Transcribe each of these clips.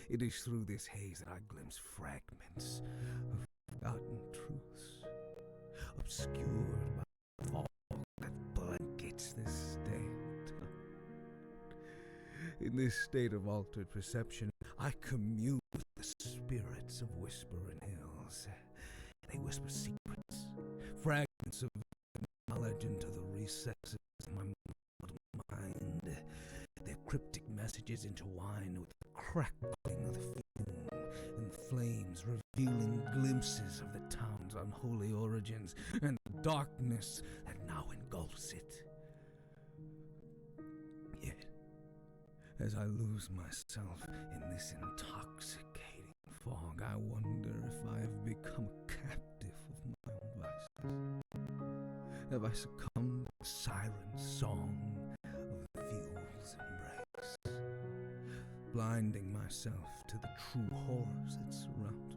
It is through this haze that I glimpse fragments of forgotten truths, obscured by the fog that blankets this damn town. In this state of altered perception, I commune with the spirits of whispering hills. They whisper secrets, fragments of knowledge into the recesses of my mind. Their cryptic messages intertwine with the crackling of the fume and flames, revealing glimpses of the town's unholy origins and the darkness that now engulfs it. Yet, as I lose myself in this intoxicating fog, I wonder if I have become a captive of my own vices. Have I succumbed to the siren song of the fuel's embrace, blinding myself to the true horrors that surround me?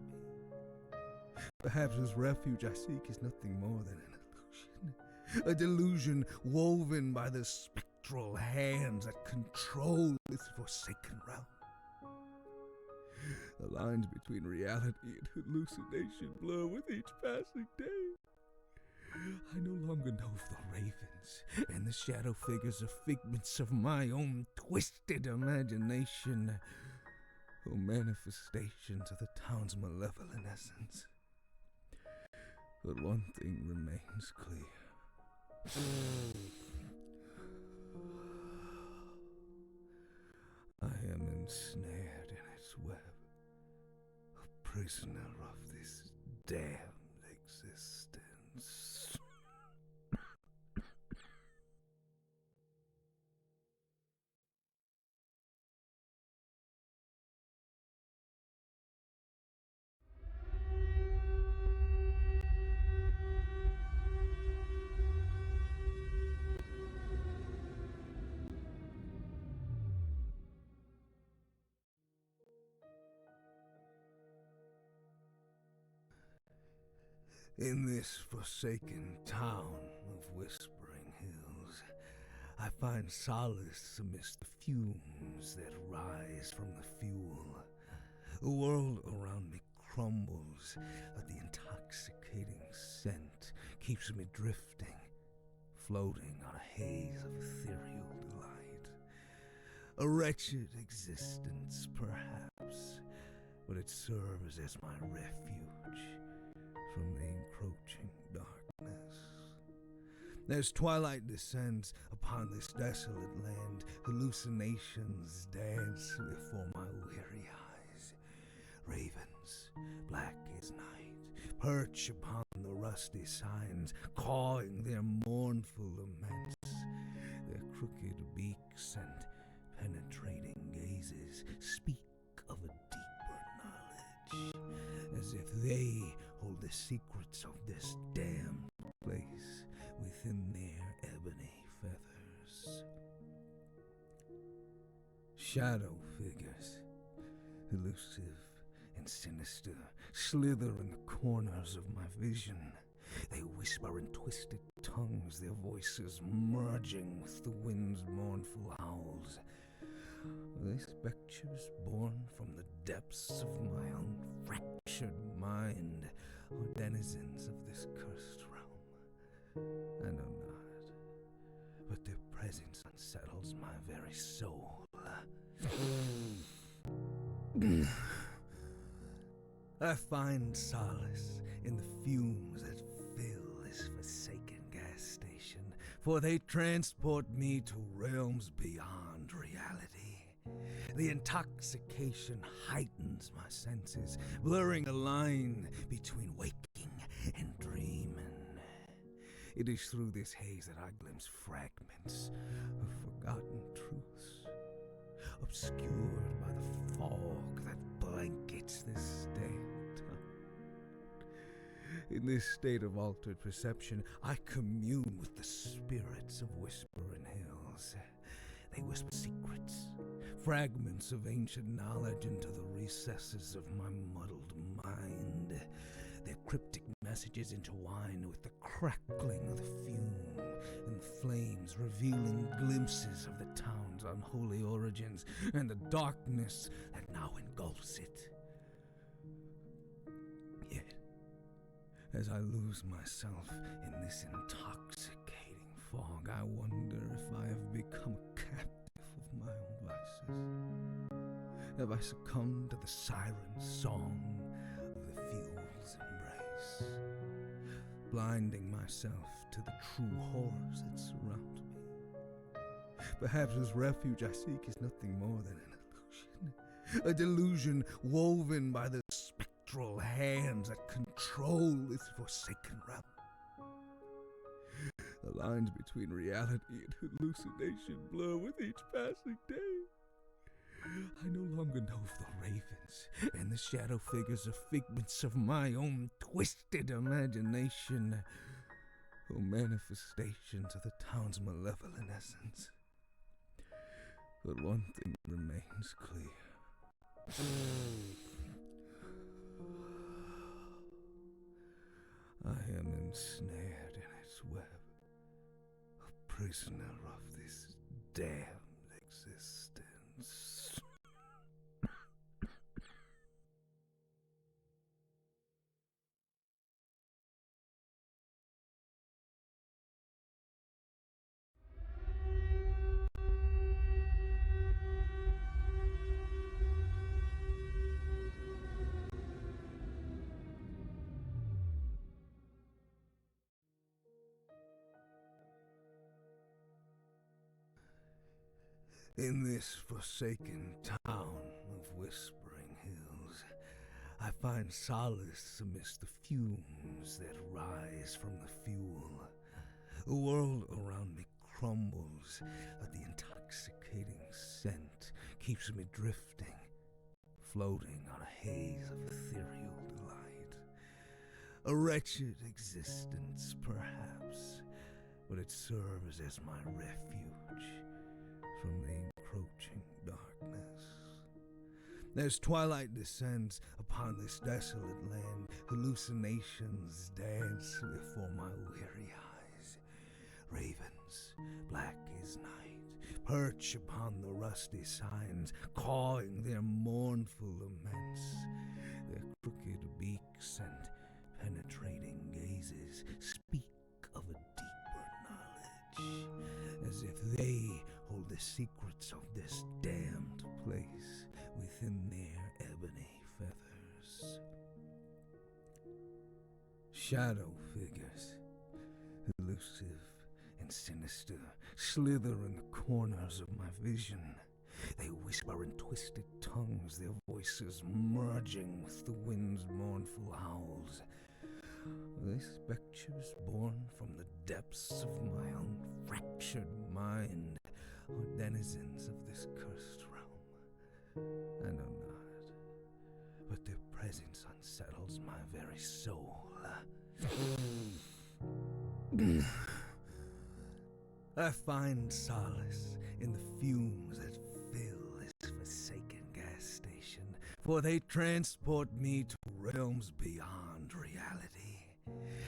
Perhaps this refuge I seek is nothing more than an illusion, a delusion woven by the spectral hands that control this forsaken realm. The lines between reality and hallucination blur with each passing day. I no longer know if the ravens and the shadow figures are figments of my own twisted imagination or manifestations of the town's malevolent essence. But one thing remains clear. I am ensnared in its web, a prisoner of this damned existence. In this forsaken town of whispering hills, I find solace amidst the fumes that rise from the fuel. The world around me crumbles, but the intoxicating scent keeps me drifting, floating on a haze of ethereal delight. A wretched existence, perhaps, but it serves as my refuge from the encroaching darkness. As twilight descends upon this desolate land, hallucinations dance before my weary eyes. Ravens, black as night, perch upon the rusty signs, cawing their mournful laments. Their crooked beaks and penetrating gazes speak of a deeper knowledge, as if they hold the secrets of this damned place within their ebony feathers. Shadow figures, elusive and sinister, slither in the corners of my vision. They whisper in twisted tongues, their voices merging with the wind's mournful howls. Are they specters born from the depths of my own fractured mind, or denizens of this cursed realm? I know not, but their presence unsettles my very soul. I find solace in the fumes that fill this forsaken gas station, for they transport me to realms beyond reality. The intoxication heightens my senses, blurring a line between waking and dreaming. It is through this haze that I glimpse fragments of forgotten truths, obscured by the fog that blankets this damn town. In this state of altered perception, I commune with the spirits of whispering hills. They whisper secrets, fragments of ancient knowledge into the recesses of my muddled mind. Their cryptic messages into wine with the crackling of the fume and flames, revealing glimpses of the town's unholy origins and the darkness that now engulfs it. Yet, as I lose myself in this intoxicating fog, I wonder if I have become a captive of my own vices. Have I succumbed to the siren song of the fuel's embrace, blinding myself to the true horrors that surround me? Perhaps this refuge I seek is nothing more than an illusion, a delusion woven by the spectral hands that control this forsaken realm. The lines between reality and hallucination blur with each passing day. I no longer know if the ravens and the shadow figures are figments of my own twisted imagination or manifestations of the town's malevolent essence. But one thing remains clear. I am ensnared in its web, a prisoner of this damned existence. In this forsaken town of whispering hills, I find solace amidst the fumes that rise from the fuel. The world around me crumbles, but the intoxicating scent keeps me drifting, floating on a haze of ethereal delight. A wretched existence, perhaps, but it serves as my refuge from the encroaching darkness. As twilight descends upon this desolate land, hallucinations dance before my weary eyes. Ravens, black as night, perch upon the rusty signs, cawing their mournful laments. Their crooked beaks and penetrating gazes speak of a deeper knowledge, as if they hold the secrets of this damned place within their ebony feathers. Shadow figures, elusive and sinister, slither in the corners of my vision. They whisper in twisted tongues, their voices merging with the wind's mournful howls. Are they specters born from the depths of my own fractured mind, or denizens of this cursed realm? I know not, but their presence unsettles my very soul. I find solace in the fumes that fill this forsaken gas station, for they transport me to realms beyond reality.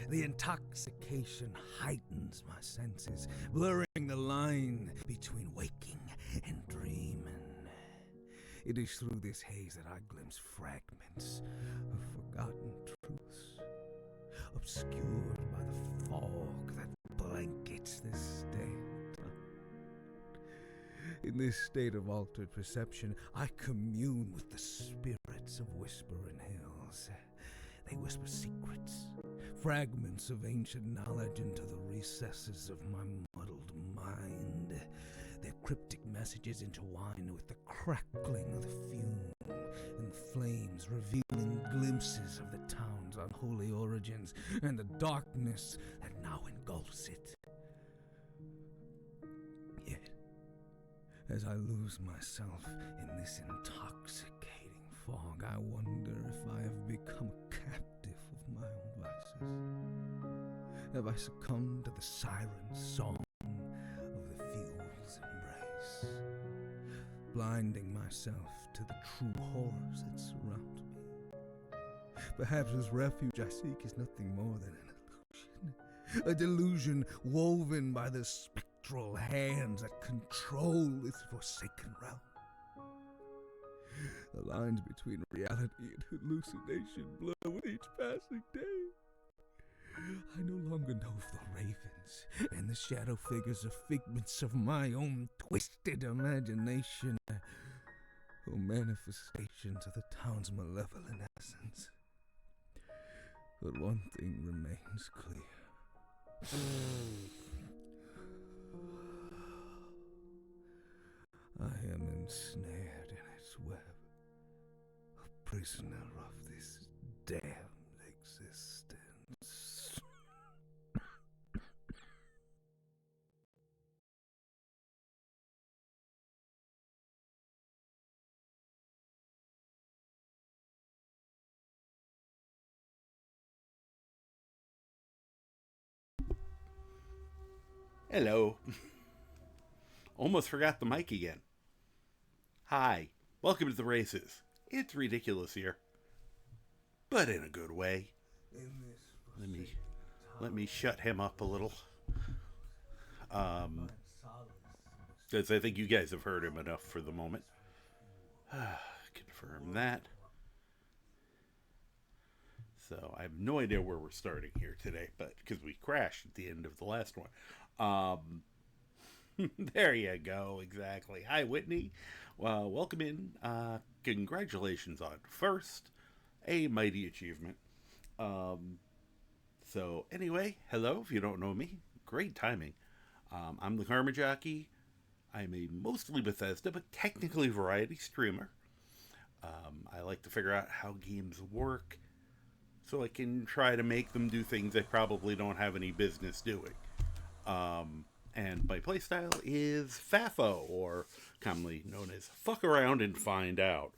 The intoxication heightens my senses, blurring the line between waking and dreaming. It is through this haze that I glimpse fragments of forgotten truths, obscured by the fog that blankets this damned town. In this state of altered perception, I commune with the spirits of Whispering Hills. They whisper secrets, fragments of ancient knowledge into the recesses of my muddled mind. Their cryptic messages intertwine with the crackling of the fume and flames, revealing glimpses of the town's unholy origins and the darkness that now engulfs it. Yet, as I lose myself in this intoxicating fog, I wonder if I have become a captive of my own vices. Have I succumbed to the siren song of the fuel's embrace, blinding myself to the true horrors that surround me? Perhaps this refuge I seek is nothing more than an illusion. A delusion woven by the spectral hands that control this forsaken realm. The lines between reality and hallucination blur with each passing day. I no longer know if the ravens and the shadow figures are figments of my own twisted imagination or manifestations of the town's malevolent essence. But one thing remains clear. I am ensnared in its web, a prisoner of this damned existence. Hello. Almost forgot the mic again. Hi. Welcome to the races. It's ridiculous here, but in a good way. Let me shut him up a little. Because I think you guys have heard him enough for the moment. Confirm that. So I have no idea where we're starting here today, but because we crashed at the end of the last one. There you go, exactly. Hi, Whitney. Well, welcome in. Congratulations on first, a mighty achievement. So anyway, hello, if you don't know me. Great timing. I'm the Karma Jockey. I'm a mostly Bethesda, but technically variety streamer. I like to figure out how games work so I can try to make them do things I probably don't have any business doing. And my playstyle is FAFO, or commonly known as fuck around and find out.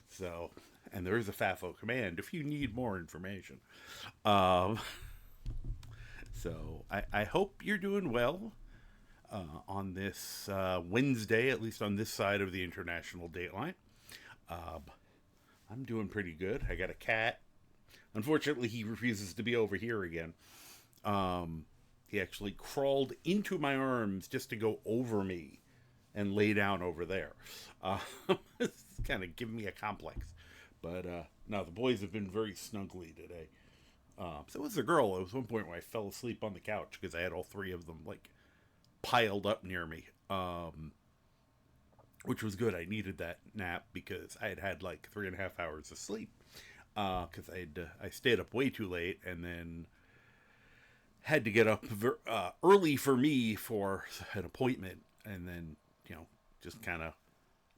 So, and there is a FAFO command if you need more information. So I hope you're doing well on this Wednesday, at least on this side of the international dateline. I'm doing pretty good. I got a cat. Unfortunately, he refuses to be over here again. He actually crawled into my arms just to go over me and lay down over there. It's kind of giving me a complex. But no, the boys have been very snuggly today. So it was a girl. There was one point where I fell asleep on the couch because I had all three of them like piled up near me. Which was good. I needed that nap because I had like 3.5 hours of sleep. Because I stayed up way too late and then had to get up early for me for an appointment, and then, just kind of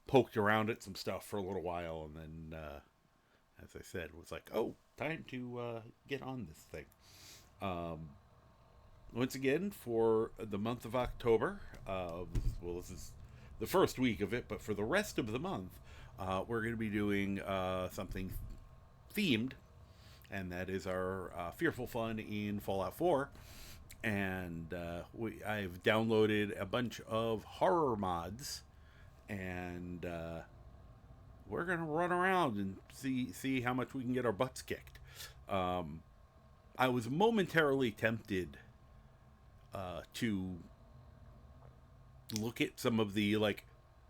poked around at some stuff for a little while, and then, as I said, was like, oh, time to get on this thing. Once again, for the month of October, this is the first week of it, but for the rest of the month, we're going to be doing something themed, and that is our Fearful Fun in Fallout 4. And I've downloaded a bunch of horror mods, and we're going to run around and see how much we can get our butts kicked. I was momentarily tempted to look at some of the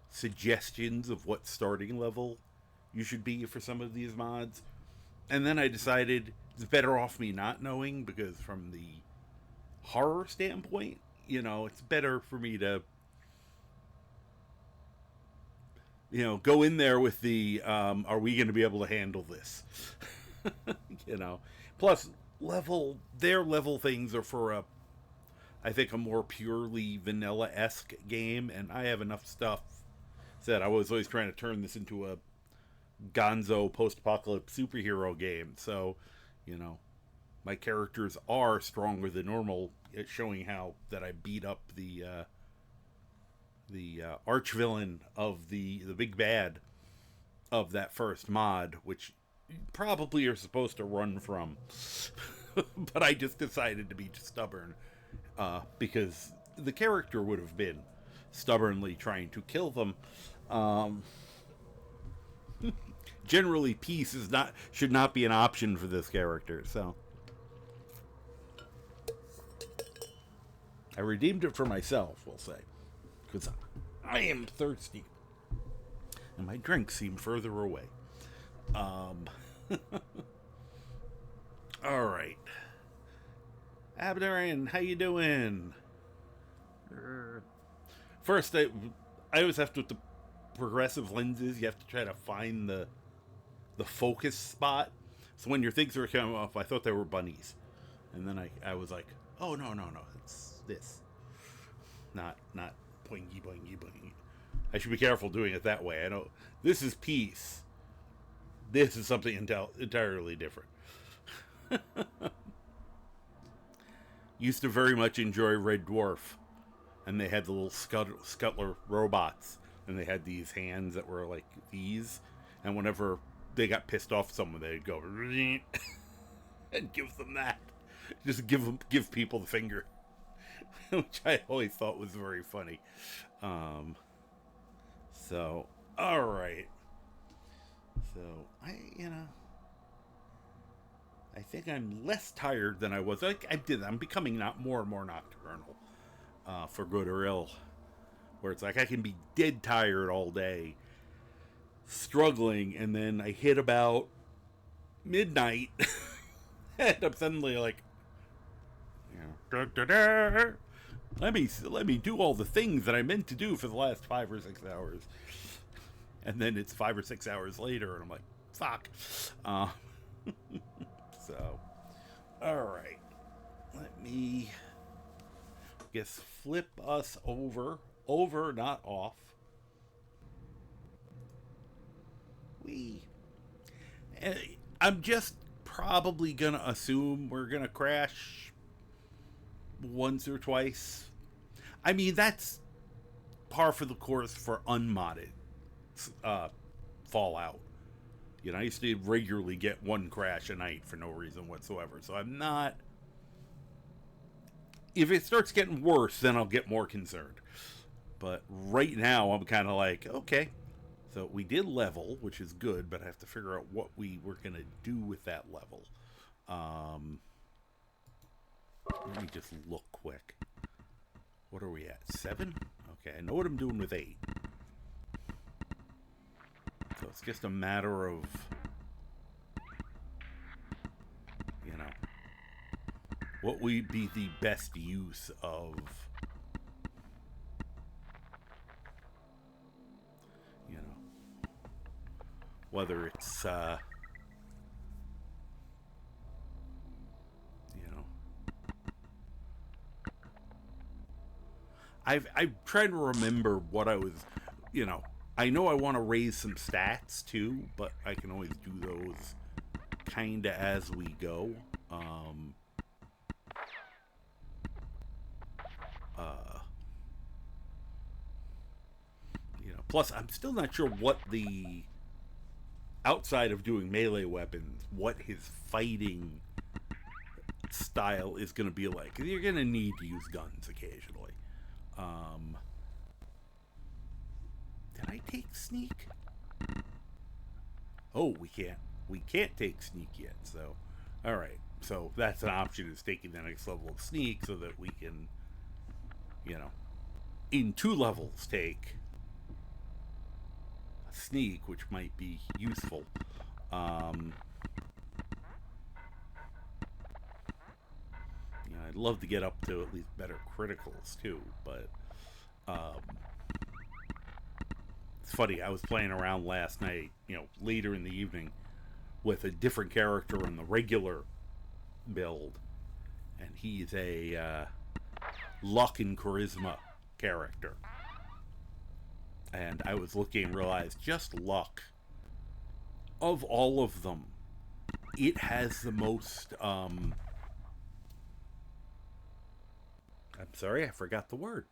suggestions of what starting level you should be for some of these mods. And then I decided it's better off me not knowing, because from the horror standpoint, it's better for me to, go in there with the, are we going to be able to handle this? Plus their level things are for I think a more purely vanilla-esque game, and I have enough stuff said. I was always trying to turn this into a gonzo post-apocalypse superhero game, so my characters are stronger than normal. It's showing how that I beat up the arch villain of the big bad of that first mod, which you probably are supposed to run from. But I just decided to be stubborn, because the character would have been generally peace should not be an option for this character. So I redeemed it for myself, we'll say, because I am thirsty, and my drink seemed further away. All right, Abdarian, how you doing? First, I always have to, with the progressive lenses, you have to try to find the focus spot. So when your things were coming off, I thought they were bunnies, and then I was like, oh no, it's this, not boingy boingy boingy. I should be careful doing it that way. I know this is peace. This is something entirely different. Used to very much enjoy Red Dwarf, and they had the little scuttler robots, and they had these hands that were like these, and whenever they got pissed off someone, they'd go and give them that. Just give people the finger, which I always thought was very funny. So, all right. So I think I'm less tired than I was. I'm becoming more and more nocturnal, for good or ill. Where it's like I can be dead tired all day, struggling, and then I hit about midnight, and I'm suddenly like, let me do all the things that I meant to do for the last 5 or 6 hours, and then it's 5 or 6 hours later, and I'm like, fuck. So, all right, let me flip us over, not off. I'm just probably gonna assume we're gonna crash once or twice. I mean, that's par for the course for unmodded Fallout. I used to regularly get one crash a night for no reason whatsoever. So I'm not... If it starts getting worse, then I'll get more concerned. But right now, I'm kind of like, okay. So we did level, which is good, but I have to figure out what we were going to do with that level. Let me just look quick. What are we at? 7? Okay, I know what I'm doing with 8. So it's just a matter of, what would be the best use of, whether it's, I'm trying to remember what I was, I know I want to raise some stats too, but I can always do those kind of as we go. Plus I'm still not sure what the, outside of doing melee weapons, what his fighting style is going to be like. You're going to need to use guns occasionally. Did I take sneak? Oh, we can't take sneak yet. So, all right. So that's an option, is taking the next level of sneak so that we can, in 2 levels take a sneak, which might be useful. I'd love to get up to at least better criticals too, but it's funny, I was playing around last night, later in the evening, with a different character in the regular build, and he's a luck and charisma character, and I was looking and realized, just luck, of all of them, it has the most I'm sorry, I forgot the word.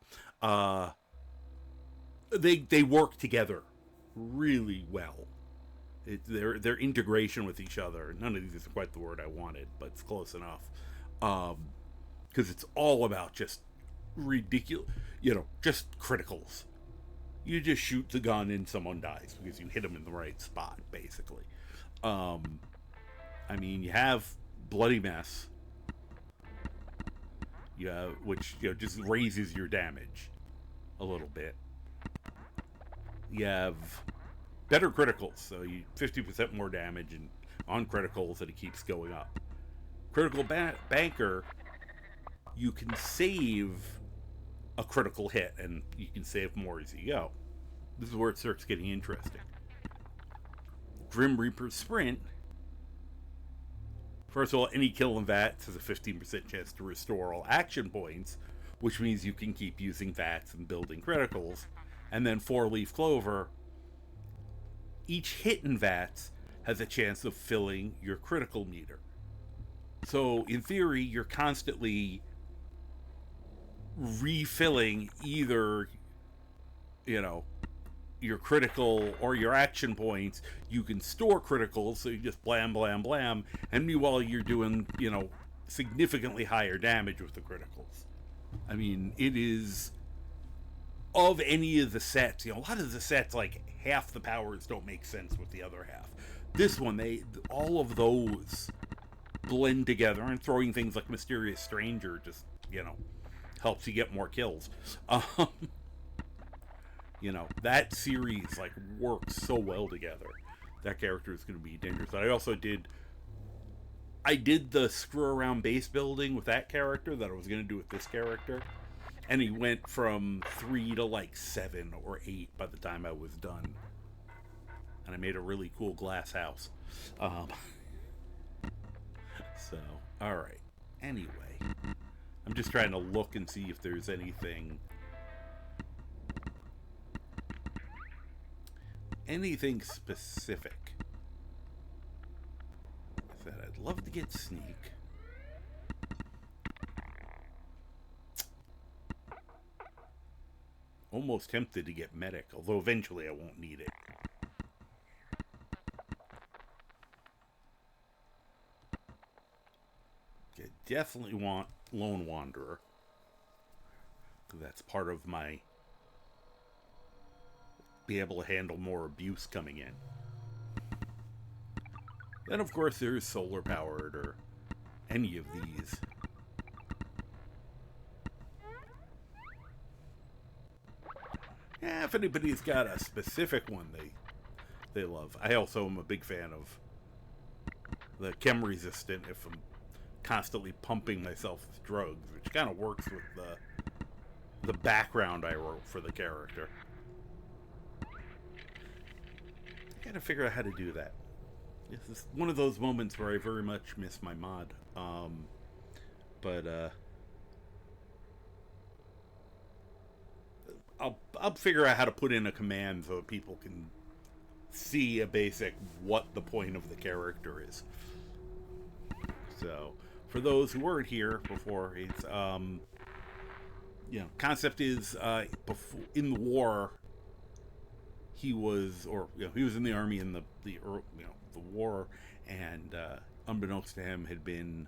They work together really well. Their integration with each other. None of these is quite the word I wanted, but it's close enough. Because it's all about just ridiculous, just criticals. you just shoot the gun and someone dies because you hit them in the right spot, basically. I mean, you have Bloody Mess, which just raises your damage a little bit. You have better criticals, so you 50% more damage and on criticals, and it keeps going up. Critical Banker, you can save a critical hit, and you can save more as you go. This is where it starts getting interesting. Grim Reaper Sprint. First of all, any kill in VATS has a 15% chance to restore all action points, which means you can keep using VATS and building criticals. And then 4-Leaf Clover. Each hit in VATS has a chance of filling your critical meter. So, in theory, you're constantly refilling either, your critical or your action points. You can store criticals, so you just blam, blam, blam, and meanwhile you're doing, significantly higher damage with the criticals. I mean, it is, of any of the sets, a lot of the sets, like, half the powers don't make sense with the other half. This one, all of those blend together, and throwing things like Mysterious Stranger just, helps you get more kills. That series, like, works so well together. That character is going to be dangerous. I did the screw around base building with that character that I was going to do with this character. And he went from 3 to like 7 or 8 by the time I was done. And I made a really cool glass house. So, alright. Anyway. I'm just trying to look and see if there's anything specific. I said I'd love to get Sneak. Almost tempted to get Medic, although eventually I won't need it. I definitely want Lone Wanderer. That's part of my be able to handle more abuse coming in. Then, of course, there's solar powered or any of these. Yeah, if anybody's got a specific one they love. I also am a big fan of the chem resistant if I'm constantly pumping myself with drugs, which kind of works with the background I wrote for the character. I gotta figure out how to do that. This is one of those moments where I very much miss my mod. But I'll figure out how to put in a command so people can see a basic what the point of the character is. So, for those who weren't here before, it's concept is before in the war. He was in the army in the war, and unbeknownst to him had been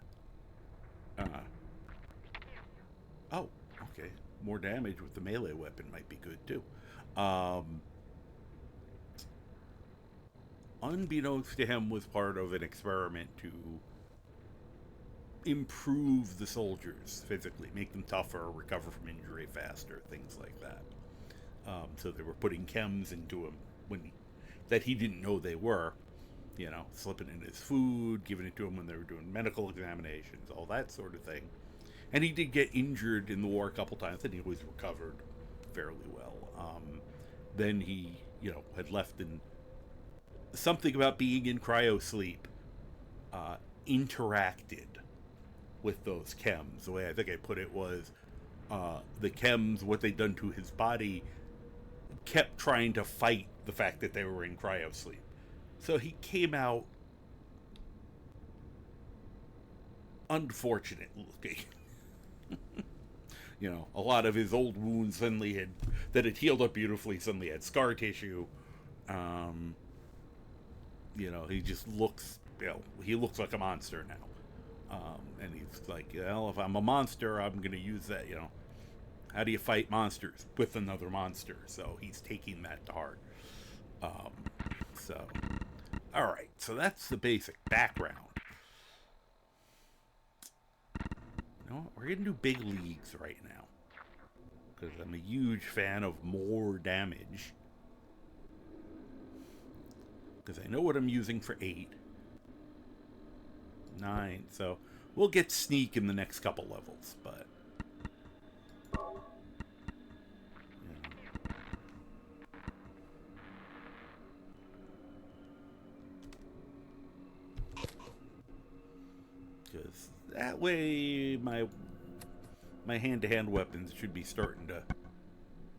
more damage with the melee weapon might be good too. Unbeknownst to him, was part of an experiment to improve the soldiers physically, make them tougher, recover from injury faster, things like that. So they were putting chems into him that he didn't know they were, slipping in his food, giving it to him when they were doing medical examinations, all that sort of thing. And he did get injured in the war a couple times, and he always recovered fairly well. Then he, had left in something about being in cryosleep, interacted with those chems. The way I think I put it was, the chems, what they'd done to his body, kept trying to fight the fact that they were in cryosleep. So he came out unfortunate looking. A lot of his old wounds suddenly that had healed up beautifully suddenly had scar tissue. He just looks, he looks like a monster now. And he's like, if I'm a monster, I'm going to use that, how do you fight monsters with another monster? So he's taking that to heart. Um, so, all right. So that's the basic background. You know what? We're gonna do big leagues right now because I'm a huge fan of more damage. Because I know what I'm using for 8. 9. So we'll get sneak in the next couple levels, but because that way my hand-to-hand weapons should be starting to,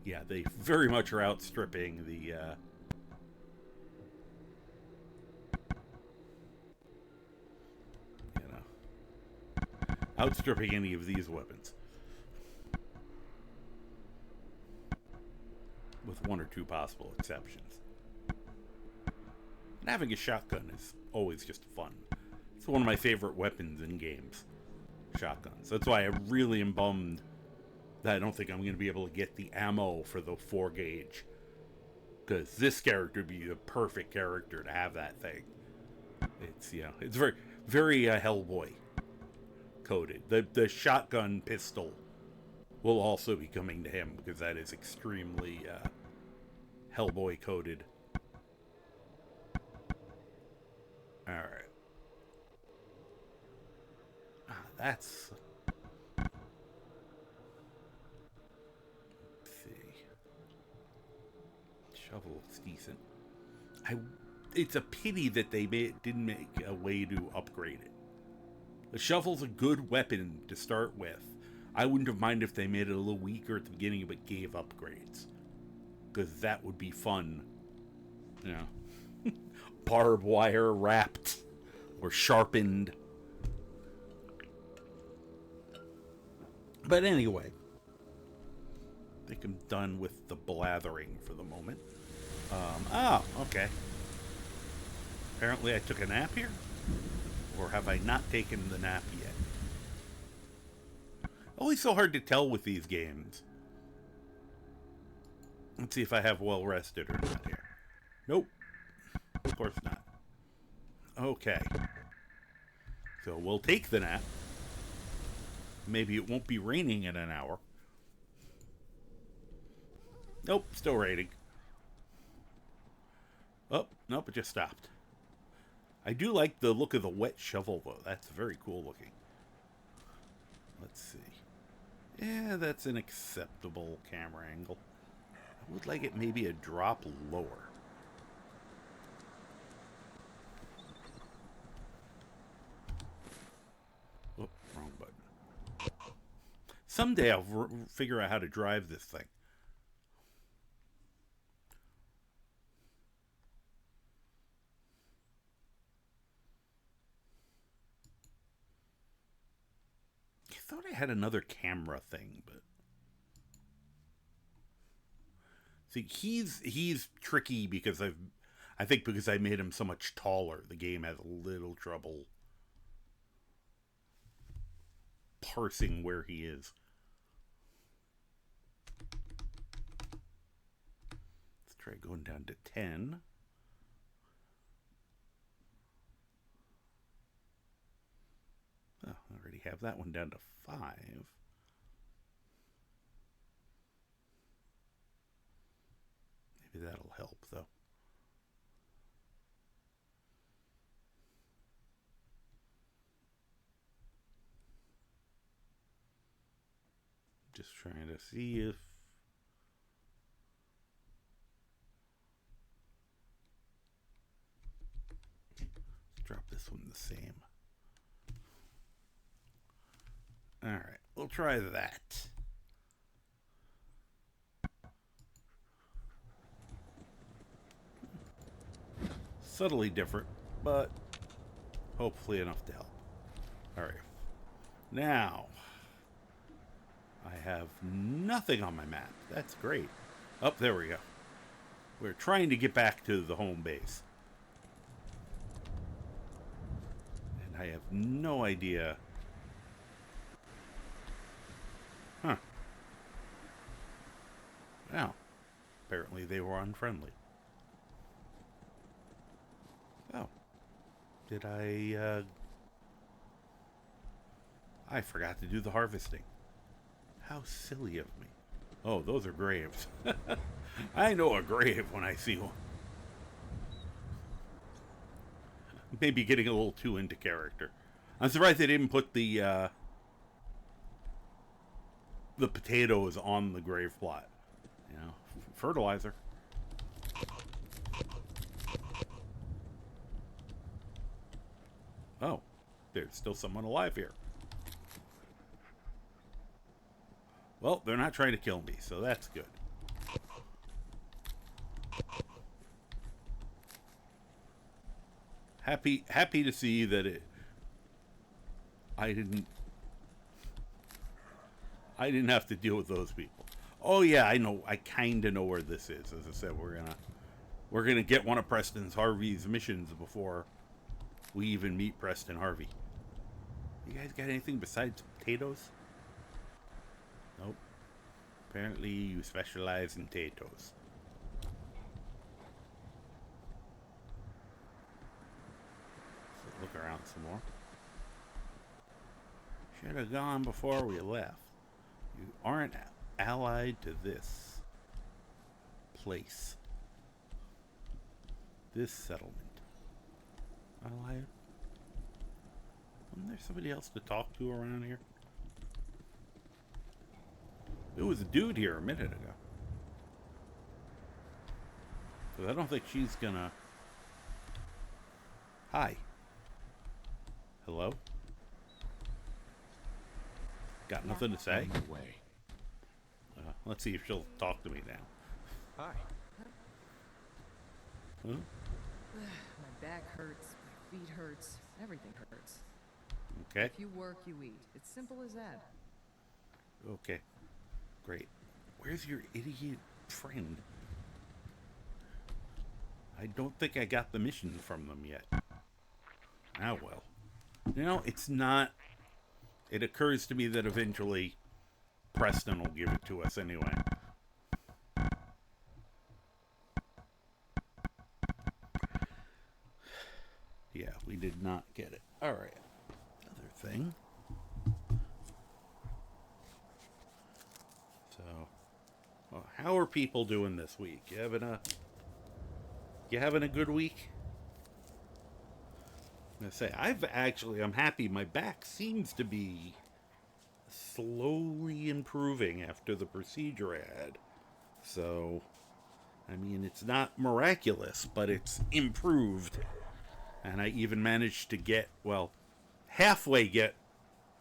yeah, they very much are outstripping the outstripping any of these weapons, with 1 or 2 possible exceptions. And having a shotgun is always just fun. It's one of my favorite weapons in games, shotguns. That's why I really am bummed that I don't think I'm going to be able to get the ammo for the 4 gauge, because this character would be the perfect character to have that thing. It's, you know, it's very, very Hellboy coded. The shotgun pistol will also be coming to him because that is extremely Hellboy coded. All right. That's. Let's see. Shovel looks decent. It's a pity that they didn't make a way to upgrade it. The shovel's a good weapon to start with. I wouldn't have minded if they made it a little weaker at the beginning but gave upgrades. Because that would be fun. You know. Barbed wire wrapped. Or sharpened. But anyway. I think I'm done with the blathering for the moment. Okay. Apparently I took a nap here. Or have I not taken the nap yet? Always so hard to tell with these games. Let's see if I have well rested or not here. Nope. Of course not. Okay. So we'll take the nap. Maybe it won't be raining in an hour. Nope, still raining. Oh, nope, it just stopped. I do like the look of the wet shovel, though. That's very cool looking. Let's see. Yeah, that's an acceptable camera angle. I would like it maybe a drop lower. Oh, wrong button. Someday I'll figure out how to drive this thing. I thought I had another camera thing, but see, he's tricky because I think because I made him so much taller, the game has a little trouble parsing where he is. Let's try going down to 10. Oh, I already have that one down to 5. Maybe that'll help, though. Just trying to see if... Let's drop this one the same. Alright, we'll try that. Subtly different, but hopefully enough to help. Alright. Now, I have nothing on my map. That's great. Oh, there we go. We're trying to get back to the home base. And I have no idea. Huh. Apparently they were unfriendly. Oh. Did I forgot to do the harvesting. How silly of me. Oh, those are graves. I know a grave when I see one. Maybe getting a little too into character. I'm surprised they didn't put the potatoes on the grave plot. You know, fertilizer. Oh, there's still someone alive here. Well, they're not trying to kill me, so that's good. Happy to see that I didn't have to deal with those people. Oh yeah, I know. I kind of know where this is. As I said, we're gonna get one of Preston Harvey's missions before we even meet Preston Harvey. You guys got anything besides potatoes? Nope. Apparently you specialize in potatoes. So look around some more. Should have gone before we left. You aren't allied to this place. This settlement. Allied? Wasn't there somebody else to talk to around here? There was a dude here a minute ago. But I don't think she's gonna... Hi. Hello? Got nothing to say? On the way. Let's see if she'll talk to me now. Hi. Huh? My back hurts, my feet hurts, everything hurts. Okay. If you work, you eat. It's simple as that. Okay. Great. Where's your idiot friend? I don't think I got the mission from them yet. Ah, well. You know, it's not... It occurs to me that eventually Preston will give it to us anyway. Yeah, we did not get it. Alright. Other thing. So, well, how are people doing this week? You having a good week? I'm gonna say, I'm happy. My back seems to be slowly improving after the procedure I had. So, I mean, it's not miraculous, but it's improved. And I even managed to halfway get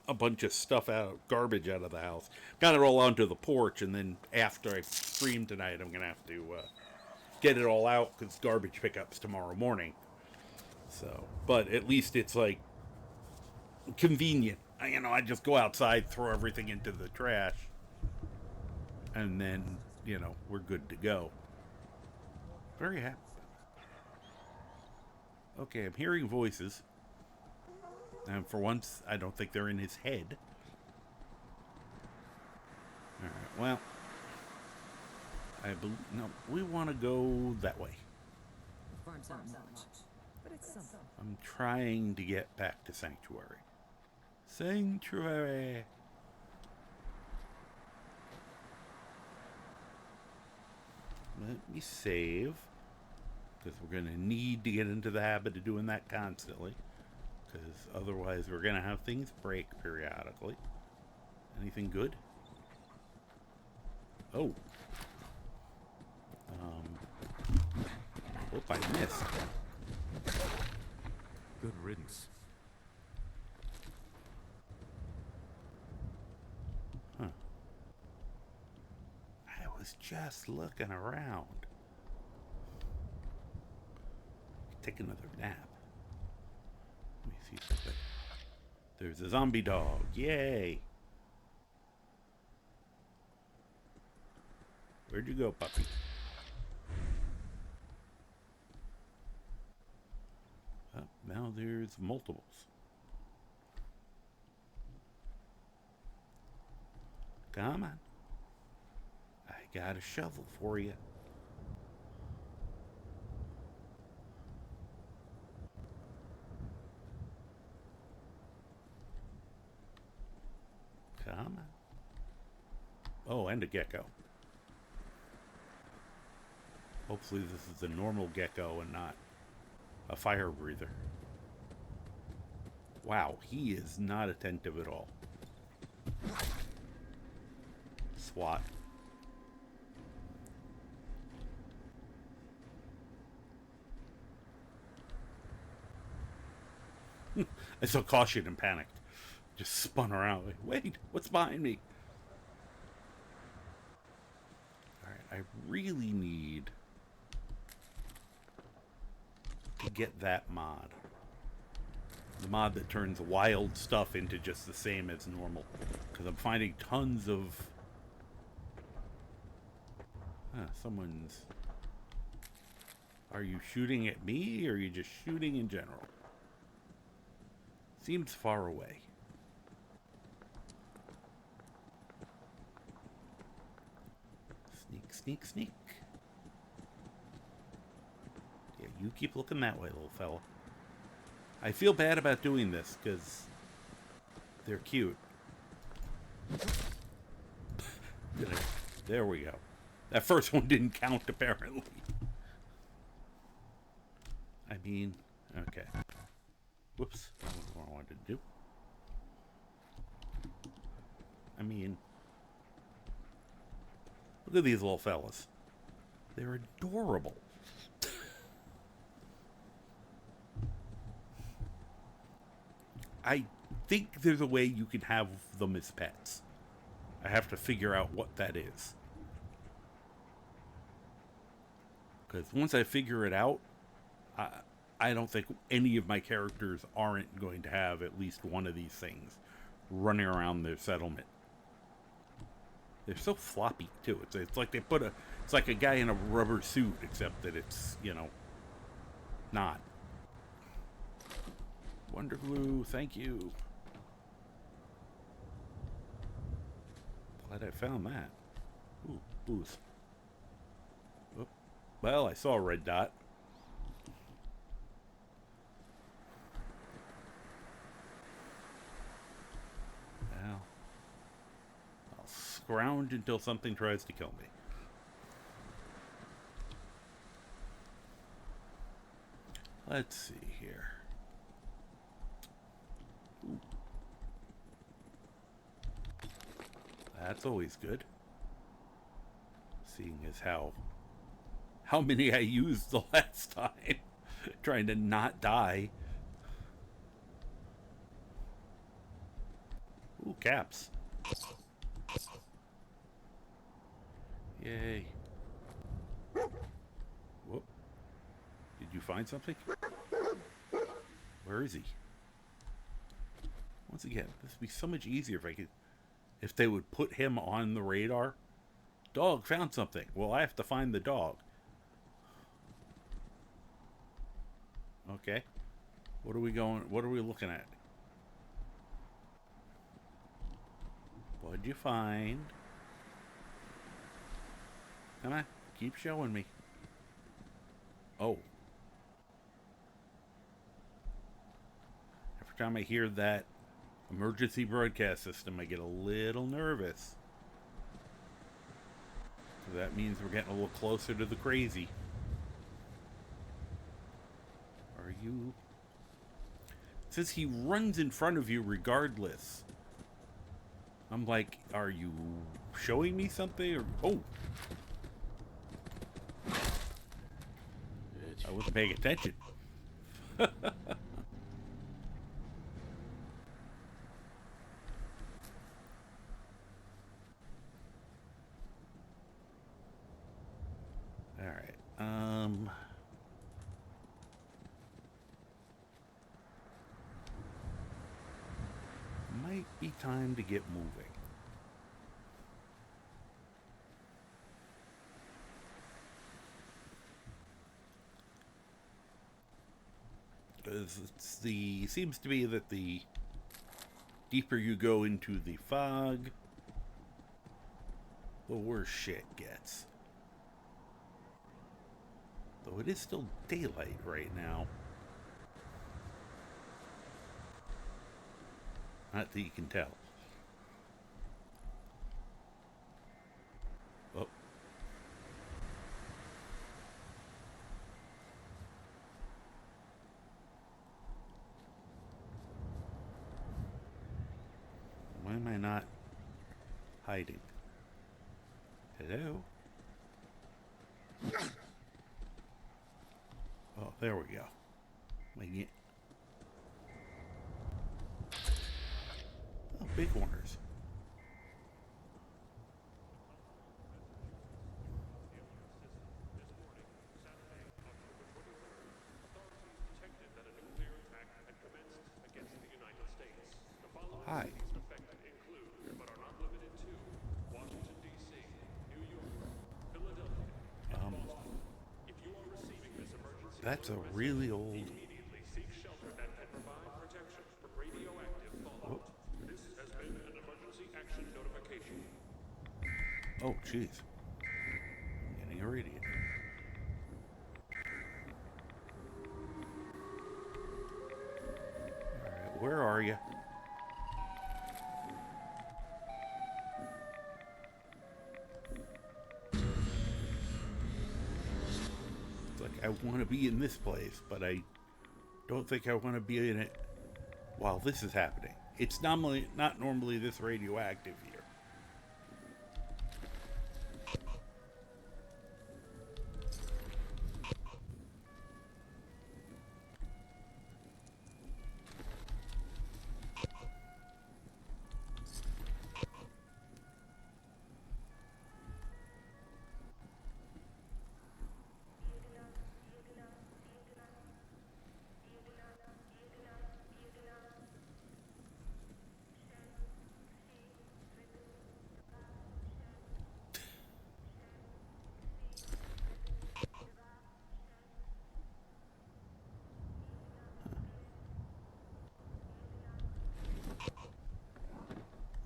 a bunch of garbage out of the house. Got it all onto the porch, and then after I stream tonight, I'm gonna have to get it all out because garbage pickup's tomorrow morning. So, but at least it's like convenient. I just go outside, throw everything into the trash, and then, we're good to go. Very happy. Okay, I'm hearing voices. And for once, I don't think they're in his head. Alright, well. No, we want to go that way. The farm's not much, but it's something. I'm trying to get back to Sanctuary. Sanctuary! Let me save. Because we're going to need to get into the habit of doing that constantly. Because otherwise we're going to have things break periodically. Anything good? Oh. Whoop, I missed. Good riddance. Huh. I was just looking around. Take another nap. Let me see something. There's a zombie dog. Yay! Where'd you go, puppy? Oh, now there's multiples. Come on. I got a shovel for you. Come on. Oh, and a gecko. Hopefully this is a normal gecko and not a fire breather. Wow, he is not attentive at all. SWAT. I saw caution and panicked. Just spun around like, wait, what's behind me? Alright, I really need to get that mod. The mod that turns wild stuff into just the same as normal. Because I'm finding tons of... someone's... Are you shooting at me, or are you just shooting in general? Seems far away. Sneak, sneak, sneak. Yeah, you keep looking that way, little fella. I feel bad about doing this, because they're cute. There we go. That first one didn't count, apparently. I mean, okay. Whoops. That's what I wanted to do. I mean, look at these little fellas. They're adorable. I think there's a way you can have them as pets. I have to figure out what that is. Because once I figure it out, I don't think any of my characters aren't going to have at least one of these things running around their settlement. They're so floppy, too. It's like they put a... It's like a guy in a rubber suit, except that it's, you know, not. Wonder glue, thank you. Glad I found that. Ooh, booze. Oh, well, I saw a red dot. Well, I'll scrounge until something tries to kill me. Let's see here. Ooh. That's always good. Seeing as how many I used the last time. Trying to not die. Ooh, caps. Yay. Whoop. Did you find something? Where is he? Once again, this would be so much easier if they would put him on the radar. Dog found something. Well, I have to find the dog. Okay. What are we looking at? What'd you find? Come on, keep showing me. Oh. Every time I hear that emergency broadcast system, I get a little nervous. So that means we're getting a little closer to the crazy. Are you... It says he runs in front of you regardless. I'm like, are you showing me something? Or... Oh! I wasn't paying attention. Might be time to get moving. Because seems to be that the deeper you go into the fog, the worse shit gets. Though it is still daylight right now. Not that you can tell. am I not hiding? Hello? Oh, there we go. Oh, big horners. Hi. That's a really old. Oh, oh, jeez. I'm getting irradiated. All right, where are you? I want to be in this place, but I don't think I want to be in it while this is happening. It's not normally this radioactive here.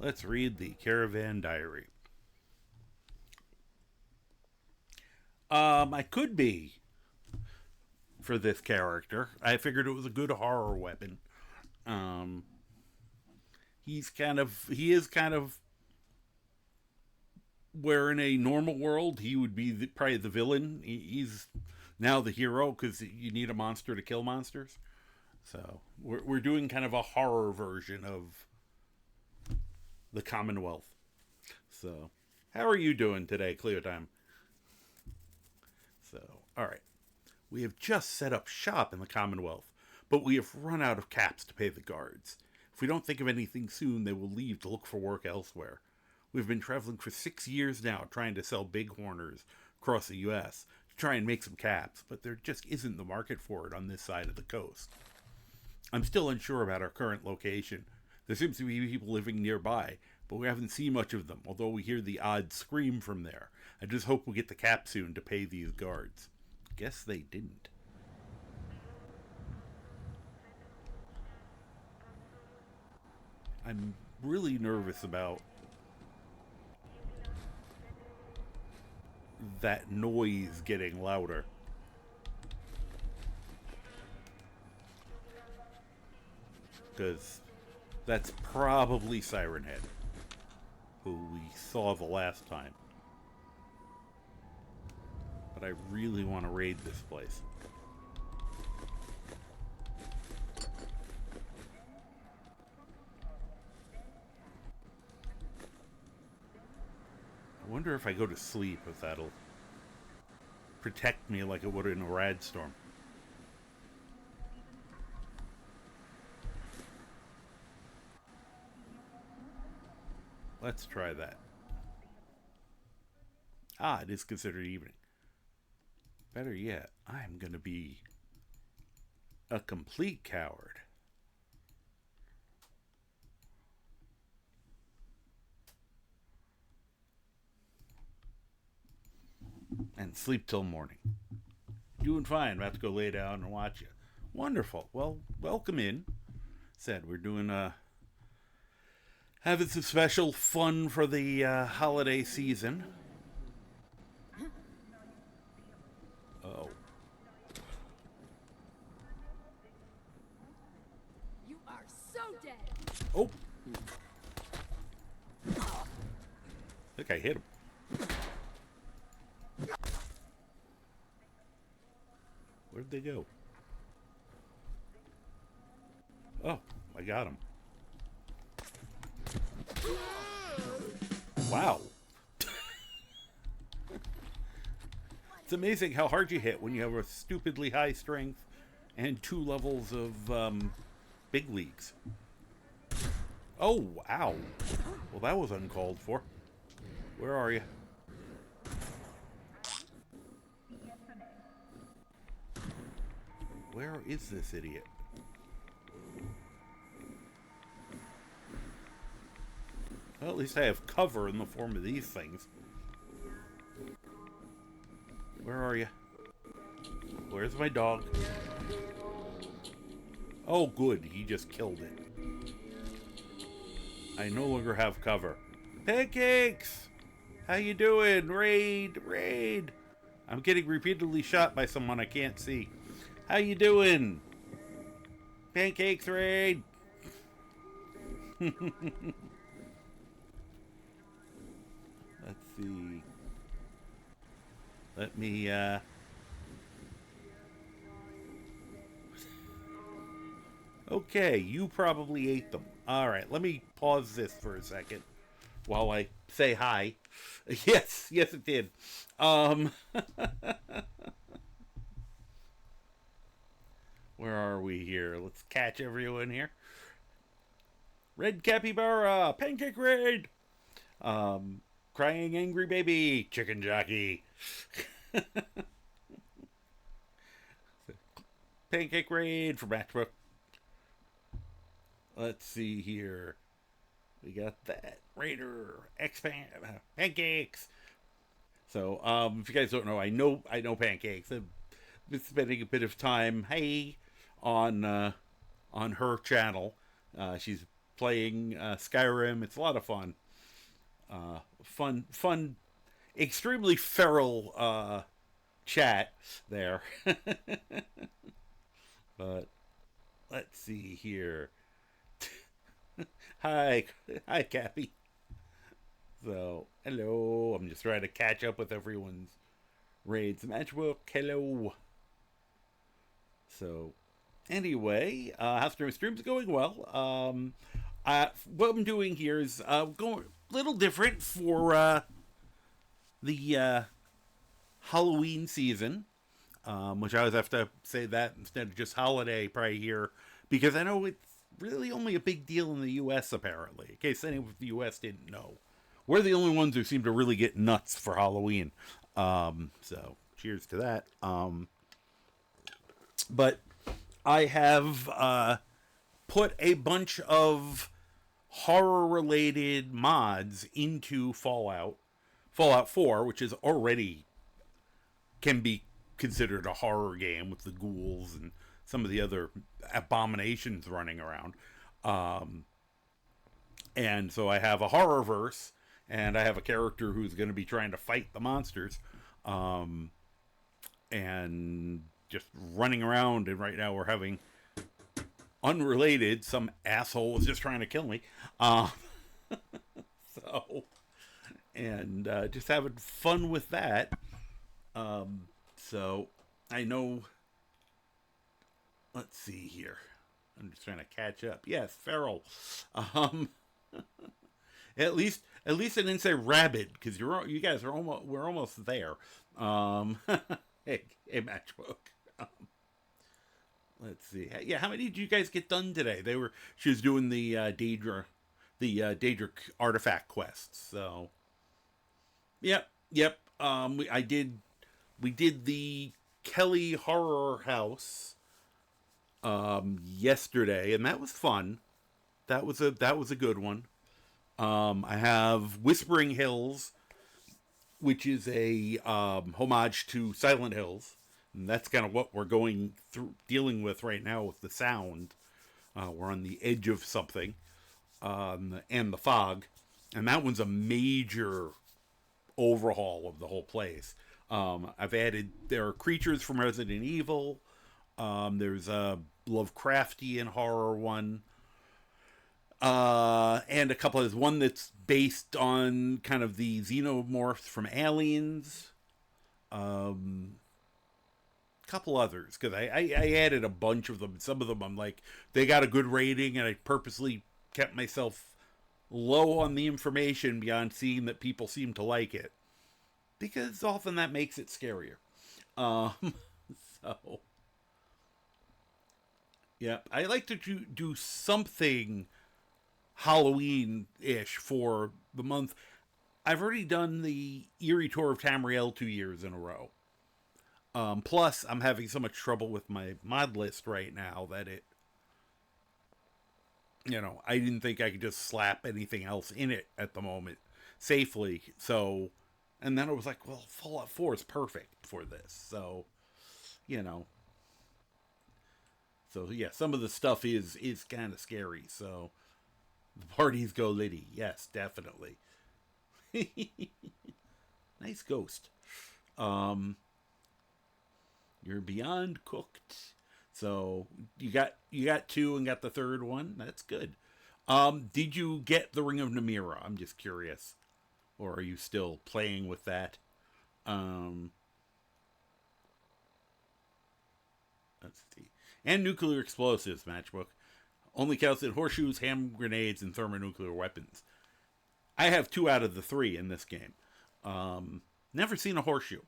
Let's read the Caravan Diary. I could be for this character. I figured it was a good horror weapon. He is kind of where in a normal world he would be probably the villain. He's now the hero because you need a monster to kill monsters. So we're doing kind of a horror version of the Commonwealth. So, how are you doing today, Cleotime? So, alright. We have just set up shop in the Commonwealth, but we have run out of caps to pay the guards. If we don't think of anything soon, they will leave to look for work elsewhere. We've been traveling for 6 years now, trying to sell big horners across the U.S. to try and make some caps, but there just isn't the market for it on this side of the coast. I'm still unsure about our current location. There seems to be people living nearby, but we haven't seen much of them, although we hear the odd scream from there. I just hope we get the cap soon to pay these guards. Guess they didn't. I'm really nervous about that noise getting louder. Because that's probably Siren Head, who we saw the last time. But I really want to raid this place. I wonder if I go to sleep if that'll protect me like it would in a rad storm. Let's try that. Ah, it is considered evening. Better yet, I'm going to be a complete coward. And sleep till morning. Doing fine. About to go lay down and watch you. Wonderful. Well, welcome in. Said we're doing having some special fun for the holiday season. Oh. You are so dead. Oh. I think I hit him. Where'd they go? Oh, I got him. Wow. It's amazing how hard you hit when you have a stupidly high strength and 2 levels of big leagues. Oh, wow. Well, that was uncalled for. Where are you? Where is this idiot? Well, at least I have cover in the form of these things. Where are you? Where's my dog? Oh, good. He just killed it. I no longer have cover. Pancakes! How you doing? Raid! Raid! I'm getting repeatedly shot by someone I can't see. How you doing? Pancakes raid! Let's see. Let me, Okay, you probably ate them. Alright, let me pause this for a second while I say hi. Yes, yes it did. Where are we here? Let's catch everyone here. Red capybara, pancake raid. Crying angry baby, chicken jockey. Pancake raid for Matchbook. Let's see here. We got that Raider expand pancakes. So, if you guys don't know, I know pancakes. I've been spending a bit of time, on her channel. She's playing Skyrim. It's a lot of fun. Fun, extremely feral chat there. But let's see here. Hi, Cappy. So, hello. I'm just trying to catch up with everyone's raids. Matchbook, hello. So, anyway, how's stream's going well. What I'm doing here is going a little different for the Halloween season, which I always have to say that instead of just holiday probably here, because I know it's really only a big deal in the U.S. apparently. In case anyone from the U.S. didn't know, we're the only ones who seem to really get nuts for Halloween. So cheers to that. But I have put a bunch of horror-related mods into Fallout 4, which is already can be considered a horror game with the ghouls and some of the other abominations running around. And so I have a horrorverse, and I have a character who's going to be trying to fight the monsters, and just running around. And right now we're having unrelated, some asshole was just trying to kill me. So, and just having fun with that. So I know. Let's see here. I'm just trying to catch up. Yes, feral. At least I didn't say rabid, because you guys are we're almost there. Hey, Matchbook. Let's see. Yeah, how many did you guys get done today? She was doing the Daedra artifact quests. So, yep. We did the Kelly Horror House yesterday, and that was fun. That was a good one. I have Whispering Hills, which is a homage to Silent Hills, and that's kind of what we're dealing with right now with the sound. We're on the edge of something, and the fog, and that one's a major overhaul of the whole place. There are creatures from Resident Evil. There's a Lovecraftian horror one. And there's one that's based on kind of the xenomorphs from Aliens. Couple others, because I added a bunch of them. Some of them I'm like, they got a good rating, and I purposely kept myself low on the information beyond seeing that people seem to like it, because often that makes it scarier. So, yeah, I like to do something Halloween-ish for the month. I've already done the Eerie Tour of Tamriel 2 years in a row. Plus, I'm having so much trouble with my mod list right now that I didn't think I could just slap anything else in it at the moment safely. So, and then I was like, well, Fallout 4 is perfect for this. So, So, yeah, some of the stuff is kind of scary. So, the parties go litty. Yes, definitely. Nice ghost. You're beyond cooked. So you got 2 and got the third one. That's good. Did you get the Ring of Namira? I'm just curious. Or are you still playing with that? Let's see. And nuclear explosives, matchbook. Only counts in horseshoes, hand grenades, and thermonuclear weapons. I have 2 out of the 3 in this game. Never seen a horseshoe.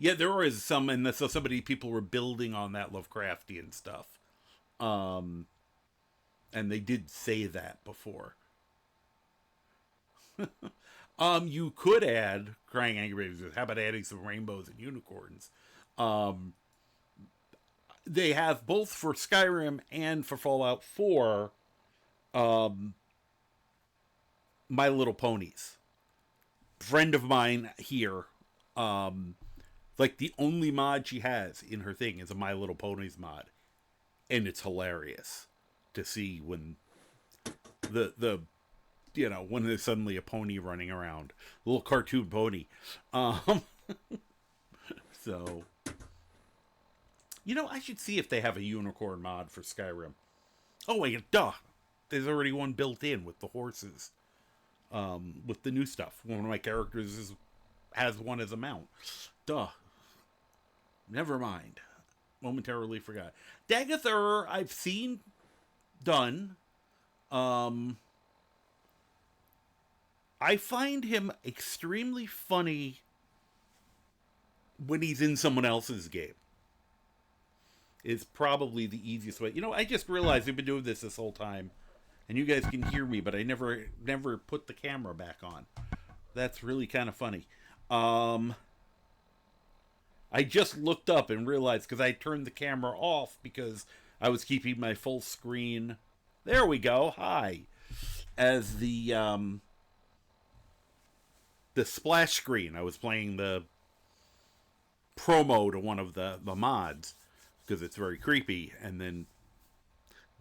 Yeah, there is some, and so people were building on that Lovecraftian stuff. And they did say that before. You could add, Crying Angry Babies, how about adding some rainbows and unicorns? They have both for Skyrim and for Fallout 4, My Little Ponies. Friend of mine here, like the only mod she has in her thing is a My Little Ponies mod. And it's hilarious to see when when there's suddenly a pony running around. A little cartoon pony. So, I should see if they have a unicorn mod for Skyrim. Oh, wait, duh. There's already one built in with the horses. With the new stuff. One of my characters has one as a mount. Duh. Never mind. Momentarily forgot. Dagathur, I've seen done. I find him extremely funny when he's in someone else's game. Is probably the easiest way. I just realized we've been doing this whole time, and you guys can hear me, but I never put the camera back on. That's really kind of funny. I just looked up and realized, because I turned the camera off because I was keeping my full screen. There we go. Hi. As the splash screen. I was playing the promo to one of the mods because it's very creepy, and then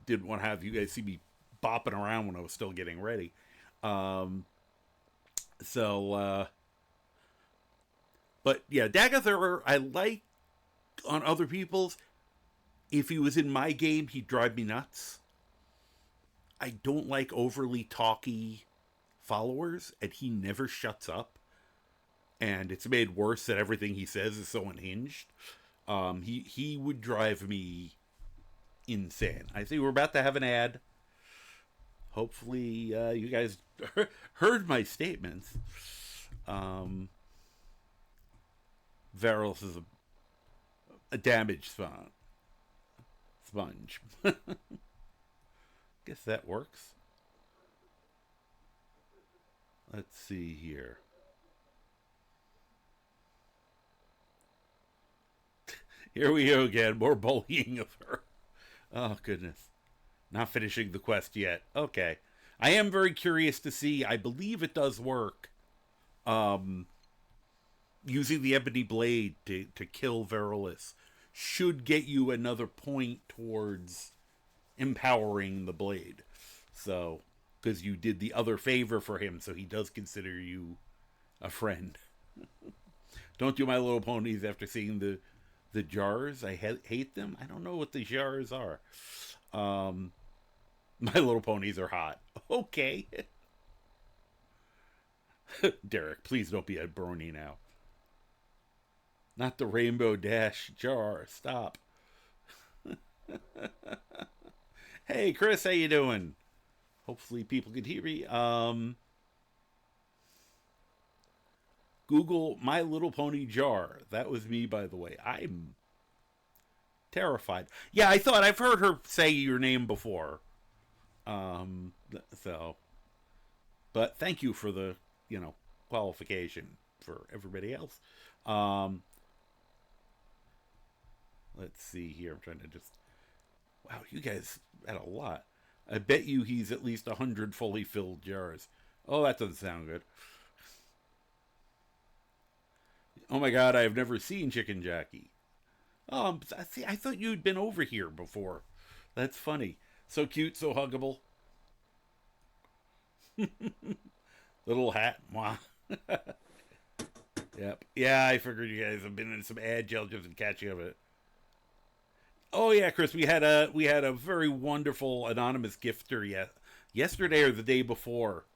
didn't want to have you guys see me bopping around when I was still getting ready. But yeah, Dagathur, I like on other people's. If he was in my game, he'd drive me nuts. I don't like overly talky followers, and he never shuts up. And it's made worse that everything he says is so unhinged. He would drive me insane. I think we're about to have an ad. Hopefully, you guys heard my statements. Varus is a damaged sponge. Guess that works. Let's see here. Here we go again. More bullying of her. Oh, goodness. Not finishing the quest yet. Okay. I am very curious to see. I believe it does work. Using the ebony blade to kill Verulus should get you another point towards empowering the blade. So, because you did the other favor for him, so he does consider you a friend. Don't do My Little Ponies after seeing the jars. I hate them. I don't know what the jars are. My Little Ponies are hot. Okay. Derek, please don't be a brony now. Not the Rainbow Dash jar. Stop. Hey, Chris, how you doing? Hopefully people can hear me. Google My Little Pony jar. That was me, by the way. I'm terrified. Yeah, I thought I've heard her say your name before. So, but thank you for the, qualification for everybody else. Let's see here. I'm trying to just, wow, you guys had a lot. I bet you he's at least 100 fully filled jars. Oh, that doesn't sound good. Oh my God, I've never seen Chicken Jackie. See, I thought you'd been over here before. That's funny. So cute, so huggable. Little hat. Mwah. Yep. Yeah, I figured you guys have been in some ad gel just to catch you of it. Oh yeah, Chris, we had a very wonderful anonymous gifter yesterday or the day before.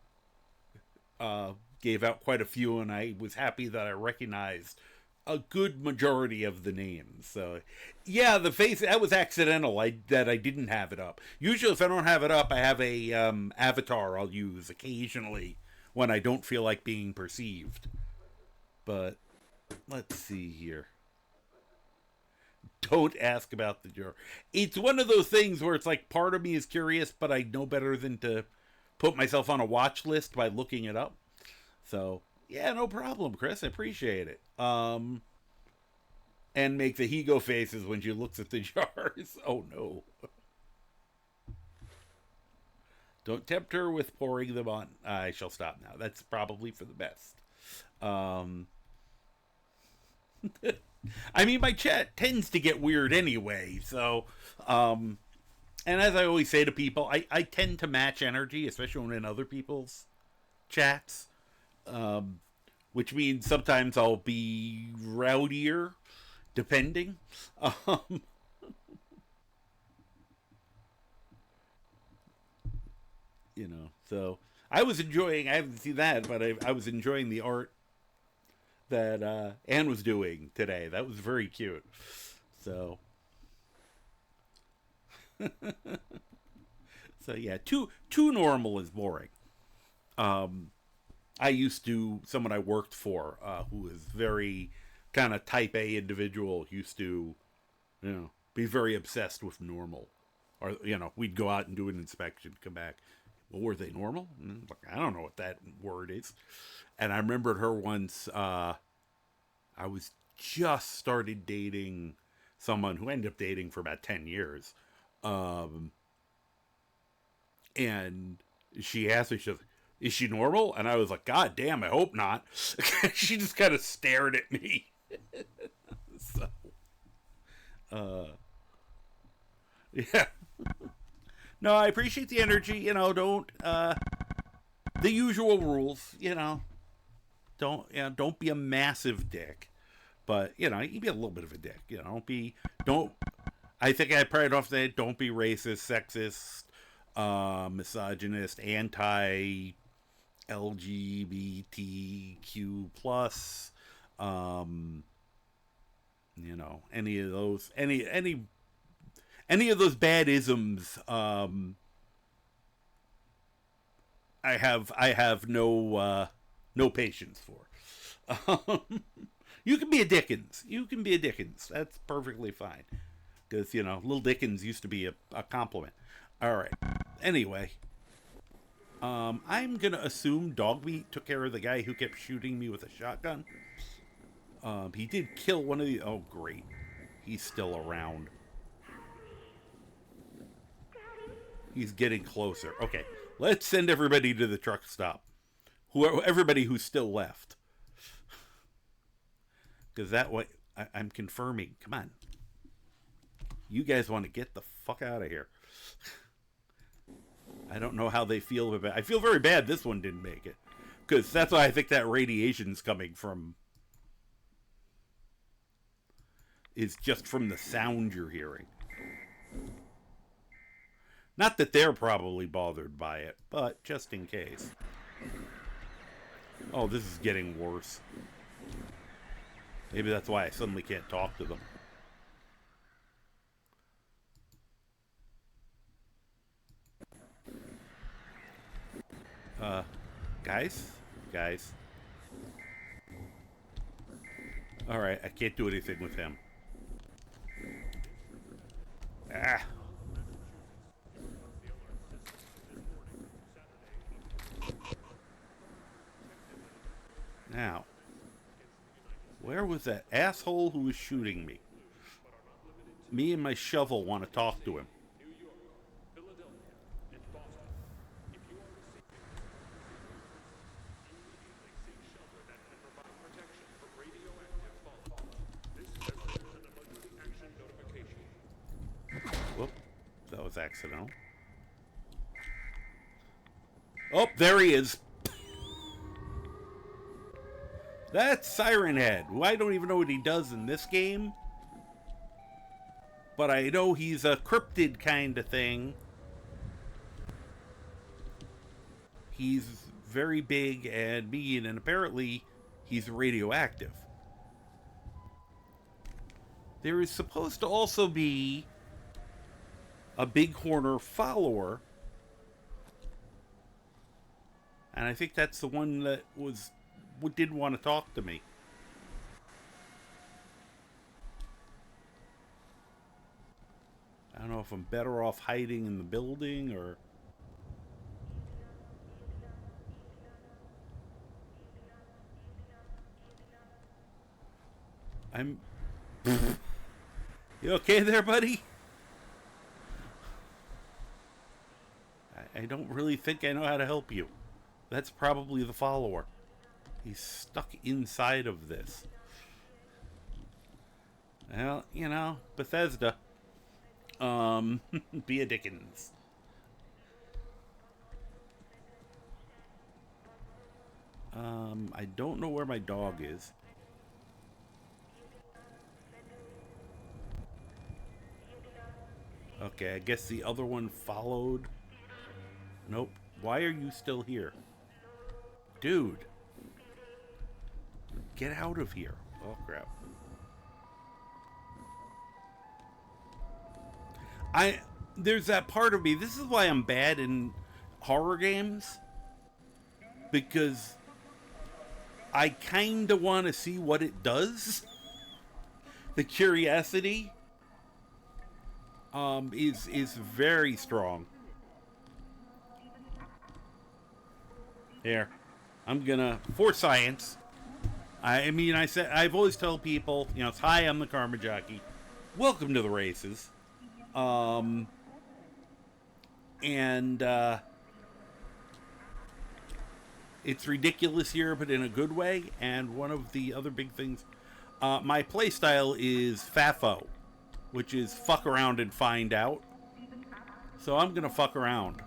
Gave out quite a few, and I was happy that I recognized a good majority of the names. So, yeah, the face, that was accidental. That I didn't have it up. Usually, if I don't have it up, I have a avatar I'll use occasionally when I don't feel like being perceived. But let's see here. Don't ask about the jar. It's one of those things where it's like part of me is curious, but I know better than to put myself on a watch list by looking it up. So, yeah, no problem, Chris. I appreciate it. And make the he-go faces when she looks at the jars. Oh, no. Don't tempt her with pouring them on. I shall stop now. That's probably for the best. I mean, my chat tends to get weird anyway. So, and as I always say to people, I tend to match energy, especially when in other people's chats. Which means sometimes I'll be rowdier, depending. So I was enjoying, I haven't seen that, but I was enjoying the art that Anne was doing today. That was very cute. So, so yeah, too normal is boring. I used to, someone I worked for, who is very kind of type A individual, used to, be very obsessed with normal. Or, we'd go out and do an inspection, come back. Well, were they normal? I don't know what that word is. And I remembered her once, I was just started dating someone who ended up dating for about 10 years. And she asked me, she was, is she normal? And I was like, God damn, I hope not. She just kind of stared at me. So, yeah. No, I appreciate the energy. Don't, the usual rules, don't be a massive dick. But, you can be a little bit of a dick. I think I probably don't say, don't be racist, sexist, misogynist, LGBTQ plus, any of those, any of those bad isms, I have no patience for. You can be a Dickens. That's perfectly fine. Because, Little Dickens used to be a compliment. All right. Anyway. I'm going to assume Dogmeat took care of the guy who kept shooting me with a shotgun. He did kill one of the... Oh, great. He's still around. He's getting closer. Okay. Let's send everybody to the truck stop. Everybody who's still left. Because that way... I'm confirming. Come on. You guys want to get the fuck out of here. I don't know how they feel about it. I feel very bad this one didn't make it. Because that's why I think that radiation's coming from. Is just from the sound you're hearing. Not that they're probably bothered by it, but just in case. Oh, this is getting worse. Maybe that's why I suddenly can't talk to them. Guys? Guys? Alright, I can't do anything with him. Ah! Now, where was that asshole who was shooting me? Me and my shovel want to talk to him. Whoop, that was accidental. Oh, there he is. That's Siren Head, who I don't even know what he does in this game. But I know he's a cryptid kind of thing. He's very big and mean, and apparently he's radioactive. There is supposed to also be a Bighorner follower. And I think that's the one that didn't want to talk to me. I don't know if I'm better off hiding in the building or... You okay there, buddy? I don't really think I know how to help you. That's probably the follower. He's stuck inside of this. Well, you know, Bethesda. Be a Dickens. I don't know where my dog is. Okay, I guess the other one followed. Nope. Why are you still here? Dude. Get out of here. Oh, crap. There's that part of me. This is why I'm bad in horror games. Because I kind of want to see what it does. The curiosity is very strong. Here, I'm gonna, for science. I've always told people, you know, it's, hi, I'm the Karma Jockey. Welcome to the races. It's ridiculous here, but in a good way. And one of the other big things, my playstyle is FAFO, which is fuck around and find out. So I'm gonna fuck around.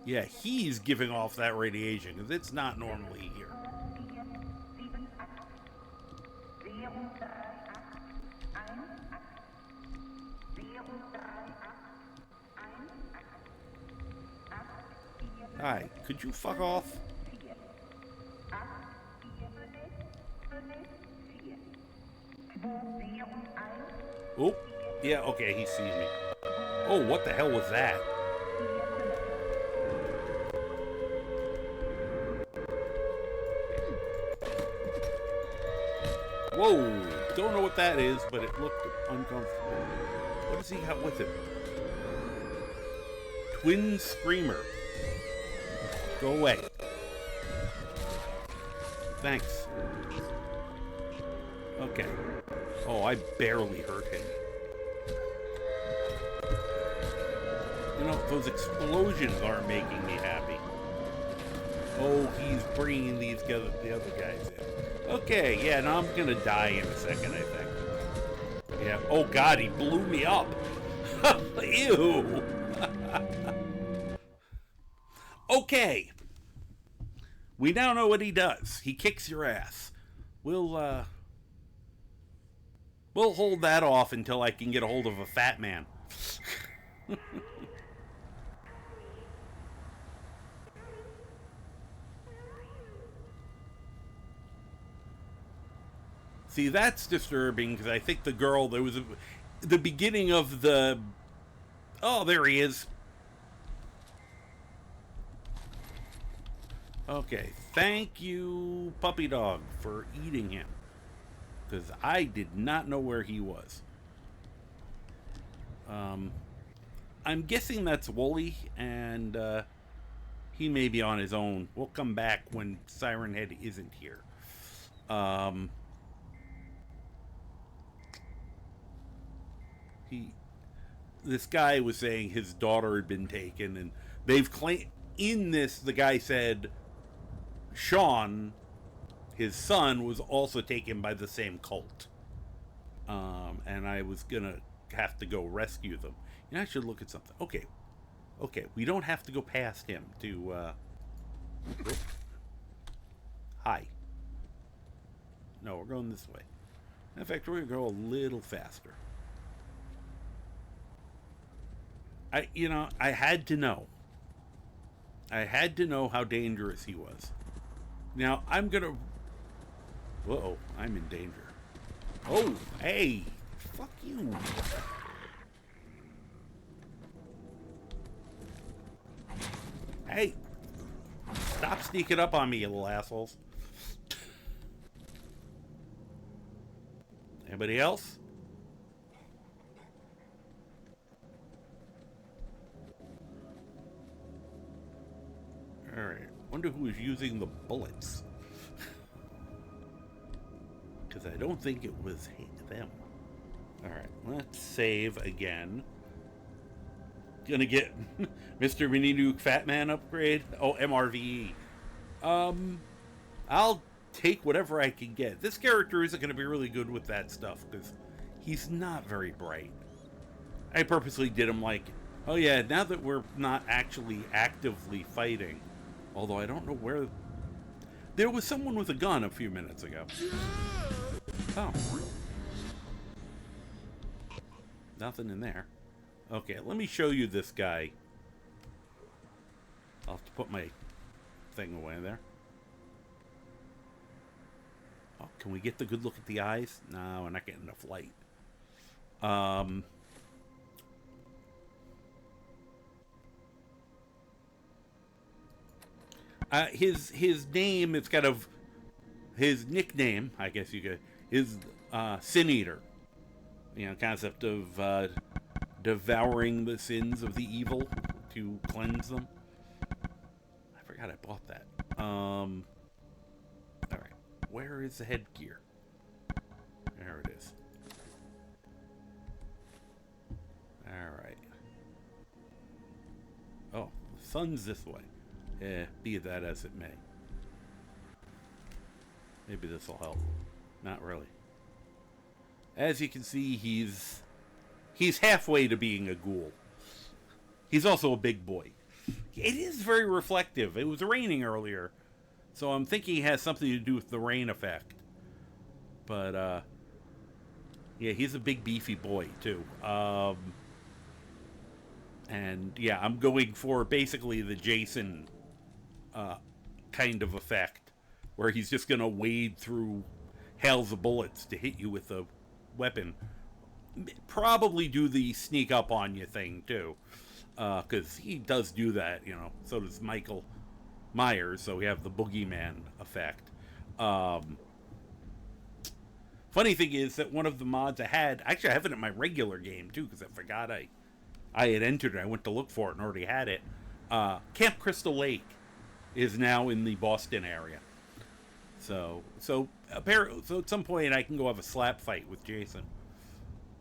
Yeah, he's giving off that radiation, because it's not normally here. Hi, could you fuck off? Oh, yeah, okay, he's seeing me. Oh, what the hell was that? Whoa, don't know what that is, but it looked uncomfortable. What does he have with him? Twin Screamer. Go away. Thanks. Okay. Oh, I barely hurt him. You know, those explosions aren't making me happy. Oh, he's bringing the other guys in. Okay, yeah, now I'm gonna die in a second, I think. Yeah. Oh, God, he blew me up. Ew. Okay. We now know what he does. He kicks your ass. We'll hold that off until I can get a hold of a fat man. See, that's disturbing, because I think the girl, there was the beginning of the... Oh, there he is. Okay, thank you, puppy dog, for eating him. Because I did not know where he was. I'm guessing that's Wooly, and he may be on his own. We'll come back when Siren Head isn't here. This guy was saying his daughter had been taken, and they've claimed in this. The guy said Sean, his son, was also taken by the same cult, and I was gonna have to go rescue them. You know, I should look at something. Okay, we don't have to go past him to. Hi. No, we're going this way. In fact, we're gonna go a little faster. I had to know. I had to know how dangerous he was. Now, I'm gonna... Uh-oh, I'm in danger. Oh, hey! Fuck you! Hey! Stop sneaking up on me, you little assholes. Anybody else? Alright, wonder who is using the bullets. Because I don't think it was them. Alright, let's save again. Gonna get Mr. Mini Nuke Fat Man upgrade. Oh, MRVE. I'll take whatever I can get. This character isn't gonna be really good with that stuff, because he's not very bright. I purposely did him like, oh yeah, now that we're not actually actively fighting, although I don't know where... There was someone with a gun a few minutes ago. Oh. Nothing in there. Okay, let me show you this guy. I'll have to put my thing away there. Oh, can we get the good look at the eyes? No, we're not getting enough light. His name is kind of... His nickname, I guess you could... is Sin Eater. You know, concept of devouring the sins of the evil to cleanse them. I forgot I bought that. Alright. Where is the headgear? There it is. Alright. Oh, the sun's this way. Yeah, be that as it may. Maybe this will help. Not really. As you can see, he's halfway to being a ghoul. He's also a big boy. It is very reflective. It was raining earlier, so I'm thinking it has something to do with the rain effect. But, yeah, he's a big, beefy boy, too. And, yeah, I'm going for basically the Jason kind of effect, where he's just going to wade through hails of bullets to hit you with a weapon. Probably do the sneak up on you thing, too. Because he does do that, you know. So does Michael Myers, so we have the boogeyman effect. Funny thing is that one of the mods I had... Actually, I have it in my regular game, too, because I forgot I had entered it. I went to look for it and already had it. Camp Crystal Lake is now in the Boston area. So at some point I can go have a slap fight with Jason,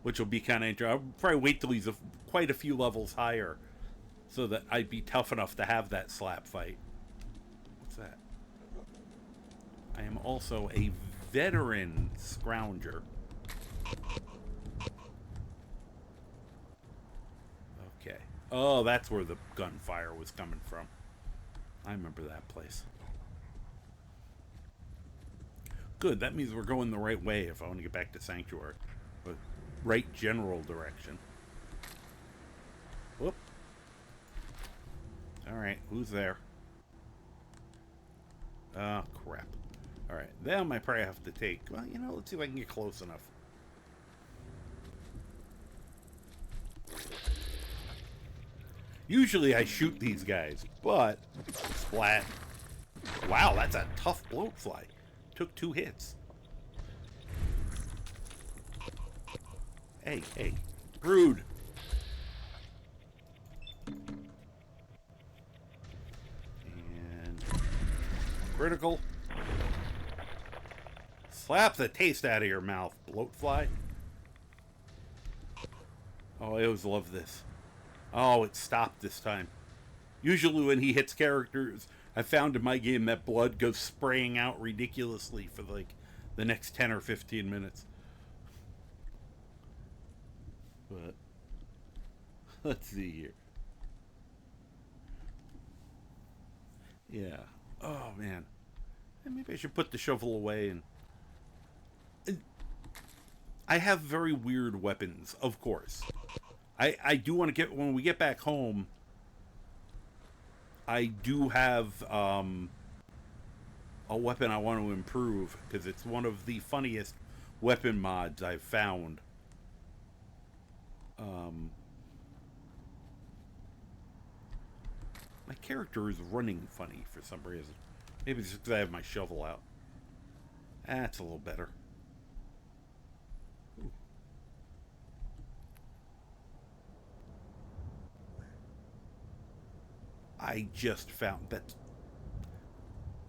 which will be kind of interesting. I'll probably wait till he's quite a few levels higher, so that I'd be tough enough to have that slap fight. What's that? I am also a veteran scrounger. Okay. Oh, that's where the gunfire was coming from. I remember that place. Good, that means we're going the right way if I want to get back to Sanctuary. But right general direction. Whoop. Alright, who's there? Oh, crap. Alright, them I probably have to take. Well, you know, let's see if I can get close enough. Usually I shoot these guys, but... Splat. Wow, that's a tough bloatfly. Took 2 hits. Hey, hey. Brood. And critical. Slap the taste out of your mouth, bloatfly. Oh, I always love this. Oh, it stopped this time. Usually when he hits characters, I found in my game that blood goes spraying out ridiculously for like the next 10 or 15 minutes. But let's see here. Yeah. Oh, man. Maybe I should put the shovel away and I have very weird weapons, of course. I do want to get, when we get back home, I do have a weapon I want to improve, because it's one of the funniest weapon mods I've found. My character is running funny for some reason. Maybe it's just because I have my shovel out. That's a little better. Ooh. I just found that.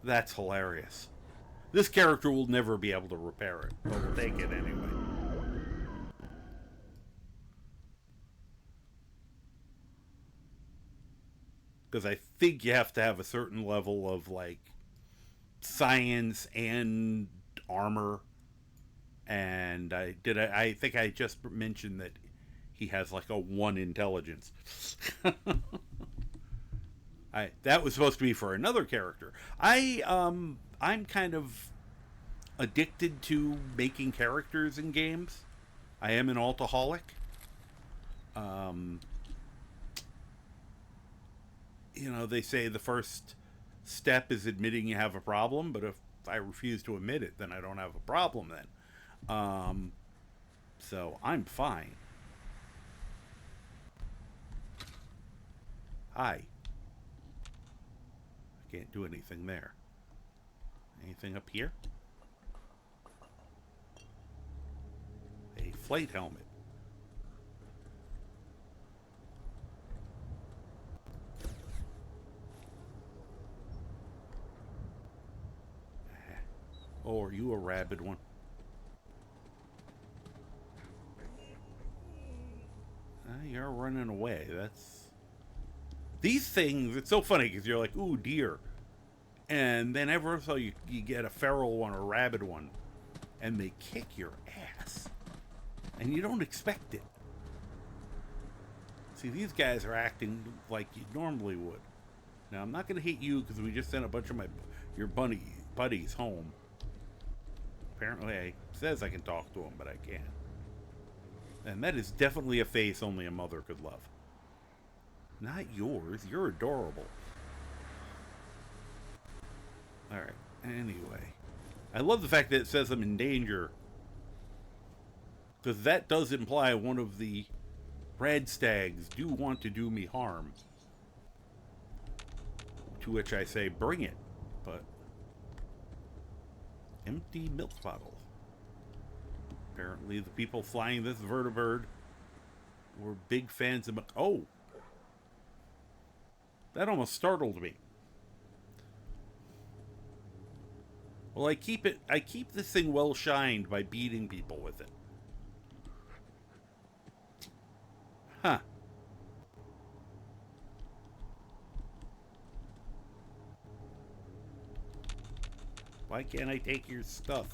That's hilarious. This character will never be able to repair it, but we'll take it anyway. Because I think you have to have a certain level of, like, science and armor. And I think I just mentioned that he has, like, a 1 intelligence. That was supposed to be for another character. I'm kind of addicted to making characters in games. I am an altaholic. You know, they say the first step is admitting you have a problem, but if I refuse to admit it, then I don't have a problem then. So I'm fine. Hi. I can't do anything there. Anything up here? A flight helmet. Oh, are you a rabid one? You're running away. That's... These things, it's so funny because you're like, ooh, deer. And then every so you get a feral one or a rabid one. And they kick your ass. And you don't expect it. See, these guys are acting like you normally would. Now, I'm not going to hit you because we just sent a bunch of your buddies home. Apparently, it says I can talk to them, but I can't. And that is definitely a face only a mother could love. Not yours. You're adorable. Alright. Anyway. I love the fact that it says I'm in danger. Because that does imply one of the red stags do want to do me harm. To which I say, bring it. But... empty milk bottle. Apparently the people flying this vertibird were big fans of... Oh! That almost startled me. Well, I keep this thing well shined by beating people with it. Huh. Why can't I take your stuff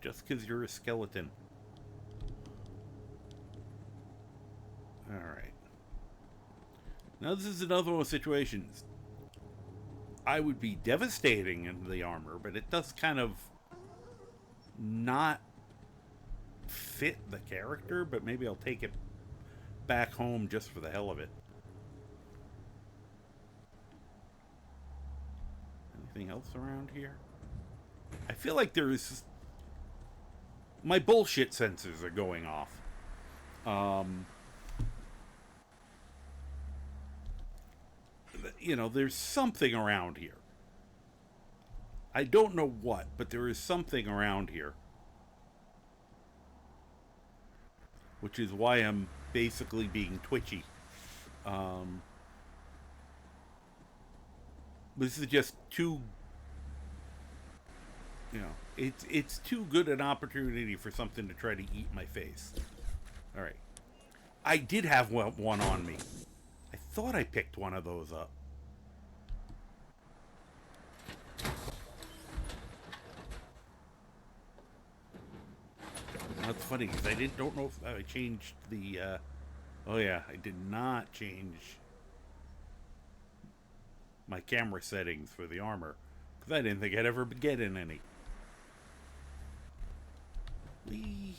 just because you're a skeleton? Alright. Now this is another one of those situations. I would be devastating in the armor, but it does kind of not fit the character, but maybe I'll take it back home just for the hell of it. Anything else around here? I feel like there's... my bullshit sensors are going off. You know, there's something around here. I don't know what, but there is something around here. Which is why I'm basically being twitchy. This is just too, it's too good an opportunity for something to try to eat my face. All right. I did have one on me. I thought I picked one of those up. That's funny because I don't know if I changed the. Oh yeah, I did not change my camera settings for the armor because I didn't think I'd ever get in any. Whee.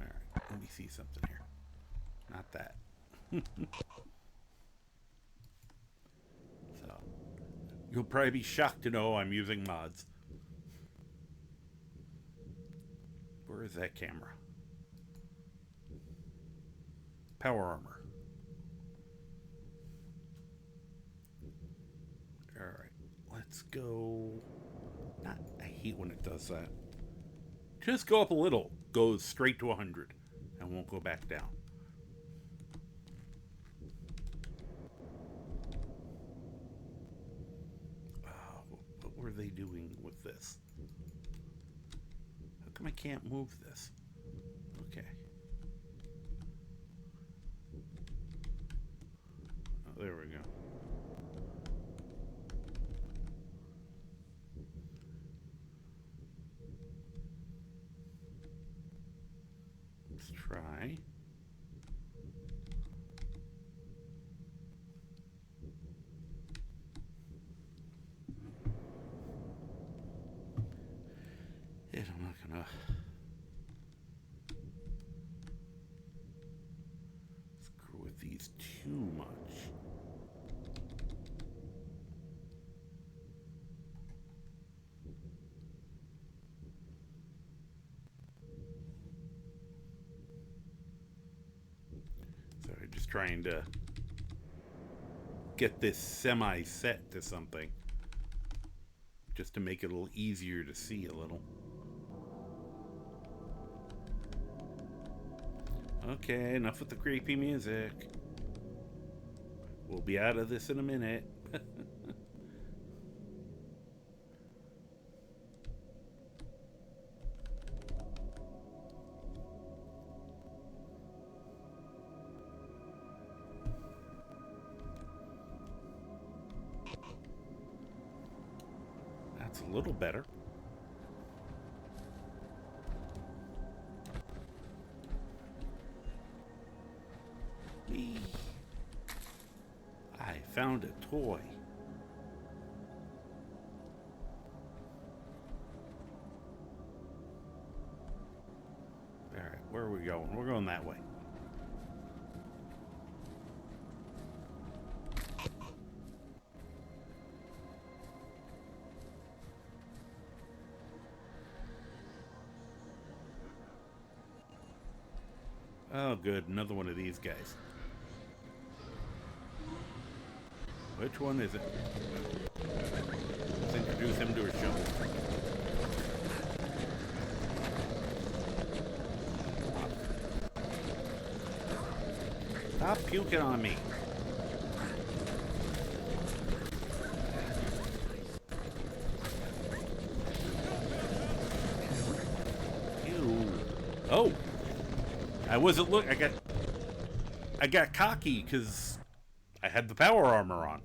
All right, let me see something here. Not that. So, you'll probably be shocked to know I'm using mods. Where is that camera? Power armor. Alright, let's go. I hate when it does that. Just go up a little. Goes straight to 100 and won't go back down. What were they doing with this? How come I can't move this? Okay. Oh, there we go. Let's try. And I'm not gonna screw with these too much. Sorry, just trying to get this semi-set to something. Just to make it a little easier to see a little. Okay, enough with the creepy music. We'll be out of this in a minute. That's a little better. I found a toy. Alright, where are we going? We're going that way. Oh, good. Another one of these guys. Which one is it? Let's introduce him to a show. Stop puking on me. Ew. Oh. I wasn't look. I got cocky because I had the power armor on.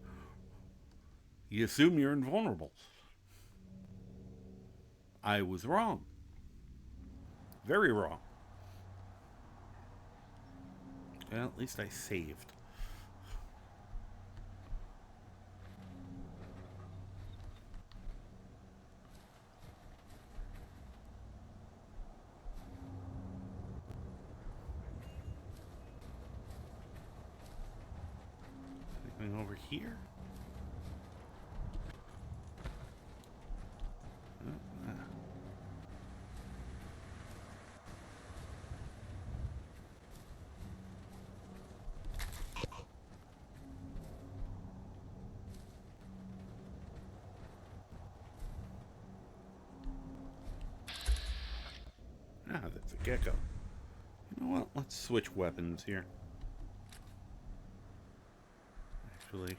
You assume you're invulnerable. I was wrong. Very wrong. Well, at least I saved. Anything over here? Ah, that's a gecko. You know what? Let's switch weapons here. Actually.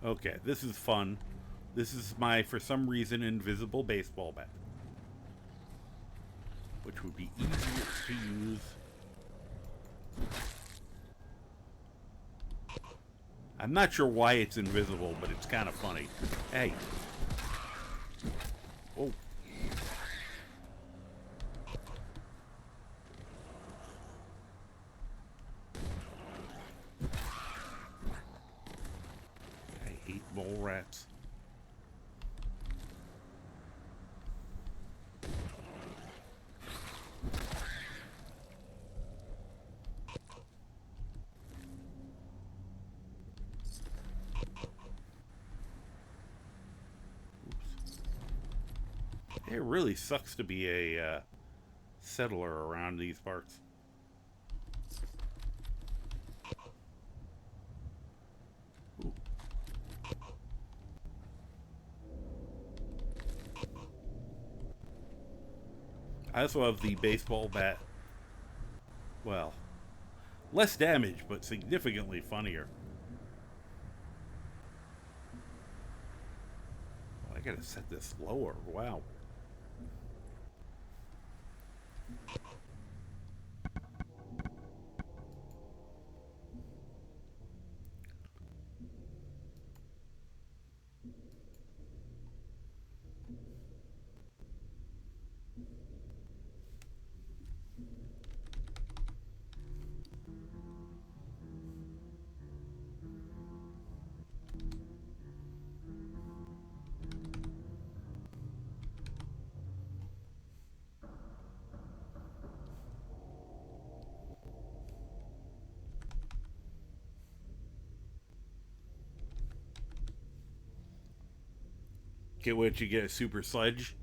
Okay, this is fun. This is my, for some reason, invisible baseball bat. Which would be easier to use. I'm not sure why it's invisible, but it's kind of funny. Hey. Oh. I hate mole rats. It really sucks to be a settler around these parts. Ooh. I also have the baseball bat. Well, less damage, but significantly funnier. Oh, I gotta set this lower. Wow. Get what you get, a super sludge.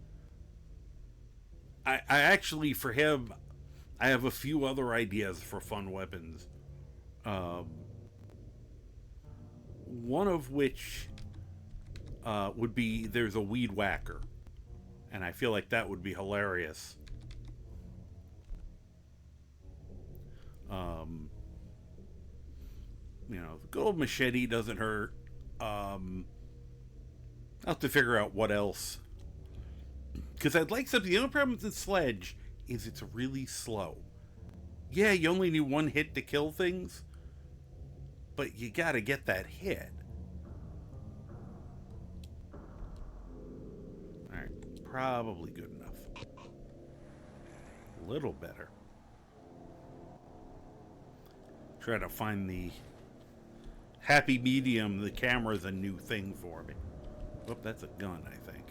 I actually, for him, I have a few other ideas for fun weapons. One of which would be, there's a weed whacker. And I feel like that would be hilarious. You know, the gold machete doesn't hurt. I'll have to figure out what else. Because I'd like something. The only problem with the sledge is it's really slow. Yeah, you only need one hit to kill things. But you gotta get that hit. Alright, probably good enough. A little better. Try to find the happy medium. The camera's a new thing for me. Oh, that's a gun, I think.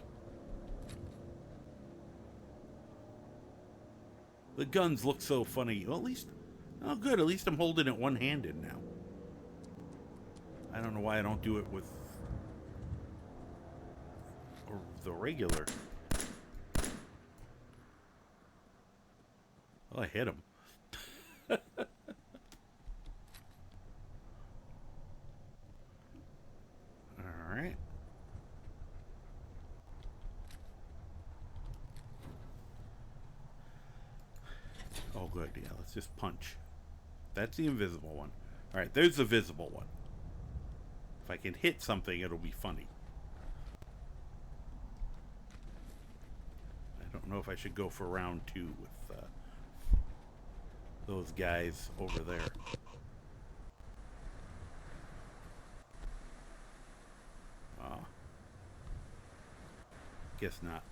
The guns look so funny. Well, at least... Oh, good. At least I'm holding it one-handed now. I don't know why I don't do it with... or the regular. Well, I hit him. Alright. Oh, good. Yeah, let's just punch. That's the invisible one. Alright, there's the visible one. If I can hit something, it'll be funny. I don't know if I should go for round 2 with those guys over there. Guess not.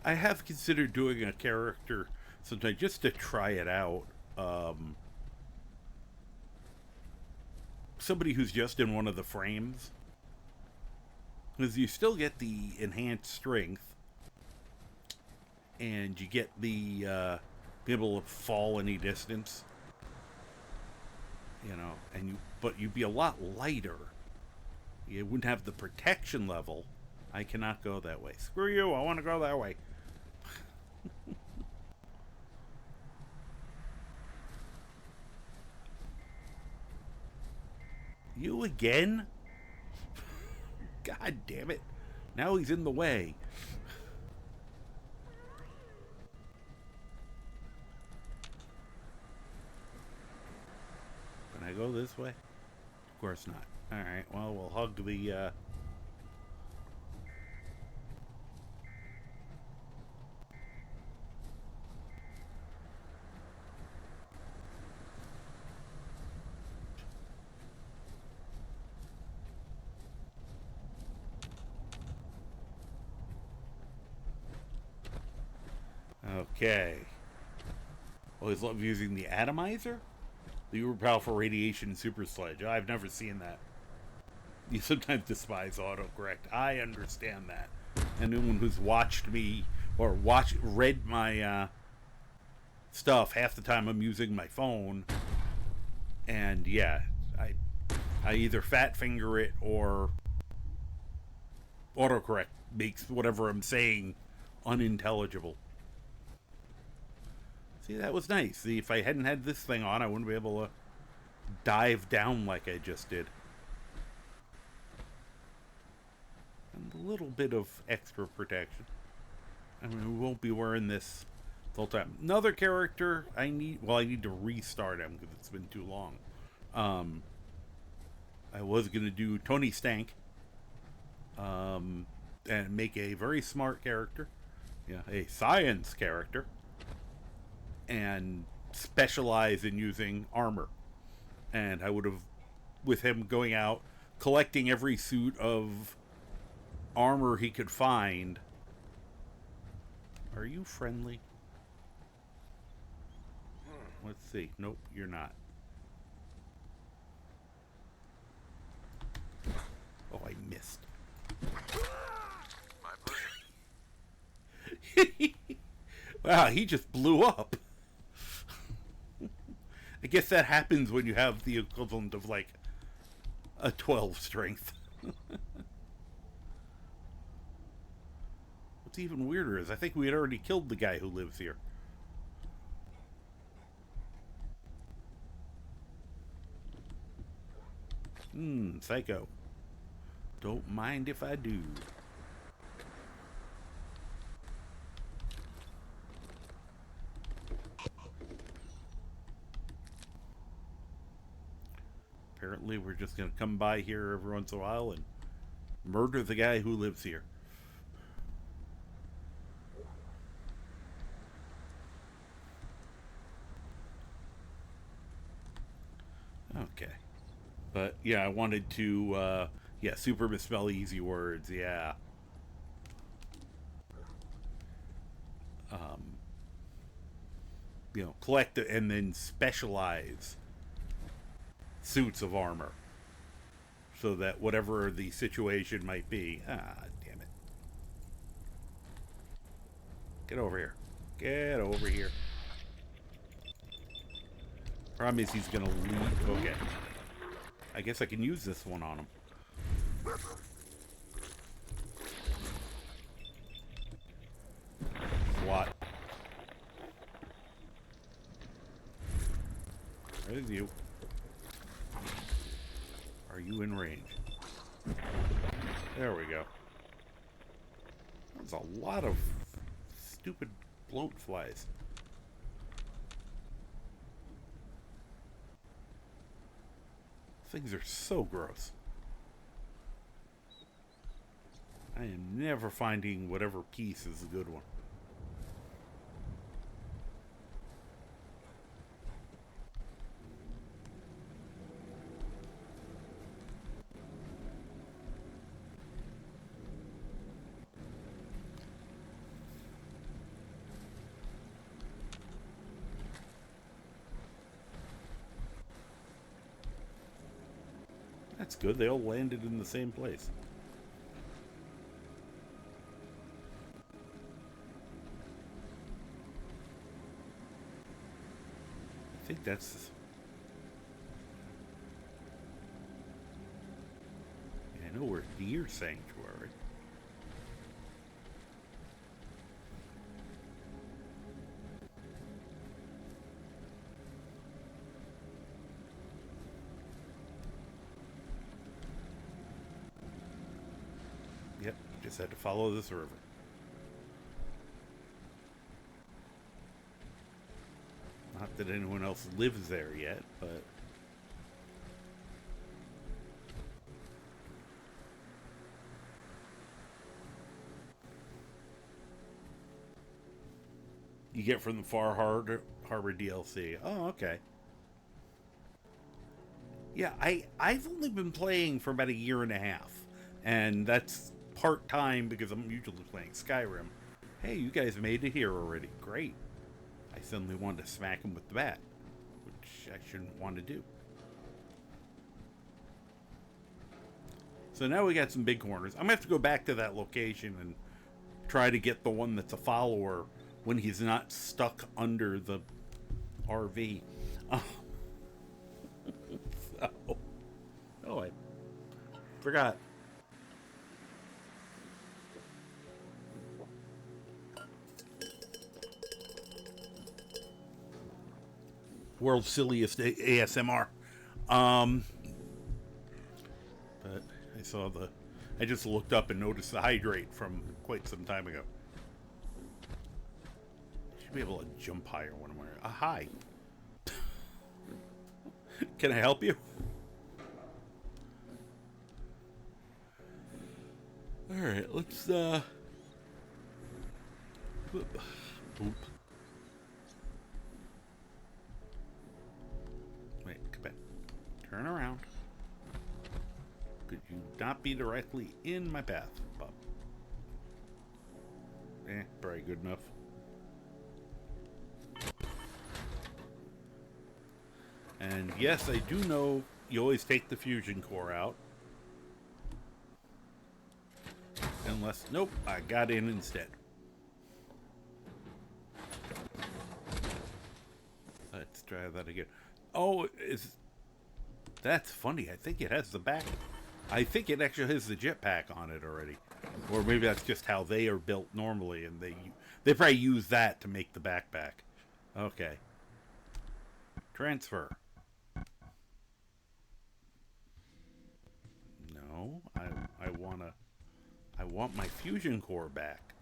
I have considered doing a character sometime just to try it out. Somebody who's just in one of the frames. Because you still get the enhanced strength. And you get the be able to fall any distance. You know, and but you'd be a lot lighter. You wouldn't have the protection level. I cannot go that way. Screw you, I want to go that way. You again? God damn it. Now he's in the way. Can I go this way? Of course not. Alright, well, we'll hug the, Okay. Always love using the atomizer? The uber powerful radiation super sledge. I've never seen that. You sometimes despise autocorrect. I understand that. Anyone who's watched me or read my stuff, half the time I'm using my phone. And yeah, I either fat finger it or autocorrect makes whatever I'm saying unintelligible. See, that was nice. See, if I hadn't had this thing on, I wouldn't be able to dive down like I just did. And a little bit of extra protection. I mean, we won't be wearing this the whole time. Another character I need to restart him because it's been too long. I was going to do Tony Stank. And make a very smart character. Yeah, a science character. And specialize in using armor. And I would have, with him going out, collecting every suit of armor he could find. Are you friendly? Let's see. Nope, you're not. Oh, I missed. My pleasure. Wow, he just blew up. I guess that happens when you have the equivalent of like a 12 strength. What's even weirder is I think we had already killed the guy who lives here. Psycho. Don't mind if I do. Apparently we're just going to come by here every once in a while and murder the guy who lives here. Okay. But yeah, I wanted to, super misspell easy words, yeah. Collect and then specialize suits of armor so that whatever the situation might be, damn it. Get over here. Get over here. Problem is he's gonna leave. Okay. I guess I can use this one on him. What? There's you. Are you in range? There we go. There's a lot of stupid bloat flies. Things are so gross. I am never finding whatever piece is a good one. That's good. They all landed in the same place. I think that's... Yeah, I know we're deer sanctuary. Just had to follow this river. Not that anyone else lives there yet, but... You get from the Far Harbor DLC. Oh, okay. Yeah, I've only been playing for about a year and a half. And that's part-time because I'm usually playing Skyrim. Hey, you guys made it here already. Great. I suddenly wanted to smack him with the bat, which I shouldn't want to do. So now we got some big corners. I'm going to have to go back to that location and try to get the one that's a follower when he's not stuck under the RV. Oh, I forgot. World's silliest ASMR. But I just looked up and noticed the hydrate from quite some time ago. Should be able to jump higher when I'm wearing. Hi. Can I help you? All right, let's boop. Wait, come back. Turn around. Could you not be directly in my path, Bob? Probably good enough. And yes, I do know you always take the fusion core out. Unless, nope, I got in instead. Let's try that again. Oh, that's funny. I think it has the back. I think it actually has the jetpack on it already. Or maybe that's just how they are built normally, and they probably use that to make the backpack. Okay. Transfer. No, I want my fusion core back.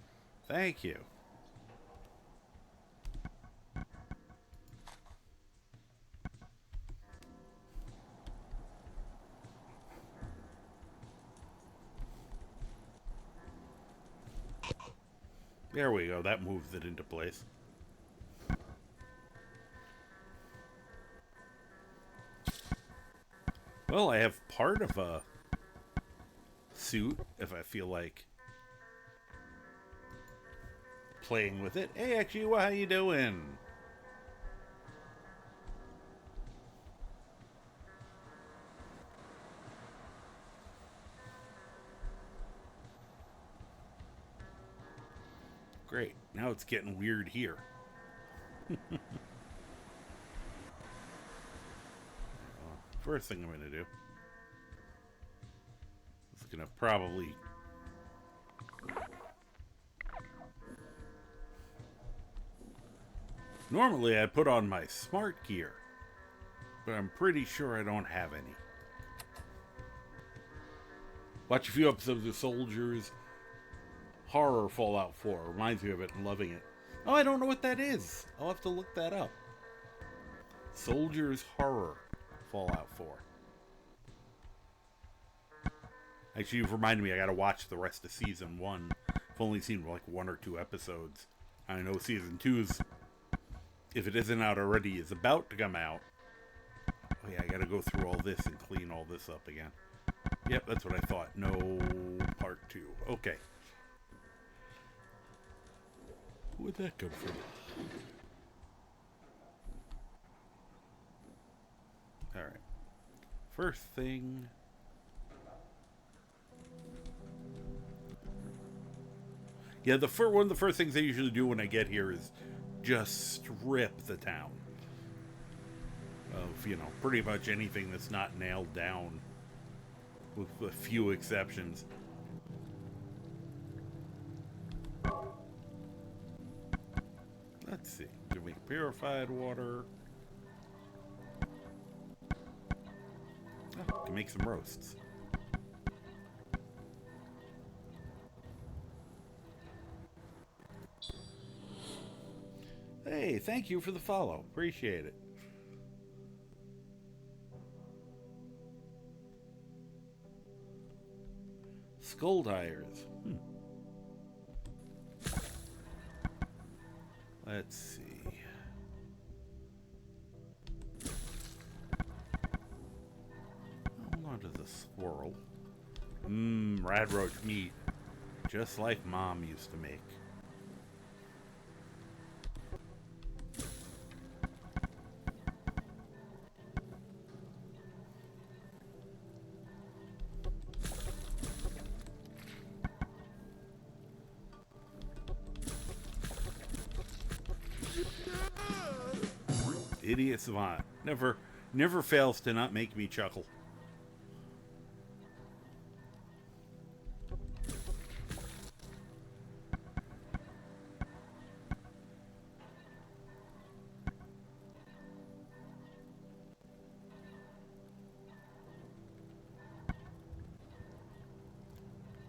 Thank you. There we go. That moves it into place. Well, I have part of a suit if I feel like playing with it. Hey, actually, how you doing? Great. Now it's getting weird here. First thing I'm going to do is going to probably normally I'd put on my smart gear, but I'm pretty sure I don't have any. Watch a few episodes of Soldiers Horror Fallout 4. Reminds me of it and loving it. Oh, I don't know what that is. I'll have to look that up. Soldiers Horror Fallout 4. Actually, you've reminded me I gotta watch the rest of Season 1. I've only seen like 1 or 2 episodes. I know Season 2's, if it isn't out already, is about to come out. Oh yeah, I gotta go through all this and clean all this up again. Yep, that's what I thought. No part 2. Okay. Where'd that come from? Alright. First thing. Yeah, one of the first things I usually do when I get here is just strip the town of, you know, pretty much anything that's not nailed down, with a few exceptions. Let's see. Can we purified water? Oh, can make some roasts. Hey, thank you for the follow. Appreciate it. Skull tires. Let's see. Hold on to the squirrel. Radroach meat. Just like Mom used to make. Idiot Savant. Never fails to not make me chuckle.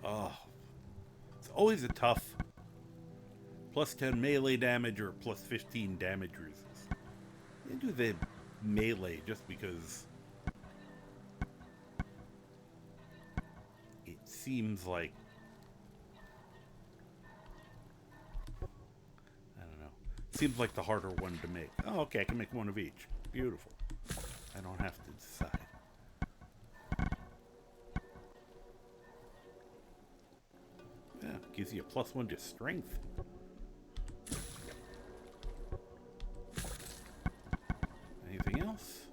Oh, it's always a tough plus 10 melee damage or plus 15 damage resist. I do the melee just because it seems like, I don't know, seems like the harder one to make. Oh, okay, I can make one of each. Beautiful. I don't have to decide. Yeah, gives you a +1 to strength. Anything else?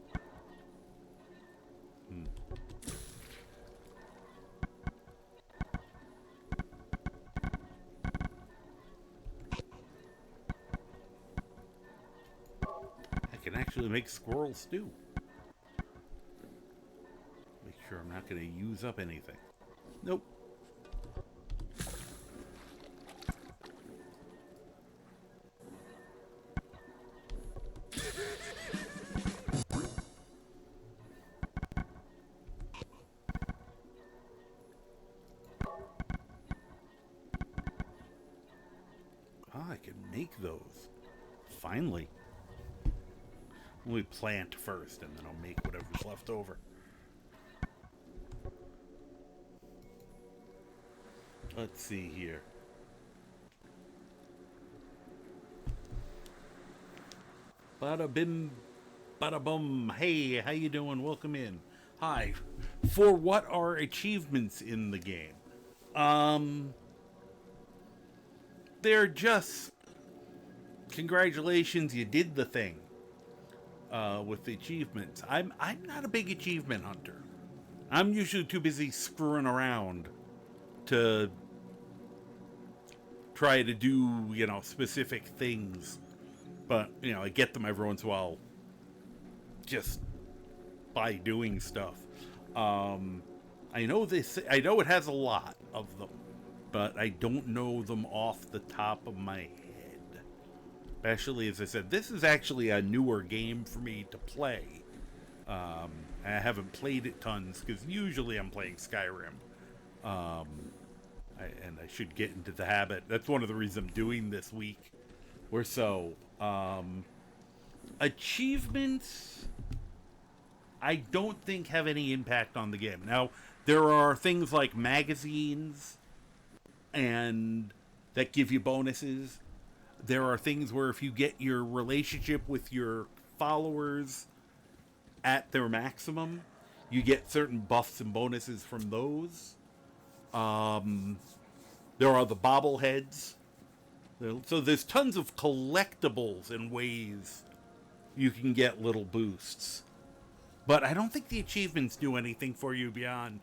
I can actually make squirrel stew. Make sure I'm not going to use up anything. Nope. I can make those. Finally. We plant first, and then I'll make whatever's left over. Let's see here. Bada bim, bada bum. Hey, how you doing? Welcome in. Hi. For what are achievements in the game? They're just congratulations, you did the thing. With the achievements, I'm not a big achievement hunter. I'm usually too busy screwing around to try to do, specific things. But, I get them every once in a while just by doing stuff. I know it has a lot of them, but I don't know them off the top of my head. Especially, as I said, this is actually a newer game for me to play. I haven't played it tons, because usually I'm playing Skyrim. And I should get into the habit. That's one of the reasons I'm doing this week or so. Achievements, I don't think have any impact on the game. Now, there are things like magazines and that give you bonuses. There are things where if you get your relationship with your followers at their maximum, you get certain buffs and bonuses from those. There are the bobbleheads. So there's tons of collectibles and ways you can get little boosts. But I don't think the achievements do anything for you beyond,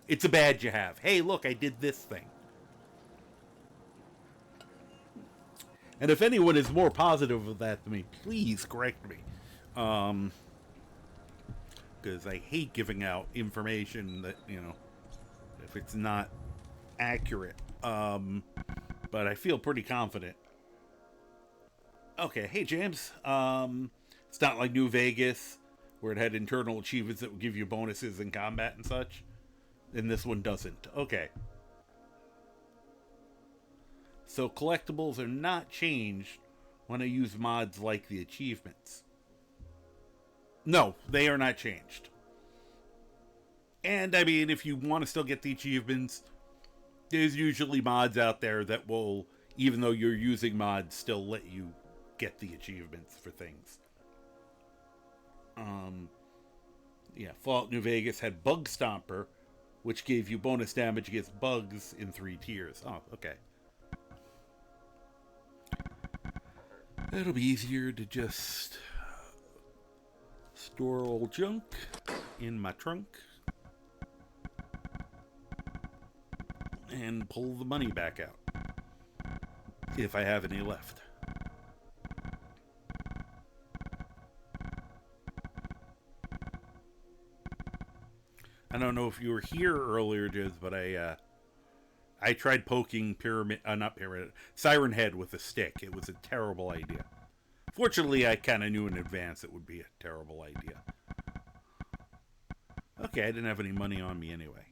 it's a badge you have. Hey, look, I did this thing. And if anyone is more positive of that than me, please correct me. Because I hate giving out information that, if it's not accurate. But I feel pretty confident. Okay, hey James. It's not like New Vegas, where it had internal achievements that would give you bonuses in combat and such. And this one doesn't. Okay. So collectibles are not changed when I use mods like the achievements. No, they are not changed. And I mean, if you want to still get the achievements, there's usually mods out there that will, even though you're using mods, still let you get the achievements for things. Yeah, Fallout New Vegas had Bug Stomper, which gave you bonus damage against bugs in 3 tiers. Oh, okay. It'll be easier to just store old junk in my trunk and pull the money back out if I have any left. I don't know if you were here earlier, Jiz, but I tried poking Siren Head with a stick. It was a terrible idea. Fortunately, I kind of knew in advance it would be a terrible idea. Okay, I didn't have any money on me anyway.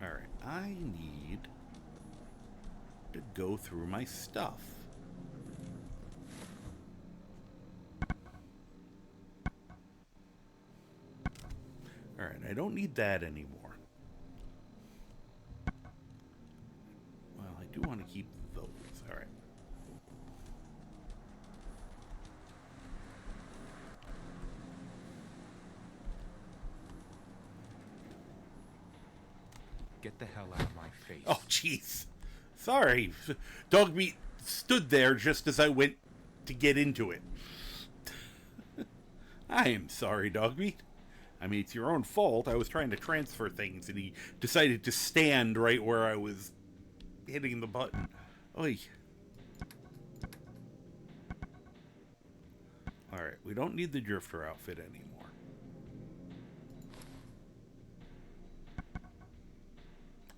Alright, I need to go through my stuff. Alright, I don't need that anymore. Well, I do want to keep those. Alright. Get the hell out of my face. Oh, jeez. Sorry. Dog meat stood there just as I went to get into it. I am sorry, Dog meat. I mean, it's your own fault. I was trying to transfer things, and he decided to stand right where I was hitting the button. Oy. Alright, we don't need the Drifter outfit anymore.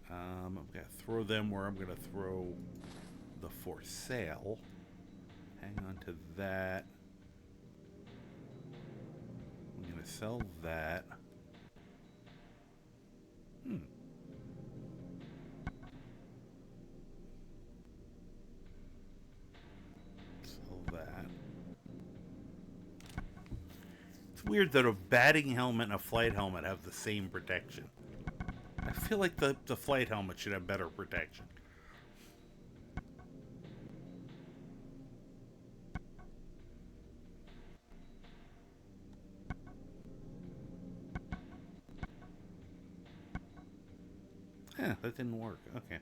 I'm going to throw them where I'm going to throw the for sale. Hang on to that. I'm going to sell that. Sell that. It's weird that a batting helmet and a flight helmet have the same protection. I feel like the flight helmet should have better protection. Yeah, that didn't work. Okay.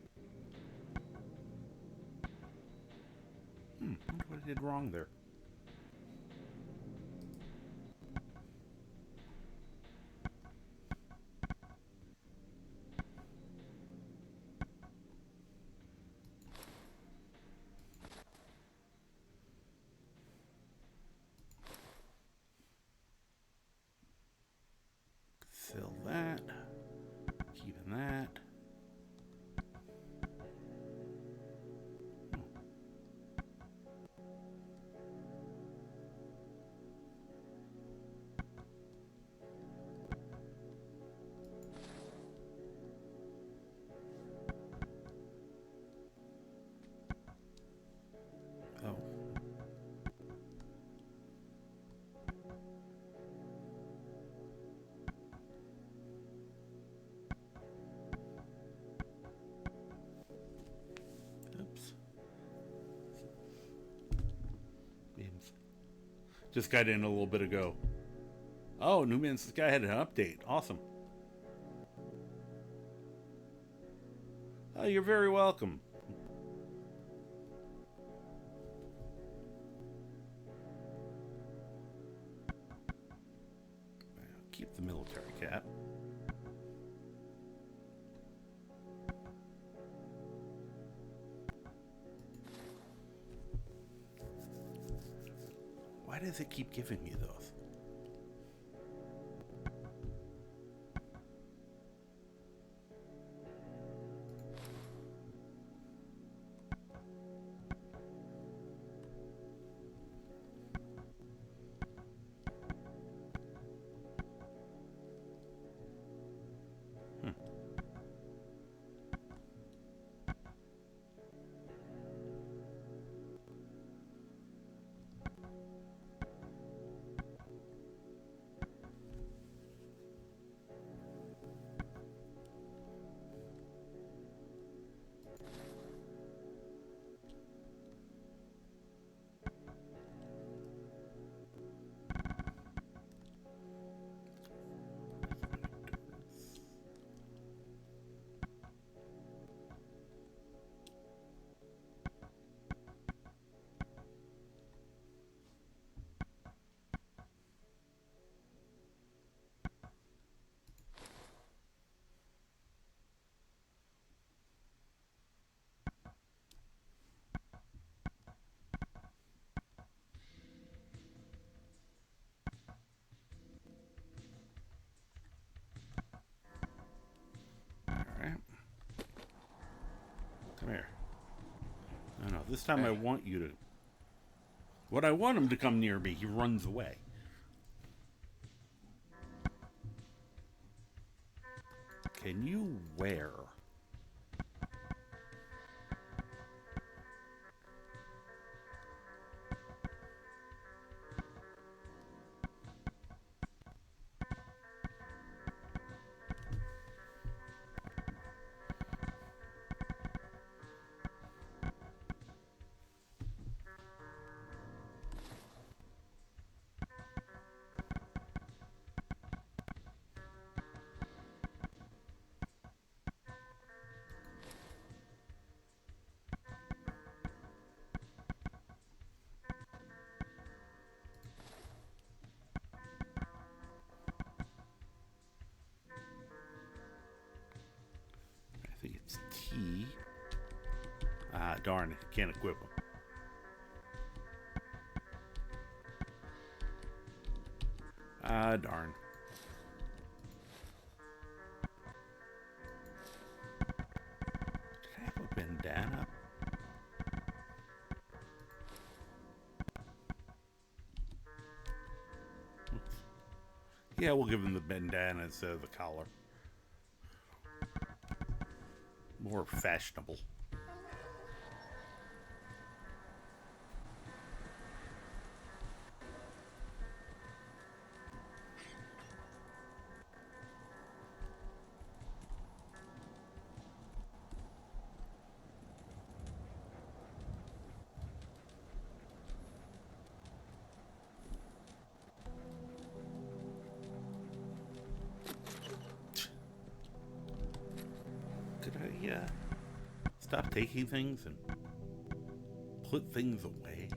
I wonder what I did wrong there. Sell that. Keeping that. Oh. Oops. Beams. Just got in a little bit ago. Oh, New Man's Sky had an update. Awesome. Oh, you're very welcome. Keep the military cap. Why does it keep giving me those? this time I want you to... When I want him to come near me, he runs away. Can you wear? I think it's T. Ah, darn it. Can't equip him. Ah, darn. Did I have a bandana? Yeah, we'll give him the bandana instead of the collar. More fashionable. Could I, stop taking things and put things away?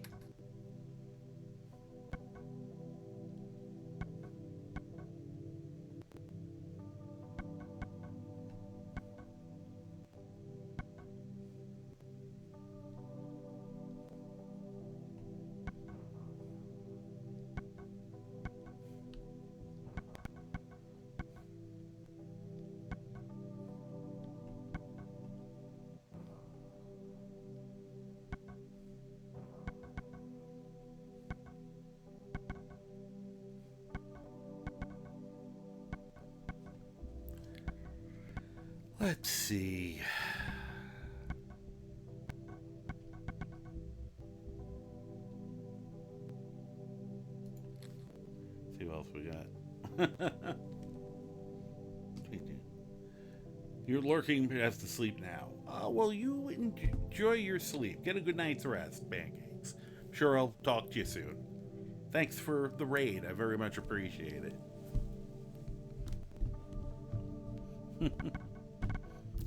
Let's see. See what else we got. You're lurking as to sleep now. Well, you enjoy your sleep. Get a good night's rest, Pancakes. Sure, I'll talk to you soon. Thanks for the raid. I very much appreciate it.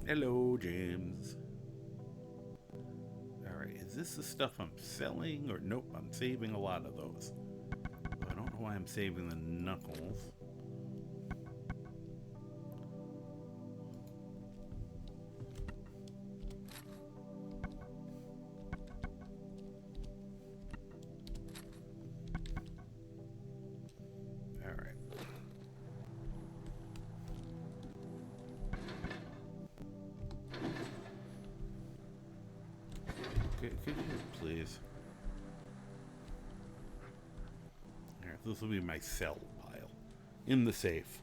Hello, James. Alright, is this the stuff I'm selling? Or nope, I'm saving a lot of those. I don't know why I'm saving the knuckles. Alright. Could you please? Here, this will be my sell pile in the safe.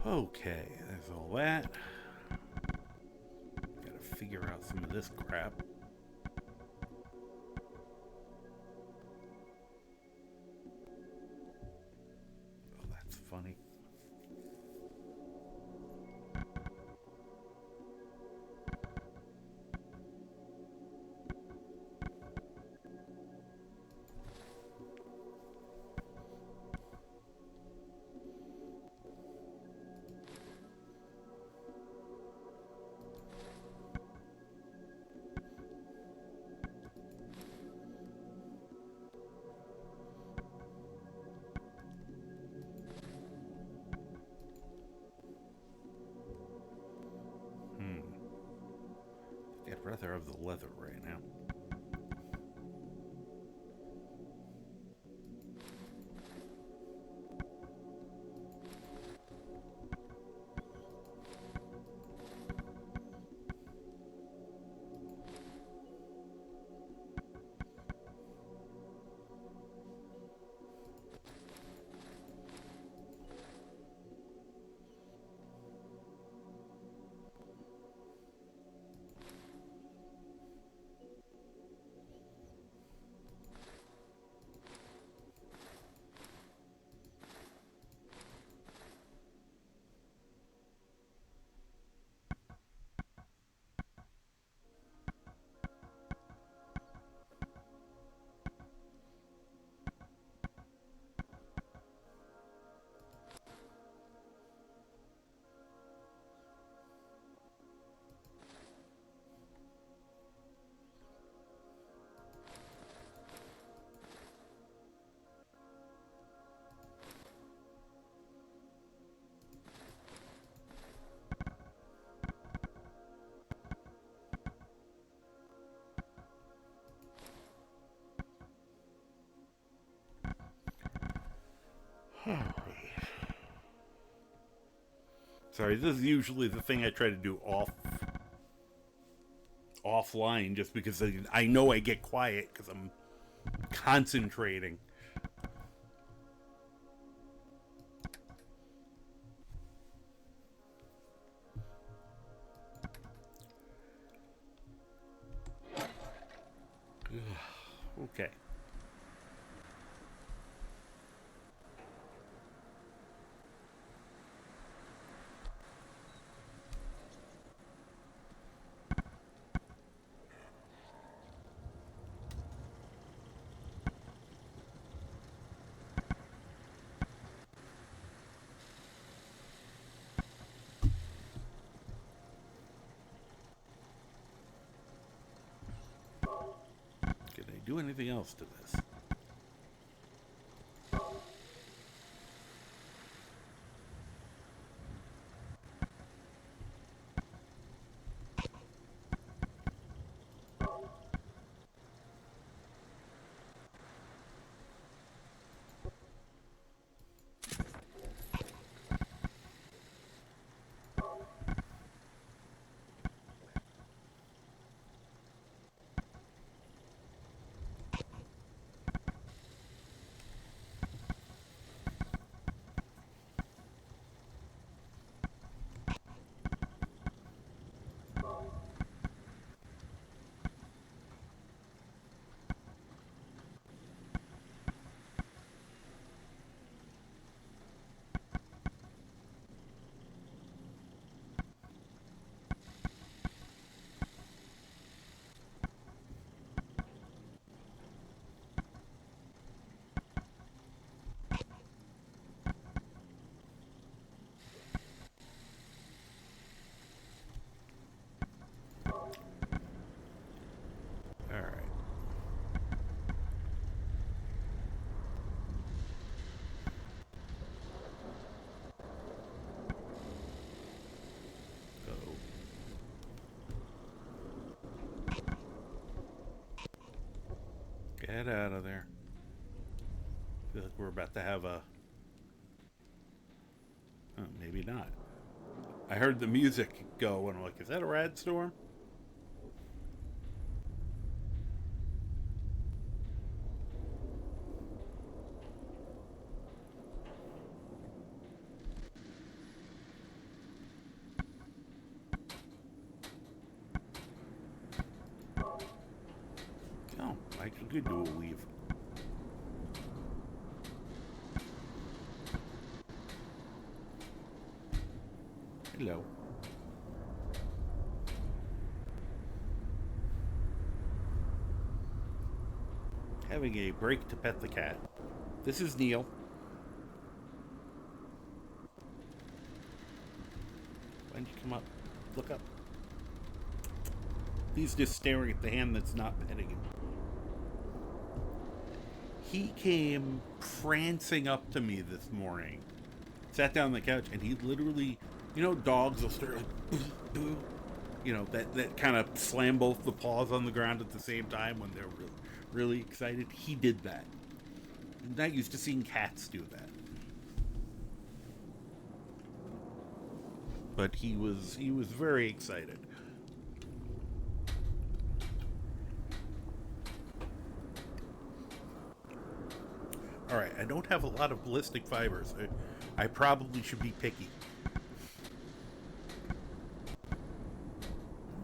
Okay, there's all that. Gotta figure out some of this crap. I'd rather have the leather right now. Sorry, this is usually the thing I try to do offline, just because I know I get quiet because I'm concentrating. Okay. Can I do anything else to this? Get out of there. I feel like we're about to have a... Oh, maybe not. I heard the music go and I'm like, is that a rad storm? Oh, I could do a weave. Hello. Having a break to pet the cat. This is Neil. Why don't you come up? Look up. He's just staring at the hand that's not petting him. He came prancing up to me this morning. Sat down on the couch and he literally, you know, dogs will start like, boo, boo. that kind of slam both the paws on the ground at the same time when they're really, really excited. He did that. I'm not used to seeing cats do that. But he was very excited. All right, I don't have a lot of ballistic fibers. I probably should be picky. I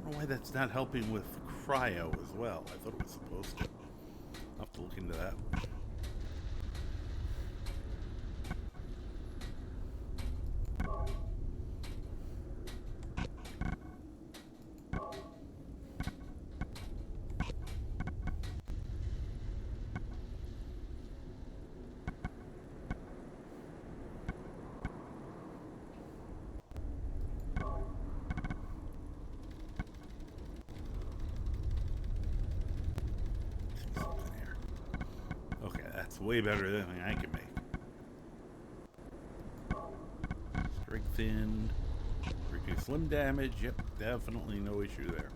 don't know why that's not helping with cryo as well. I thought it was supposed to. I'll have to look into that. Way better than I can make. Strengthened, reduce limb damage. Yep, definitely no issue there.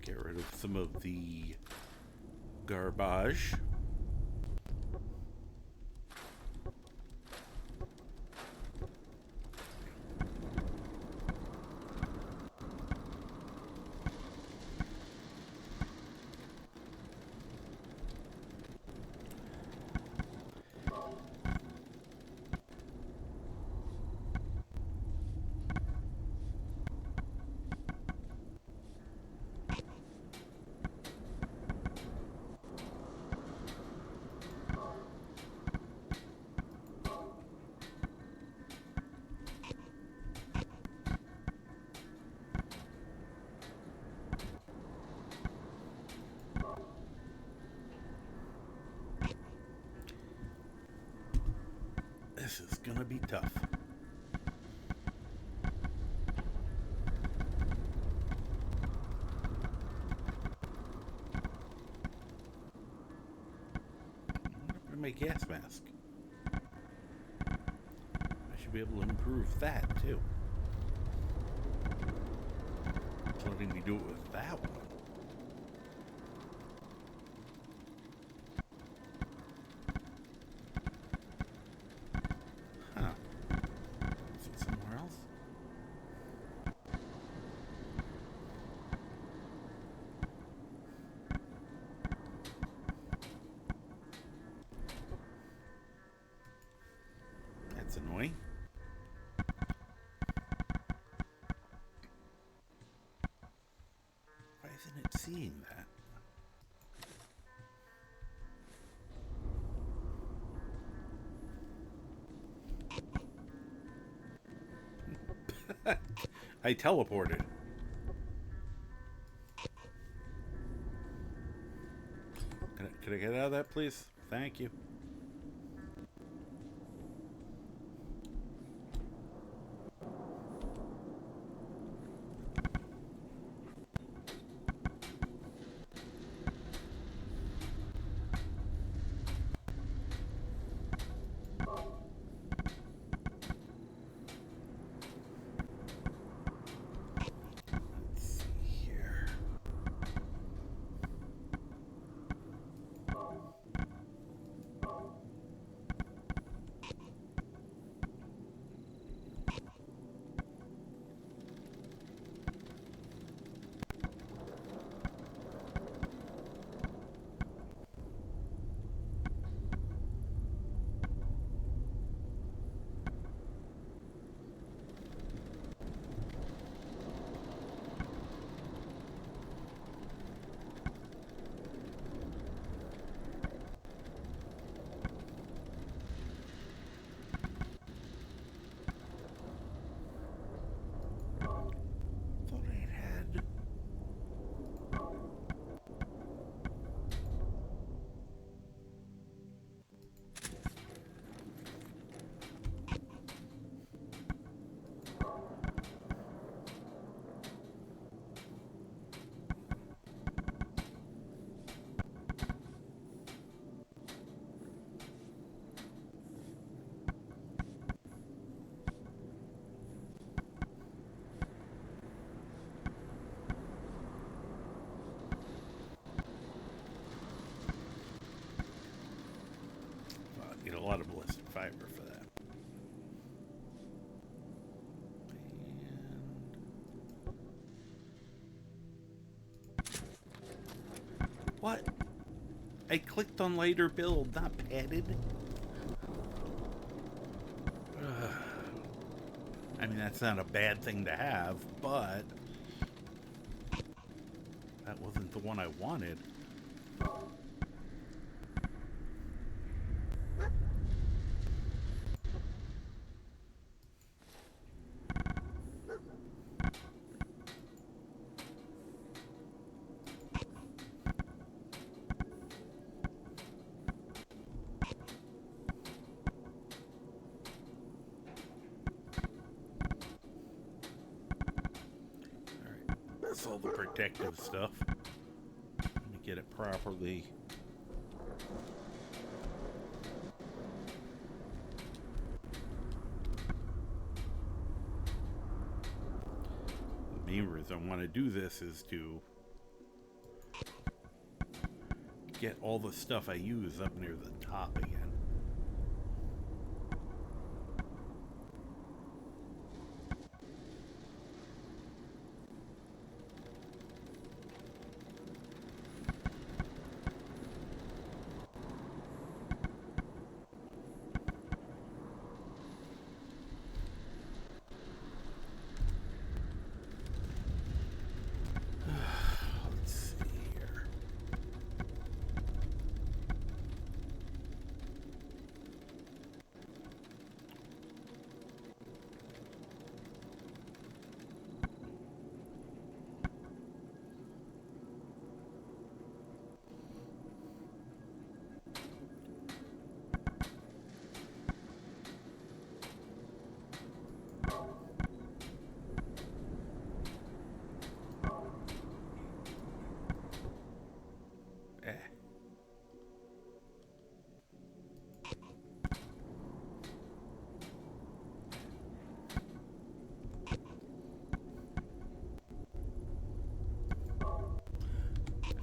Get rid of some of the garbage. This is gonna be tough. My gas mask. I should be able to improve that too. It's letting me do it with that one. Huh. Is it somewhere else? That's annoying. Why isn't it seeing that? I teleported. Can I get out of that, please? Thank you. Let's see here. fiber for that. And what? I clicked on lighter build, not padded. I mean, that's not a bad thing to have, but that wasn't the one I wanted. That's all the protective stuff. Let me get it properly. The main reason I want to do this is to get all the stuff I use up near the top again.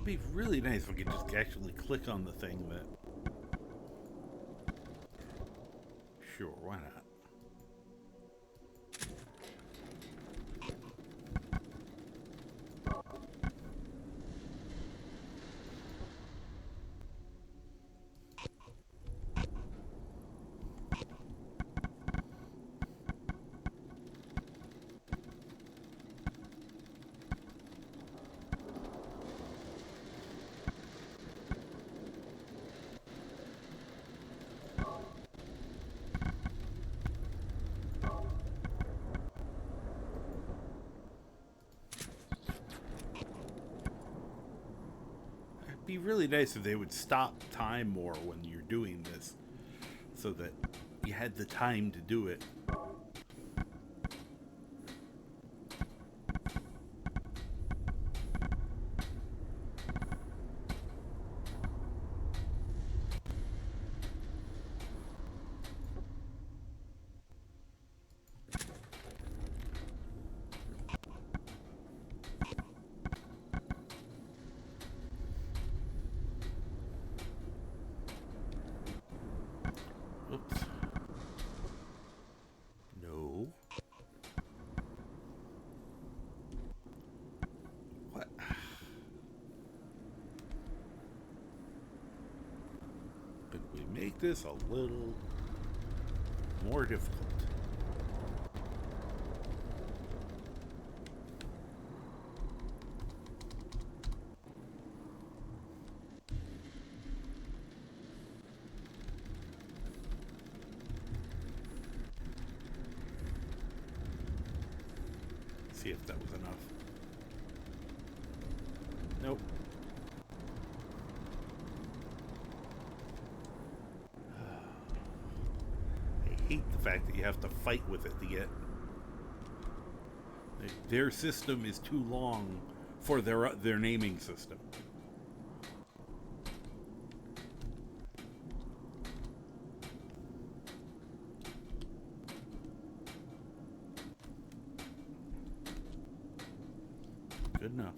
It'd be really nice if we could just actually click on the thing that... Sure, why not? Be really nice if they would stop time more when you're doing this so that you had the time to do it. Oops. No. What? Could we make this a little more difficult? See if that was enough. Nope. I hate the fact that you have to fight with it to get... Their system is too long for their naming system. Good enough.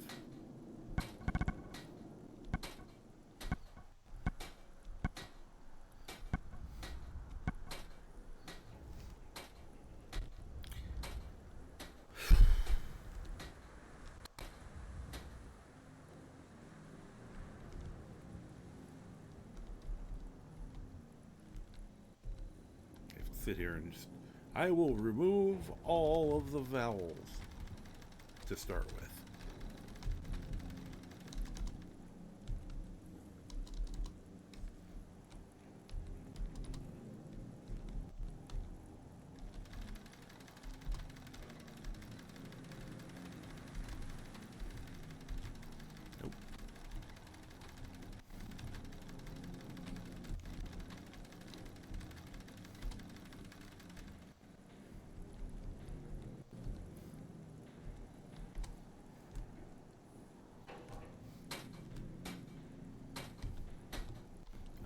sit here and just... I will remove all of the vowels to start with.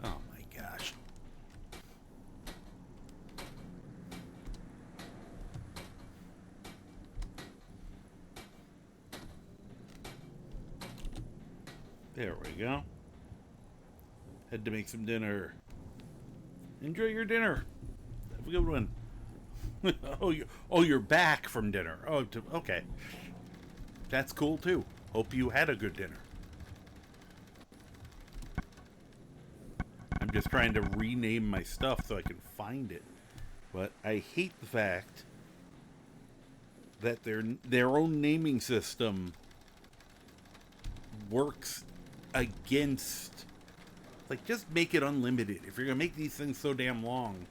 Oh my gosh. There we go. Had to make some dinner. Enjoy your dinner. Have a good one. You're back from dinner. Okay. That's cool too. Hope you had a good dinner. I'm just trying to rename my stuff so I can find it. But I hate the fact that their own naming system works against... Like, just make it unlimited. If you're going to make these things so damn long...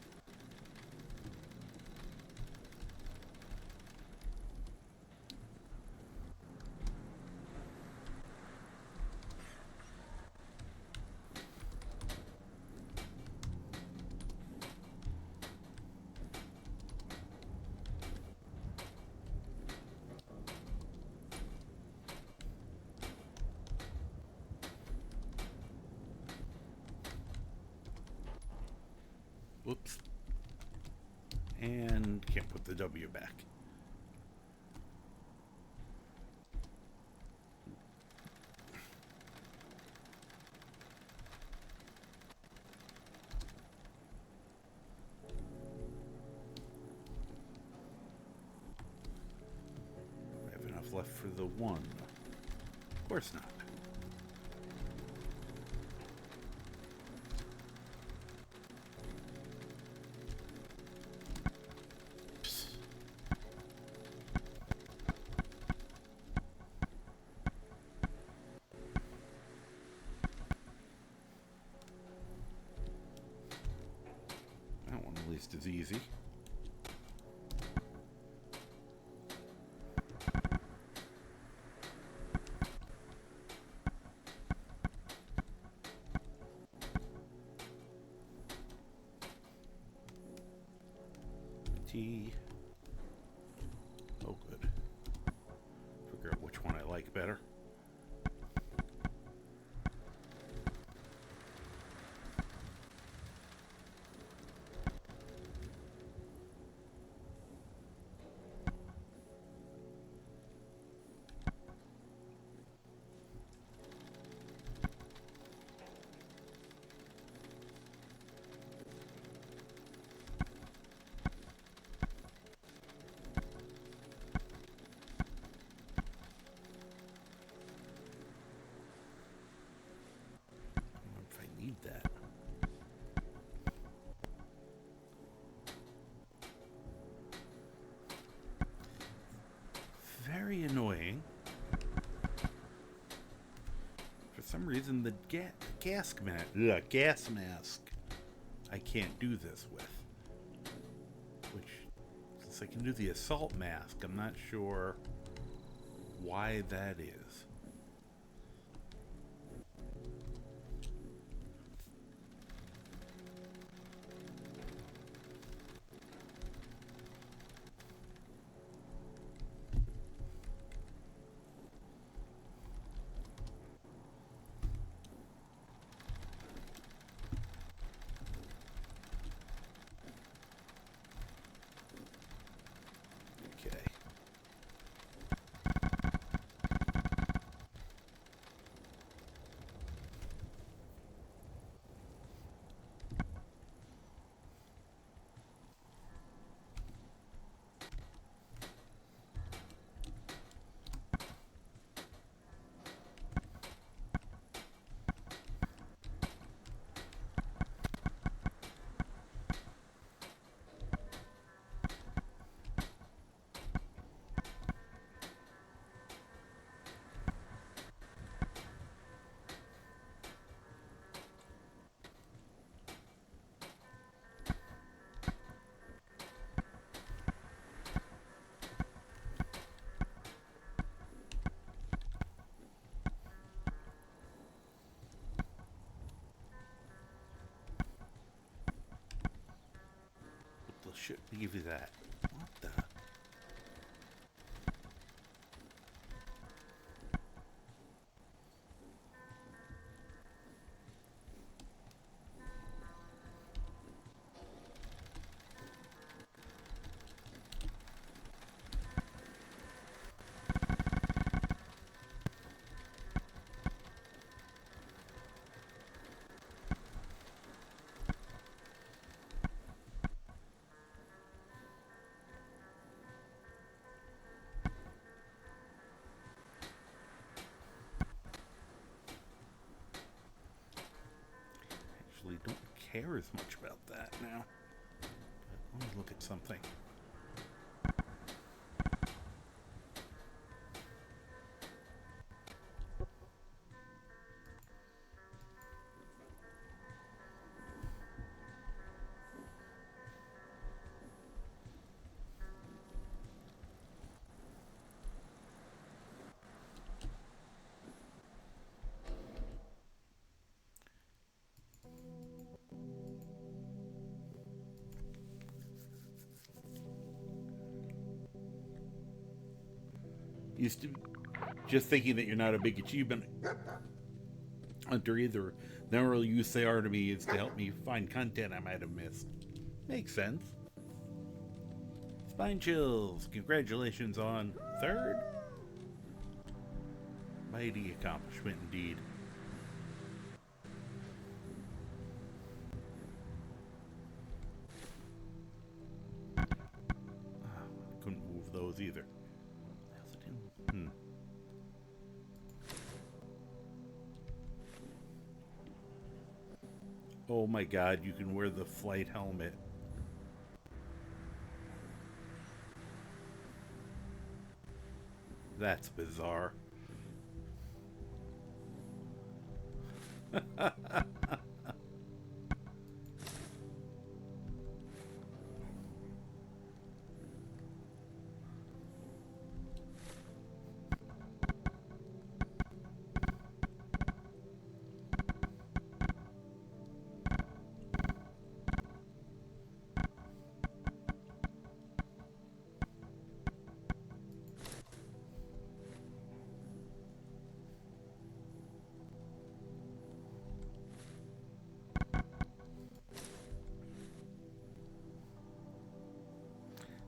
Whoops. And can't put the W back. I have enough left for the one. Of course not. Is easy. T. Oh, good. Figure out which one I like better. That. Very annoying. For some reason, the gas mask I can't do this with. Which, since I can do the assault mask, I'm not sure why that is. should give you that. What the? Actually don't care as much about that now. But let me look at something. Used to just thinking that you're not a big achievement hunter either. The real use they are to me is to help me find content I might have missed. Makes sense. Spine chills. Congratulations on third. Mighty accomplishment indeed. Couldn't move those either. Oh my god, you can wear the flight helmet. That's bizarre.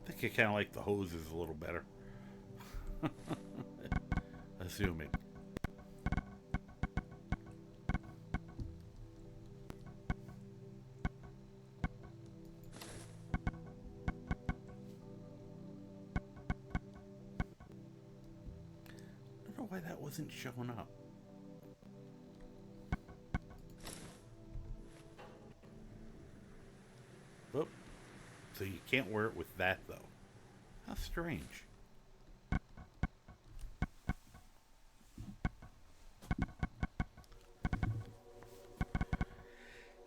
I think I kind of like the hoses a little better. Assuming. I don't know why that wasn't showing up. Whoop. So you can't wear it with that, though. How strange.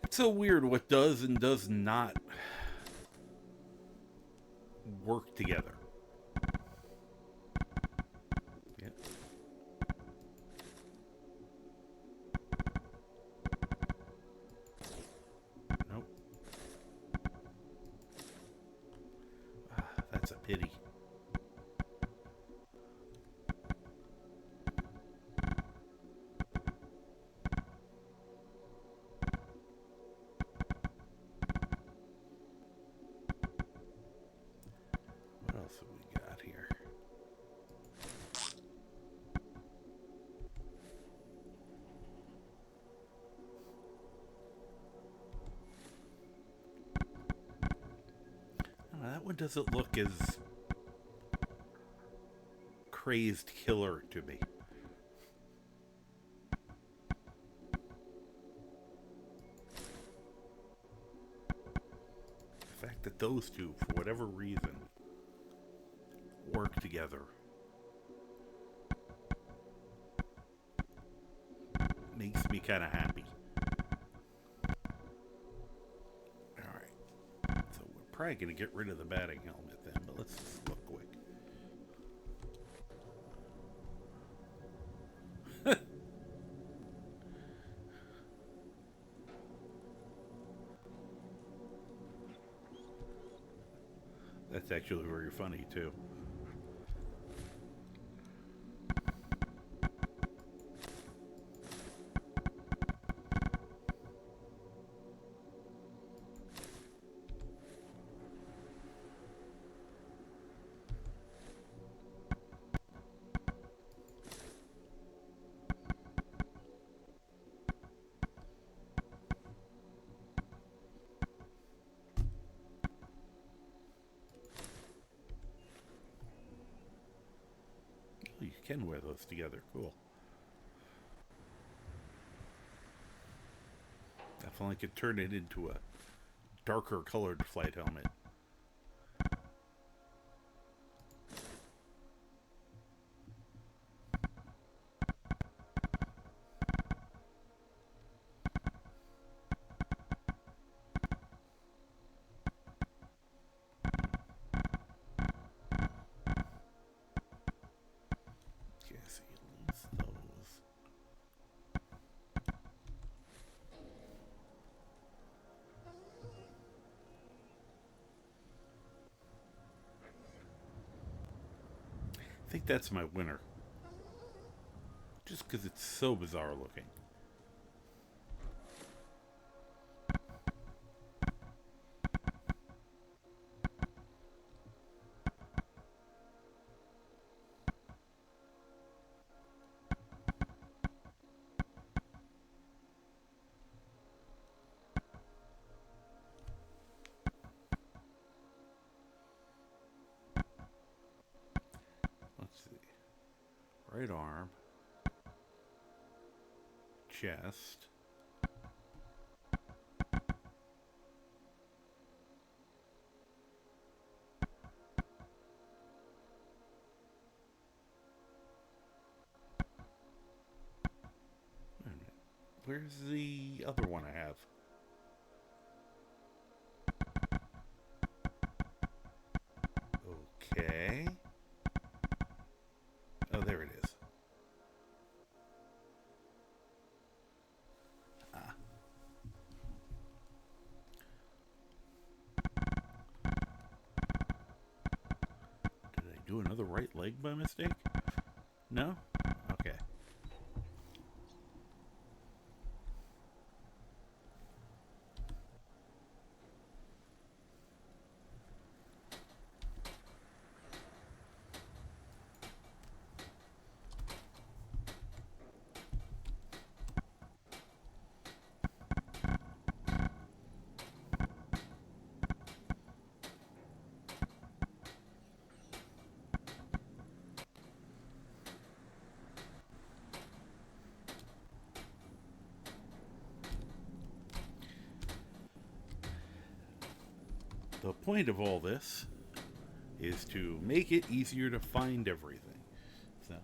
It's so weird what does and does not work together. Yeah. Nope. That's a pity. What else have we got here? Oh, that one doesn't look as crazed killer to me. The fact that those two, for whatever reason, work together makes me kind of happy. Alright, so we're probably going to get rid of the batting helmet then, but let's just look quick. That's actually very funny, too. You can wear those together. Cool. Definitely could turn it into a darker colored flight helmet. Okay, so you lose those. I think that's my winner. Just because it's so bizarre looking. Let's see. Right arm. Chest. Wait a minute. Where's the other one I have? Okay. Oh, there it is. Ah. Did I do another right leg by mistake? No? Okay. The point of all this is to make it easier to find everything. So,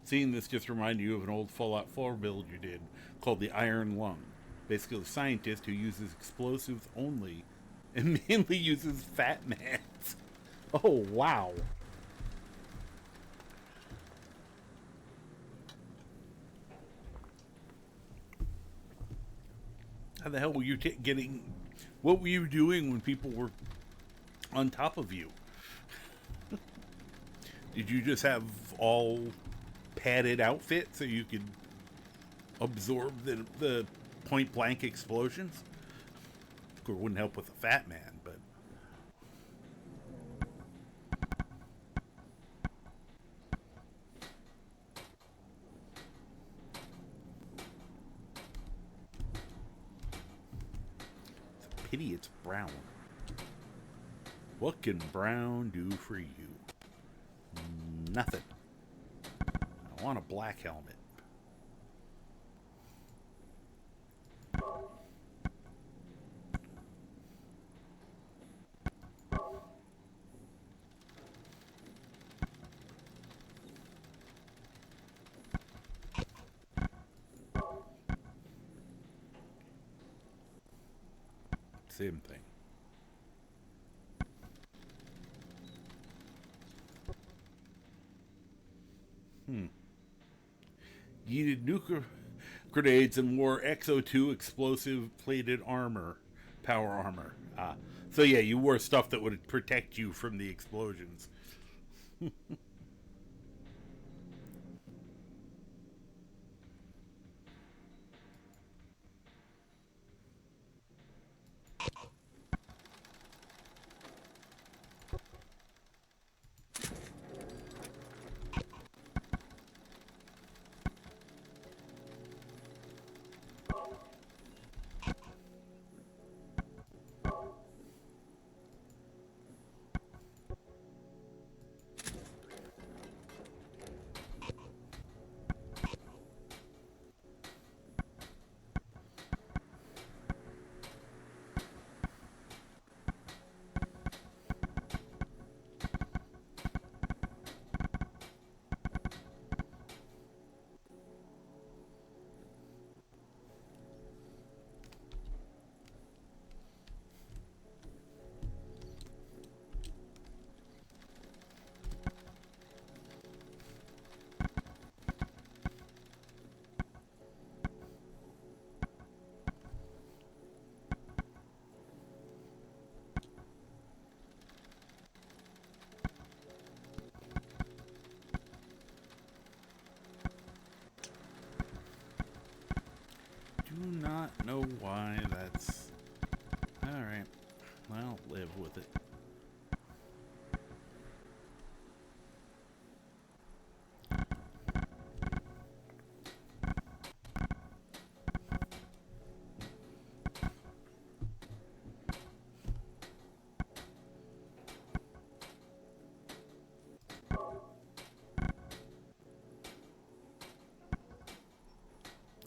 seeing this just reminded you of an old Fallout 4 build you did called the Iron Lung. Basically, a scientist who uses explosives only and mainly uses fat mans. Oh, wow. How the hell were you getting... What were you doing when people were on top of you? Did you just have all padded outfit so you could absorb the point blank explosions? Of course, it wouldn't help with a fat man, but... It's a pity it's brown. What can brown do for you? Nothing. I want a black helmet. Same thing. Needed nuclear grenades and wore XO2 explosive plated armor, power armor. So yeah, you wore stuff that would protect you from the explosions. Do not know why that's... Alright. I'll live with it.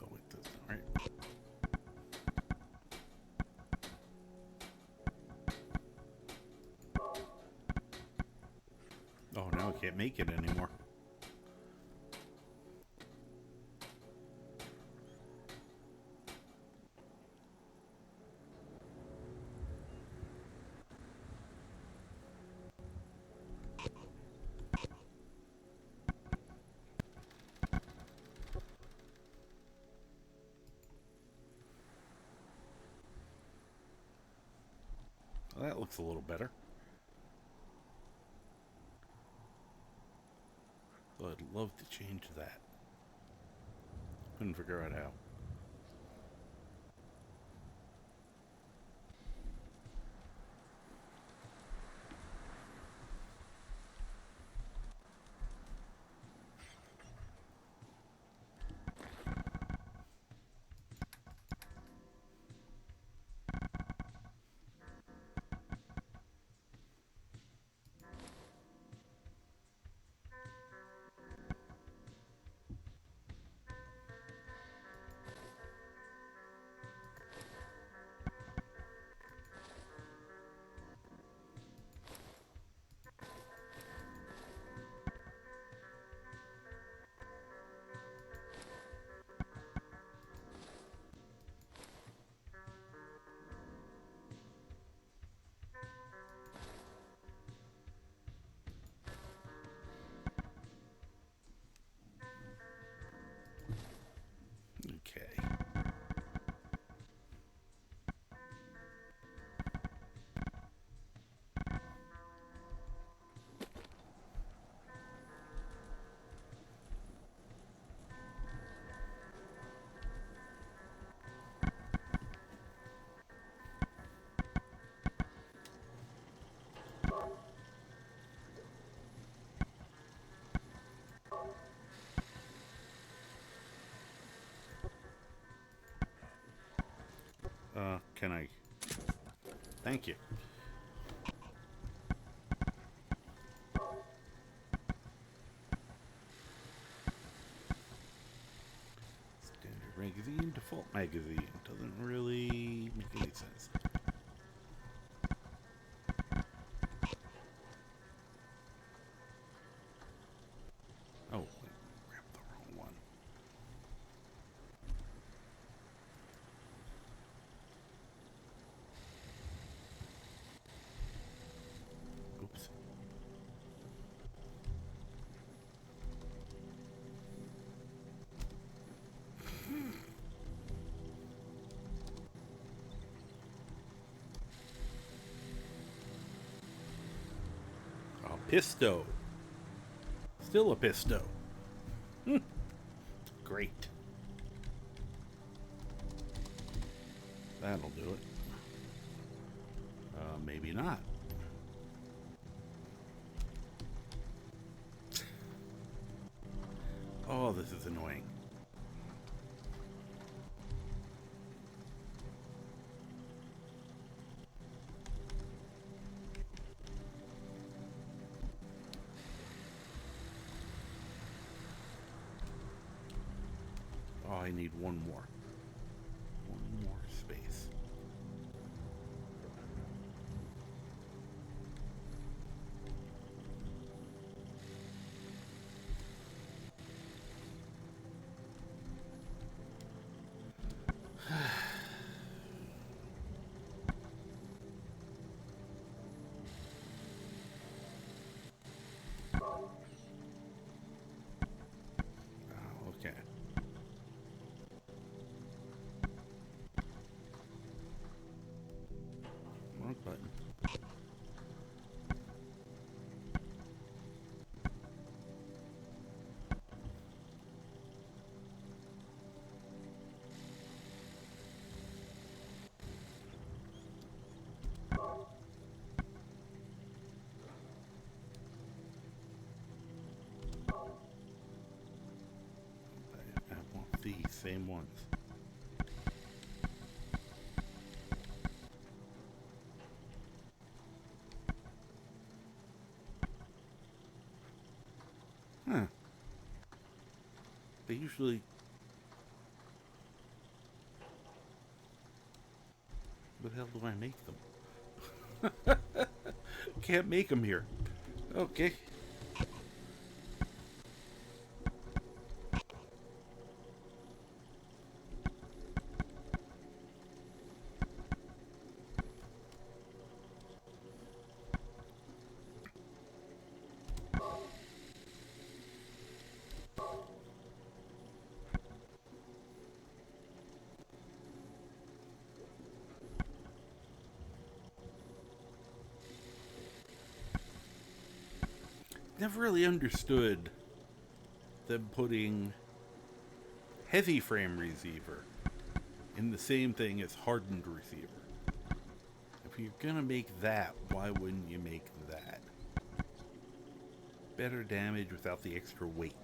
Oh, it doesn't. Alright. Oh, now I can't make it anymore. Well, that looks a little better. So I'd love to change that. Couldn't figure out how. Okay. Can I? Thank you. Standard magazine, default magazine. Doesn't really make any sense. Oh, I grabbed the wrong one. Oops. Pisto. Still a pisto. Great. That'll do it. Maybe not. Oh, this is annoying. Oh, I need one more. One more space. Okay. Wrong button. I want these same ones. Huh. They usually... What the hell do I make them? Can't make them here. Okay. Never really understood them putting heavy frame receiver in the same thing as hardened receiver. If you're gonna make that, why wouldn't you make that? Better damage without the extra weight.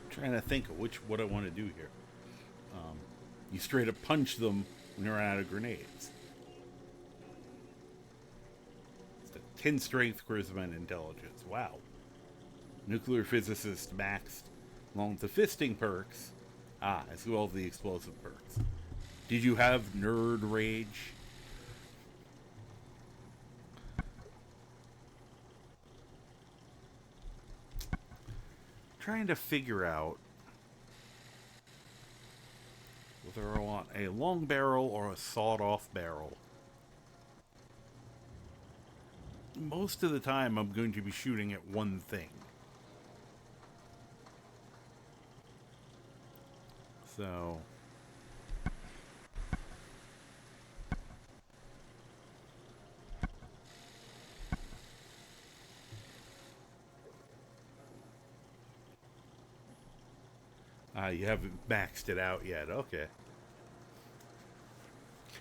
Trying to think of what I want to do here. You straight up punch them when you're out of grenades. It's a 10 strength, charisma, and intelligence. Wow. Nuclear physicist maxed along with the fisting perks. As well as the explosive perks. Did you have nerd rage? Trying to figure out whether I want a long barrel or a sawed-off barrel. Most of the time, I'm going to be shooting at one thing. So... you haven't maxed it out yet. Okay.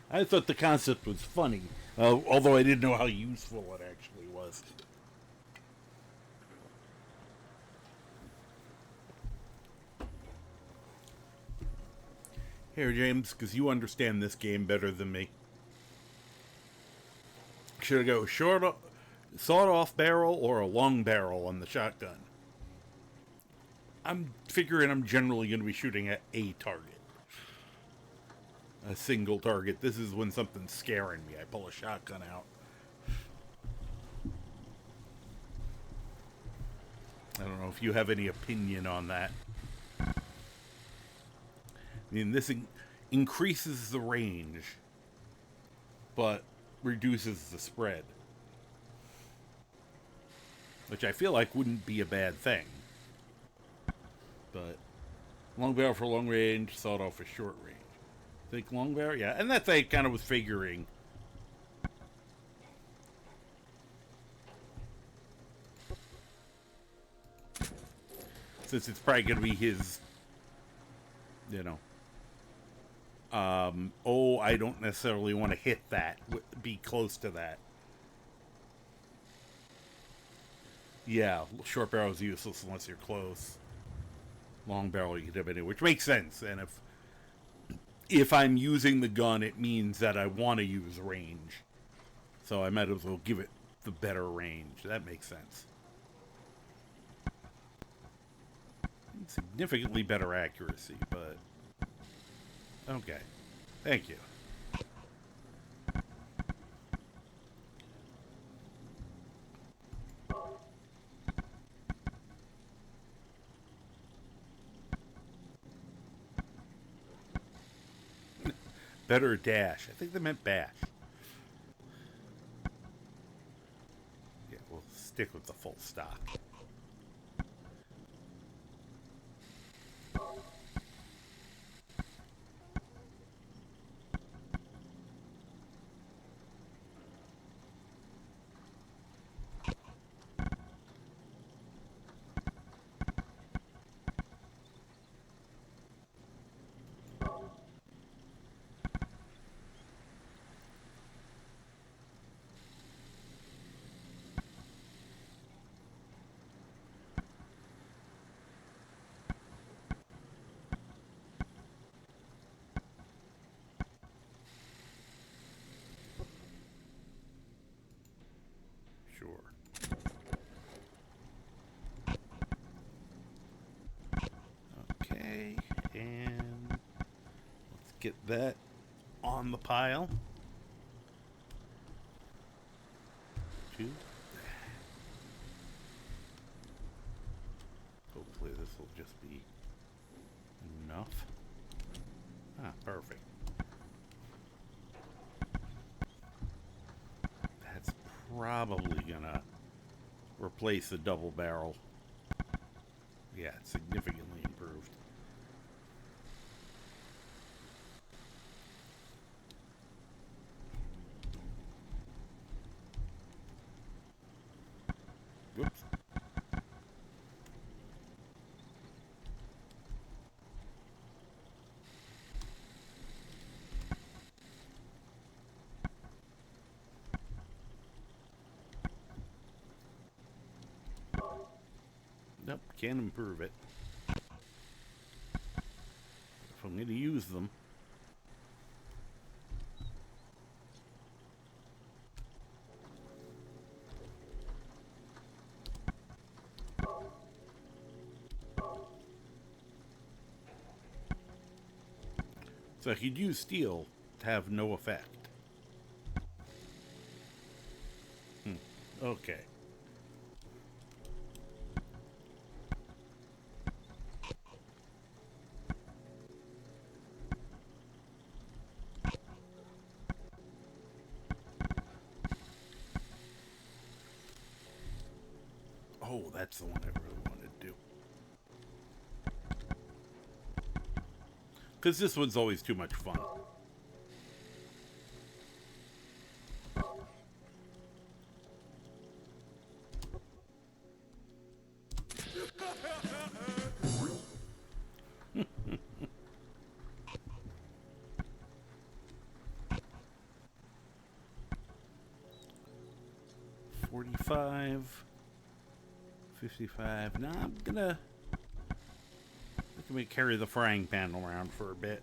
I thought the concept was funny, although I didn't know how useful it actually was. Here, James, because you understand this game better than me. Should I go sawed-off barrel or a long barrel on the shotgun? I'm figuring I'm generally going to be shooting at a target. A single target. This is when something's scaring me. I pull a shotgun out. I don't know if you have any opinion on that. I mean, this increases the range, but reduces the spread. Which I feel like wouldn't be a bad thing. But long barrel for long range, sawed off for short range. Think long barrel? Yeah, and that's I kind of was figuring. Since it's probably going to be his, you know. Oh, I don't necessarily want to hit that. Be close to that. Yeah, short barrel is useless unless you're close. Long barrel you can have anyway, which makes sense. And if I'm using the gun, it means that I want to use range. So I might as well give it the better range. That makes sense. Significantly better accuracy, but okay. Thank you. Better dash. I think they meant bash. Yeah, we'll stick with the full stock. Okay, and let's get that on the pile. Two. Hopefully this will just be enough. Ah, perfect. That's probably gonna replace the double barrel. Yeah, it's significantly improved. Whoops. Nope, can't improve it. If I'm going to use them. So I could use steel to have no effect. Okay. Oh, that's the one I really wanted to do. Because this one's always too much fun. $45, $55. Nah, I'm gonna carry the frying pan around for a bit.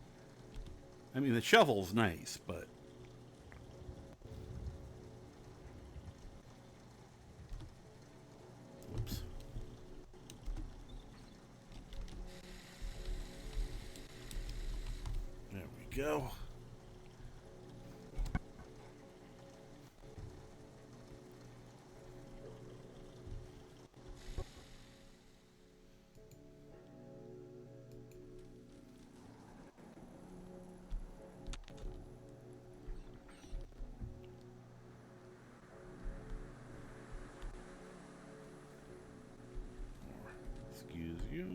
I mean, the shovel's nice, but... Whoops. There we go. Excuse you.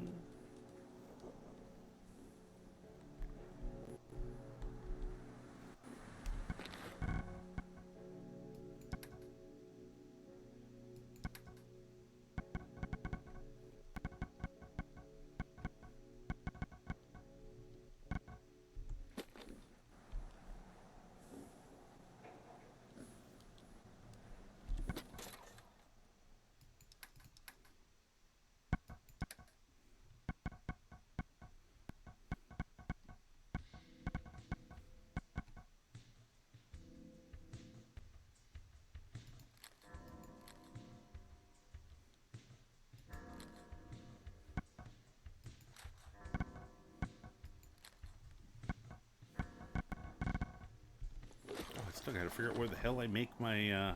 I still gotta figure out where the hell I make my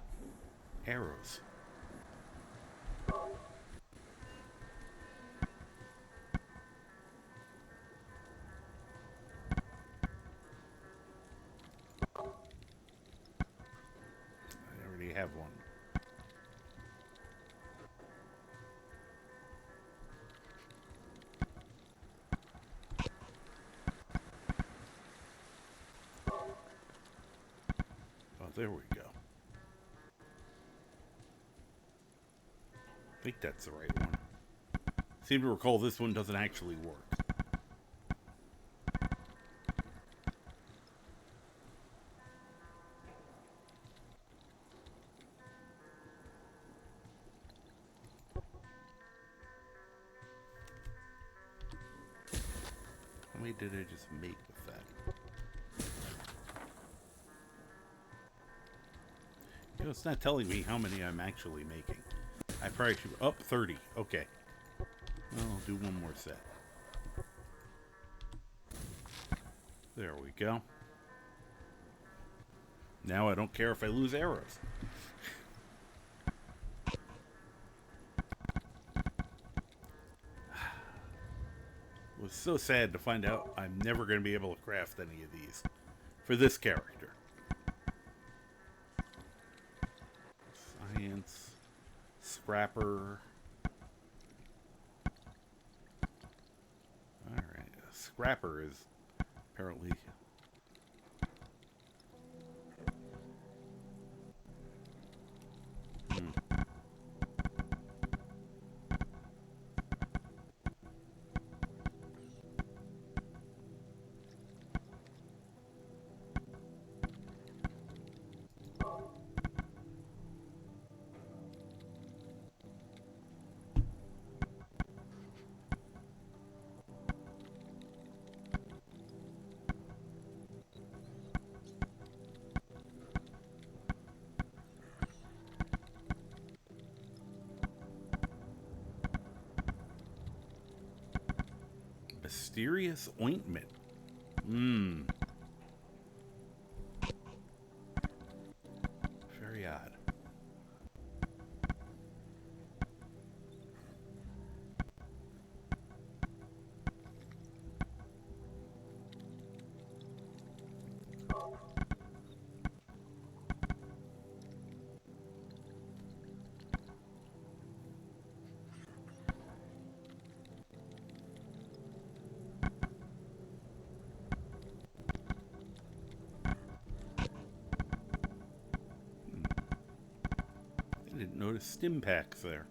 arrows. I already have one. Oh, there we go. I think that's the right one. Seem to recall this one doesn't actually work. How many did I just make with that? You know, it's not telling me how many I'm actually making. I probably should... Up 30. Okay. Well, I'll do one more set. There we go. Now I don't care if I lose arrows. It was so sad to find out I'm never going to be able to craft any of these for this character. Science, scrapper. Alright, scrapper is apparently... Mysterious ointment. Very odd. I didn't notice stim packs there.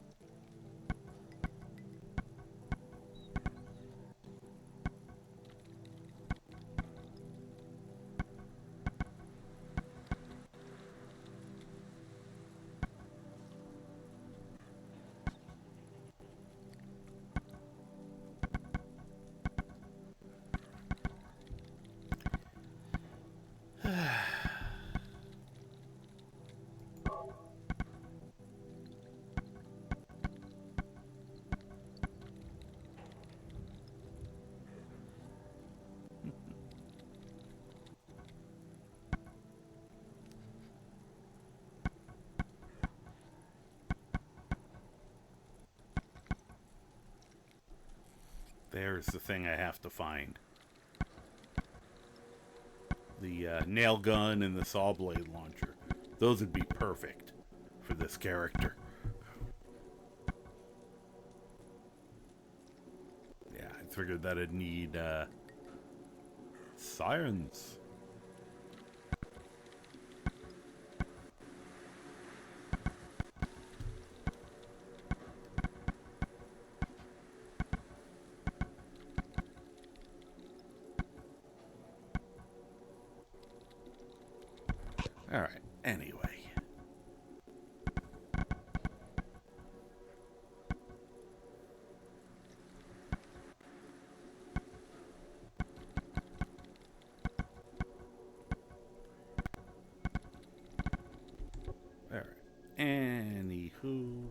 There's the thing I have to find. The nail gun and the saw blade launcher. Those would be perfect for this character. Yeah, I figured that I'd need sirens. All right. Anyway. All right. Anywho.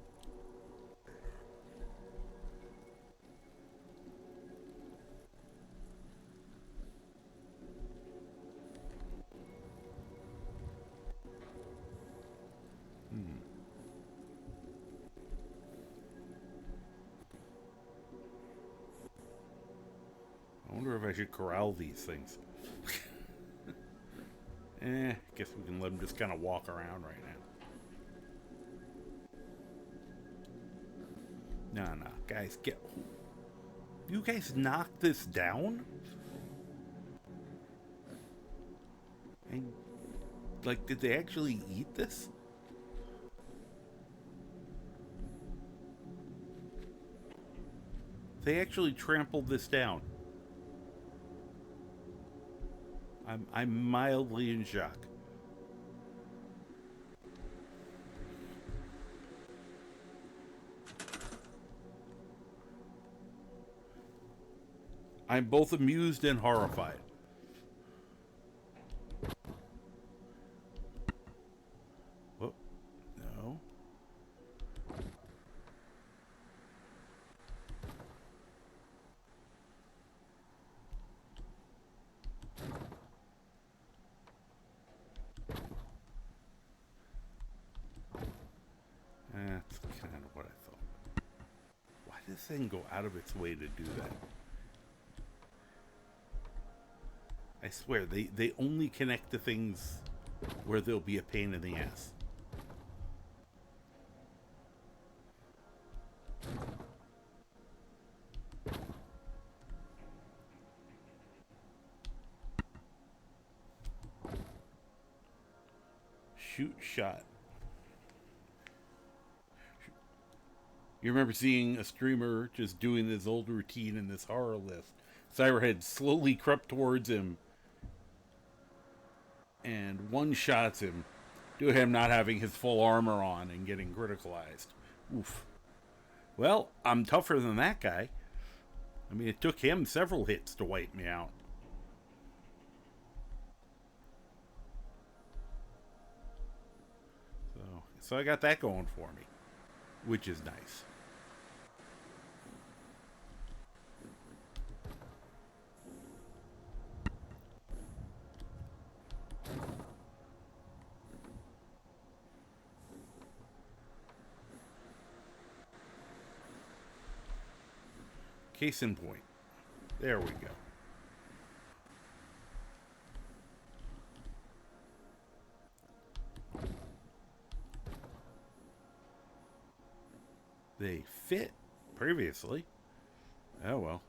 I wonder if I should corral these things. Guess we can let them just kind of walk around right now. No, guys, get... You guys knocked this down? And, like, did they actually eat this? They actually trampled this down. I'm mildly in shock. I'm both amused and horrified. Whoop. No. That's kind of what I thought. Why does this thing go out of its way to do that? I swear, they only connect to things where there'll be a pain in the ass. Shoot shot. You remember seeing a streamer just doing this old routine in this horror list. Cyberhead slowly crept towards him and one-shots him due to him not having his full armor on and getting criticalized. Oof. Well, I'm tougher than that guy. I mean, it took him several hits to wipe me out. So I got that going for me, which is nice. Case in point. There we go. They fit previously. Oh well.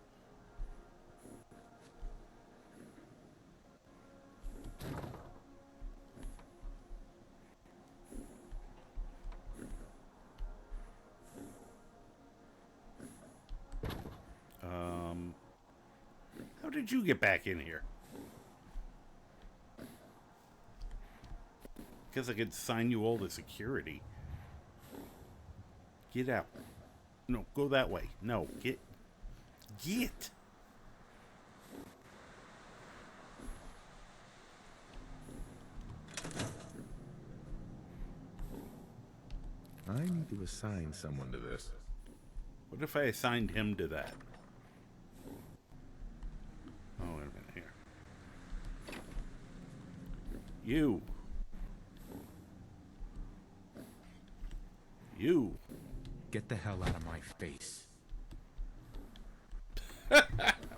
How did you get back in here? Because I could sign you all to security. Get out. No, go that way. No, get. I need to assign someone to this. What if I assigned him to that? Oh, wait a minute here. You. Get the hell out of my face.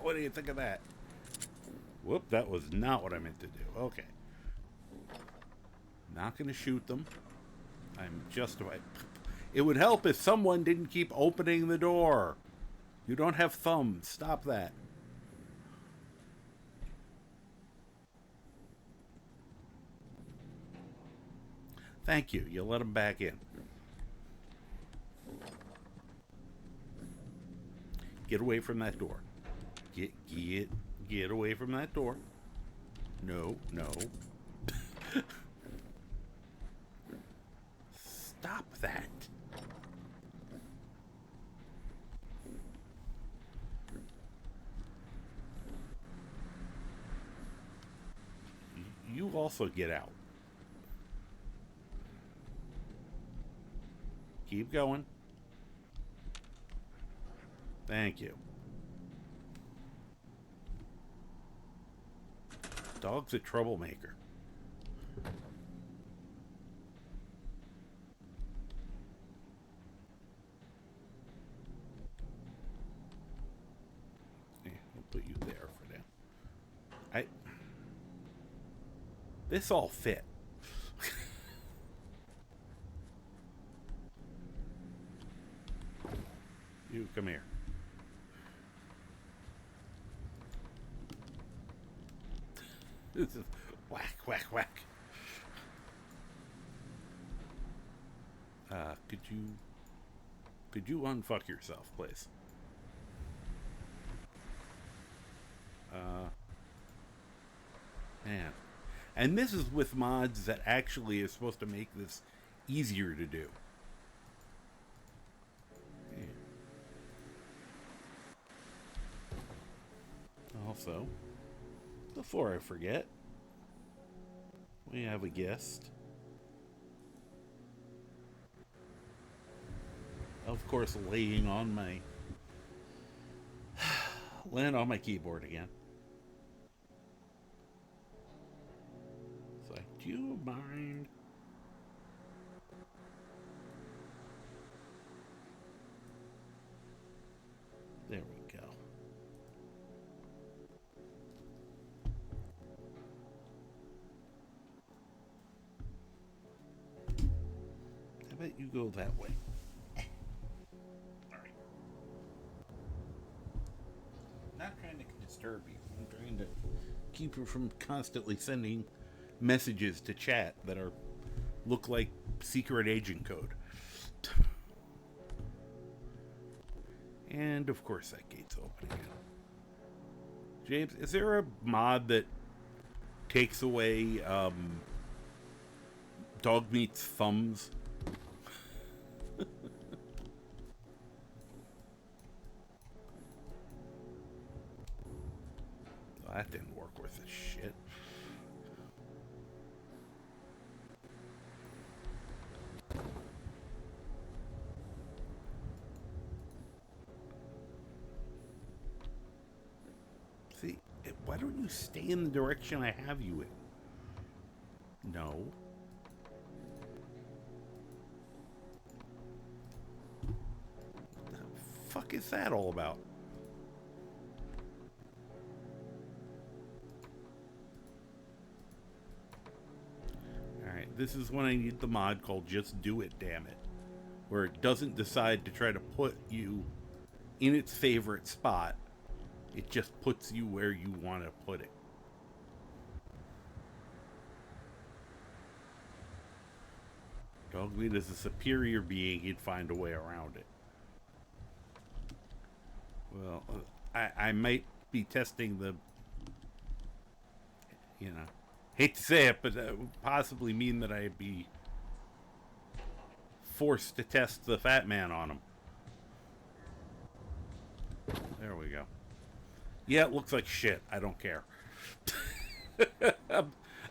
What do you think of that? Whoop, that was not what I meant to do. Okay. Not going to shoot them. I'm justified. It would help if someone didn't keep opening the door. You don't have thumbs. Stop that. Thank you. You let them back in. Get away from that door. Get away from that door. No. Stop that. You also get out. Keep going. Thank you. Dog's a troublemaker. Yeah, I'll put you there for now. This all fit. You come here. This is whack, whack, whack. Could you unfuck yourself, please? Man. And this is with mods that actually is supposed to make this easier to do. Yeah. Also, before I forget, we have a guest. Of course, laying on my keyboard again. It's like, do you mind? There we go. I bet you go that way. Alright. Not trying to disturb you. I'm trying to keep you from constantly sending messages to chat that look like secret agent code. And of course that gate's open again. James, is there a mod that takes away dog meat's thumbs? Well, that didn't work worth a shit. See, why don't you stay in the direction I have you in? No. What the fuck is that all about? Alright, this is when I need the mod called Just Do It, damn it. Where it doesn't decide to try to put you in its favorite spot. It just puts you where you want to put it. Dogmeat is a superior being, he'd find a way around it. Well, I might be testing the... You know, hate to say it, but that would possibly mean that I'd be forced to test the fat man on him. There we go. Yeah, it looks like shit. I don't care.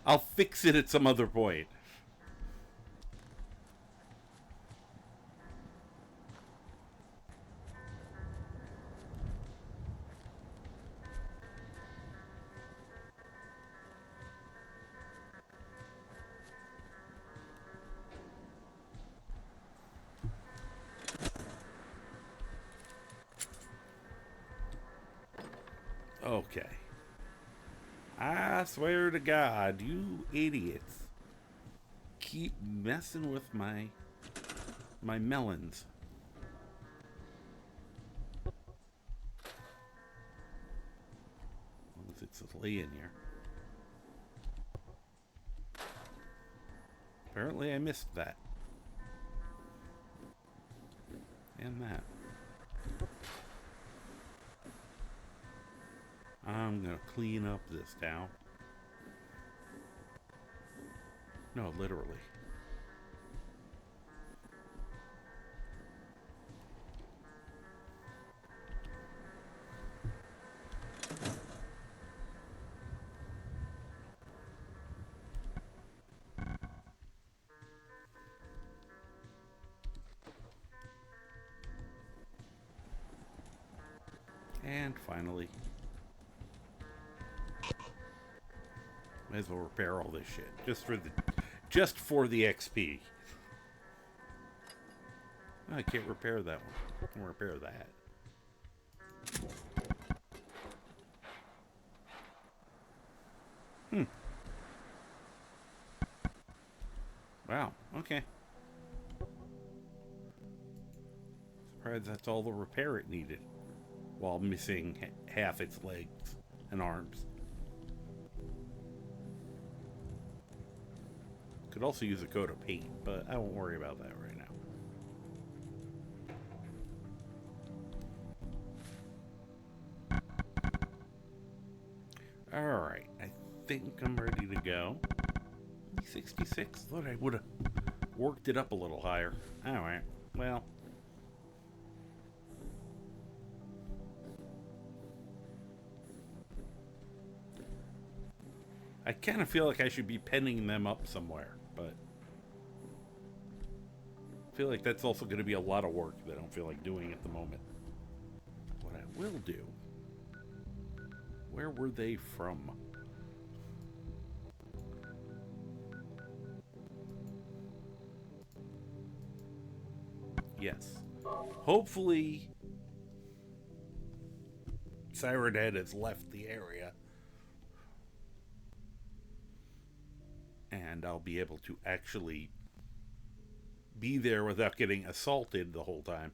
I'll fix it at some other point. Okay. I swear to God, you idiots keep messing with my melons. As long as it's a lay in here. Apparently I missed that. And that. I'm gonna clean up this now. No, literally. And finally, might as well repair all this shit just for the XP. Oh, I can't repair that one. I can repair that. Wow. Okay. Surprised that's all the repair it needed, while missing half its legs and arms. Could also use a coat of paint, but I won't worry about that right now. Alright, I think I'm ready to go. 66? Thought I would have worked it up a little higher. Alright, well. I kind of feel like I should be penning them up somewhere, but I feel like that's also going to be a lot of work that I don't feel like doing at the moment. What I will do, where were they from? Yes. Hopefully, Siren Head has left the area. And I'll be able to actually be there without getting assaulted the whole time.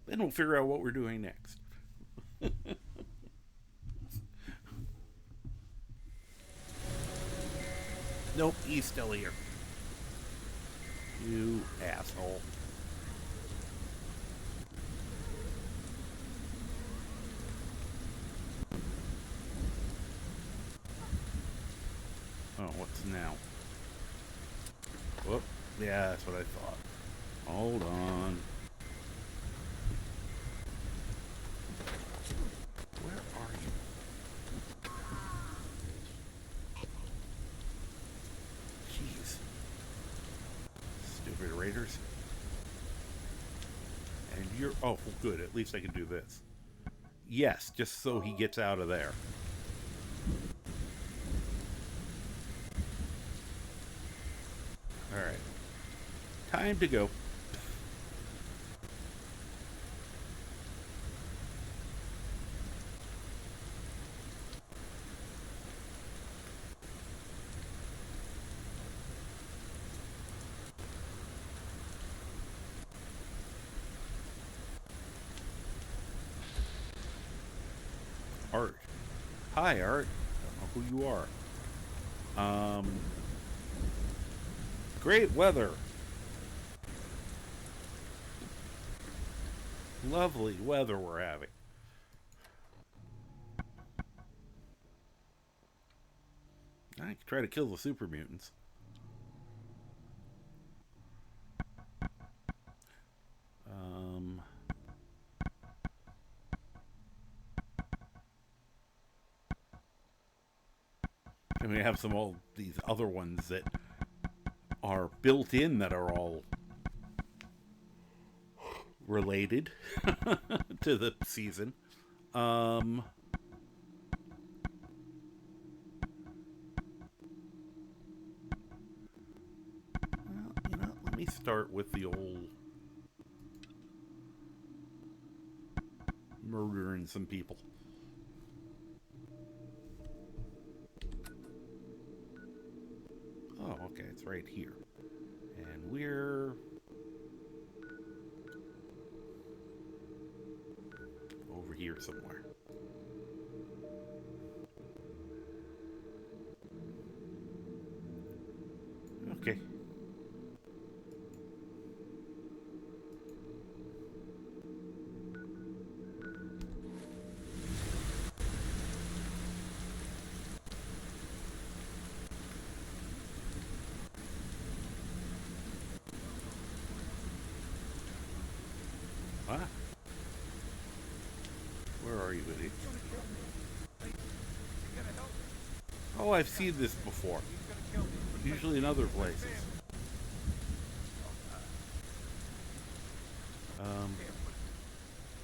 Then we'll figure out what we're doing next. Nope, he's still here. You asshole. Oh, what's now? Whoop. Yeah, that's what I thought. Hold on. Where are you? Jeez. Stupid raiders. And you're... Oh, well, good. At least I can do this. Yes, just so he gets out of there. Alright. Time to go. Art. Hi, Art. I don't know who you are. Great weather. Lovely weather we're having. I could try to kill the super mutants. And we have all these other ones that are built in that are all related to the season. Well, let me start with the old murdering some people. Oh, okay, it's right here. And we're over here somewhere. Okay. What? Where are you, idiot? Oh, I've seen this before. Usually in other places.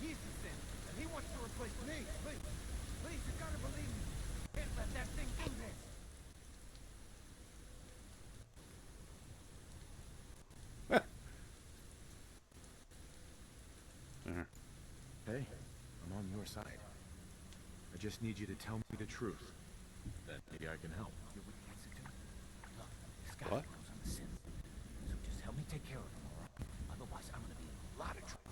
He's the sin, and he wants to replace me. Please, you gotta believe me. Can't let that thing do this. Hey, I'm on your side. I just need you to tell me the truth. Then maybe I can help. You're with the Institute? Look, this guy What? knows I'm the sin. So just help me take care of him, all right? Otherwise, I'm gonna be in a lot of trouble.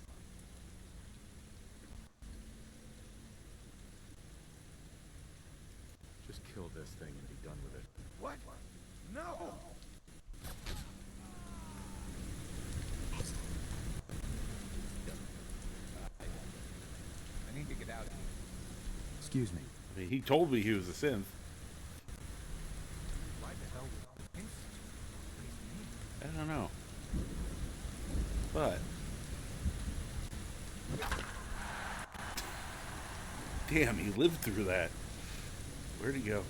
Just kill this thing and be done with it. What? No! I need to get out of here. Excuse me. I mean, he told me he was a synth. Why the hell would the Institute replace me? I don't know. But damn, he lived through that. Where'd he go?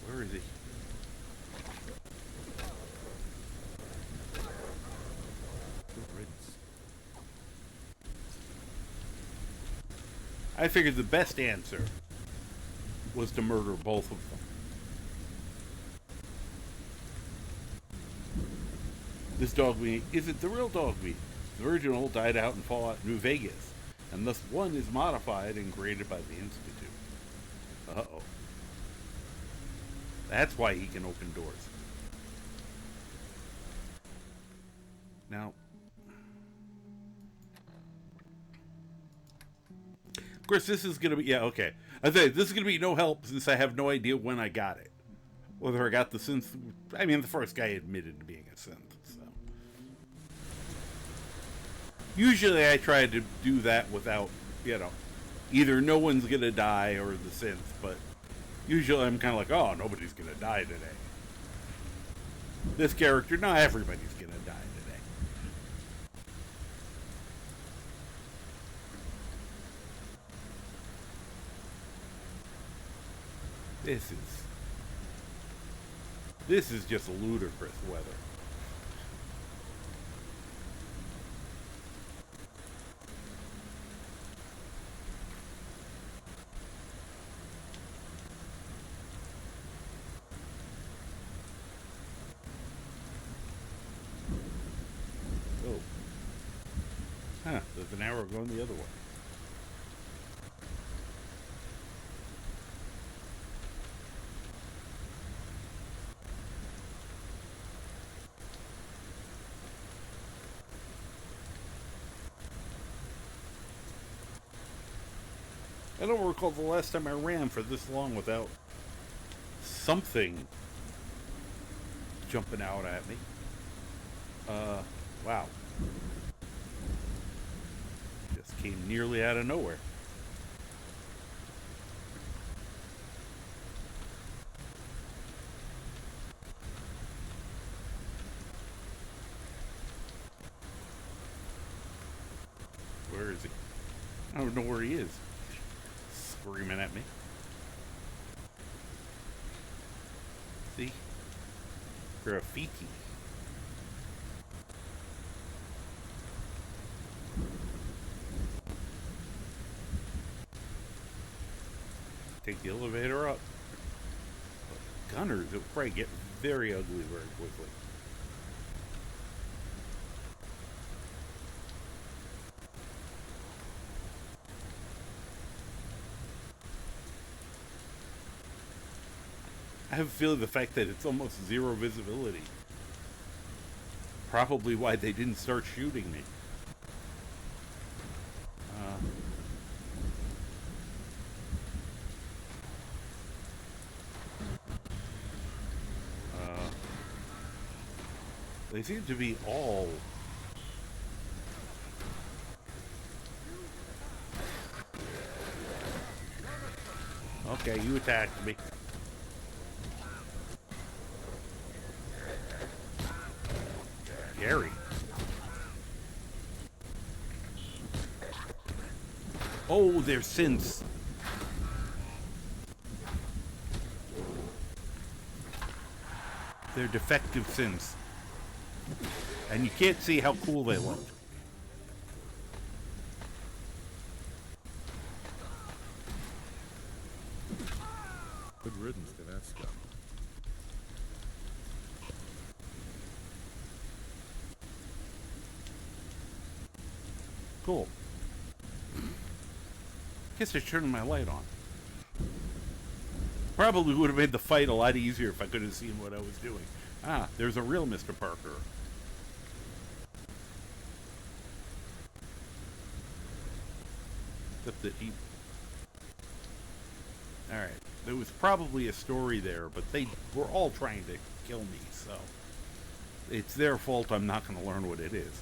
Where is he? Good riddance. I figured the best answer was to murder both of them. This dog meat isn't the real dog meat. The original died out in Fallout New Vegas, and thus one is modified and created by the Institute. Uh-oh. That's why he can open doors. Now, of course, this is going to be, yeah, okay. I think this is going to be no help since I have no idea when I got it. Whether I got the synth, I mean, the first guy admitted to being a synth, so. Usually I try to do that without, you know, either no one's going to die or the synth, but usually I'm kind of like, oh, nobody's going to die today. This character, no, everybody's going to die today. This is just ludicrous weather. Oh. Huh, there's an arrow going the other way. I don't recall the last time I ran for this long without something jumping out at me. Wow. Just came nearly out of nowhere. Where is he? I don't know where he is. Screaming at me. See? Graffiti. Take the elevator up. But gunners, it would probably get very ugly very quickly. I have a feeling the fact that it's almost zero visibility. Probably why they didn't start shooting me. They seem to be all... Okay, you attacked me. Gary. Oh, they're synths. They're defective synths. And you can't see how cool they look. Good riddance to that scum. Cool. Guess I turned my light on. Probably would have made the fight a lot easier if I could have seen what I was doing. Ah, there's a real Mr. Parker. Except that he... Alright, there was probably a story there, but they were all trying to kill me, so... It's their fault I'm not going to learn what it is.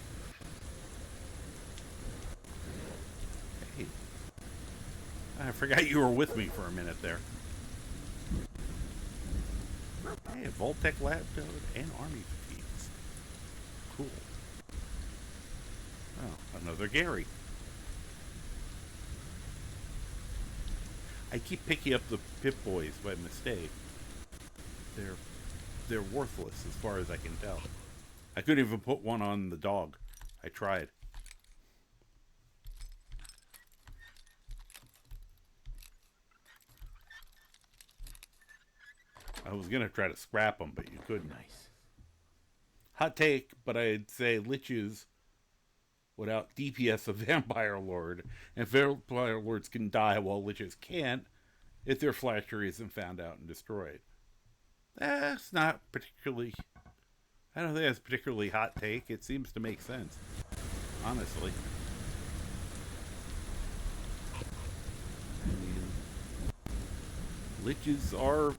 Hey. I forgot you were with me for a minute there. Hey, Voltec Lab Toad and Army Fatigues. Cool. Oh, another Gary. I keep picking up the Pip-Boys by mistake. They're worthless as far as I can tell. I couldn't even put one on the dog. I tried. I was gonna try to scrap them, but you couldn't. Nice. Hot take, but I'd say liches without DPS of Vampire Lord, and Vampire Lords can die while liches can't if their flasher isn't found out and destroyed. That's not particularly... I don't think that's a particularly hot take. It seems to make sense, honestly. I mean, liches are,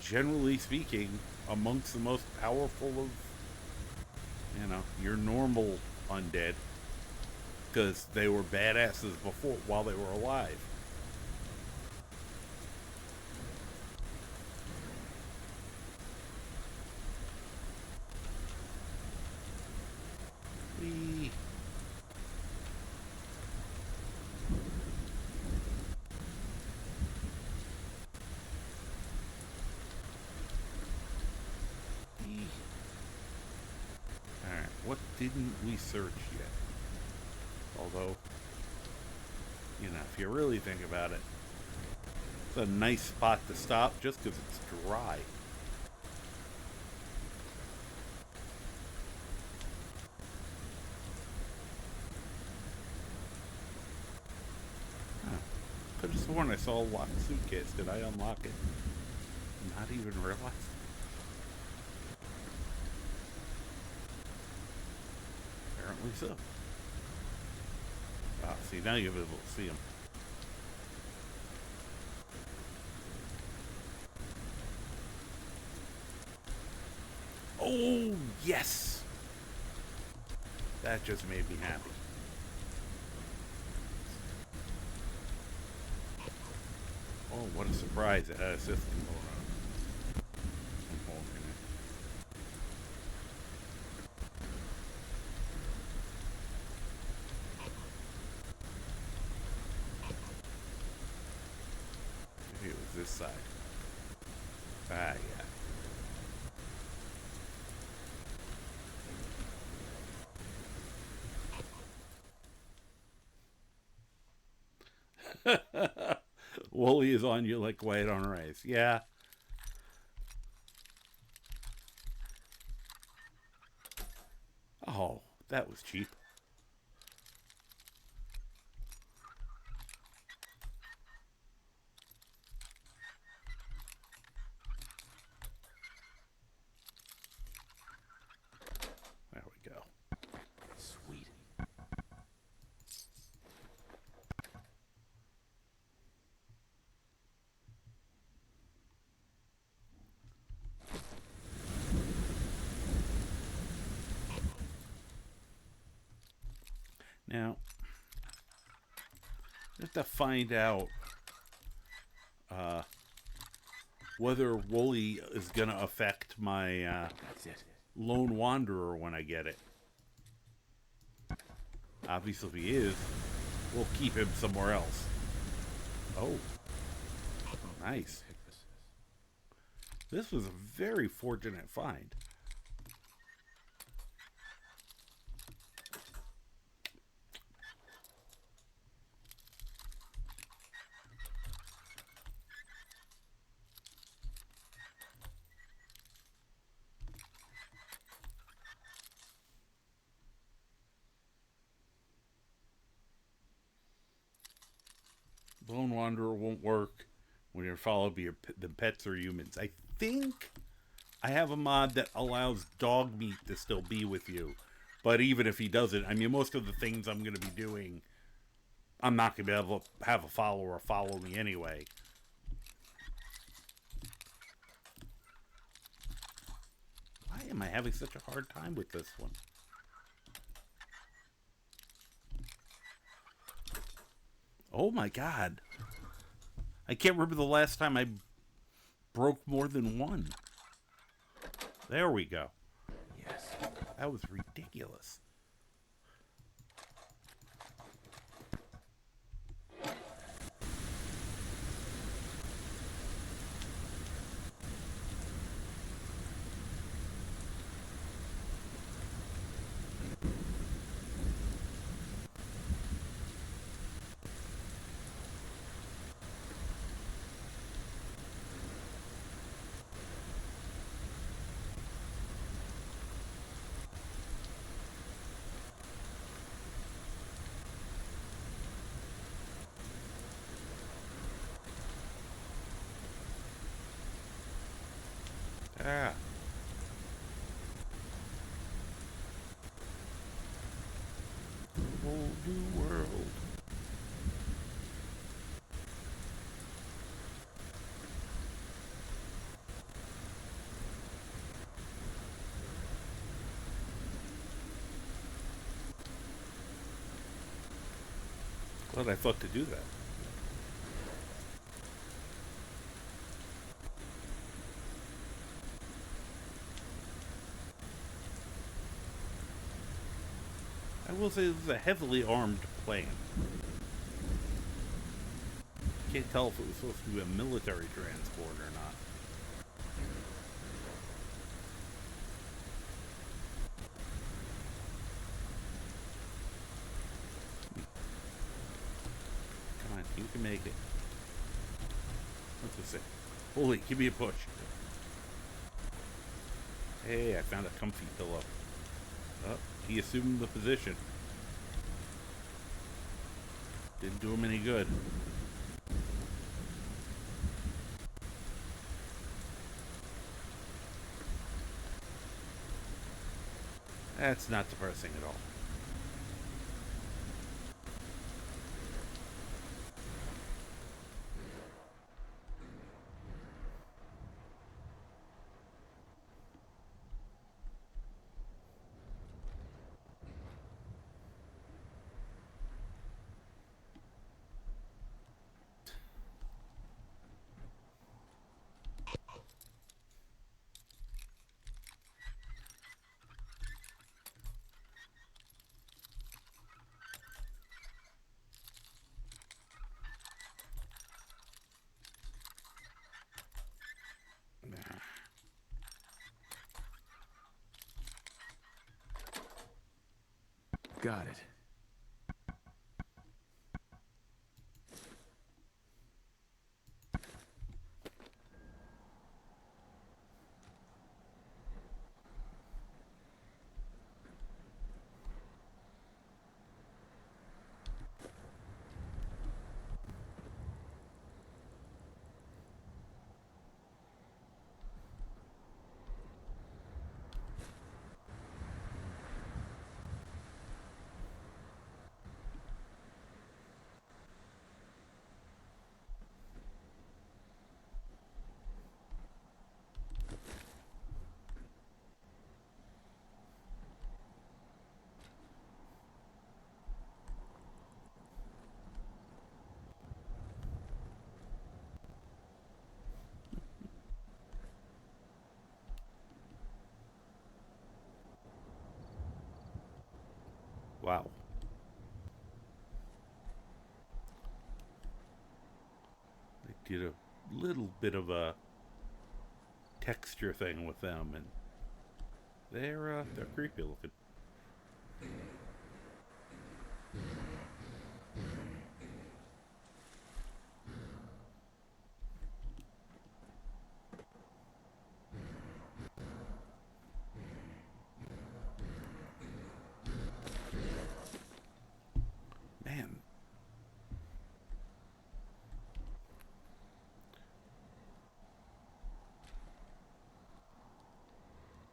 generally speaking, amongst the most powerful of, you know, your normal undead, because they were badasses before, while they were alive. Whee. Alright, what didn't we search yet? Although, you know, if you really think about it, it's a nice spot to stop just because it's dry. Huh. Could have sworn I saw a locked suitcase. Did I unlock it? Not even realize. Apparently so. Ah, see, now you'll be able to see them. Oh, yes! That just made me happy. Oh, what a surprise. It had a system going on. I'm holding it. Maybe it was this side. Ah, yeah. Wooly is on you like white on rice. Yeah. Oh, that was cheap. Now, I have to find out whether Wooly is going to affect my That's it. Lone Wanderer when I get it. Obviously, if he is, we'll keep him somewhere else. Oh, nice. This was a very fortunate find. Lone Wanderer won't work when you're followed by the pets or humans. I think I have a mod that allows dog meat to still be with you. But even if he doesn't, I mean, most of the things I'm going to be doing, I'm not going to be able to have a follower follow me anyway. Why am I having such a hard time with this one? Oh my god. I can't remember the last time I broke more than one. There we go. Yes. That was ridiculous. Ah. Whole new world. Glad I thought to do that. I will say this is a heavily armed plane. Can't tell if it was supposed to be a military transport or not. Come on, you can make it. What's this say? Holy, give me a push. Hey, I found a comfy pillow. Oh, he assumed the position. Didn't do him any good. That's not depressing at all. Got it. Wow. They did a little bit of a texture thing with them, and they're creepy looking. Man.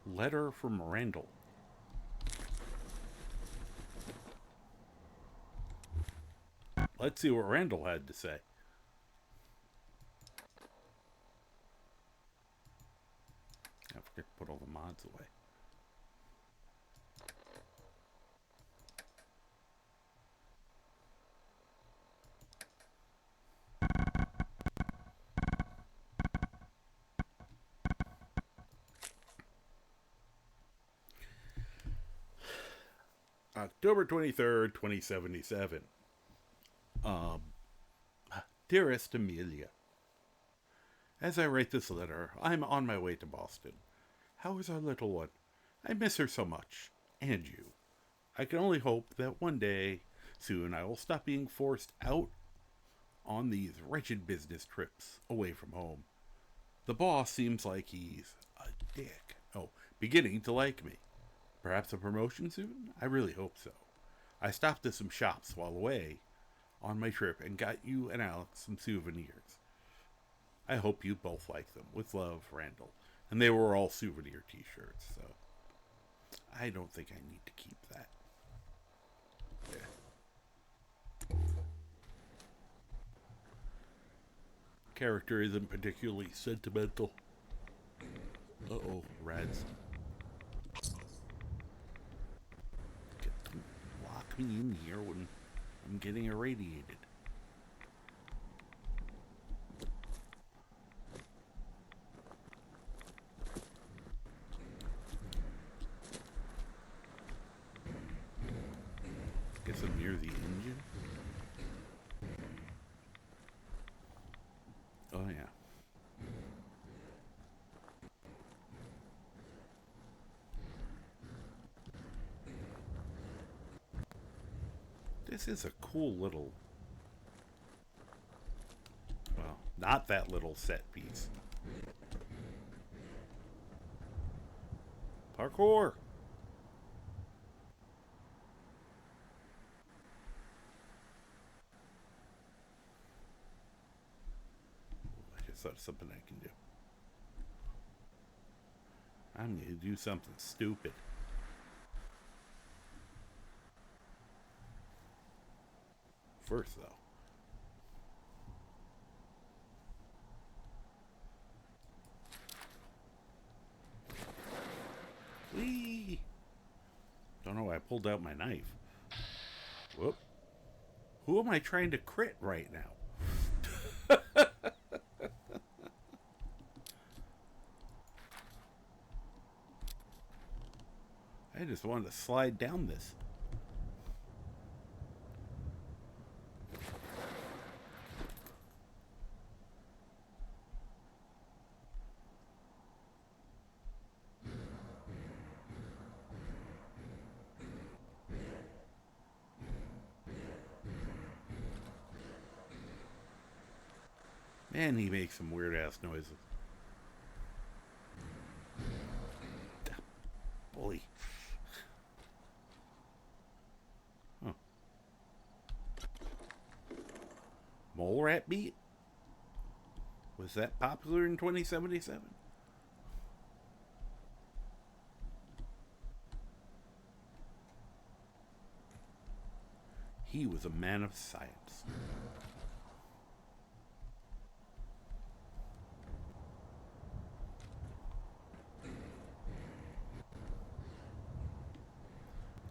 Letter from Randall. Let's see what Randall had to say. I forget to put all the mods away. October 23rd, 2077. Dearest Amelia, as I write this letter, I'm on my way to Boston. How is our little one? I miss her so much. And you. I can only hope that one day soon I will stop being forced out on these wretched business trips away from home. The boss seems like he's a dick. Oh, beginning to like me. Perhaps a promotion soon? I really hope so. I stopped at some shops while away on my trip and got you and Alex some souvenirs. I hope you both like them. With love, Randall. And they were all souvenir t-shirts, so I don't think I need to keep that. Yeah. Character isn't particularly sentimental. Uh-oh, rads. Lock me in here when I'm getting irradiated. Guess I'm near the engine. Oh yeah. This is a cool little, well, not that little set piece. Parkour! I just thought of something I can do. I'm going to do something stupid. First, though. Whee! Don't know why I pulled out my knife. Whoop. Who am I trying to crit right now? I just wanted to slide down this. Man, he makes some weird-ass noises. Bully. Huh. Mole rat beat? Was that popular in 2077? He was a man of science.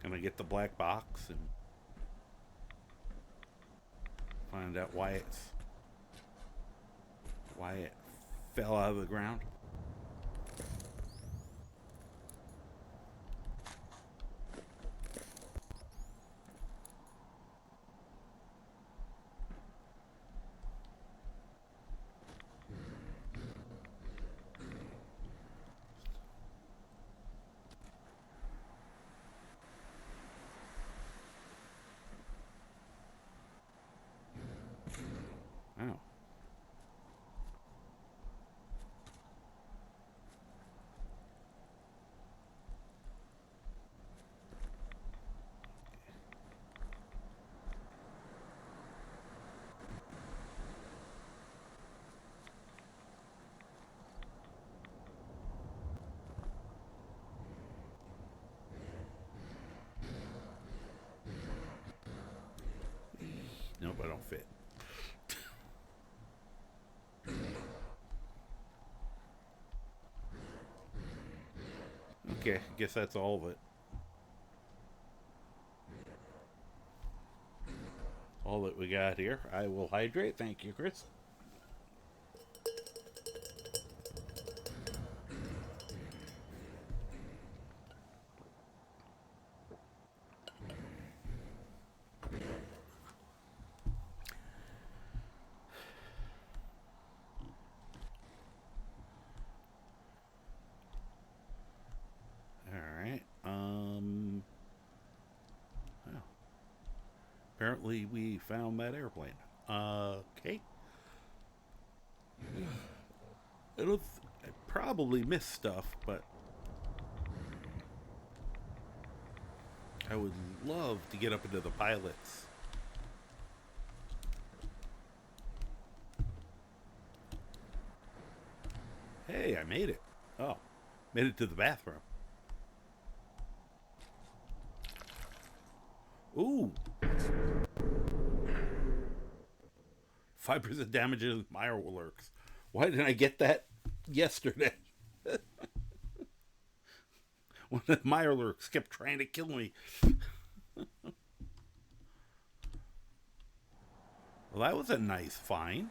Gonna get the black box and find out why it fell out of the ground. Okay, guess that's all of it. All that we got here. I will hydrate. Thank you, Chris. Alright. Well, apparently we found that airplane. Okay. I probably missed stuff, but I would love to get up into the pilots. Hey, I made it. Oh, made it to the bathroom. Ooh. 5% damage to fireworks. Why didn't I get that yesterday? When the Mirelurks kept trying to kill me. Well, that was a nice find.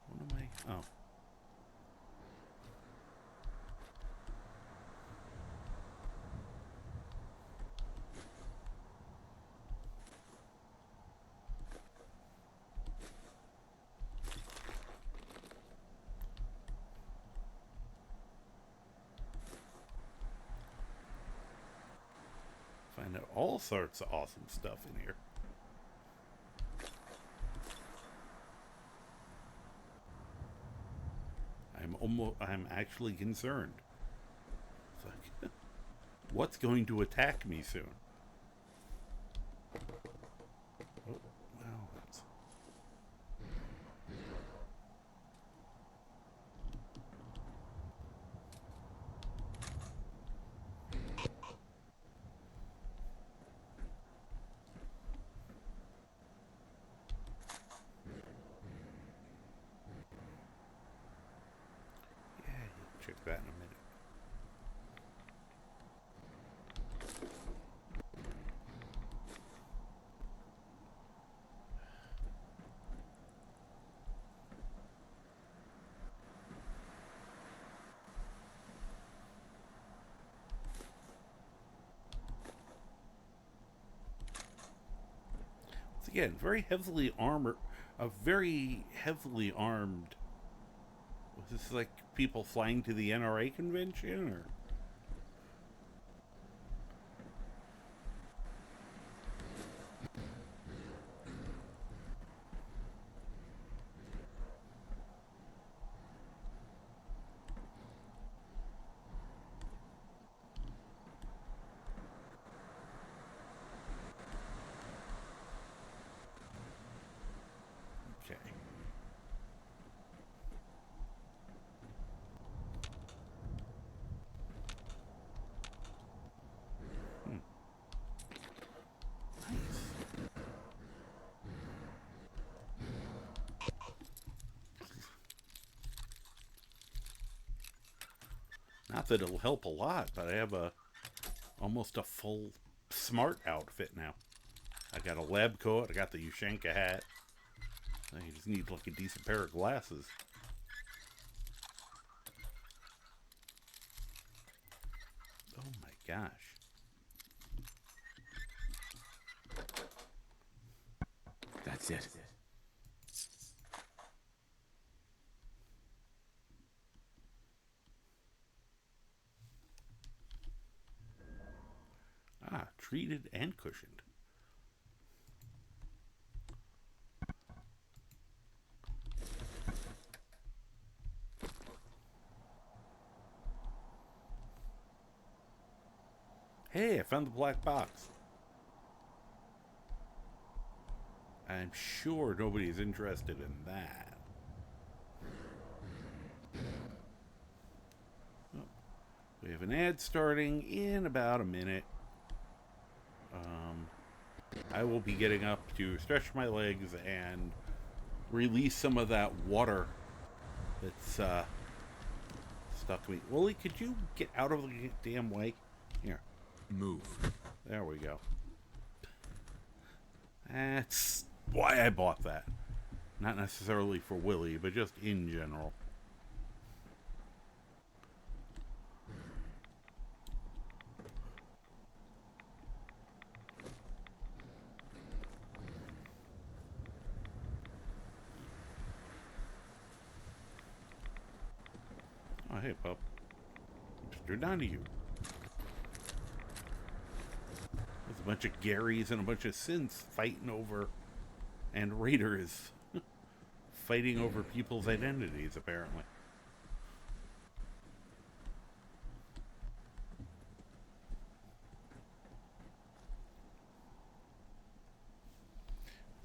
What am I? Oh. Find out all sorts of awesome stuff in here. I'm actually concerned. It's like, what's going to attack me soon? Oh, well, that's... Check that in a minute. Once again, very heavily armored, a very heavily armed. Was this like people flying to the NRA convention, or? Okay. Not that it'll help a lot, but I have almost a full smart outfit now. I got a lab coat, I got the Ushanka hat. I just need like a decent pair of glasses. Oh my gosh. That's it. Ah, treated and cushioned. Hey, I found the black box. I'm sure nobody's interested in that. Oh, we have an ad starting in about a minute. I will be getting up to stretch my legs and release some of that water It's stuck me. Wooly, could you get out of the damn way? Here. Move. There we go. That's why I bought that. Not necessarily for Willie, but just in general. Oh, hey, pup. Mr. Donahue. There's a bunch of Garys and a bunch of synths fighting over, and raiders fighting over people's identities, apparently.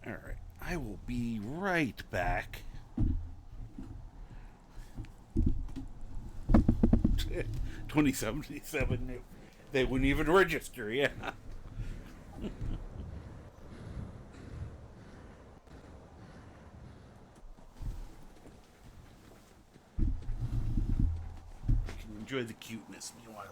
Alright, I will be right back. 2077, they wouldn't even register, yeah. Enjoy the cuteness meanwhile.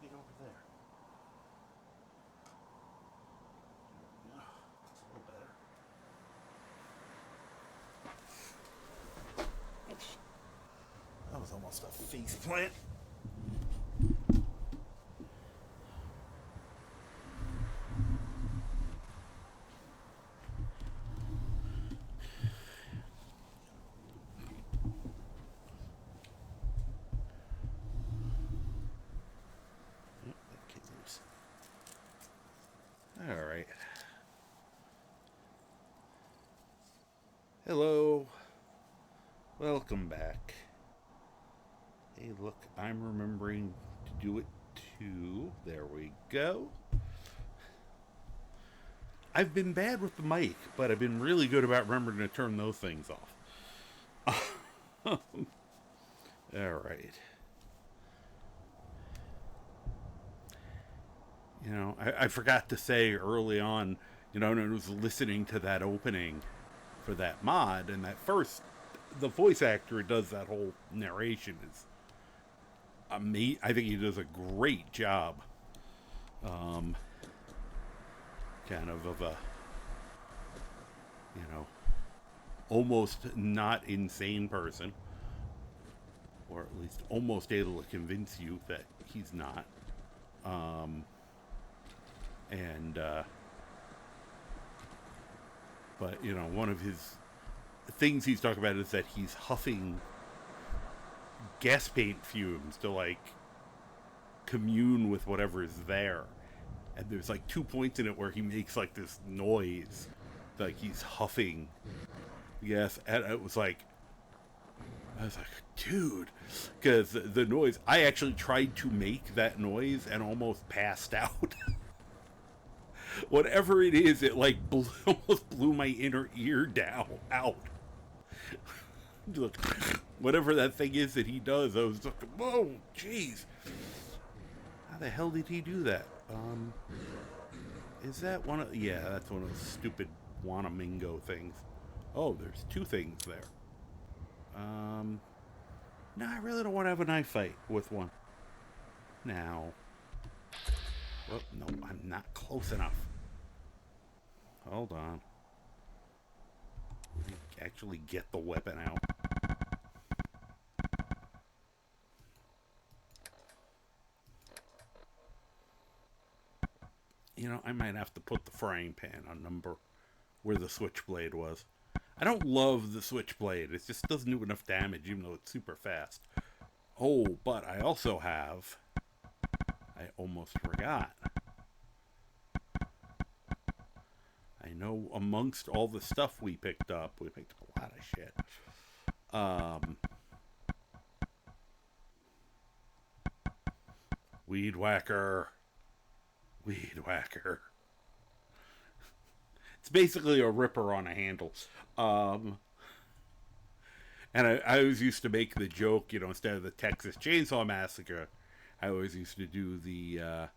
Get over there. Yeah, that's a little better. Oops. That was almost a face plant. All right. Hello. Welcome back. Hey, look, I'm remembering to do it too. There we go. I've been bad with the mic, but I've been really good about remembering to turn those things off. All right. You know, I forgot to say early on, you know, when I was listening to that opening for that mod, and that first, the voice actor who does that whole narration is amazing. I think he does a great job. Kind of a, you know, almost not insane person, or at least almost able to convince you that he's not. But, you know, one of his things he's talking about is that he's huffing gas paint fumes to like commune with whatever is there. And there's like 2 points in it where he makes like this noise, like he's huffing. Yes, and I was like, dude, because the noise, I actually tried to make that noise and almost passed out. Whatever it is, it like almost blew my inner ear out. Look, whatever that thing is that he does, I was like, whoa, jeez. How the hell did he do that? Is that one of... Yeah, that's one of those stupid Wanamingo things. Oh, there's 2 things there. No, I really don't want to have a knife fight with one. Now. Well, no, I'm not close enough. Hold on. Let me actually get the weapon out. You know, I might have to put the frying pan on number where the switchblade was. I don't love the switchblade. It just doesn't do enough damage, even though it's super fast. Oh, but I also have... I almost forgot. I know amongst all the stuff we picked up a lot of shit. Weed whacker. Weed whacker. It's basically a ripper on a handle. And I always used to make the joke, you know, instead of the Texas Chainsaw Massacre, I always used to do the, I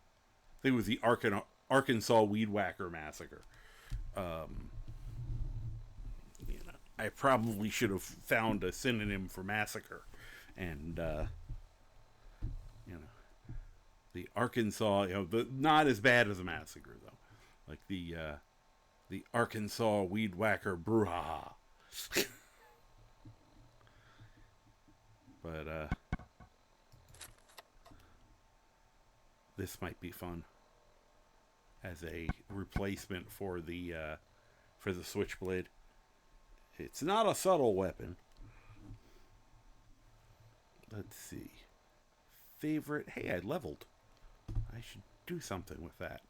think it was the Arkansas Weed Whacker Massacre. You know, I probably should have found a synonym for massacre. And, you know, the Arkansas, you know, not as bad as a massacre, though. Like the Arkansas Weed Whacker Brouhaha. But, this might be fun as a replacement for the switchblade. It's not a subtle weapon. Let's see. Favorite. Hey, I leveled. I should do something with that.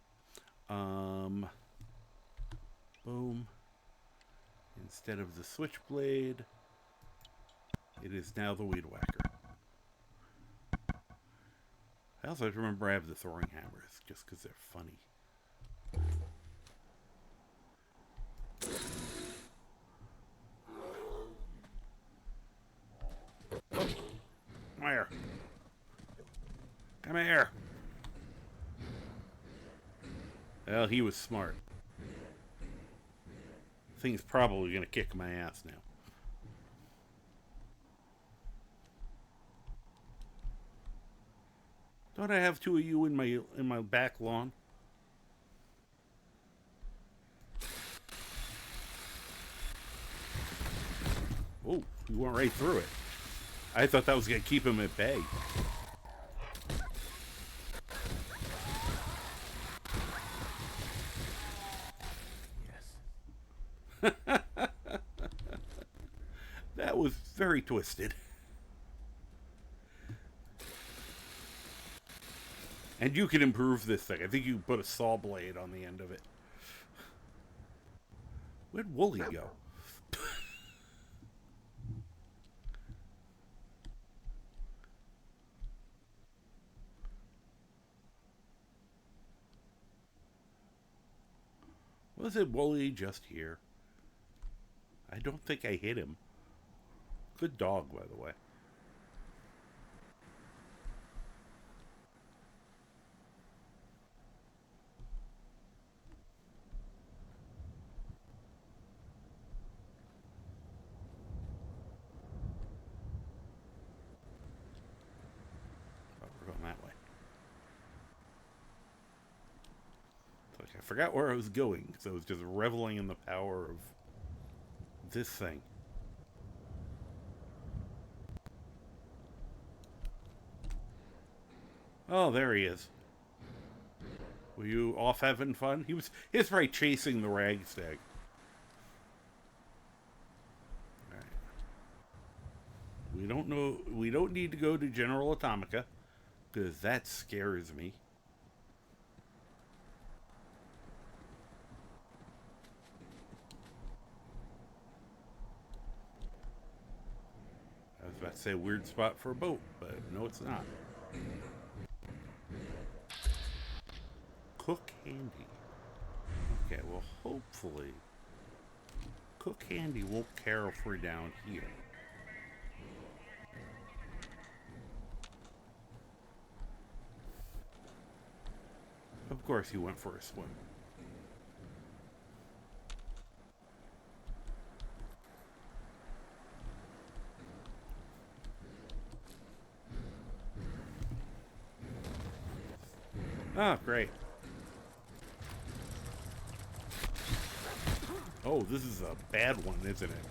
Boom. Instead of the switchblade, it is now the weed whacker. I also remember I have the throwing hammers just because they're funny. Oh, come here. Come here. Well, he was smart. Thing's probably gonna kick my ass now. Don't I have 2 of you in my back lawn? Oh, you went right through it. I thought that was gonna keep him at bay. Yes. That was very twisted. And you can improve this thing. I think you can put a saw blade on the end of it. Where'd Wooly go? Was it Wooly just here? I don't think I hit him. Good dog, by the way. I forgot where I was going, because I was just reveling in the power of this thing. Oh, there he is. Were you off having fun? He was probably chasing the ragstag. We don't know. We don't need to go to General Atomica, because that scares me. I was about to say weird spot for a boat, but no, it's not. Cook Handy. Okay, well, hopefully Cook Handy won't care if we're down here. Of course he went for a swim. Ah, great. Oh, this is a bad one, isn't it?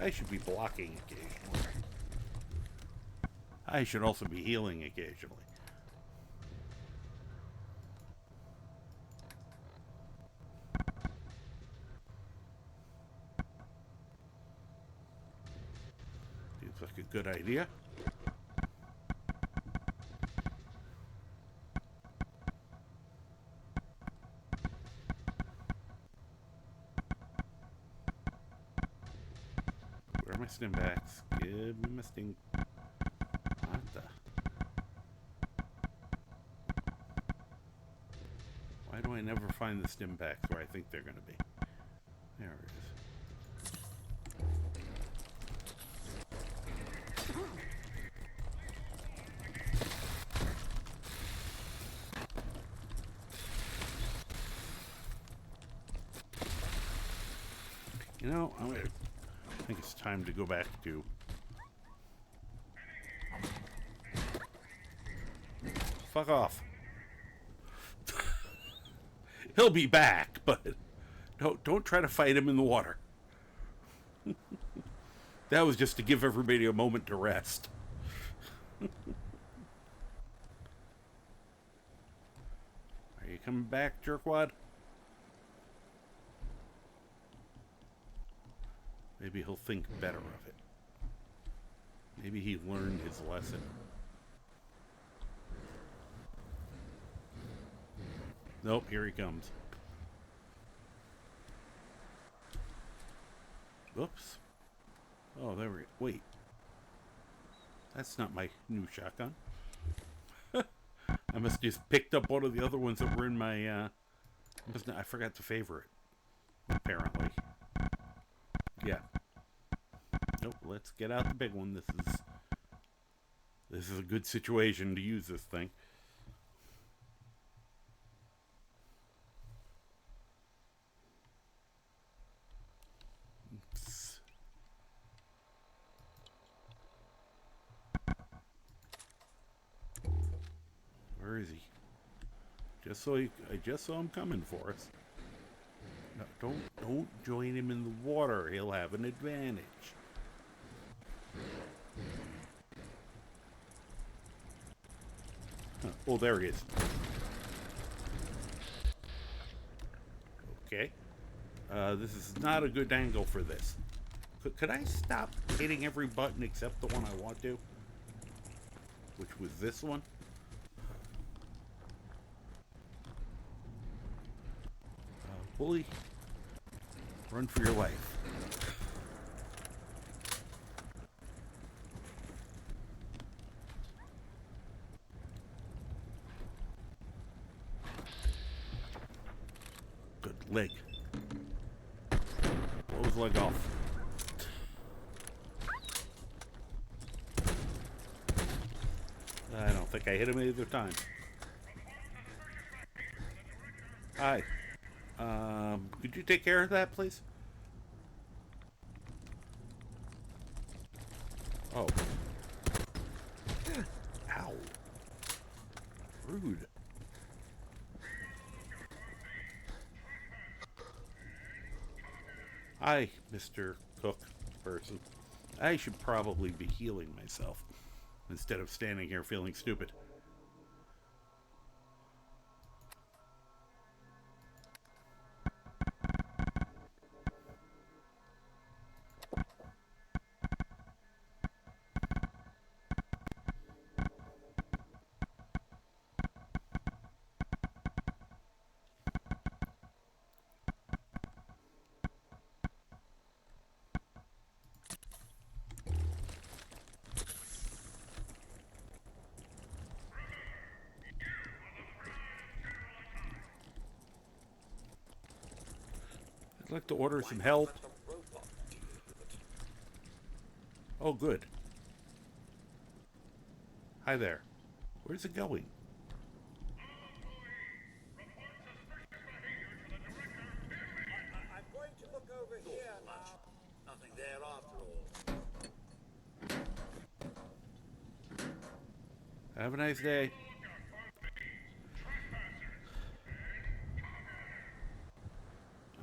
I should be blocking occasionally. I should also be healing occasionally. Seems like a good idea. Where are my stim backs? Give me my sting. What the? Why do I never find the stim packs where I think they're going to be? There it is. You know, I think it's time to go back to... Fuck off. He'll be back, but don't try to fight him in the water. That was just to give everybody a moment to rest. Are you coming back, jerkwad? Maybe he'll think better of it. Maybe he learned his lesson. Nope, here he comes. Oops. Oh, there we go. Wait. That's not my new shotgun. I must just picked up one of the other ones that were in my, I forgot to favor it. Apparently. Yeah. Nope, let's get out the big one. This is a good situation to use this thing. Oops. Where is he? Just so I'm coming for us. No, don't join him in the water. He'll have an advantage. Huh. Oh, there he is. Okay. This is not a good angle for this. Could I stop hitting every button except the one I want to? Which was this one? Bully, run for your life. Good leg. Blow his leg off. I don't think I hit him either time. Hi. Could you take care of that, please? Oh. Ow. Rude. Hi, Mr. Cook person. I should probably be healing myself instead of standing here feeling stupid. I'd like to order some help. Oh, good. Hi there. Where's it going? I'm going to look over here now. Nothing there after all. Have a nice day.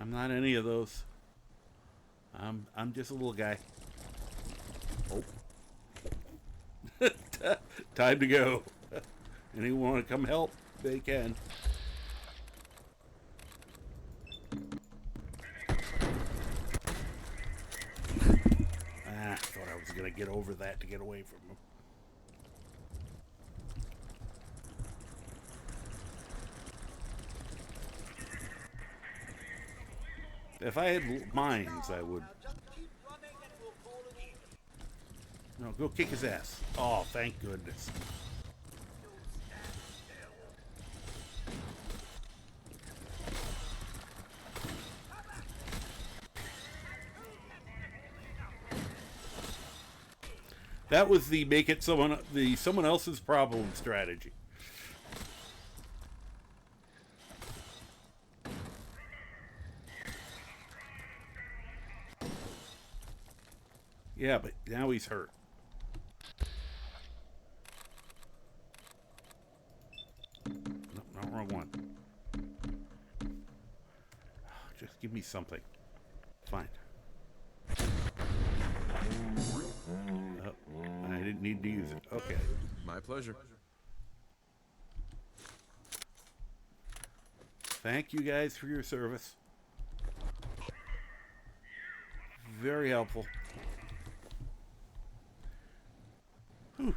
I'm not any of those. I'm just a little guy. Oh. Time to go. Anyone want to come help? They can. Thought I was gonna get over that to get away from him. If I had mines, I would. No, go kick his ass. Oh, thank goodness. That was the make it someone else's problem strategy. Yeah, but now he's hurt. No, wrong one. Just give me something. Fine. Oh, I didn't need to use it. Okay. My pleasure. Thank you guys for your service. Very helpful. Whew.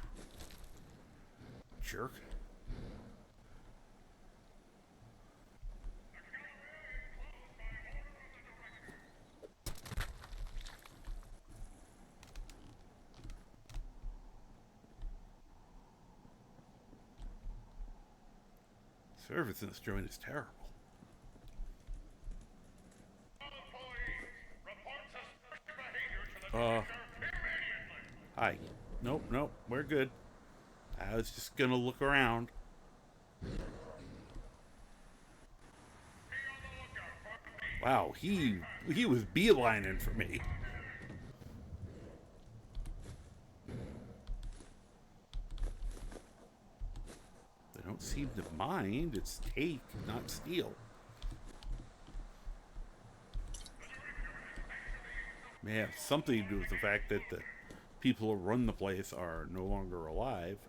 Jerk. Service in this joint is terrible. Hi. Nope, we're good. I was just gonna look around. Wow, he was beelining for me. They don't seem to mind. It's take, not steal. May have something to do with the fact that the people who run the place are no longer alive.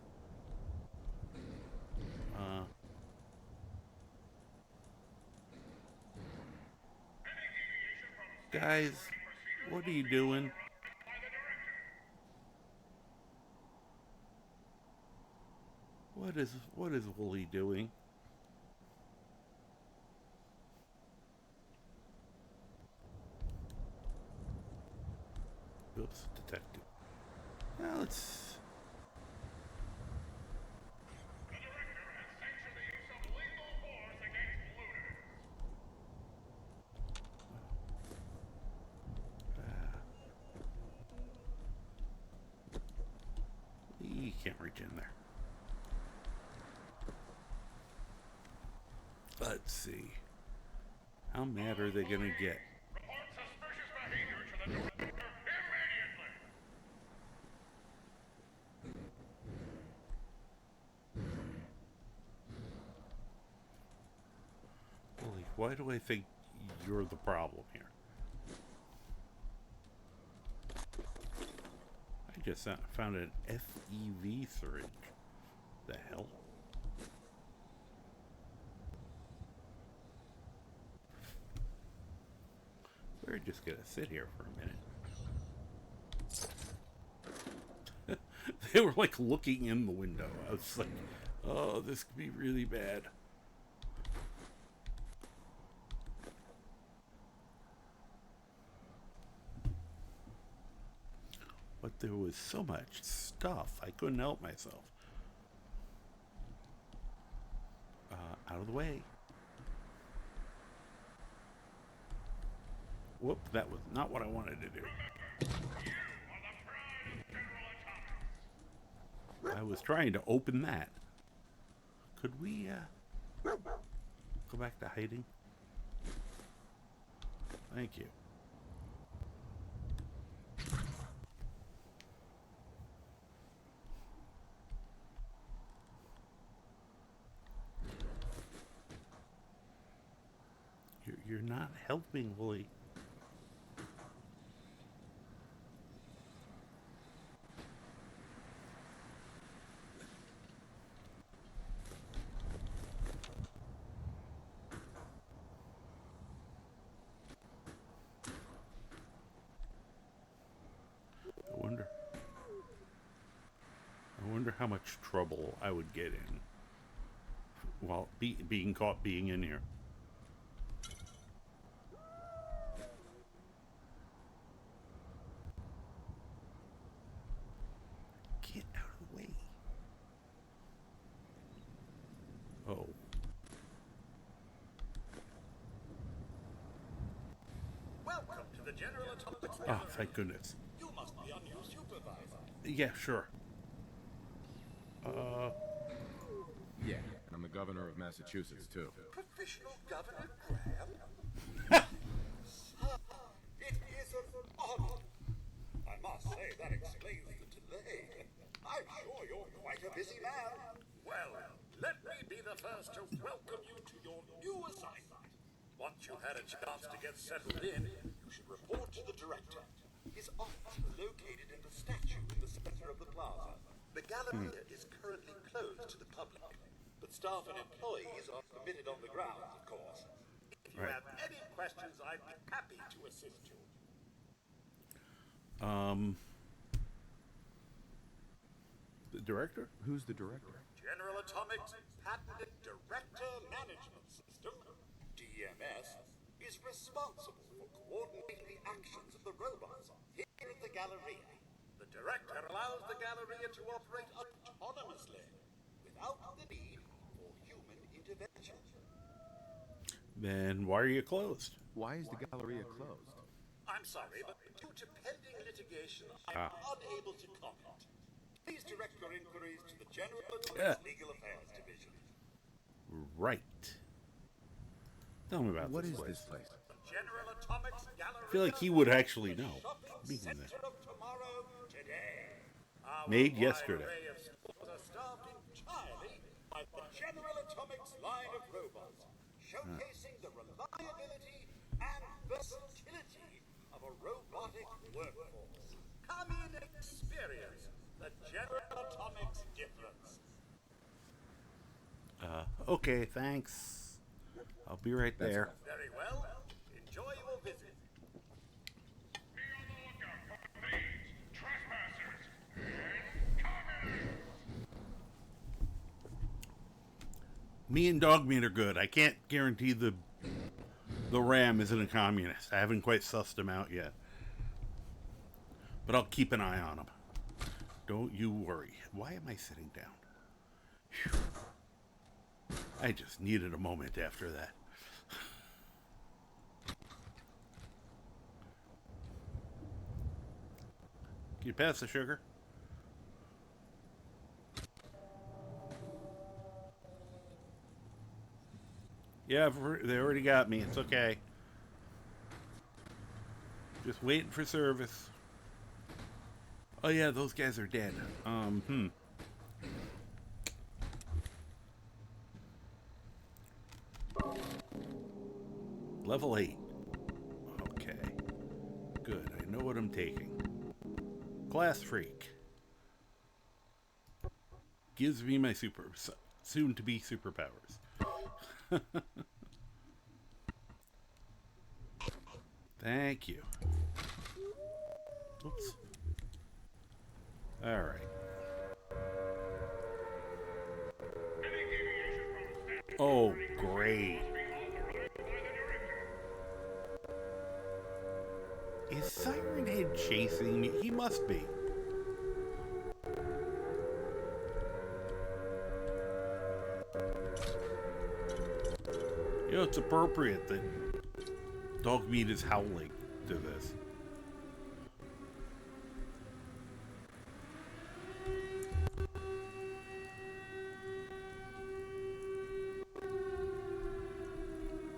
Guys, what are you doing? What is Wooly doing? Oops, detective. Now let's. You can't reach in there. Let's see. How mad are they gonna get? Holy, why do I think you're the problem here? I just found an FEV syringe. The hell? We're just gonna sit here for a minute. They were like looking in the window. I was like, oh, this could be really bad. But there was so much stuff, I couldn't help myself. Out of the way. Whoop, that was not what I wanted to do. I was trying to open that. Could we, go back to hiding? Thank you. You're not helping, Willie. I wonder how much trouble I would get in while being caught being in here. Get out of the way. Oh. Welcome to the General Atomics. Ah, thank goodness. You must be our new supervisor. Yeah, sure. Yeah, and I'm the governor of Massachusetts, too. Professional Governor Graham? It is an honor. I must say that explains the delay. I'm sure you're quite a busy man. Well, let me be the first to welcome you to your new assignment. Once you've had a chance to get settled in, you should report to the director. His office is located in the statue in the center of the plaza. The Galleria is currently closed to the public, but staff and employees are permitted on the grounds, of course. If you have any questions, I'd be happy to assist you. The director? Who's the director? General Atomics' patented Director Management System, DMS, is responsible for coordinating the actions of the robots here at the Galleria. The Director allows the Galleria to operate autonomously, without the need for human intervention. Then why are you closed? Why is the Galleria closed? I'm sorry, but due to pending litigation, I'm unable to comment. Please direct your inquiries to the General Atomics Legal Affairs Division. Right. Tell me about What this is place. this place? General Atomics Galleria. I feel like he would actually know. Shopping center of tomorrow today. Our Made wide yesterday. array of stores are staffed entirely by the General Atomics line of robots, showcasing the reliability and versatility of a robotic workforce. Come in and experience the General Atomics difference. Okay, thanks. I'll be right there. Very well. Enjoy your visit. Be on the lookout for thieves, trespassers, and communists. Me and Dogmeat are good. I can't guarantee the Ram isn't a communist. I haven't quite sussed him out yet. But I'll keep an eye on him. Don't you worry. Why am I sitting down? Whew. I just needed a moment after that. Can you pass the sugar? Yeah, they already got me. It's okay. Just waiting for service. Oh yeah, those guys are dead. Level 8. Okay. Good. I know what I'm taking. Class Freak. Gives me my soon-to-be superpowers. Thank you. Oops. All right. Oh, great. Is Siren Head chasing me? He must be. You know, it's appropriate that Dogmeat is howling. to this.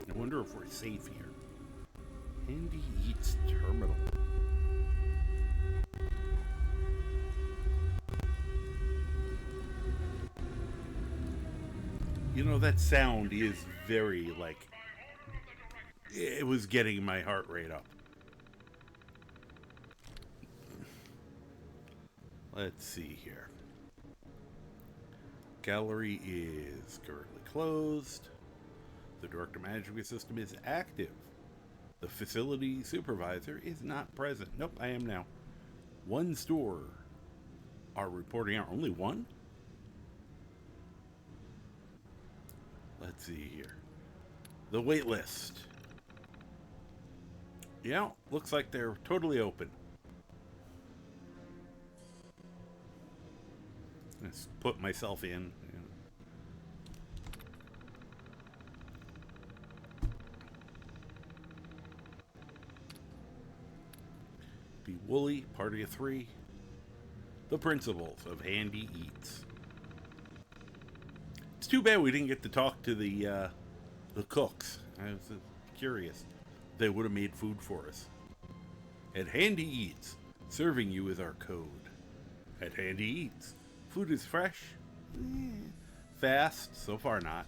I wonder if we're safe here. Handy Eats Terminal. You know, that sound is very, like, it was getting my heart rate up. Let's see here. Gallery is currently closed. The director management system is active. The facility supervisor is not present. Nope, I am now. One store are reporting out. Only one? Let's see here. The wait list. Yeah, looks like they're totally open. Let's put myself in. Be Woolly, party of 3. The principles of Handy Eats. It's too bad we didn't get to talk to the cooks. I was curious. They would have made food for us. At Handy Eats, serving you is our code. At Handy Eats, food is fresh, fast, so far not,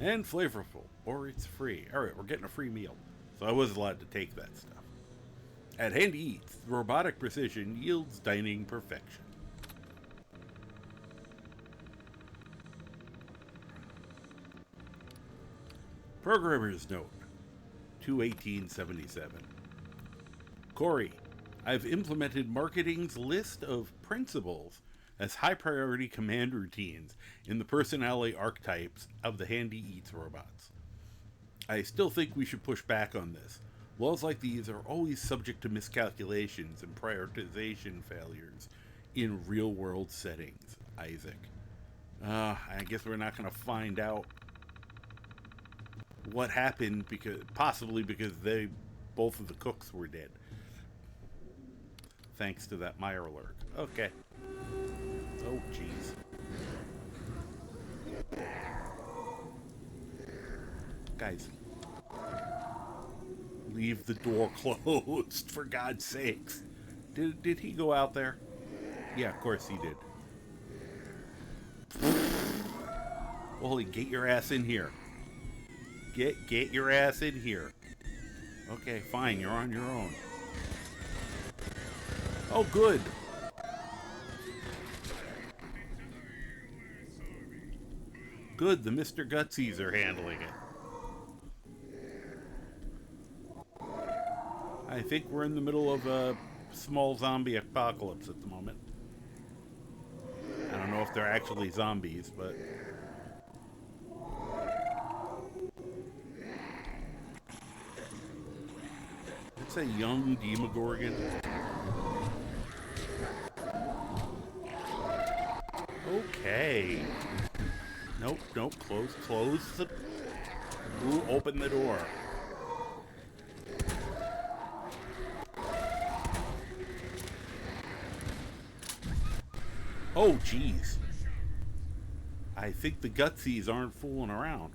and flavorful, or it's free. Alright, we're getting a free meal, so I was allowed to take that stuff. At Handy Eats, robotic precision yields dining perfection. Programmer's note, 2/18/77. Corey, I've implemented marketing's list of principles as high-priority command routines in the personality archetypes of the Handy Eats robots. I still think we should push back on this. Laws like these are always subject to miscalculations and prioritization failures in real-world settings, Isaac. I guess we're not going to find out what happened, possibly because both of the cooks were dead. Thanks to that Mirelurk. Okay. Oh, jeez. Guys. Leave the door closed, for God's sakes. Did he go out there? Yeah, of course he did. Wally, get your ass in here. Get your ass in here. Okay, fine, you're on your own. Oh, good. Good, the Mr. Gutsies are handling it. I think we're in the middle of a small zombie apocalypse at the moment. I don't know if they're actually zombies, but... It's a young Demogorgon. Okay. Nope, close the... Ooh, open the door. Oh, jeez. I think the Gutsies aren't fooling around.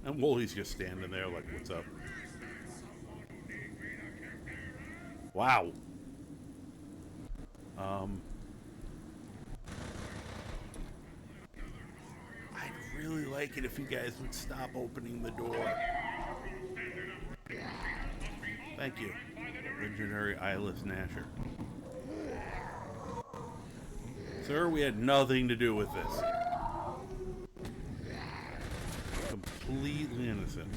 And Woolly's just standing there like, what's up? Wow. I'd really like it if you guys would stop opening the door. Thank you. Legendary Eyeless Gnasher. Sir, we had nothing to do with this. Completely innocent.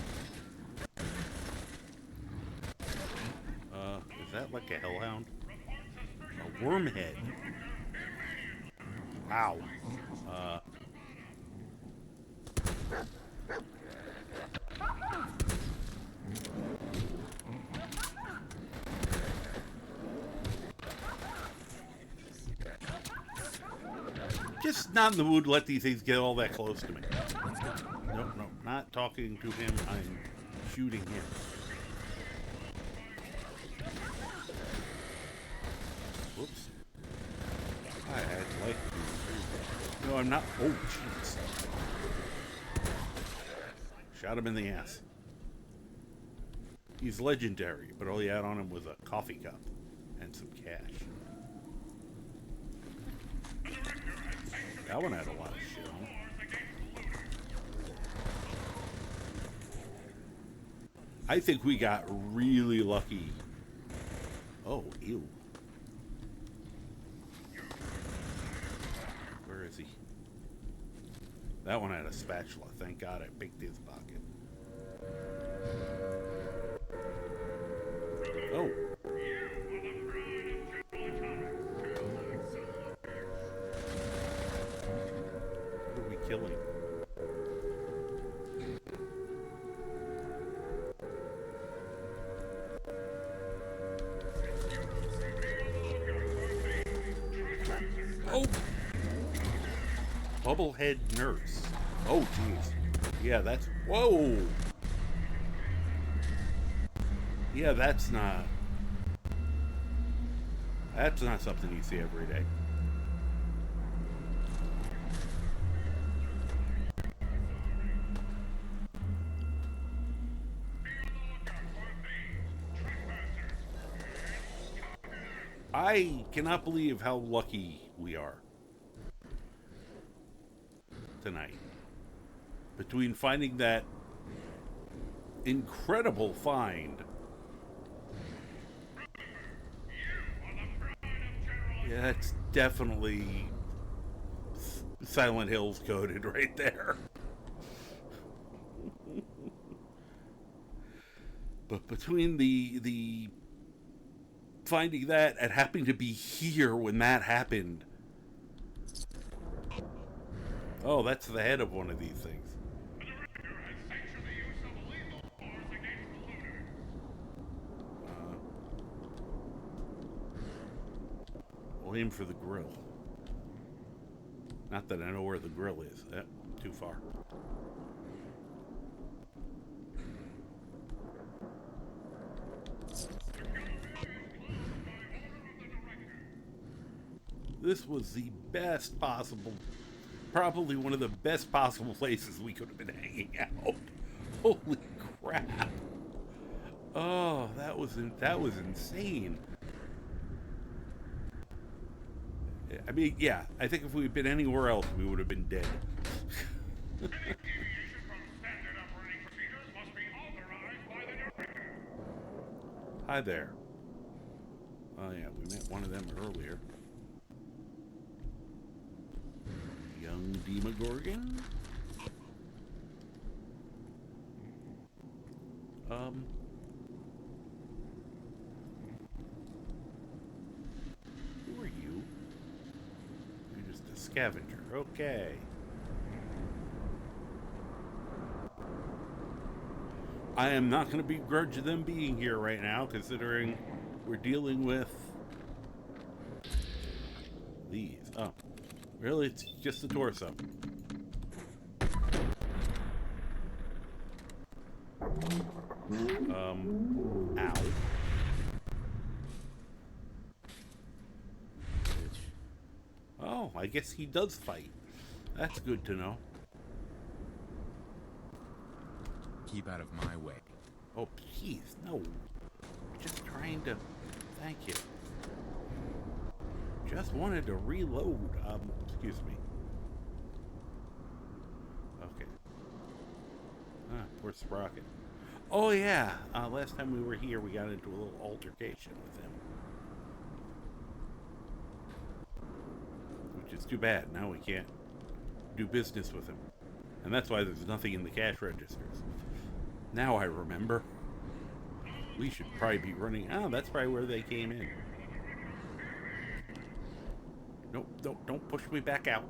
Is that like a hellhound? A wormhead. Wow. Just not in the mood to let these things get all that close to me. Nope, not talking to him. I'm shooting him. Whoops. I'd like to. No, I'm not. Oh, jeez. Shot him in the ass. He's legendary, but all he had on him was a coffee cup and some cash. That one had a lot of shit on it. I think we got really lucky. Oh, ew. Where is he? That one had a spatula. Thank God I picked his pocket. Oh. What are we killing? Oh! Bubblehead nurse. Oh, jeez. Yeah, that's... Whoa! Yeah, that's not something you see every day. I cannot believe how lucky we are tonight. Between finding that incredible find. Yeah, that's definitely Silent Hills coded right there. But between the finding that and happening to be here when that happened. Oh, that's the head of one of these things. We'll aim for the grill. Not that I know where the grill is. Too far. This was the best possible, probably one of the best possible places we could have been hanging out. Holy crap. Oh, that was insane. I mean, yeah, I think if we'd been anywhere else, we would have been dead. Hi there. Oh yeah, we met one of them earlier. Young Demogorgon? Who are you? You're just a scavenger. Okay. I am not going to begrudge them being here right now, considering we're dealing with these. Oh. Really? It's just the torso. Ow. Oh, I guess he does fight. That's good to know. Keep out of my way. Oh, please, no. Just trying to... Thank you. Just wanted to reload. Excuse me. Okay. Poor Sprocket. Oh, yeah. Last time we were here, we got into a little altercation with him. Which is too bad. Now we can't do business with him. And that's why there's nothing in the cash registers. Now I remember. We should probably be running... Oh, that's probably where they came in. Nope, don't push me back out.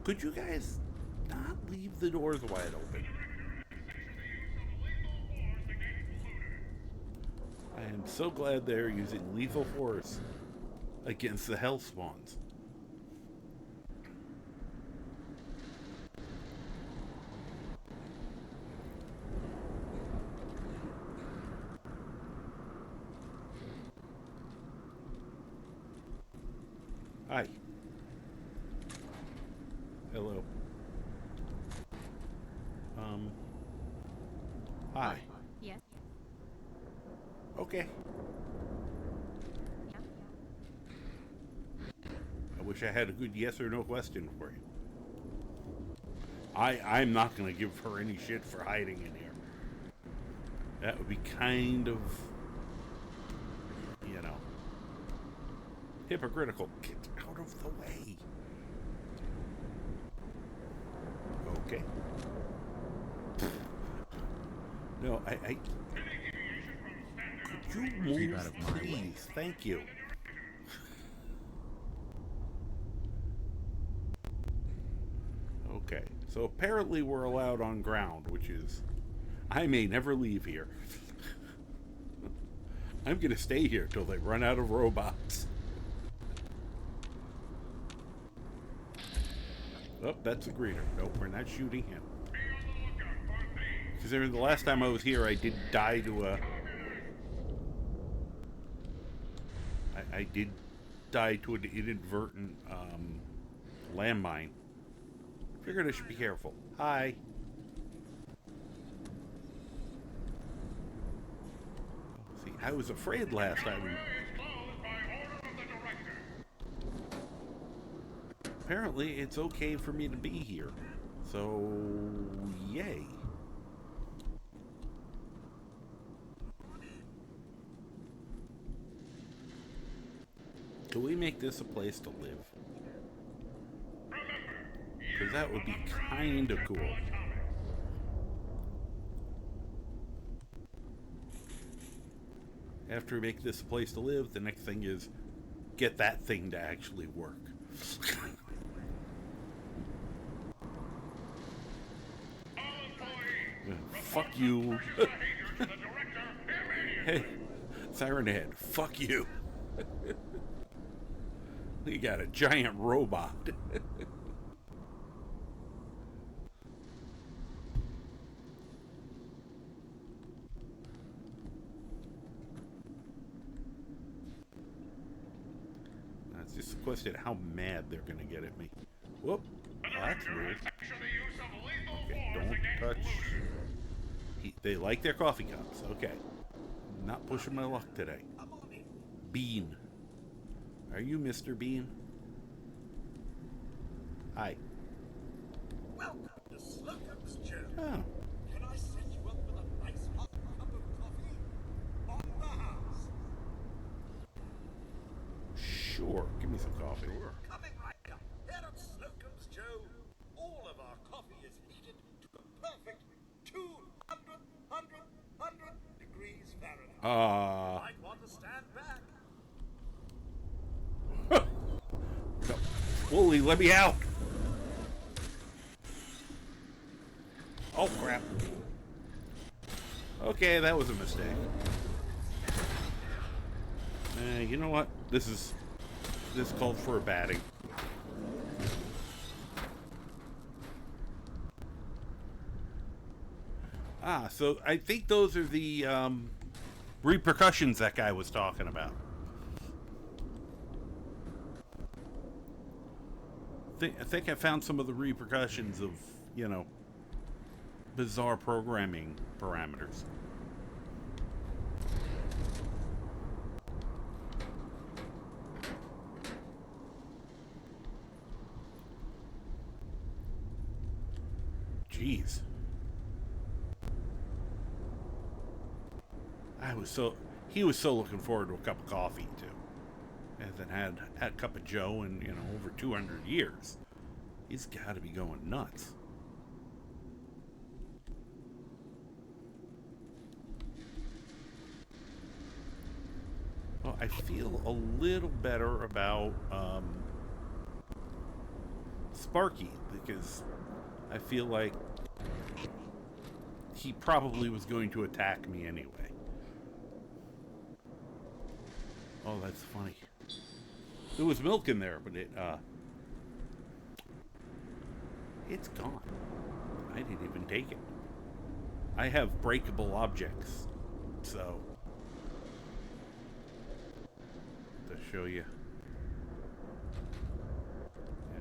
Could you guys not leave the doors wide open? I am so glad they're using lethal force against the hell spawns. Hi. Hello. Hi. Yes. Okay. Yeah. I wish I had a good yes or no question for you. I'm not going to give her any shit for hiding in here. That would be kind of, you know, hypocritical. Get out of the way. Okay. No, I could you move, out of my way. please? Thank you. Okay, so apparently we're allowed on ground, which is, I may never leave here. I'm gonna stay here till they run out of robots. Oh, that's a greeter. Nope, we're not shooting him. Because the last time I was here, I did die to a... I did die to an inadvertent landmine. Figured I should be careful. Hi. See, I was afraid last time. Apparently, it's okay for me to be here. So, yay. Can we make this a place to live? Because that would be kind of cool. After we make this a place to live, the next thing is get that thing to actually work. Fuck you. Hey, Siren Head, fuck you. You got a giant robot. It's just a question of how mad they're going to get at me. Whoop. Oh, that's weird. Okay, don't touch. They like their coffee cups. Okay. Not pushing my luck today. Bean. Are you Mr. Bean? Hi. Welcome to Slocum's Joe. Oh. Can I set you up with a nice hot cup of coffee? On the house. Sure. Give me some coffee. Sure. Coming right up. Here at Slocum's Joe, all of our coffee is heated to a perfect 100 degrees Fahrenheit. You might want to stand back. No. Wooly, let me out! Oh, crap. Okay, that was a mistake. You know what? This called for a batting. Ah, so I think those are the repercussions that guy was talking about. I think I found some of the repercussions of, you know, bizarre programming parameters. Jeez. He was so looking forward to a cup of coffee too. Hasn't had a cup of Joe in, you know, over 200 years. He's got to be going nuts. Well, I feel a little better about Sparky, because I feel like he probably was going to attack me anyway. Oh, that's funny. There was milk in there, but it's gone. I didn't even take it. I have breakable objects, so to show you. Yeah.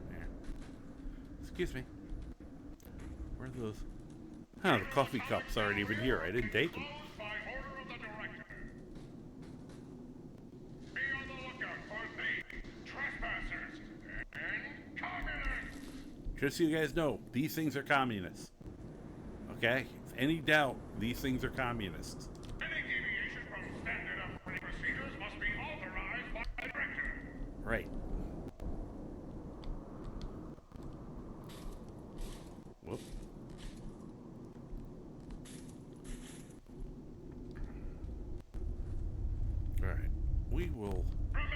There. Excuse me. Where are those? Huh, the coffee cups aren't even here. I didn't take them. By order of the director. Be on the lookout for thieves, trespassers, and communists. Just so you guys know, these things are communists. Okay? If any doubt, these things are communists. Any deviation from standard operating procedures must be authorized by the director. Right. Whoop. Alright. We will... Remember,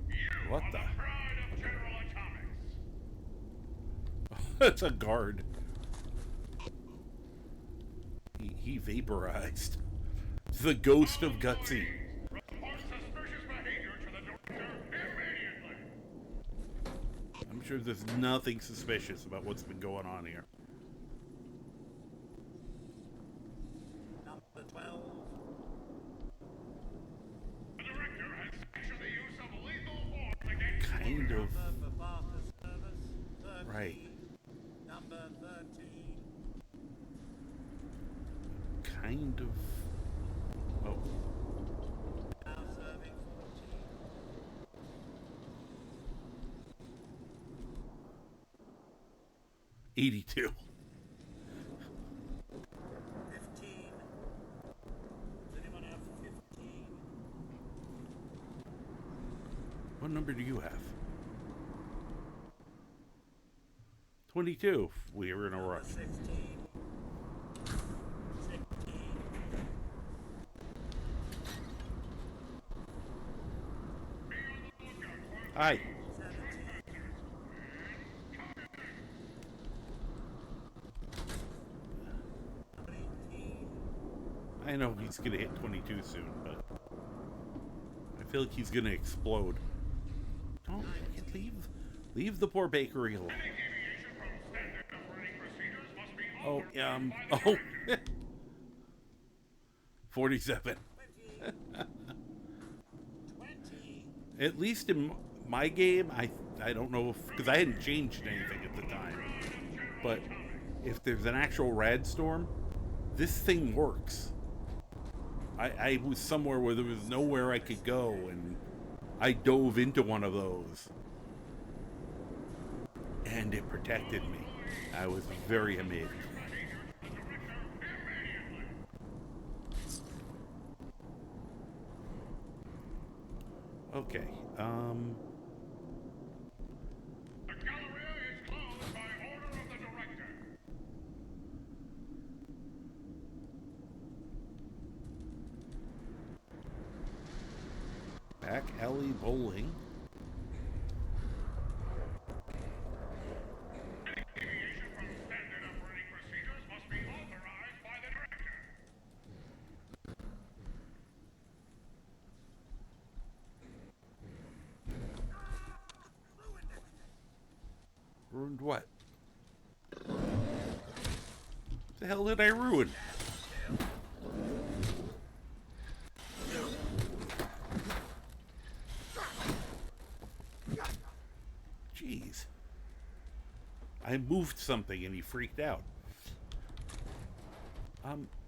you What are the? the pride of General Atomics. That's a guard. He vaporized. The ghost of Gutsy. Report suspicious behavior to the director immediately. I'm sure there's nothing suspicious about what's been going on here. Number 12. The director has sanctioned the use of lethal force against Kind of. Number for Barker service. 13. Right. Number 13. Kind of. Oh. Now serving 14. 82. 15. Does anyone have 15? What number do you have? 22. We were in a rush. 16. 16. Hi. 17. I know he's gonna hit 22 soon, but I feel like he's gonna explode. Don't leave the poor bakery alone. Any deviation from standard operating procedures must be Oh, authorized by the oh. director. 47. 20. At least in my game, I don't know if, because I hadn't changed anything at the time, but if there's an actual rad storm, this thing works. I was somewhere where there was nowhere I could go, and I dove into one of those, and it protected me. I was very amazed. Okay, The Galleria is closed by order of the director. back alley bowling. Any deviation from standard operating procedures must be authorized by the director. Ruined what? The hell did I ruin? Jeez. I moved something and he freaked out.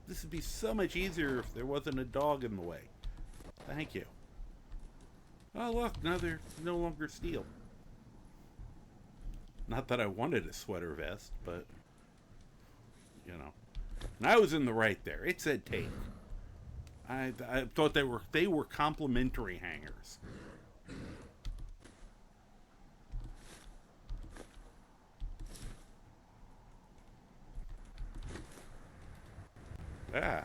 This would be so much easier if there wasn't a dog in the way. Thank you. Oh look, now they're no longer steel. Not that I wanted a sweater vest, but you know. And I was in the right there. It said take. I thought they were complimentary hangers. Ah.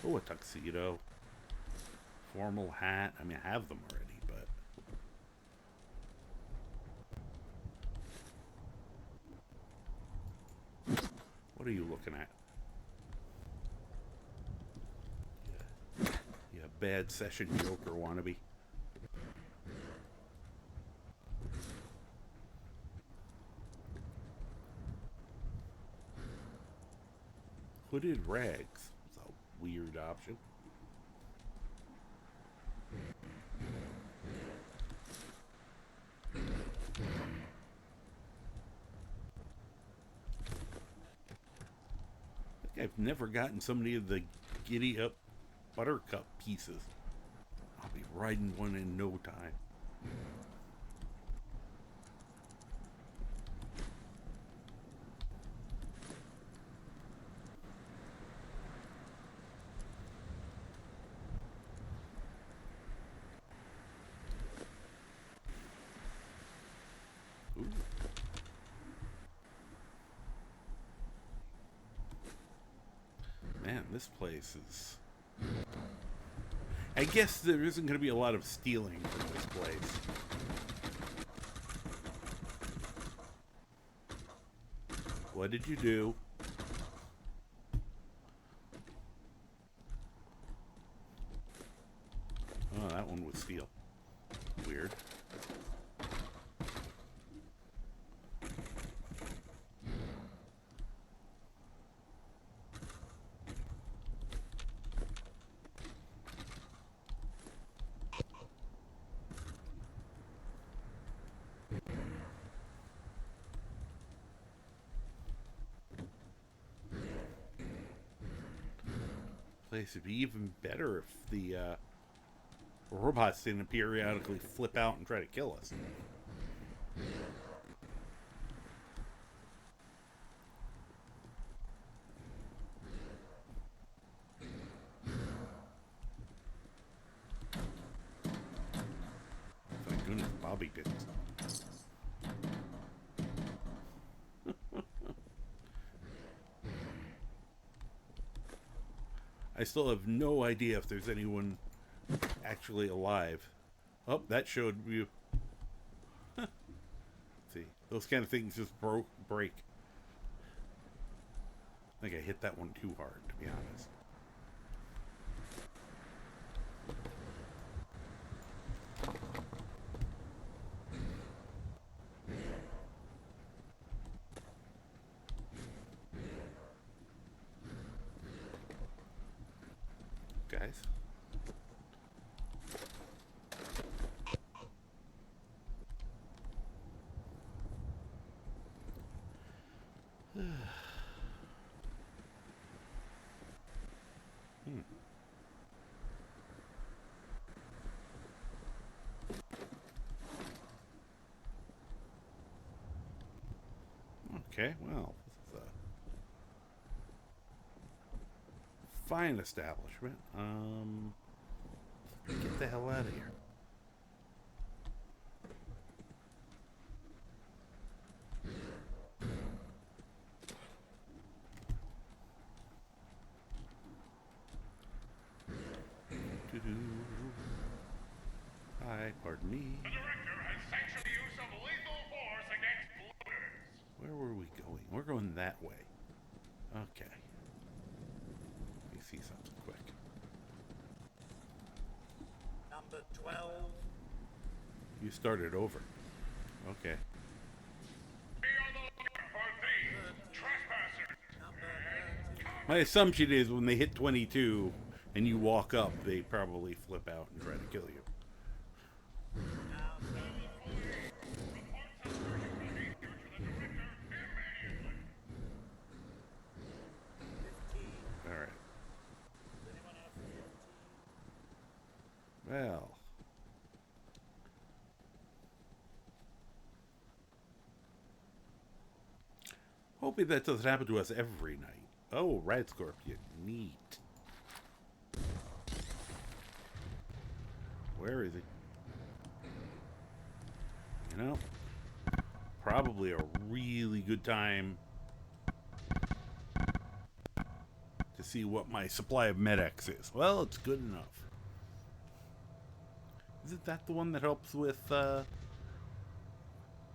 Oh, a tuxedo. Formal hat. I mean, I have them already, but... What are you looking at? bad session Joker wannabe. Hooded rags. It's a weird option. I've never gotten so many of the giddy up buttercup pieces. I'll be riding one in no time. Ooh. Man, this place is... I guess there isn't going to be a lot of stealing from this place. What did you do? Oh, that one was steel. Weird. Place would be even better if the robots didn't periodically flip out and try to kill us. Thank goodness, bobby pins. I still have no idea if there's anyone actually alive. Oh, that showed you. See, those kind of things just break. I think I hit that one too hard, to be honest. Guys. Okay, well, this is a fine establishment. Get the hell out of here. Hi, pardon me. The director has sanctioned the use of lethal force against looters. Where were we going? We're going that way. Okay. Let me see something quick. Number 12. You started over. Okay. Be on the lookout for thieves, trespassers, and My assumption is when they hit 22 and you walk up, they probably flip out and try to kill you. Alright. Well. Hoping that doesn't happen to us every night. Oh, Red Scorpion. Neat. Where is he? You know, probably a really good time to see what my supply of Med-X is. Well, it's good enough. Isn't that the one that helps with,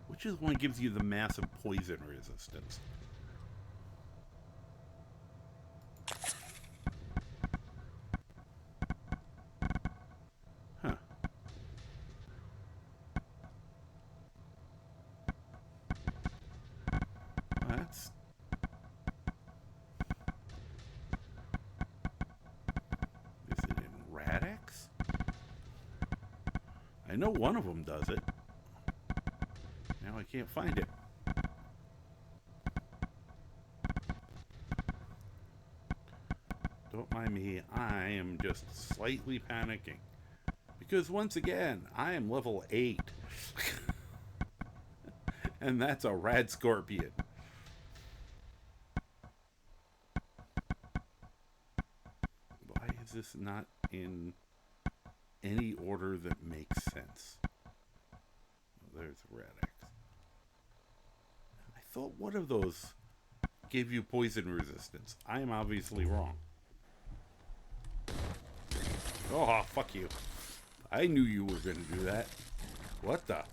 which is the one that gives you the massive poison resistance? I know one of them does it. Now I can't find it. Don't mind me, I am just slightly panicking. Because once again, I am level 8. And that's a rad scorpion. Why is this not in any order that makes sense? Oh, there's red X. I thought one of those gave you poison resistance. I am obviously wrong. Oh, fuck you. I knew you were going to do that. What the?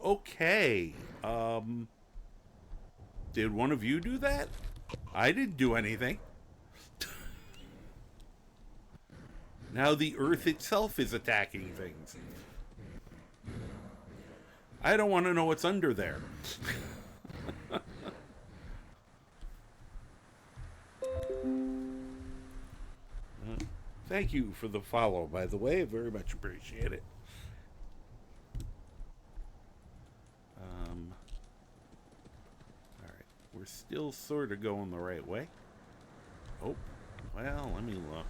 Okay. Did one of you do that? I didn't do anything. Now the earth itself is attacking things. I don't want to know what's under there. Thank you for the follow, by the way. I very much appreciate it. Alright. We're still sort of going the right way. Oh, well, let me look.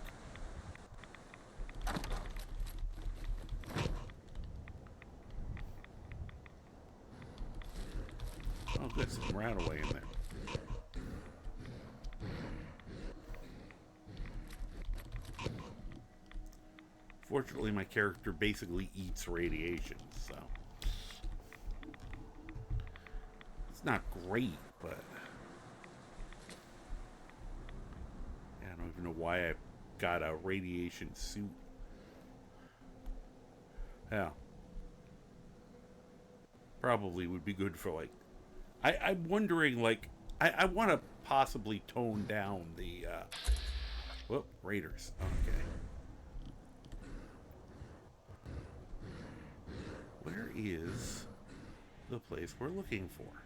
Oh, good. Some rat away in there. Fortunately, my character basically eats radiation, so it's not great, but yeah, I don't even know why I got a radiation suit. Yeah, probably would be good for like. I'm wondering, like, I want to possibly tone down the. Whoop, raiders. Okay. Where is the place we're looking for?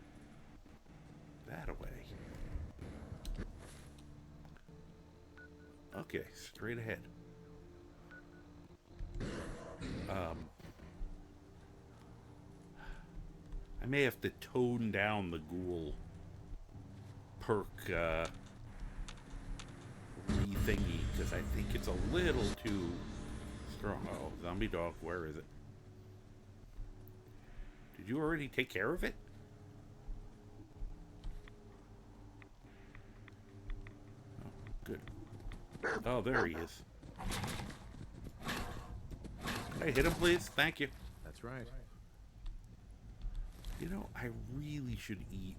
That away. Okay, straight ahead. I may have to tone down the ghoul perk re-thingy, because I think it's a little too strong. Oh, zombie dog, where is it? Did you already take care of it? Oh, good. Oh, there he is. Can I hit him, please? Thank you. That's right. You know, I really should eat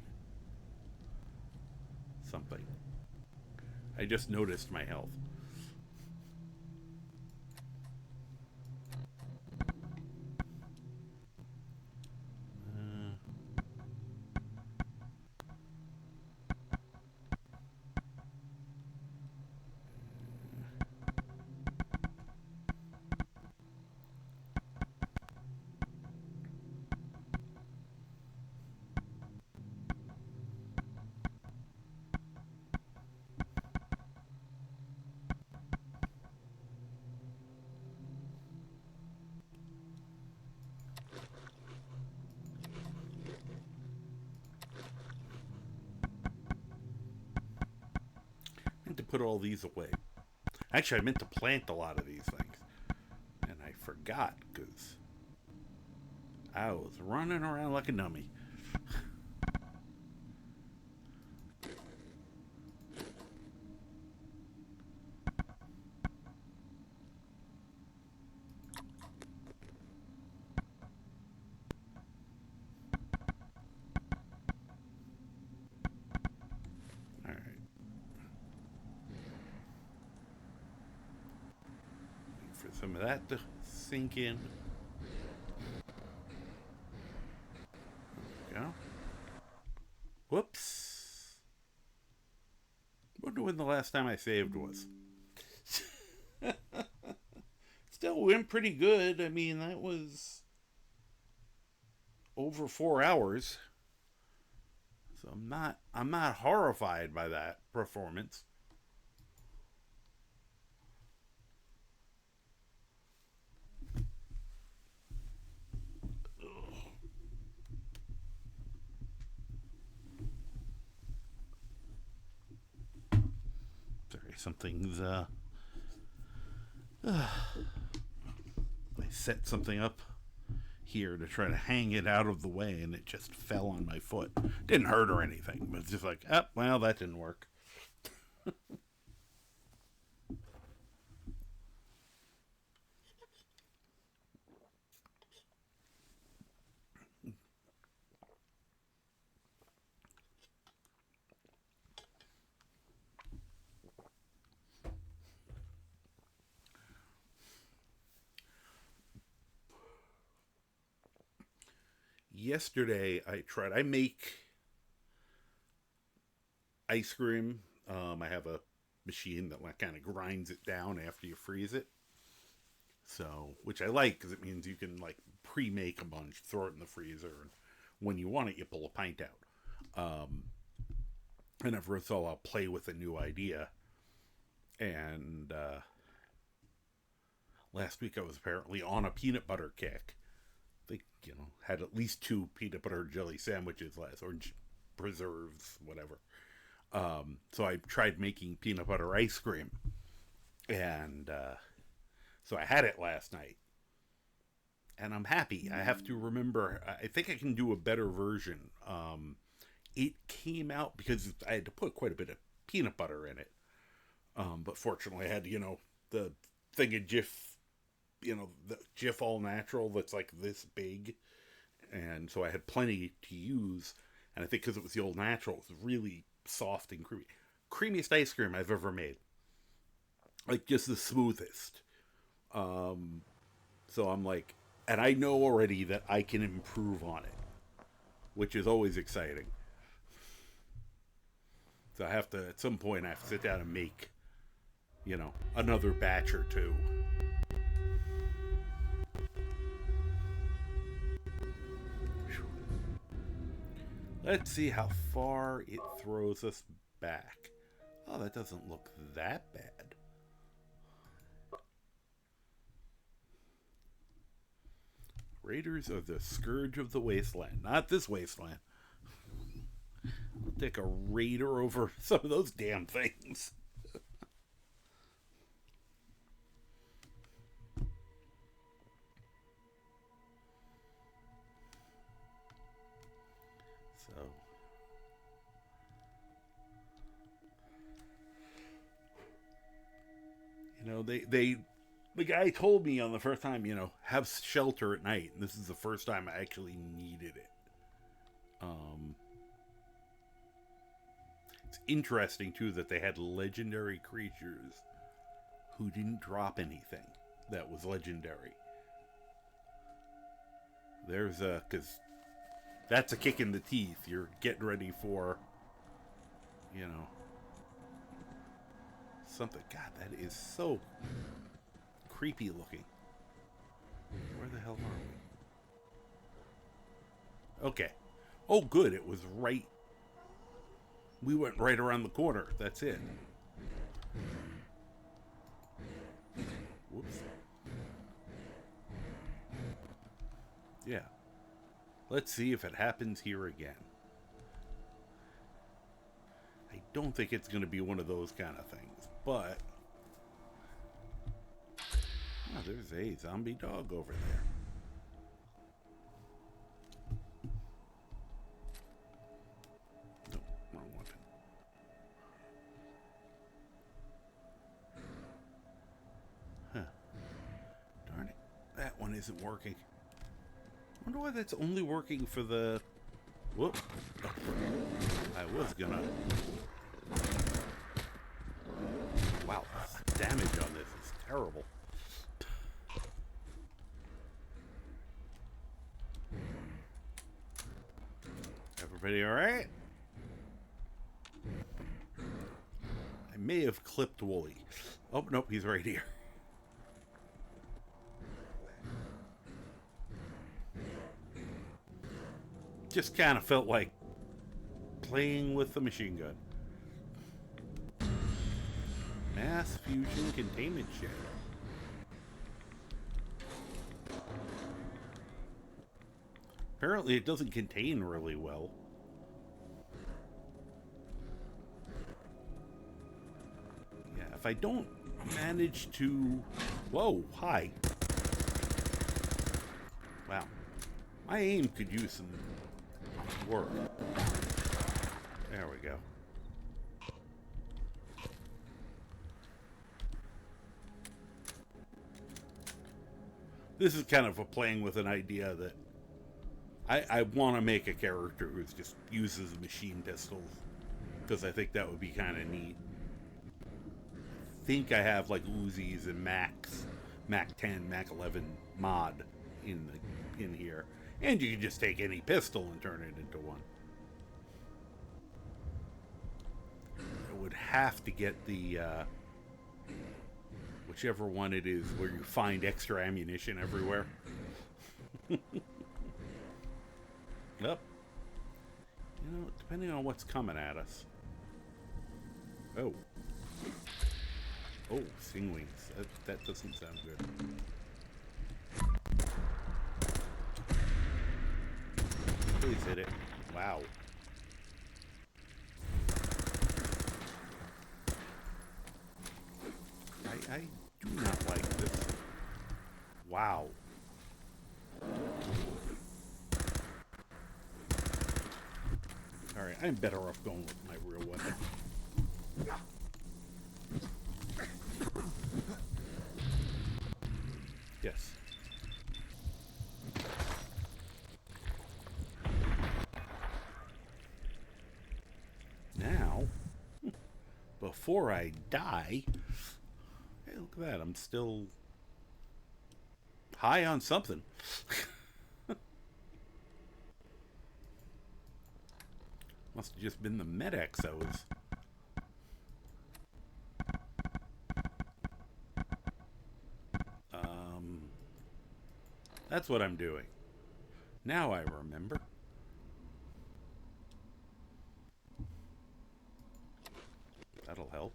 something. I just noticed my health. To put all these away. Actually, I meant to plant a lot of these things. And I forgot because I was running around like a dummy. Some of that to sink in. There we go. Whoops. Wonder when the last time I saved was. Still went pretty good. I mean, that was over 4 hours. So I'm not horrified by that performance. Something's, I set something up here to try to hang it out of the way, and it just fell on my foot. Didn't hurt or anything, but it's just like, oh, well, that didn't work. Yesterday, I make ice cream. I have a machine that kind of grinds it down after you freeze it. So, which I like because it means you can like pre-make a bunch, throw it in the freezer, and when you want it, you pull a pint out. And every once in a while, I'll play with a new idea. And last week I was apparently on a peanut butter kick. I think, had at least 2 peanut butter jelly sandwiches last, or preserves, whatever. So I tried making peanut butter ice cream. And so I had it last night. And I'm happy. I have to remember, I think I can do a better version. It came out because I had to put quite a bit of peanut butter in it. But fortunately I had, the thing of Jif, the Jif All Natural that's like this big. And so I had plenty to use. And I think because it was the All Natural, it was really soft and creamy. Creamiest ice cream I've ever made. Like, just the smoothest. So I'm like, and I know already that I can improve on it, which is always exciting. So I have to, at some point, I have to sit down and make, another batch or 2. Let's see how far it throws us back. Oh, that doesn't look that bad. Raiders are the scourge of the wasteland. Not this wasteland. I'll take a raider over some of those damn things. The guy told me on the first time, have shelter at night. And this is the first time I actually needed it. It's interesting, too, that they had legendary creatures who didn't drop anything that was legendary. Because that's a kick in the teeth. You're getting ready for, something. God, that is so creepy looking. Where the hell are we? Okay. Oh, good. It was right. We went right around the corner. That's it. Whoops. Yeah. Let's see if it happens here again. I don't think it's going to be one of those kind of things, but... Oh, there's a zombie dog over there. No, wrong weapon. Huh. Darn it. That one isn't working. I wonder why that's only working for the... Whoop. Oh. I was gonna... Wow, the damage on this is terrible. Everybody alright? I may have clipped Wooly. Oh, nope, he's right here. Just kind of felt like playing with the machine gun. Mass fusion containment shell. Apparently it doesn't contain really well. Yeah, if I don't manage to... Whoa, hi. Wow. My aim could use some work. There we go. This is kind of a playing with an idea that I want to make a character who just uses machine pistols, because I think that would be kind of neat. I think I have like Uzis and Mac 10, Mac 11 mod in here, and you can just take any pistol and turn it into one. I would have to get the whichever one it is where you find extra ammunition everywhere. Yep. You know, depending on what's coming at us. Oh. Oh, sting wings. That doesn't sound good. Please hit it. Wow. I do not like this. Wow. Alright, I'm better off going with my real weapon. Yes. Now, before I die... Hey, look at that. I'm still high on something. Must have just been the Med-X I was... That's what I'm doing. Now I remember. That'll help.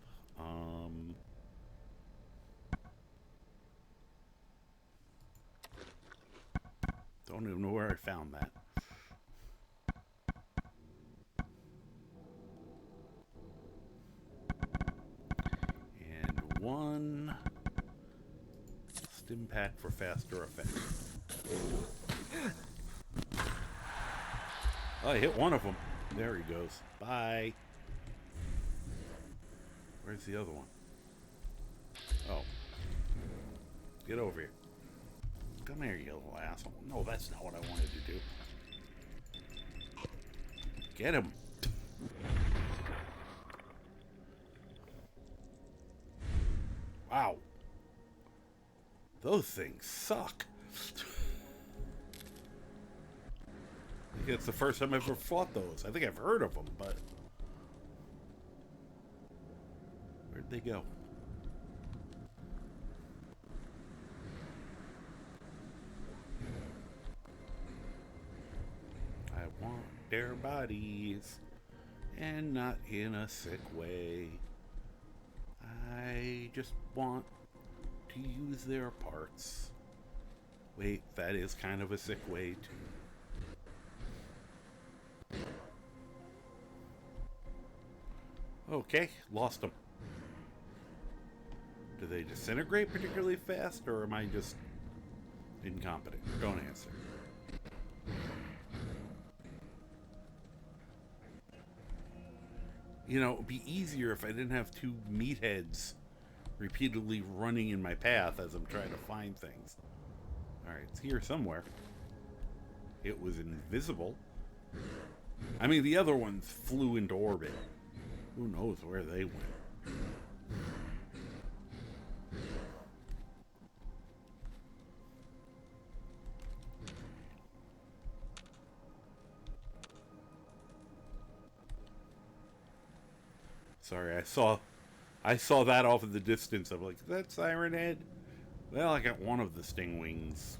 Don't even know where I found that. And one stim pack for faster effect. Oh, I hit one of them. There he goes. Bye. Where's the other one? Oh. Get over here. Come here, you little asshole. No, that's not what I wanted to do. Get him. Wow. Those things suck. I think it's the first time I've ever fought those. I think I've heard of them, but... Where'd they go? I want their bodies, and not in a sick way. I just want to use their parts. Wait, that is kind of a sick way too. Okay, lost them. Do they disintegrate particularly fast, or am I just incompetent? Don't answer. You know, it'd be easier if I didn't have two meatheads repeatedly running in my path as I'm trying to find things. Alright, it's here somewhere. It was invisible. I mean, the other ones flew into orbit. Who knows where they went? Sorry, I saw that off in the distance. I'm like, is that Siren Head? Well, I got one of the Stingwings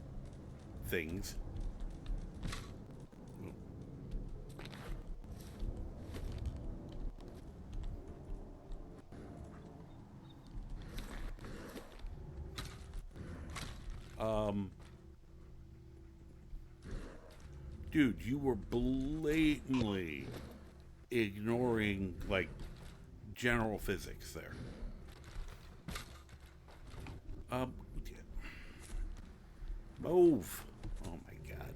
things. Dude, you were blatantly ignoring, like, general physics there. Um, move. Oh my god.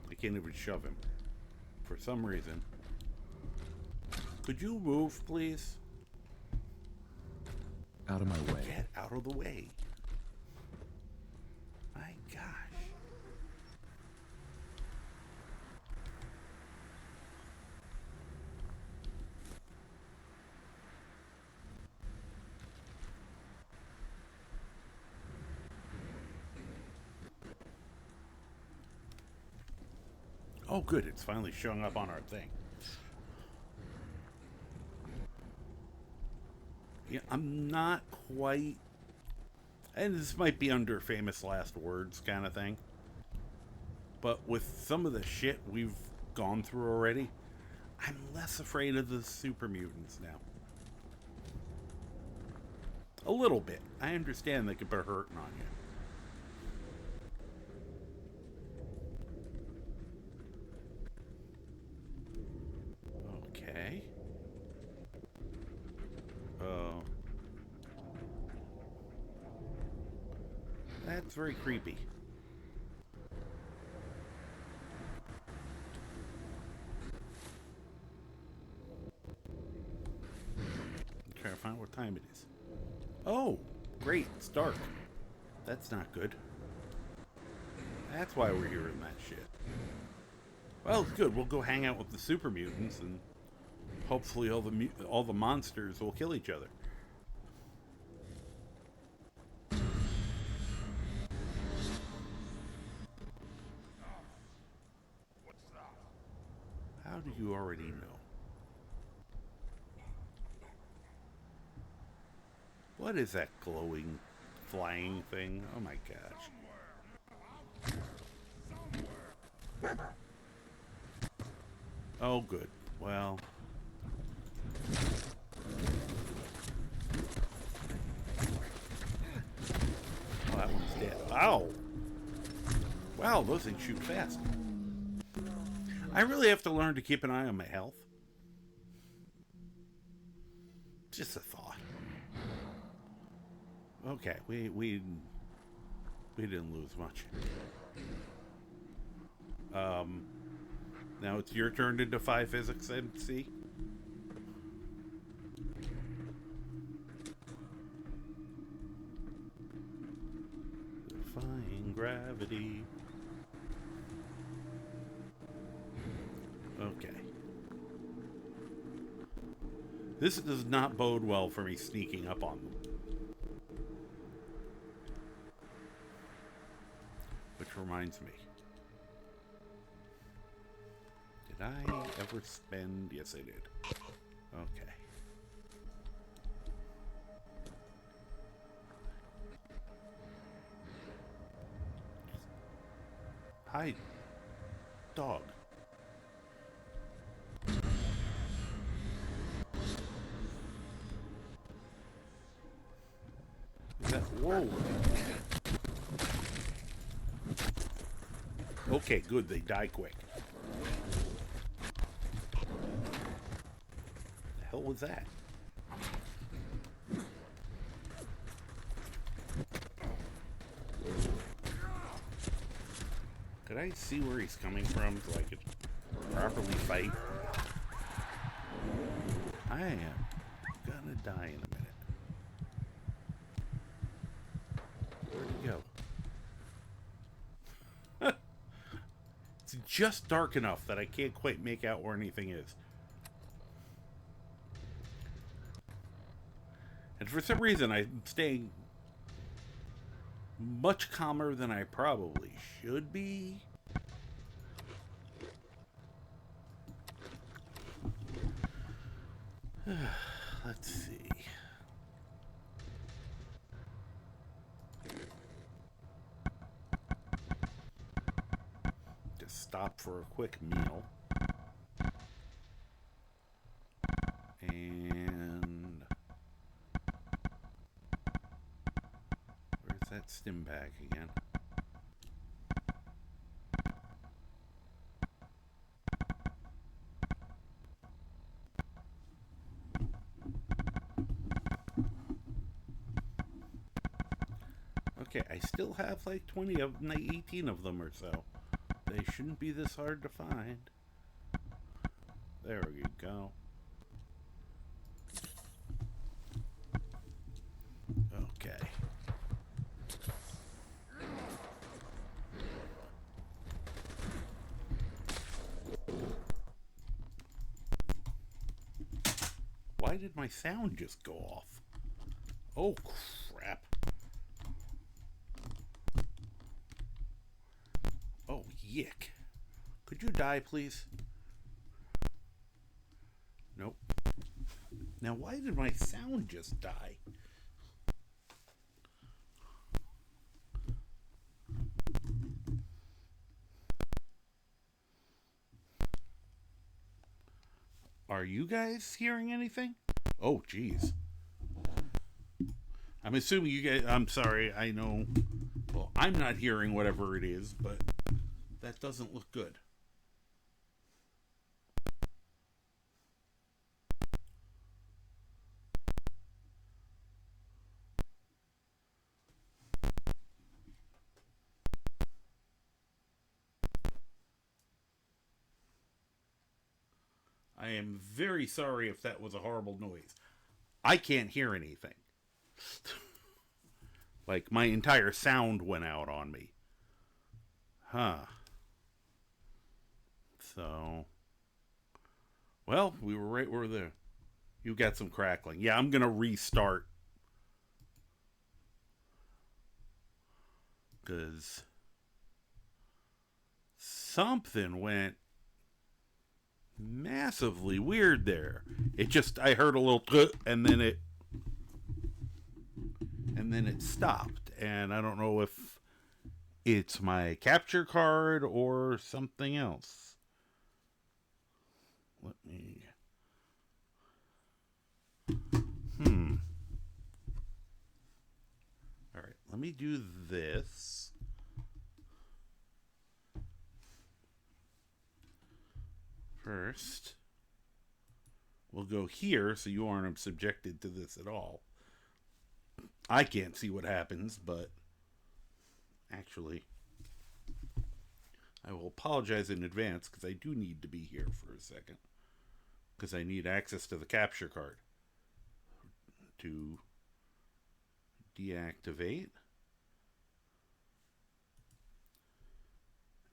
I can't even shove him. For some reason. Could you move, please? Out of my way. Get out of the way. My gosh. Oh, good. It's finally showing up on our thing. Yeah, I'm not quite... And this might be under famous last words kind of thing. But with some of the shit we've gone through already, I'm less afraid of the super mutants now. A little bit. I understand they could be hurting on you. Okay. Oh. That's very creepy. I'm trying to find what time it is. Oh, great. It's dark. That's not good. That's why we're hearing that shit. Well, it's good. We'll go hang out with the super mutants, and hopefully all the monsters will kill each other. How do you already know? What is that glowing, flying thing? Oh my gosh. Oh, good. Well. Oh, that one's dead. Ow! Wow, those things shoot fast. I really have to learn to keep an eye on my health. Just a thought. Okay, we didn't lose much. Now it's your turn to defy physics, MC. Defying gravity. Okay. This does not bode well for me sneaking up on them. Which reminds me. Did I ever spend... Yes, I did. Okay. Hi, dog. Is that... Whoa. Okay, good. They die quick. The hell was that? Could I see where he's coming from so I could properly fight? I am gonna die in a minute. Where'd he go? It's just dark enough that I can't quite make out where anything is. And for some reason, I'm staying much calmer than I probably should be. Let's see. Just stop for a quick meal. And where's that stim bag again? still have like 18 of them or so. They shouldn't be this hard to find. There we go. Okay. Why did my sound just go off? Oh, crap. Oh, yick. Could you die, please? Nope. Now, why did my sound just die? Are you guys hearing anything? Oh, jeez. I'm assuming you guys... I'm sorry, I know... Well, I'm not hearing whatever it is, but that doesn't look good. I am very sorry if that was a horrible noise. I can't hear anything. Like, my entire sound went out on me. Huh. So... Well, we were right where the... You got some crackling. Yeah, I'm going to restart. Because... something went... massively weird there. It just, I heard a little and then it stopped, and I don't know if it's my capture card or something else. Let me all right, let me do this. First, we'll go here so you aren't subjected to this at all. I can't see what happens, but actually, I will apologize in advance because I do need to be here for a second. Because I need access to the capture card to deactivate.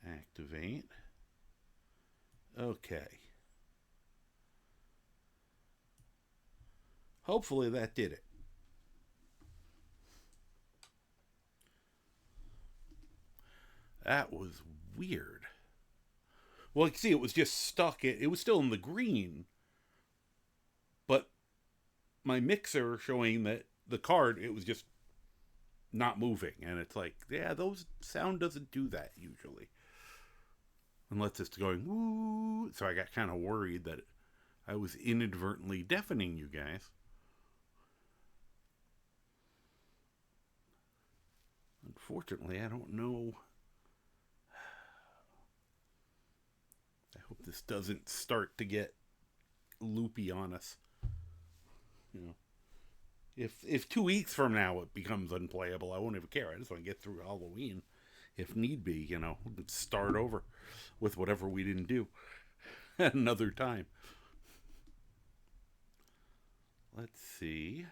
Activate. Okay. Hopefully that did it. That was weird. Well, you can see it was just stuck. It was still in the green. But my mixer showing that the card, it was just not moving. And it's like, yeah, sound doesn't do that usually. Unless it's going, woo. So I got kind of worried that I was inadvertently deafening you guys. Unfortunately, I don't know. I hope this doesn't start to get loopy on us. You know, if 2 weeks from now it becomes unplayable, I won't even care. I just want to get through Halloween. If need be, you know, start over with whatever we didn't do at another time. Let's see.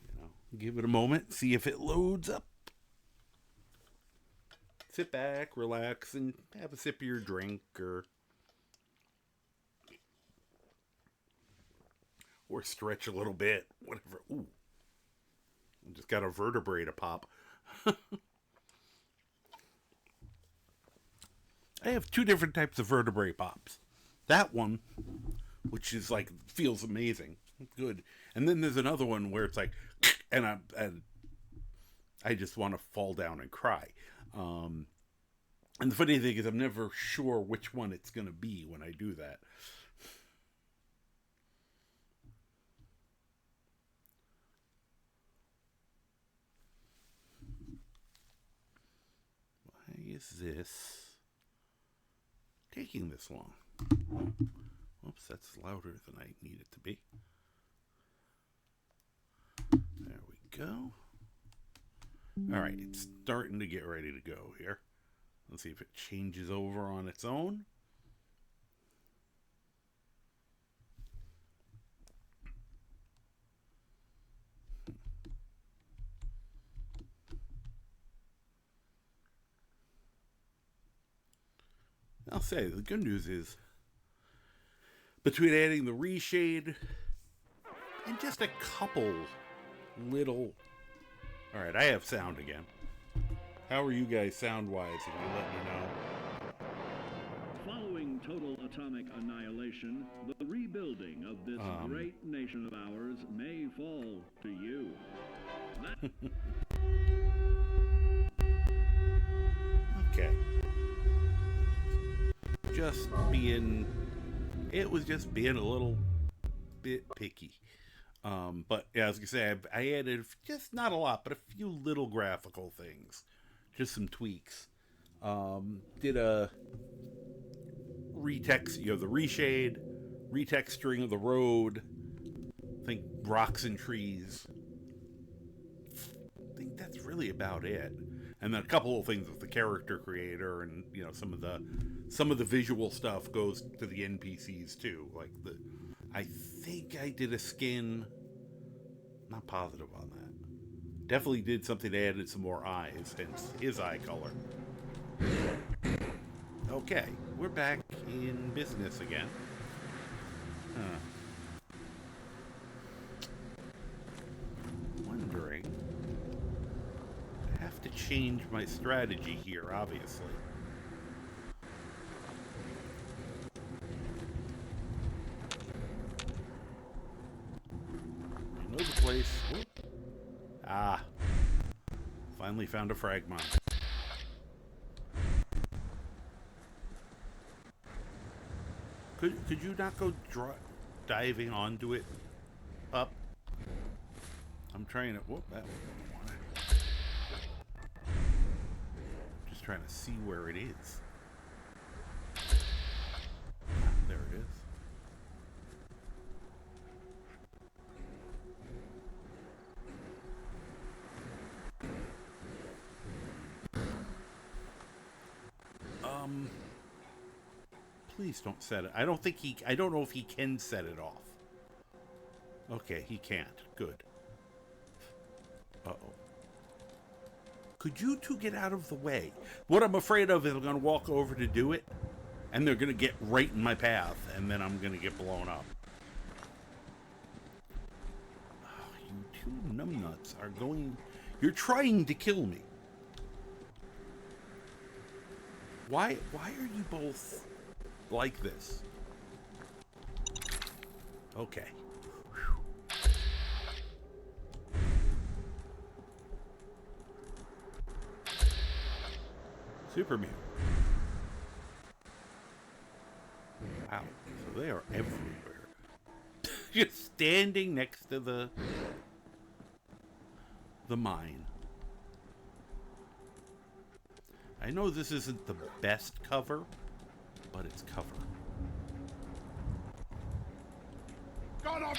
You know, give it a moment, see if it loads up. Sit back, relax, and have a sip of your drink, or stretch a little bit, whatever. Ooh, I just got a vertebrae to pop. I have two different types of vertebrae pops. That one, which is like, feels amazing, good, and then there's another one where it's like, and I just want to fall down and cry. And the funny thing is, I'm never sure which one it's going to be when I do that. Why is this taking this long? Oops, that's louder than I need it to be. There we go. Alright, it's starting to get ready to go here. Let's see if it changes over on its own. I'll say, the good news is, between adding the reshade and just a couple little... Alright, I have sound again. How are you guys sound-wise, if you let me know? Following total atomic annihilation, the rebuilding of this great nation of ours may fall to you. Okay. It was just being a little bit picky. But yeah, as I say, I added just not a lot, but a few little graphical things. Just some tweaks. Did a retext, the reshade, retexturing of the road. I think rocks and trees. I think that's really about it. And then a couple of things with the character creator, and some of the visual stuff goes to the NPCs too. Like I think I did a skin. Not positive on that. Definitely did something that added some more eyes, hence his eye color. Okay, we're back in business again. Wondering. I have to change my strategy here, obviously. I know the place. Whoop. Ah. Finally found a frag mine. Could you not go diving onto it up? I'm trying to... Whoop, that one. Just trying to see where it is. There it is. Please don't set it. I don't know if he can set it off. Okay, he can't. Good. Uh-oh. Could you two get out of the way? What I'm afraid of is I'm going to walk over to do it, and they're going to get right in my path, and then I'm going to get blown up. Oh, you two numbnuts are going... You're trying to kill me. Why are you both like this? Okay. Super Mew. Wow. So they are everywhere. Just standing next to the mine. I know this isn't the best cover, but it's cover. Got up!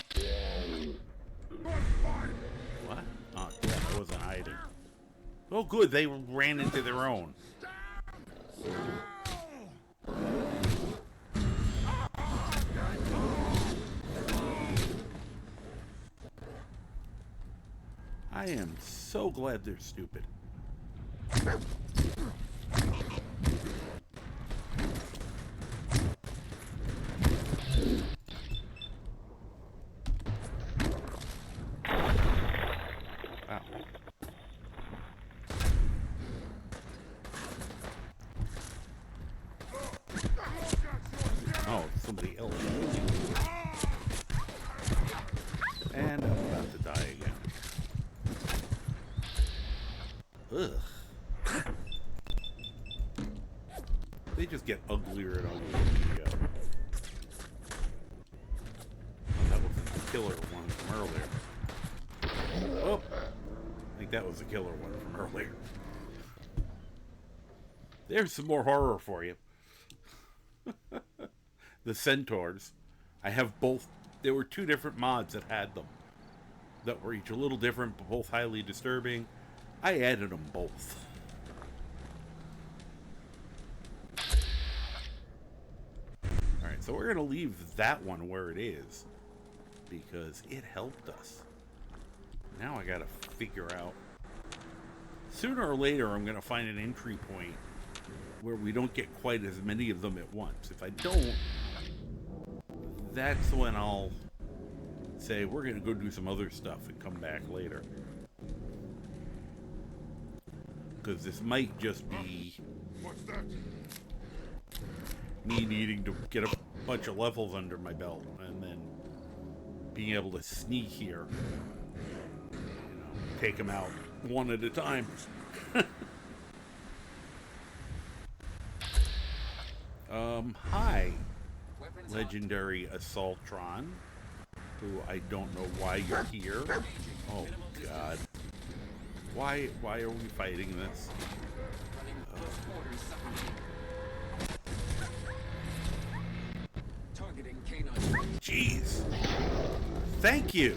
What? Oh, yeah, I wasn't hiding. Oh, good. They ran into their own. I am so glad they're stupid. Oh, somebody else. And I'm about to die again. Ugh. They just get uglier and uglier as you go. Oh, that was the killer one from earlier. Oh! I think that was the killer one from earlier. There's some more horror for you. The centaurs. I have both. There were two different mods that had them. That were each a little different, but both highly disturbing. I added them both. Alright, so we're going to leave that one where it is, because it helped us. Now I got to figure out. Sooner or later, I'm going to find an entry point where we don't get quite as many of them at once. If I don't, that's when I'll say we're going to go do some other stuff and come back later. Because this might just be What's that? me needing to get a bunch of levels under my belt and then being able to sneak here. You know, take them out one at a time. Hi, legendary Assaultron, who I don't know why you're here. Oh, God. Why are we fighting this? Jeez. Thank you.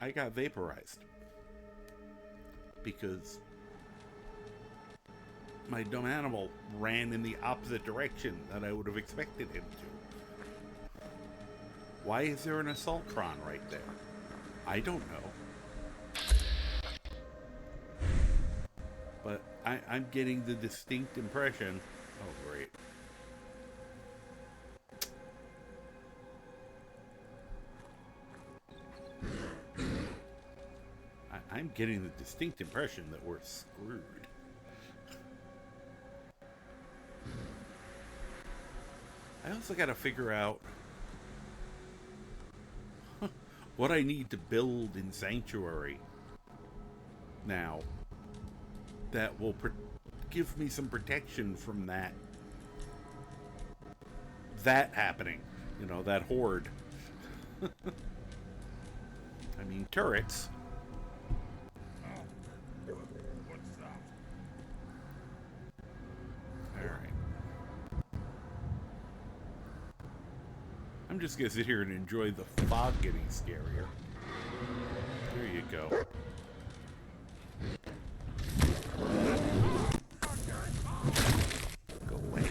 I got vaporized because my dumb animal ran in the opposite direction that I would have expected him to. Why is there an Assaultron right there? I don't know. But I'm getting the distinct impression... Oh, great. I'm getting the distinct impression that we're screwed. I also got to figure out what I need to build in Sanctuary now that will give me some protection from that happening. You know, that horde. I mean, turrets. I'm just gonna sit here and enjoy the fog getting scarier. There you go. Go away.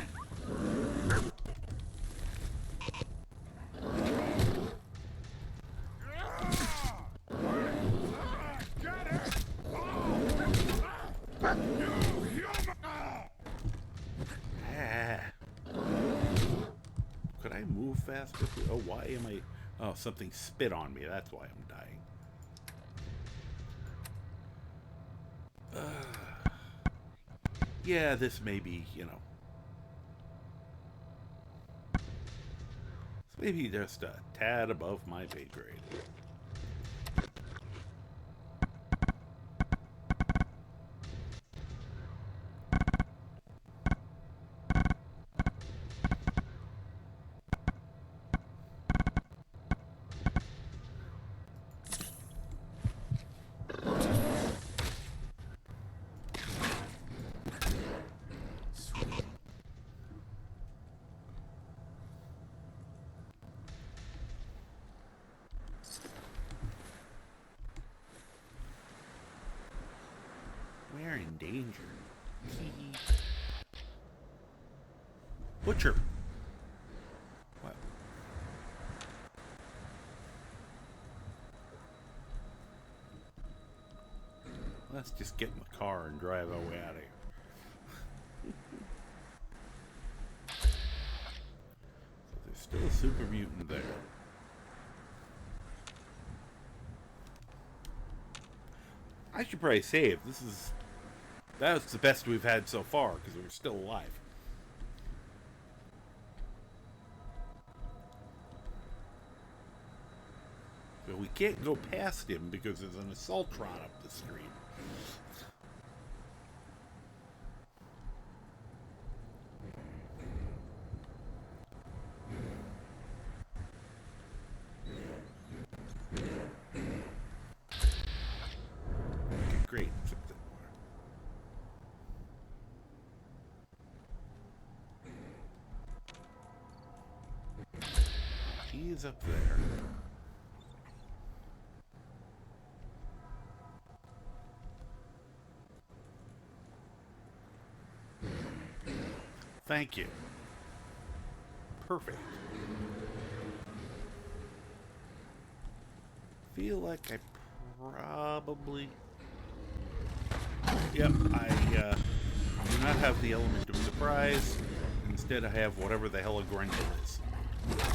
Could I move faster? Oh, why am I... Oh, something spit on me. That's why I'm dying. Yeah, this may be, you know... It's maybe just a tad above my pay grade. We're in danger. Butcher. What? Let's just get in the car and drive our way out of here. So there's still a super mutant there. I should probably save. That's the best we've had so far, because we're still alive. But we can't go past him because there's an Assaultron up the street. Okay, great. He is up there. Thank you. Perfect. Feel like I probably... Yep, I do not have the element of surprise. Instead, I have whatever the hell a grendel is. Okay.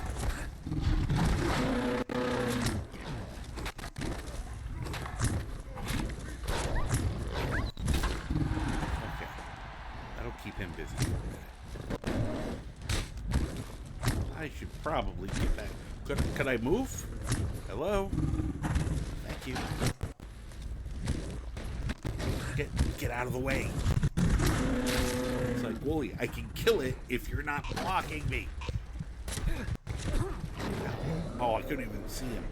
That'll keep him busy for a minute. I should probably get back. Could I move? Hello? Thank you. Get out of the way. It's like, Wooly, I can kill it if you're not blocking me. Oh, I couldn't even see him.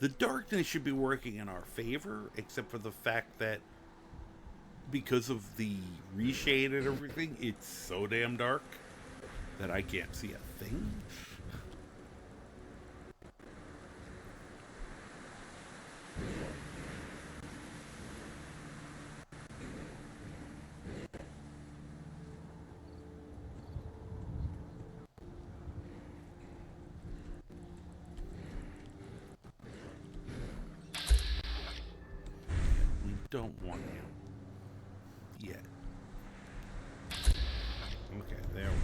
The darkness should be working in our favor, except for the fact that because of the reshade and everything, it's so damn dark that I can't see a thing. We don't want him yet. Okay, there we go.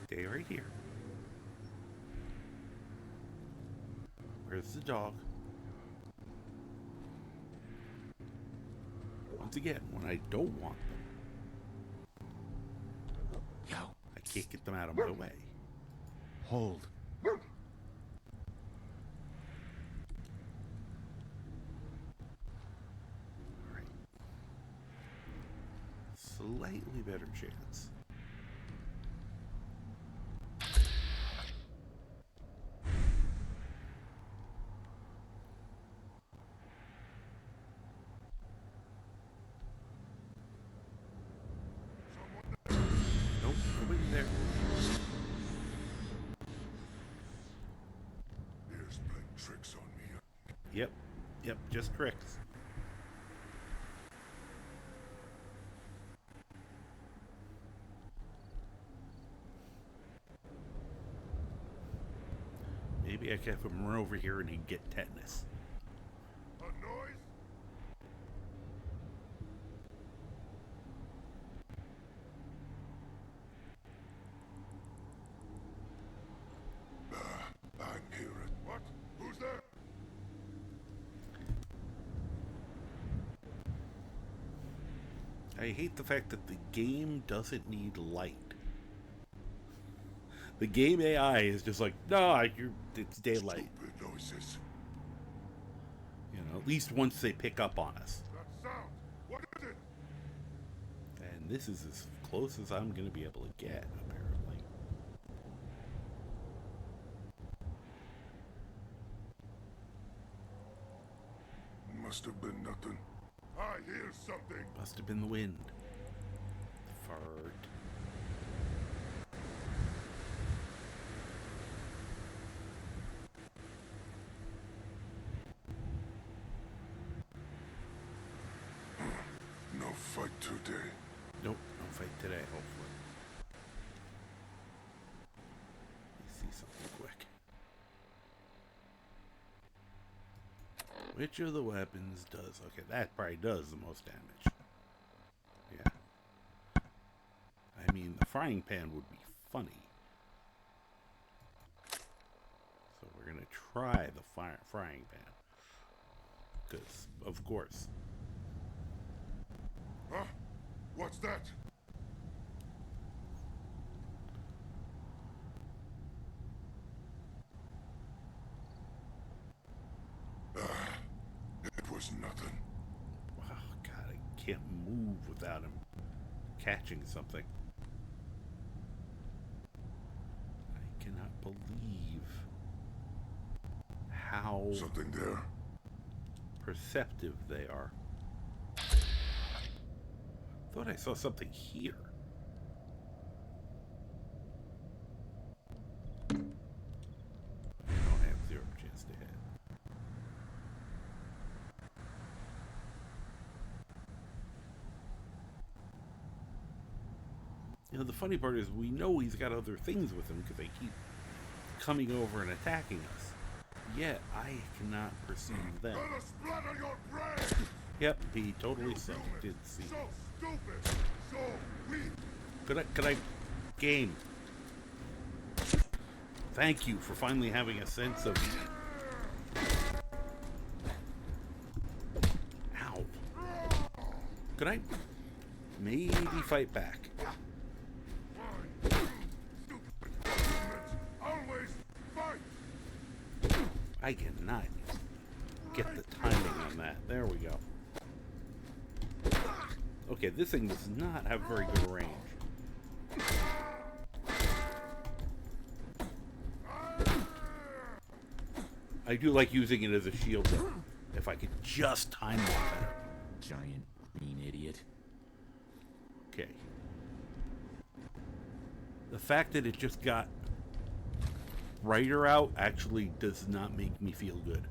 Stay right here. Where's the dog? Once again, when I don't want them, I can't get them out of my way. Hold. Alright. Slightly better chance. Nope, nobody there. Here's playing tricks on me. Yep, just tricks. Maybe I could have him run over here and he'd get tetanus. A noise? I'm hearing. What? Who's there? I hate the fact that the game doesn't need light. The game AI is just like, nah, it's daylight. Stupid noises. You know, at least once they pick up on us. That sound. What is it? And this is as close as I'm going to be able to get, apparently. Must have been nothing. I hear something. Must have been the wind. The fart. No fight today. Nope, no fight today, hopefully. Let me see something quick. Which of the weapons does... Okay, that probably does the most damage. Yeah. I mean, the frying pan would be funny. So we're going to try the frying pan. Because, of course. Huh? What's that? It was nothing. Wow, God, I can't move. without him catching something. I cannot believe how Something there. perceptive they are. Thought I saw something here. I don't have zero chance to hit. You know, the funny part is we know he's got other things with him because they keep coming over and attacking us. Yet I cannot perceive them. Let us splatter your brain! Yep, he totally said he did see. So stupid! So weak! Could I game? Thank you for finally having a sense of. Ow. Could I maybe fight back? Always fight! I cannot get the timing on that. There we go. Okay, this thing does not have very good range. I do like using it as a shield though. If I could just time it better. Giant green idiot. Okay. The fact that it just got brighter out actually does not make me feel good.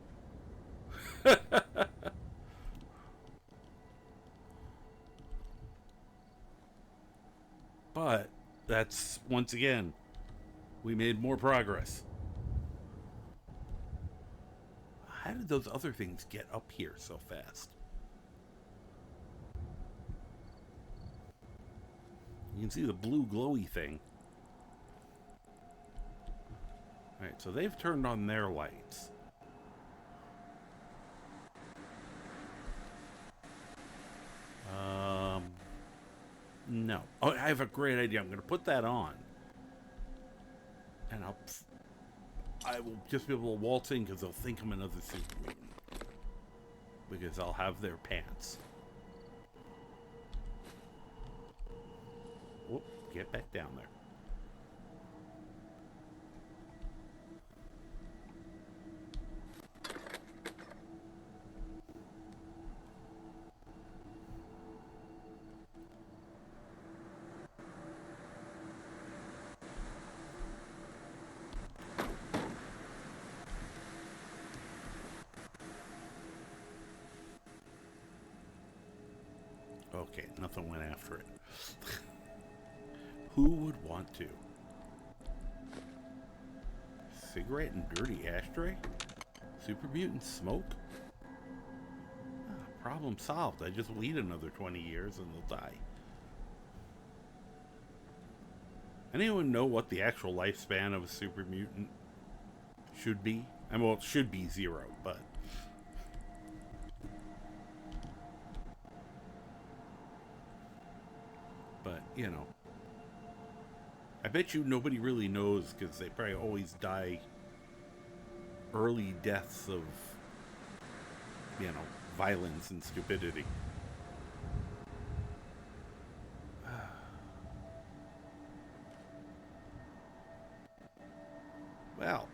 But that's, once again, we made more progress. How did those other things get up here so fast? You can see the blue glowy thing. Alright, so they've turned on their lights. No. Oh, I have a great idea. I'm going to put that on. And I will just be able to waltz in because they'll think I'm another super mutant. Because I'll have their pants. Whoop, get back down there. Okay, nothing went after it. Who would want to? Cigarette and dirty ashtray? Super mutant smoke? Ah, problem solved. I just wait another 20 years and they'll die. Anyone know what the actual lifespan of a super mutant should be? I mean, well, it should be 0, but... But, you know, I bet you nobody really knows because they probably always die early deaths of, you know, violence and stupidity. Well,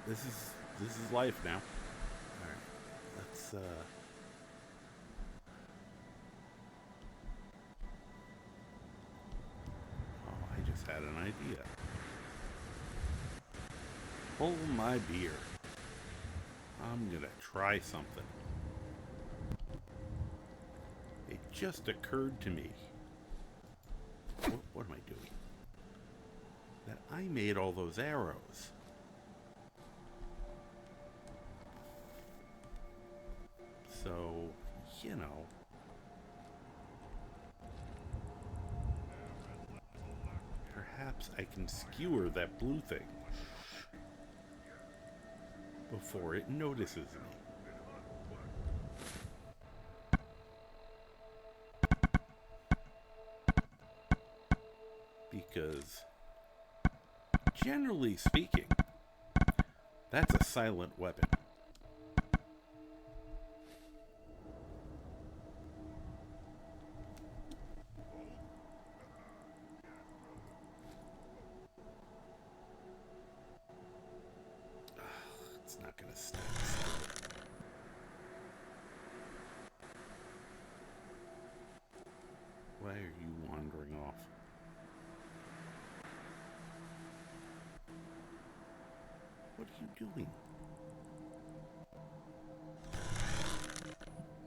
this is life now. All right, let's I just had an idea. Hold my beer. I'm gonna try something. It just occurred to me. What am I doing? That I made all those arrows. So, you know. Perhaps I can skewer that blue thing before it notices me. Because, generally speaking, that's a silent weapon. you wandering off? What are you doing?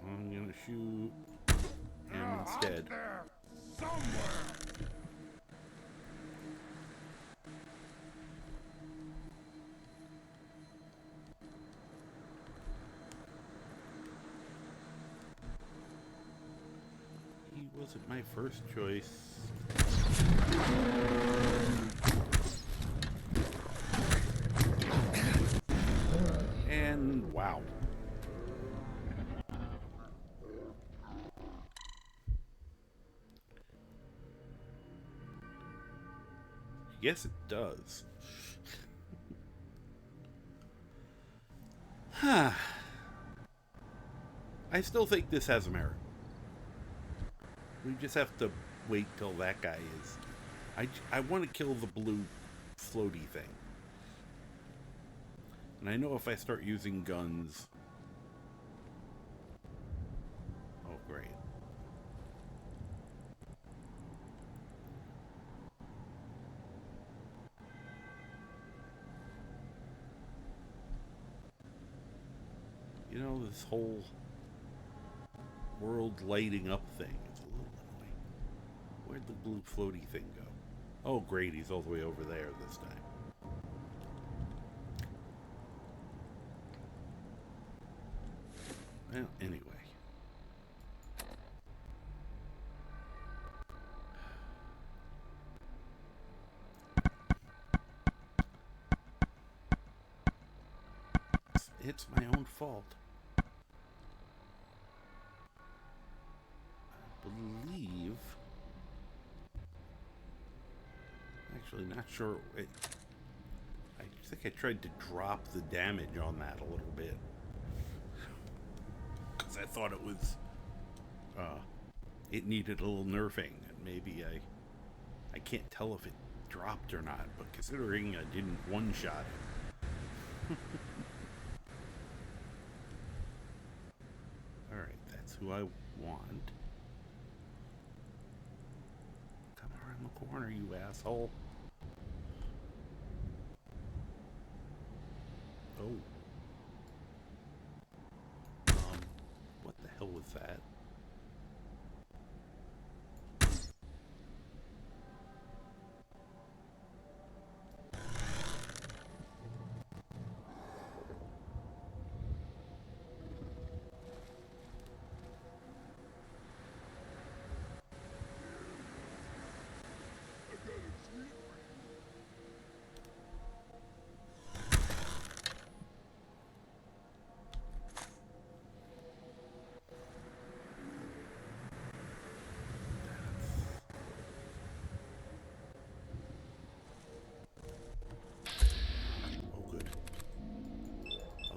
I'm gonna shoot him instead. Out there somewhere. He wasn't my first choice. And wow. Yes, it does. Huh. I still think this has merit. We just have to wait till that guy is... I want to kill the blue floaty thing. And I know if I start using guns... Oh, great. You know, this whole world lighting up thing is a little annoying. Where'd the blue floaty thing go? Oh, great, he's all the way over there this time. Well, anyway. It's my own fault. I believe... Actually, not sure. I think I tried to drop the damage on that a little bit. Because I thought it was... it needed a little nerfing. And maybe I can't tell if it dropped or not. But considering I didn't one-shot it... Alright, that's who I want. Come around the corner, you asshole. Oh. What the hell was that?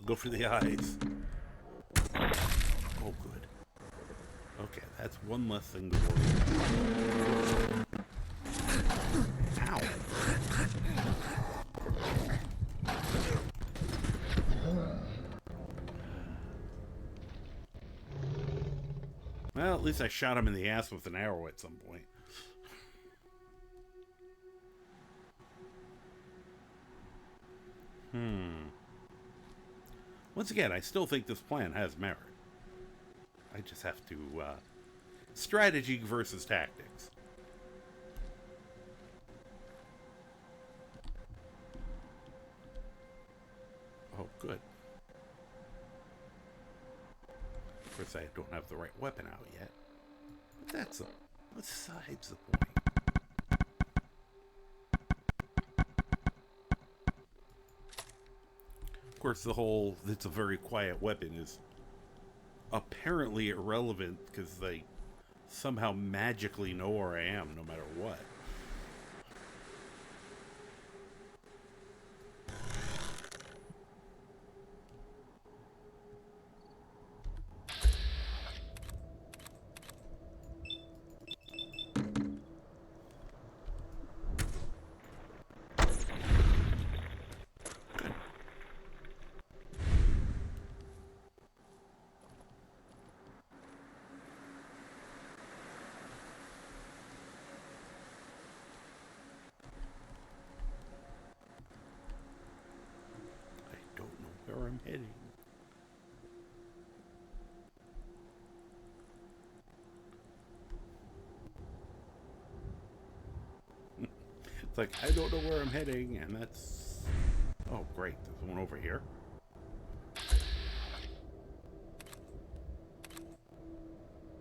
Go for the eyes. Oh, good. Okay, that's one less thing to worry about. Ow. Well, at least I shot him in the ass with an arrow at some point. Once again, I still think this plan has merit. I just have to, strategy versus tactics. Oh, good. Of course, I don't have the right weapon out yet. But that's besides the point. Of course, the whole "it's a very quiet weapon" is apparently irrelevant because they somehow magically know where I am no matter what. heading? It's like, I don't know where I'm heading, and that's... Oh, great. There's one over here.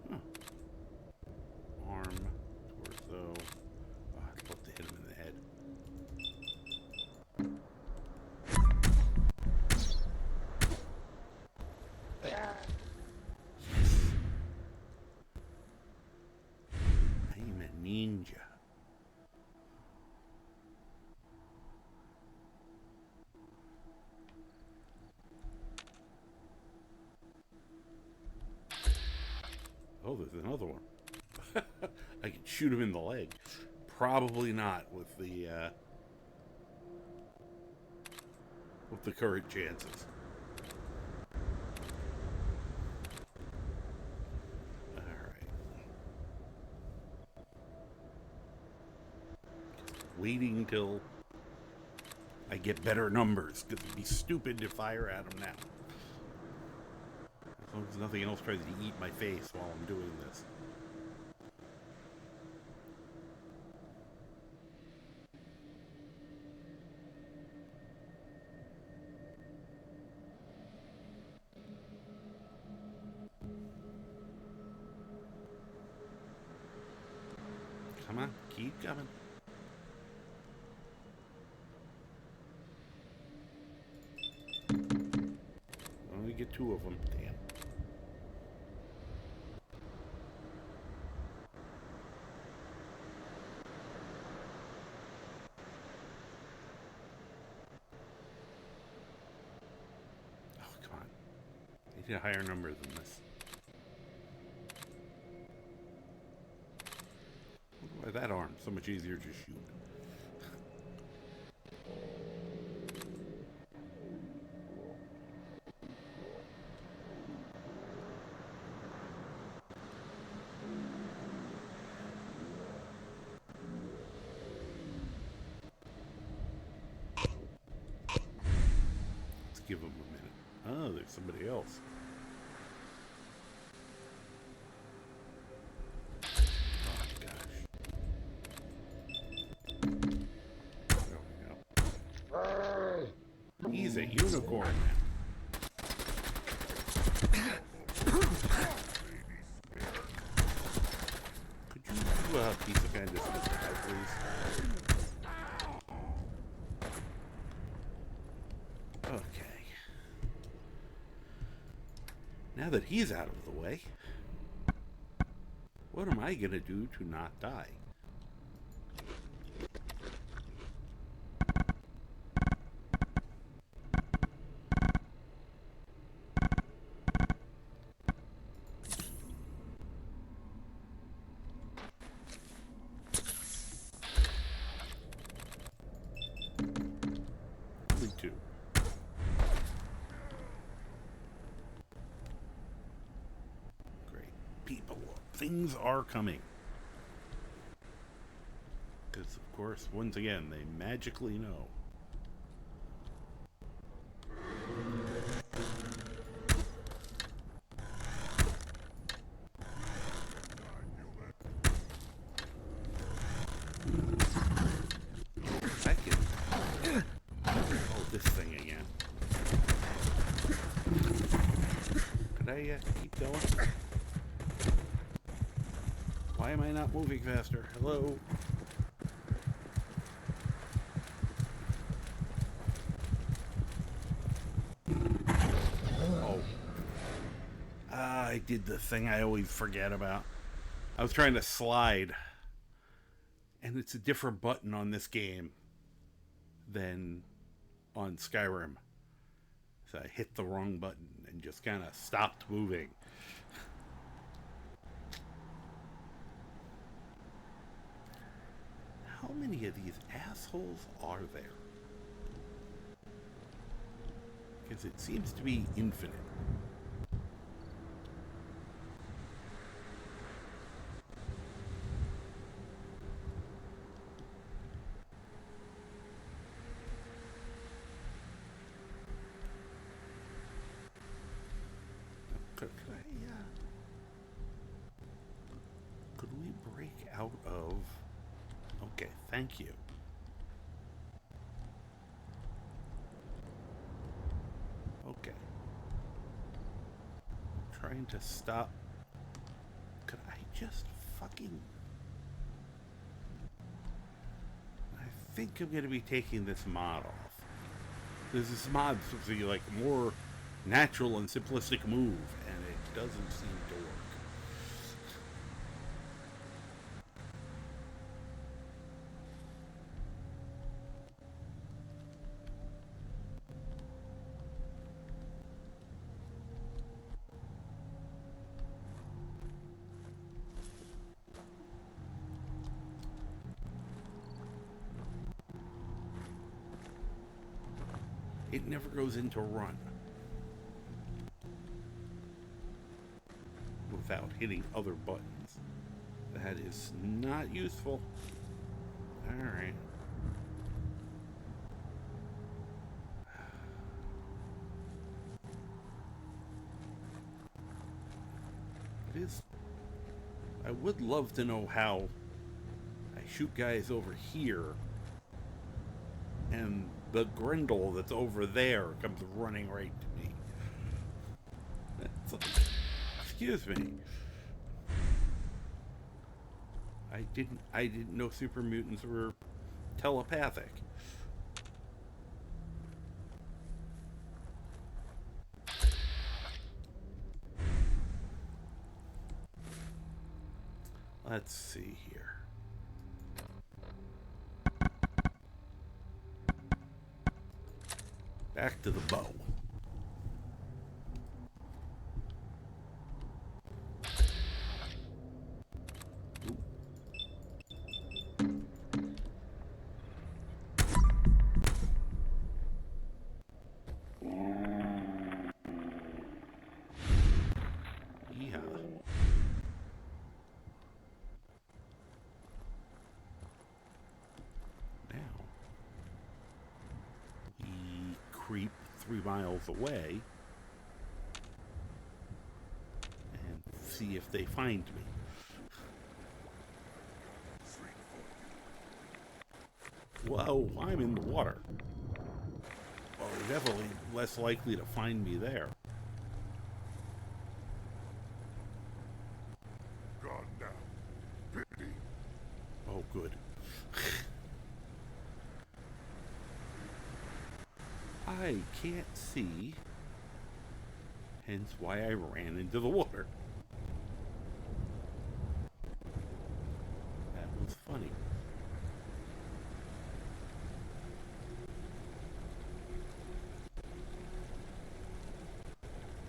Huh. Arm, torso. Oh, I'd love to hit him in the head. I'm a ninja. Oh, there's another one. I can shoot him in the leg. Probably not with the current chances. All right. Waiting till I get better numbers, because it'd be stupid to fire at him now. As long as nothing else tries to eat my face while I'm doing this. Come on, keep coming. Only get 2 of them. Damn. Oh, come on. I need a higher number than this. Why that arm? So much easier to shoot. Let's give him a minute. Oh, there's somebody else. Oh, gosh. There we go. He's a unicorn now. Could you do a piece of candy for this guy, please? Okay. Now that he's out of the way, what am I gonna do to not die? Only 2. Great. People, things are coming. Because, of course, once again, they magically know. I can... Oh, this thing again. Could I keep going? Why am I not moving faster? Hello? Oh. I did the thing I always forget about. I was trying to slide. And it's a different button on this game than on Skyrim. So I hit the wrong button and just kind of stopped moving. How many of these assholes are there? Because it seems to be infinite. Could we break out of... Okay, thank you. Okay. I'm trying to stop. Could I just fucking... I think I'm going to be taking this mod off. This mod is supposed to be like more natural and simplistic move, and it doesn't seem to work. It never goes into run without hitting other buttons. That is not useful. Alright. It is... I would love to know how I shoot guys over here and the Grendel that's over there comes running right to me. That's like, excuse me. I didn't know super mutants were telepathic. Let's see here. Back to the bow. Yeah. Now we creep 3 miles away and see if they find me. Whoa, I'm in the water. Well, they're definitely less likely to find me there. Gone now. Pity. Oh, good. I can't see, hence why I ran into the water. That was funny.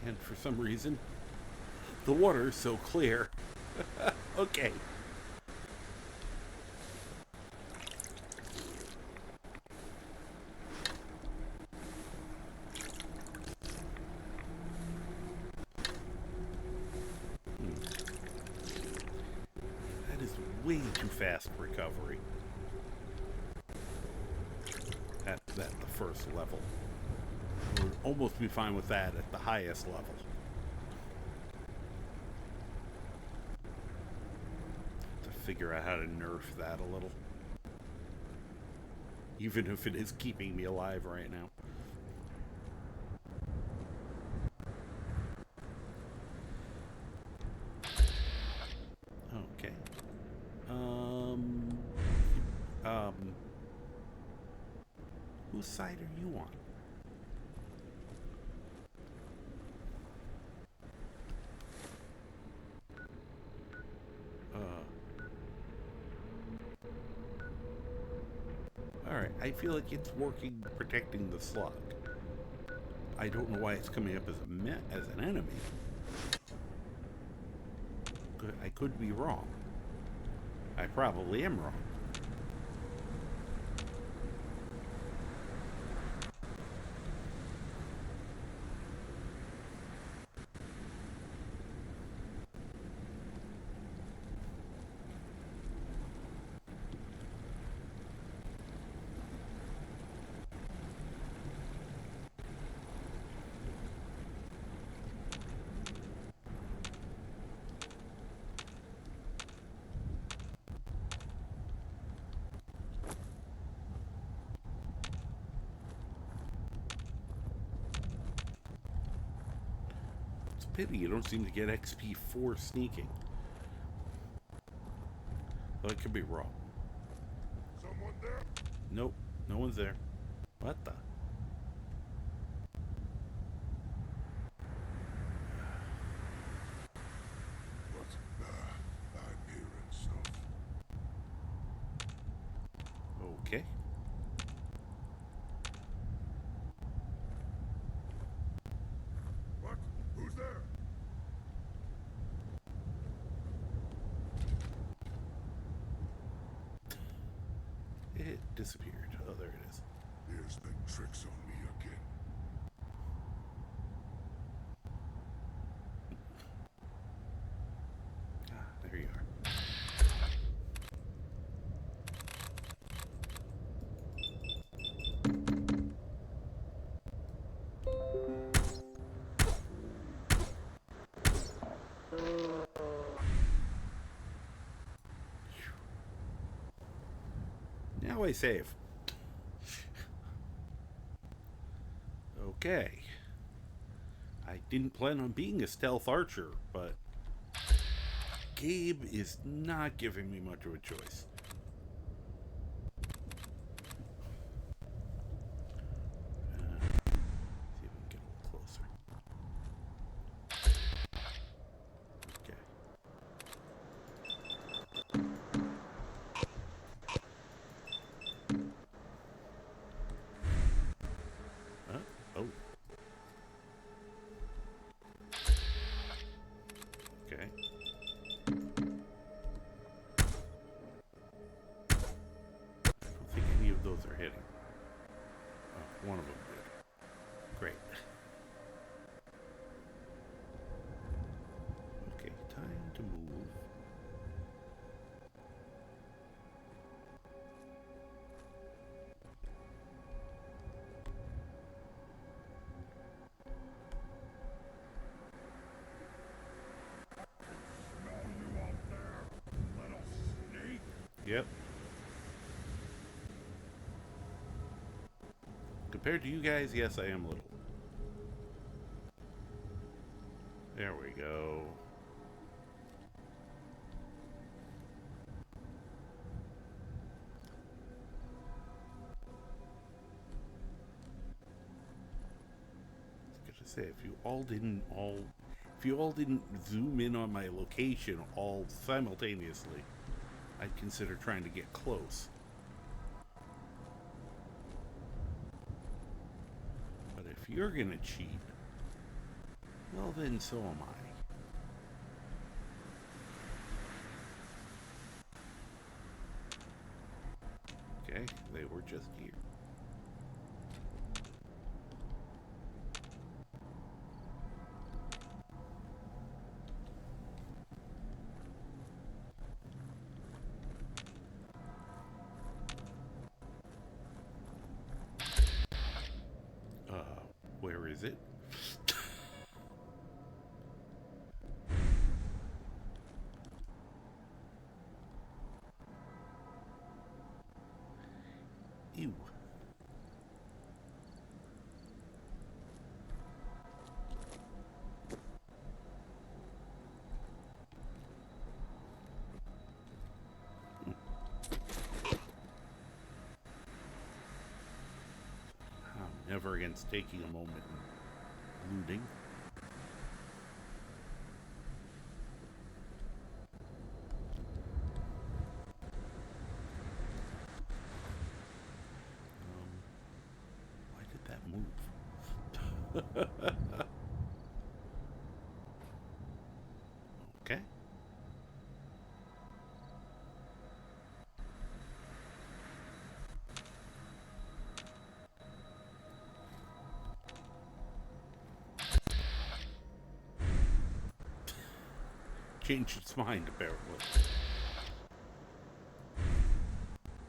And for some reason, the water is so clear. Okay. That is way too fast recovery. At the first level. I would almost be fine with that at the highest level. To figure out how to nerf that a little. Even if it is keeping me alive right now. Okay. Whose side are you on? Alright, I feel like it's working, protecting the slug. I don't know why it's coming up as an enemy. I could be wrong. I probably am wrong. pity you don't seem to get XP for sneaking. Though I could be wrong. Someone there? Nope, no one's there. What the? What? I'm hearing stuff. Okay. What? Who's there? It disappeared. Oh, there it is. Here's the tricks on me again. Ah, there you are. Now I save. Okay. I didn't plan on being a stealth archer, but Gabe is not giving me much of a choice. See if we can get a little closer. Okay. Oh. Okay. I don't think any of those are hitting. Oh, one of them did. Great. Okay, time to move. Yep. Compared to you guys, yes, I am little. There we go. I was gonna say, if you all didn't zoom in on my location all simultaneously, I'd consider trying to get close. But if you're gonna cheat, well then so am I. Okay, they were just here. Where is it? Ew. I'm never against taking a moment and looting. Why did that move? Okay. Changed its mind, apparently.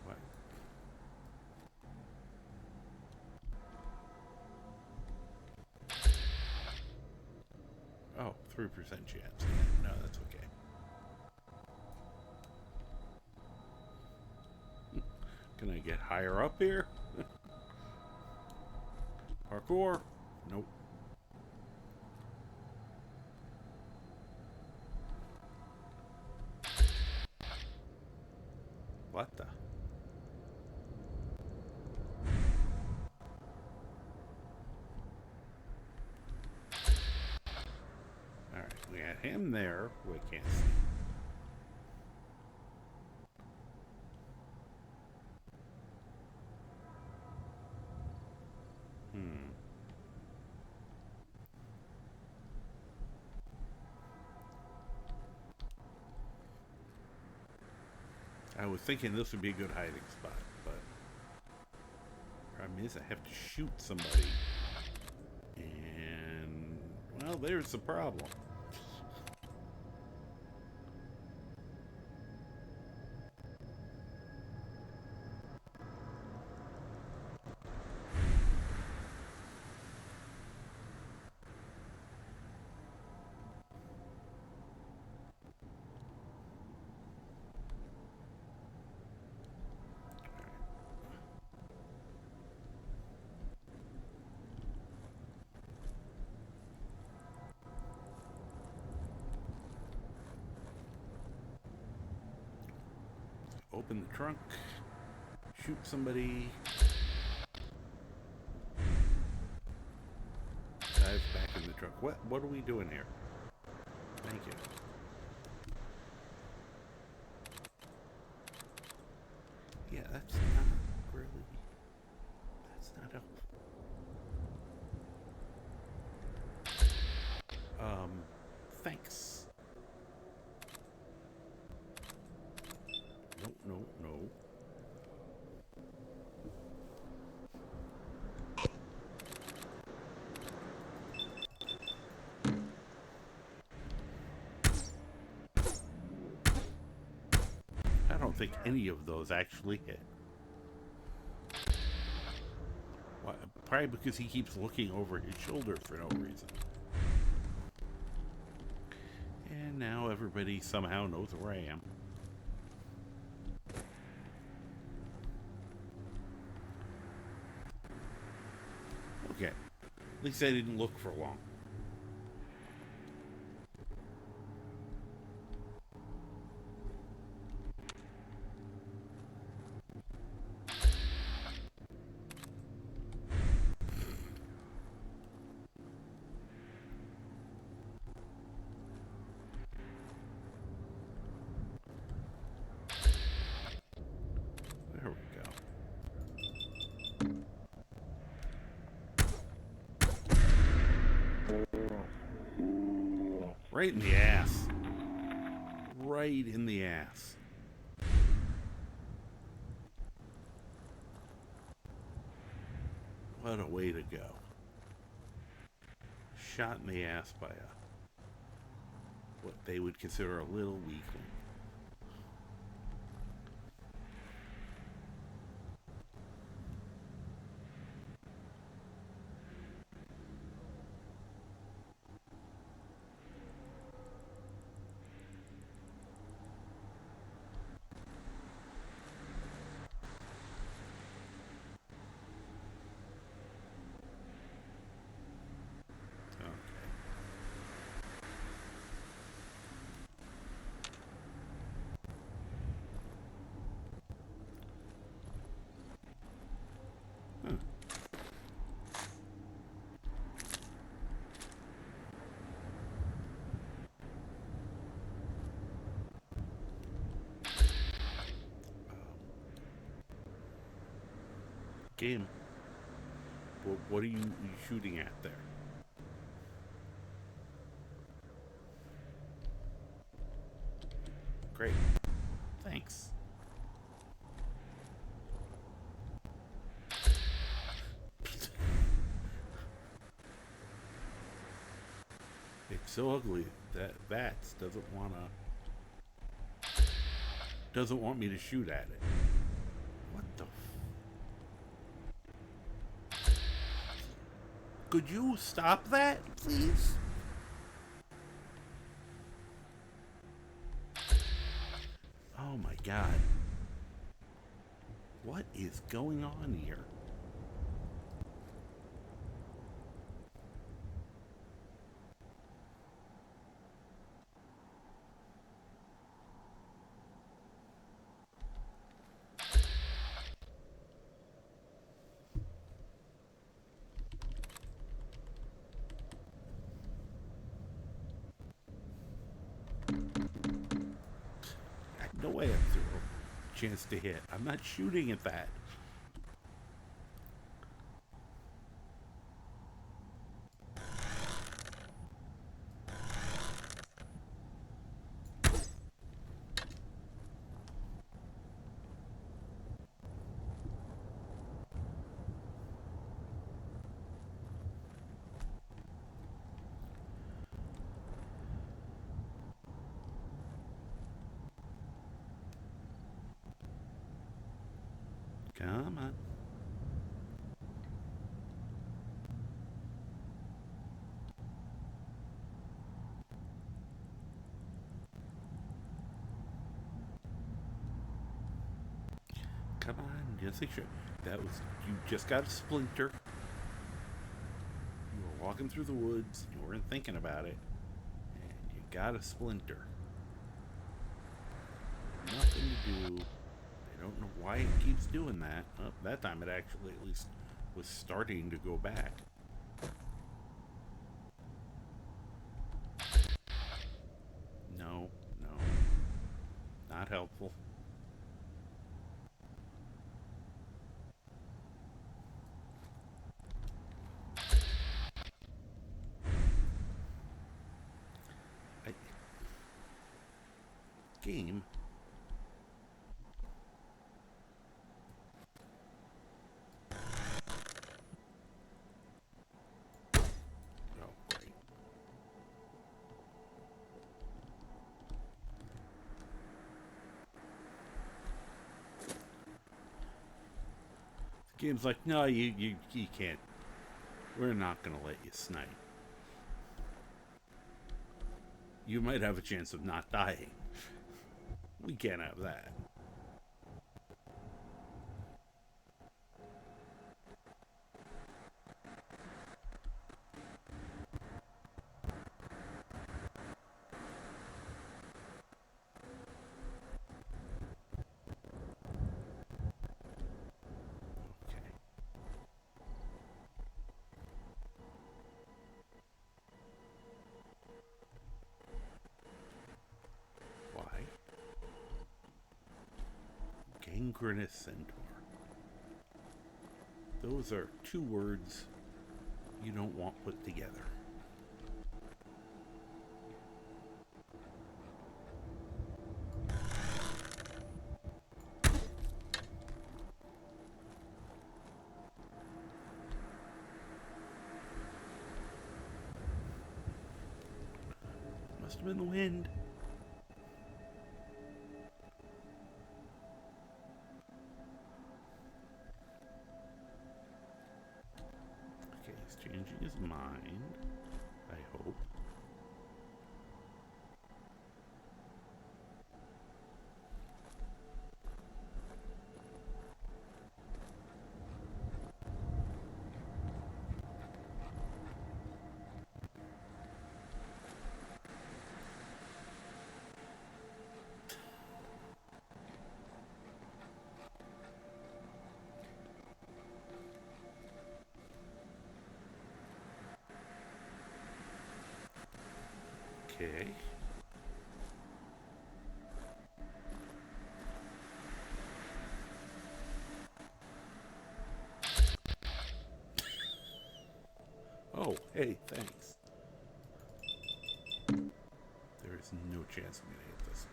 What? Oh, 3% chance. No, that's okay. Can I get higher up here? Parkour? Nope. What the? Alright, we got him there. We can't see. I was thinking this would be a good hiding spot, but problem is I have to shoot somebody. And, well, there's the problem. Open the trunk, shoot somebody, dive back in the trunk. What are we doing here? Thank you. Yeah, that's not really, that's not helpful. Thanks. No. I don't think any of those actually hit. Why? Probably because he keeps looking over his shoulder for no reason. And now everybody somehow knows where I am. Okay. At least I didn't look for long. There we go. Right in the ass. Right in the ass. What a way to go. Shot in the ass by what they would consider a little weakling. Game. What are you shooting at there? Great. Thanks. It's so ugly that Bats doesn't want me to shoot at it. What the Could you stop that, please? Oh my God. What is going on here? I have zero chance to hit. I'm not shooting at that. Come on. Come on, just make sure. That was, you just got a splinter. You were walking through the woods, you weren't thinking about it, and you got a splinter. Nothing to do. I don't know why it keeps doing that. Oh, that time it actually at least was starting to go back. No, no. Not helpful. Game. Game's like, no, you can't. We're not gonna let you snipe. You might have a chance of not dying. We can't have that. Gangrenous centaur. Those are two words you don't want put together. Must have been the wind. Changing his mind, I hope. Okay. Oh, hey, thanks. There is no chance I'm gonna hit this.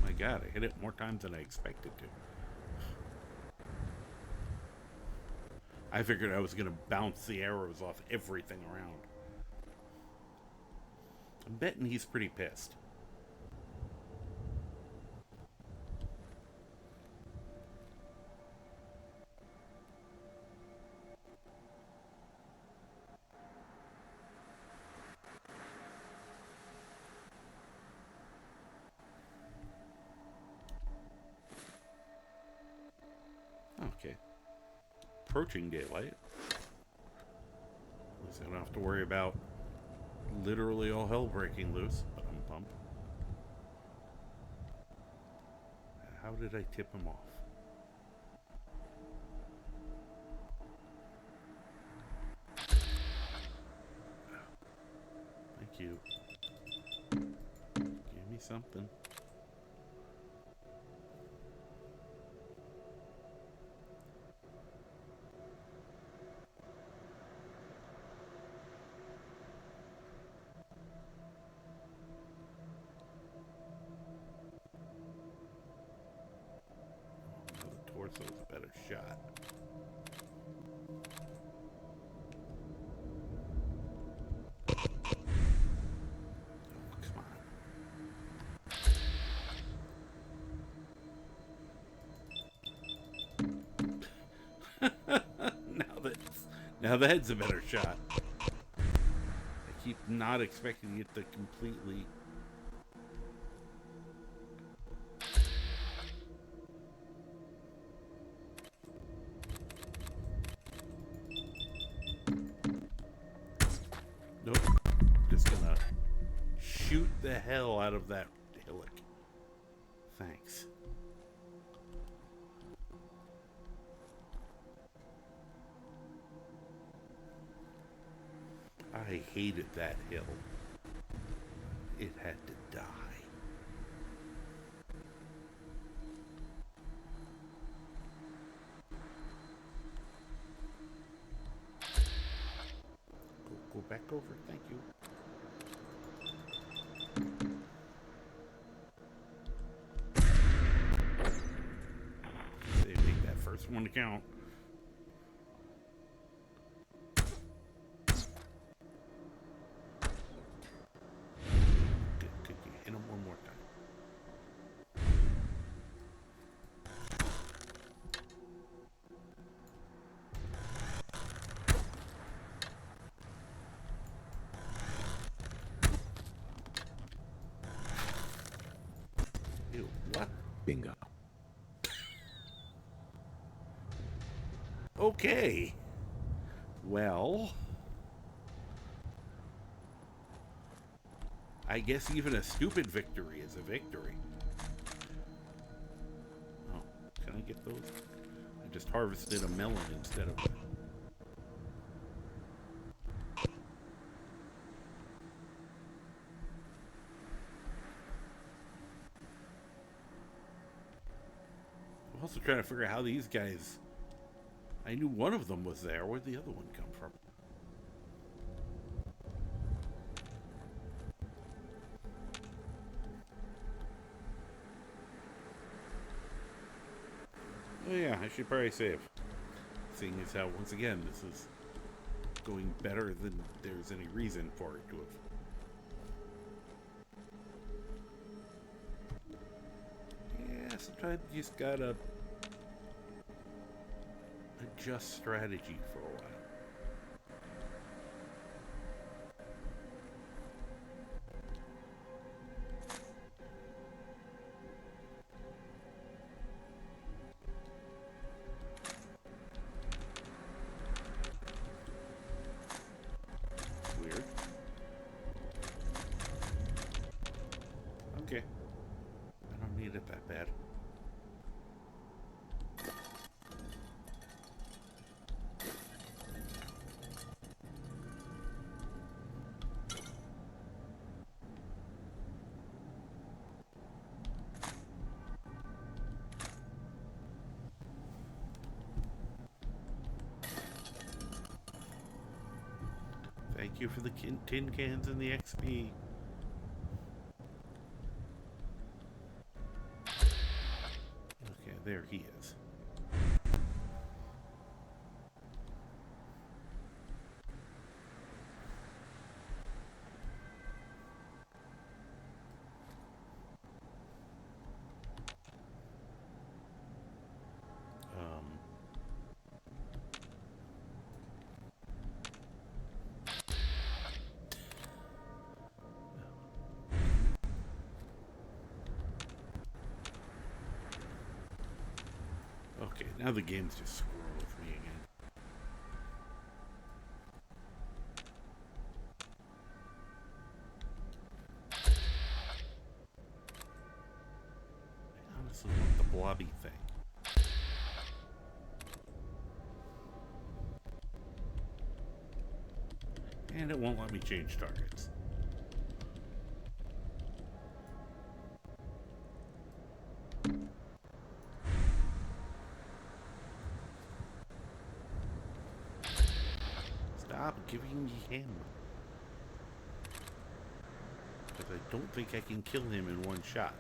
My God, I hit it more times than I expected to. I figured I was gonna bounce the arrows off everything around. I'm betting he's pretty pissed. Okay. Approaching daylight. At least I don't have to worry about literally all hell breaking loose, but I'm pumped. How did I tip him off? Thank you. something. The torso's a better shot. Now that's a better shot. I keep not expecting it to completely... Nope. Just gonna shoot the hell out of that hillock. Thanks. I hated that hill. It had to die. Go back over. Thank you. They make that first one count. What? Bingo. Okay. Well, I guess even a stupid victory is a victory. Oh, can I get those? I just harvested a melon instead of... I'm also trying to figure out how these guys... I knew one of them was there. Where'd the other one come from? Oh yeah, I should probably save. Seeing as how, once again, this is going better than there's any reason for it to have. Yeah, sometimes you just gotta adjust strategy for a while. Weird. Okay. I don't need it that bad. Thank you for the tin cans and the XP. Okay, there he is. Okay, now the game's just screwing with me again. I honestly want the blobby thing. And it won't let me change targets. job giving me him. Because I don't think I can kill him in one shot.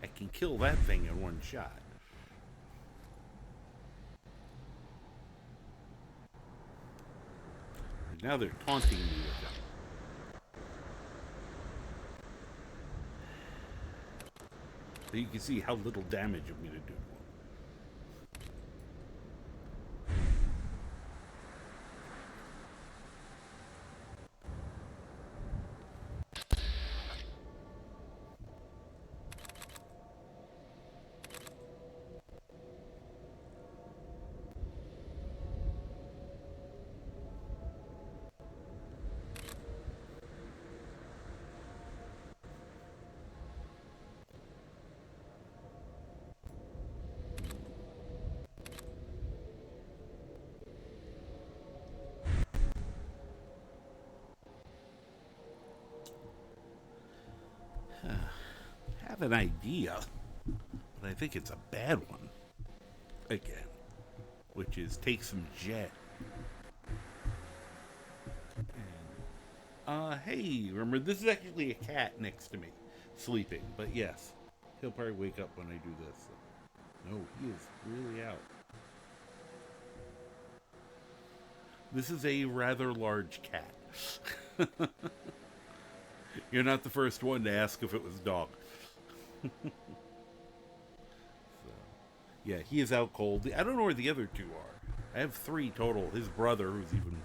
I can kill that thing in one shot. And now they're taunting me with them. So you can see how little damage I'm going to do. I have an idea, but I think it's a bad one. Again, which is take some jet. And, hey, remember, this is actually a cat next to me, sleeping. But yes, he'll probably wake up when I do this. No, he is really out. This is a rather large cat. You're not the first one to ask if it was dog. So, yeah, he is out cold. I don't know where the other two are. I have 3 total. His brother, who's even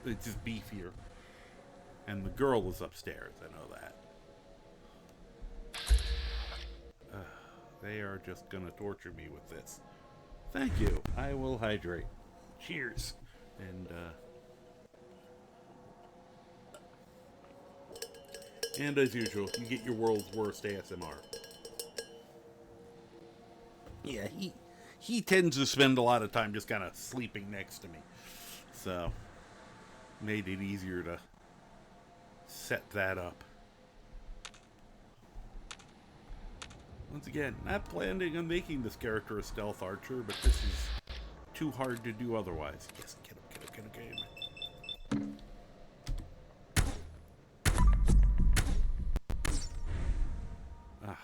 it's just beefier, and the girl is upstairs. I know that. They are just gonna torture me with this. Thank you. I will hydrate. Cheers. And as usual, you get your world's worst ASMR. Yeah, he tends to spend a lot of time just kind of sleeping next to me. So, made it easier to set that up. Once again, not planning on making this character a stealth archer, but this is too hard to do otherwise. Yes, get him.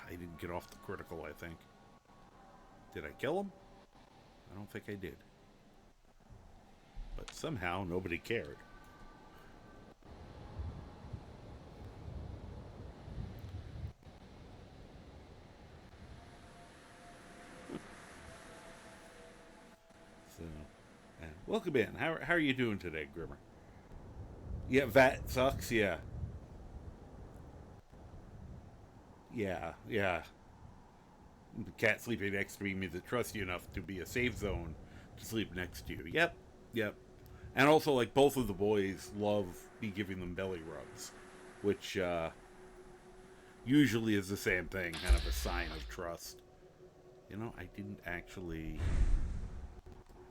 I didn't get off the critical, I think. Did I kill him? I don't think I did. But somehow, nobody cared. So, welcome in. How are you doing today, Grimmer? Yeah, that sucks, yeah. Yeah. The cat sleeping next to me means it trusts you enough to be a safe zone to sleep next to you. Yep. And also, like, both of the boys love me giving them belly rubs, which usually is the same thing, kind of a sign of trust. You know, I didn't actually...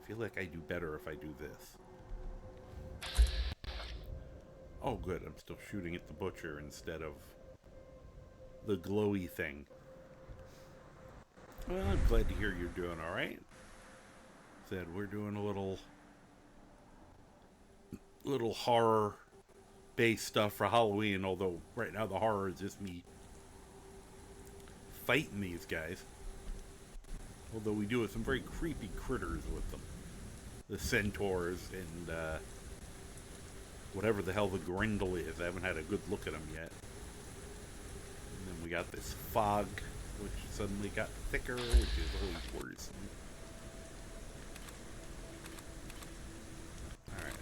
I feel like I do better if I do this. Oh, good. I'm still shooting at the butcher instead of the glowy thing. Well, I'm glad to hear you're doing all right. Said we're doing a little horror-based stuff for Halloween, although right now the horror is just me fighting these guys. Although we do have some very creepy critters with them. The centaurs and whatever the hell the grindle is. I haven't had a good look at them yet. And then we got this fog, which suddenly got thicker, which is always worse. Alright.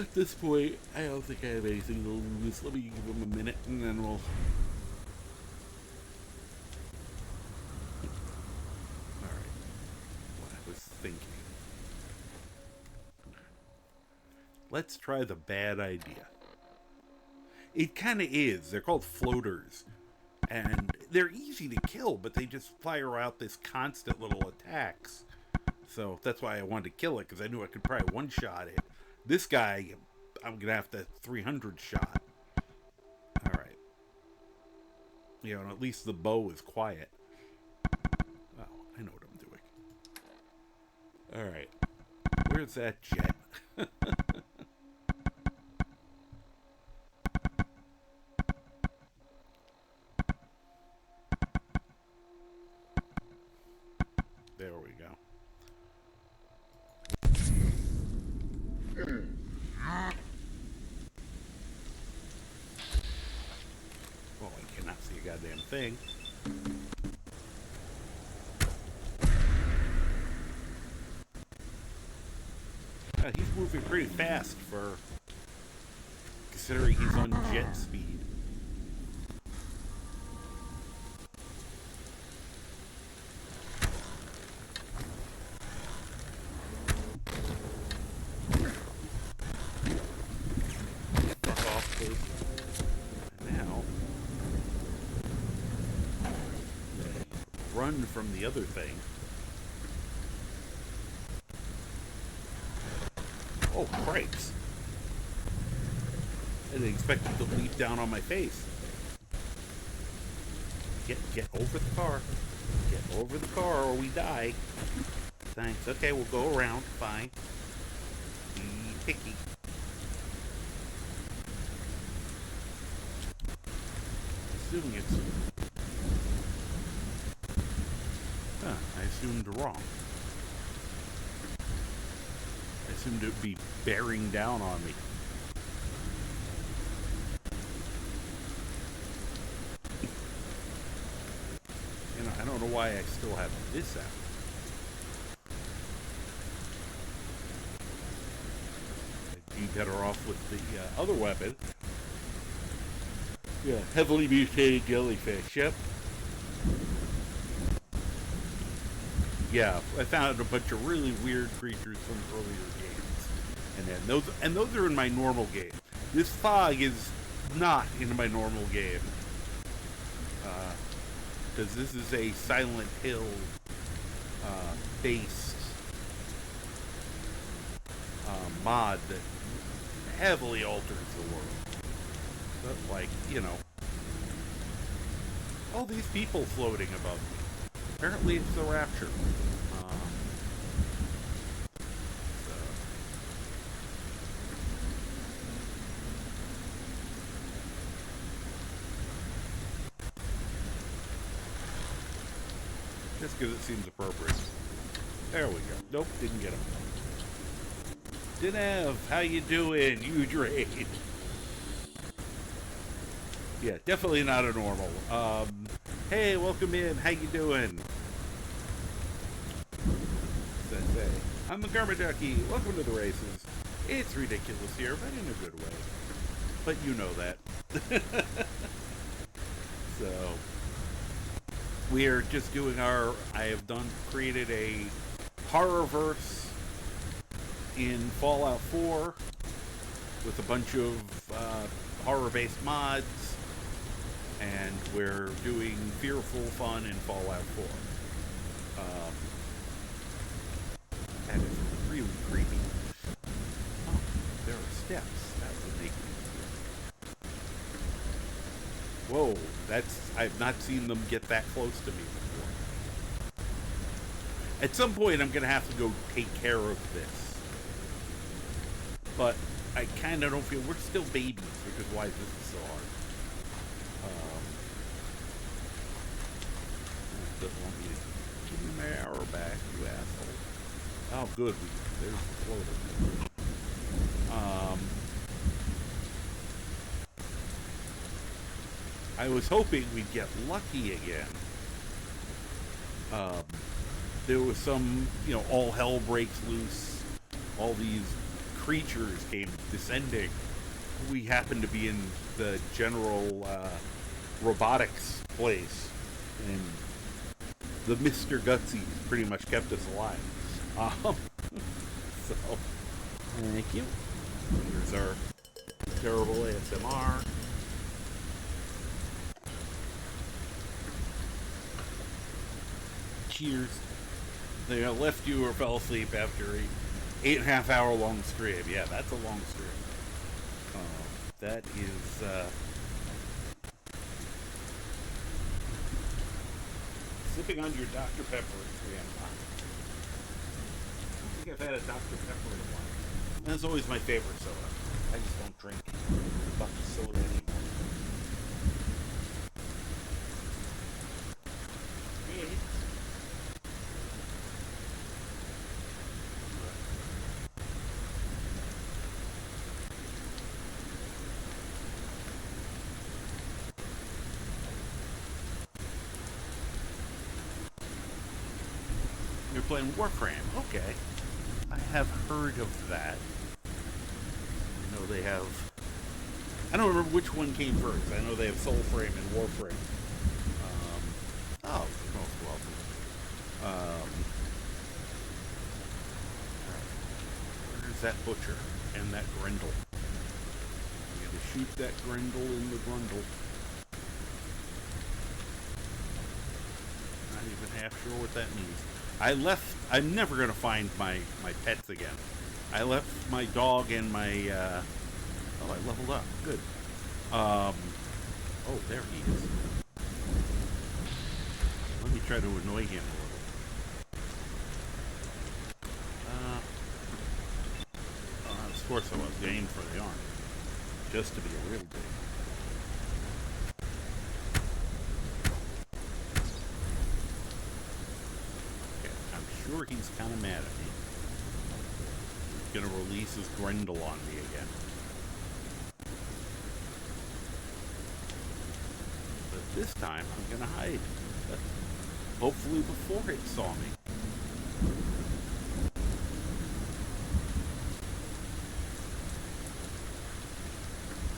At this point, I don't think I have anything to lose. Let me give them a minute, and then we'll... Alright. What I was thinking. Let's try the bad idea. It kind of is. They're called floaters. And they're easy to kill, but they just fire out this constant little attacks. So that's why I wanted to kill it, because I knew I could probably one-shot it. This guy, I'm going to have to 300 shot. Alright. You know, and at least the bow is quiet. Oh, I know what I'm doing. Alright. Where's that jet? There we go. Oh, I cannot see a goddamn thing. He's moving pretty fast for considering he's on jet speed. Fuck off, please. And now, run from the other thing. Oh, cripes. I didn't expect it to leap down on my face. Get over the car. Get over the car or we die. Thanks. Okay, we'll go around. Fine. Be picky. Assuming it's... Huh, I assumed wrong. I assumed it would be bearing down on me. You know, I don't know why I still have this out. I'd be better off with the other weapon. Yeah, heavily mutated jellyfish, yep. Yeah, I found a bunch of really weird creatures from earlier games. And then those are in my normal game. This fog is not in my normal game. Because this is a Silent Hill based mod that heavily alters the world. But like, you know, all these people floating above me. Apparently it's the Rapture. Just because it seems appropriate. There we go. Nope, didn't get him. Dinev, how you doing? Huge raid. Yeah, definitely not a normal. Hey, welcome in. How you doing? Sensei. I'm the Karma Ducky. Welcome to the races. It's ridiculous here, but in a good way. But you know that. So, we are just doing our... I have created a Horrorverse in Fallout 4 with a bunch of horror-based mods. And we're doing Fearful Fun in Fallout 4. That is really creepy. Oh, there are steps. That would make me... Whoa, I've not seen them get that close to me before. At some point, I'm going to have to go take care of this. But I kind of don't feel... We're still babies, which is why this is so hard. Doesn't want me to give me my arrow back, you asshole. Oh, good. There's the floater. I was hoping we'd get lucky again. There was some, you know, all hell breaks loose. All these creatures came descending. We happened to be in the general robotics place, and the Mr. Gutsy pretty much kept us alive. So, thank you. Here's our terrible ASMR. Cheers. They left you or fell asleep after an 8.5 hour long stream. Yeah, that's a long stream. That is, sipping on your Dr. Pepper at 3 o'clock. I don't think I've had a Dr. Pepper in a while. That's always my favorite soda. I just don't drink Bucky soda anymore. You're playing Warframe, okay. I have heard of that. I know they have... I don't remember which one came first. I know they have Soulframe and Warframe. Oh, you're most welcome. Where's that butcher and that Grendel? I'm going to shoot that Grendel in the Grundle. Not even half sure what that means. I'm never going to find my pets again. I left my dog and my, oh, I leveled up. Good. Oh, there he is. Let me try to annoy him a little. Of course I was game for the arm. Just to be a real dig. Sure, he's kind of mad at me. He's gonna release his Grendel on me again. But this time, I'm gonna hide. Hopefully before it saw me.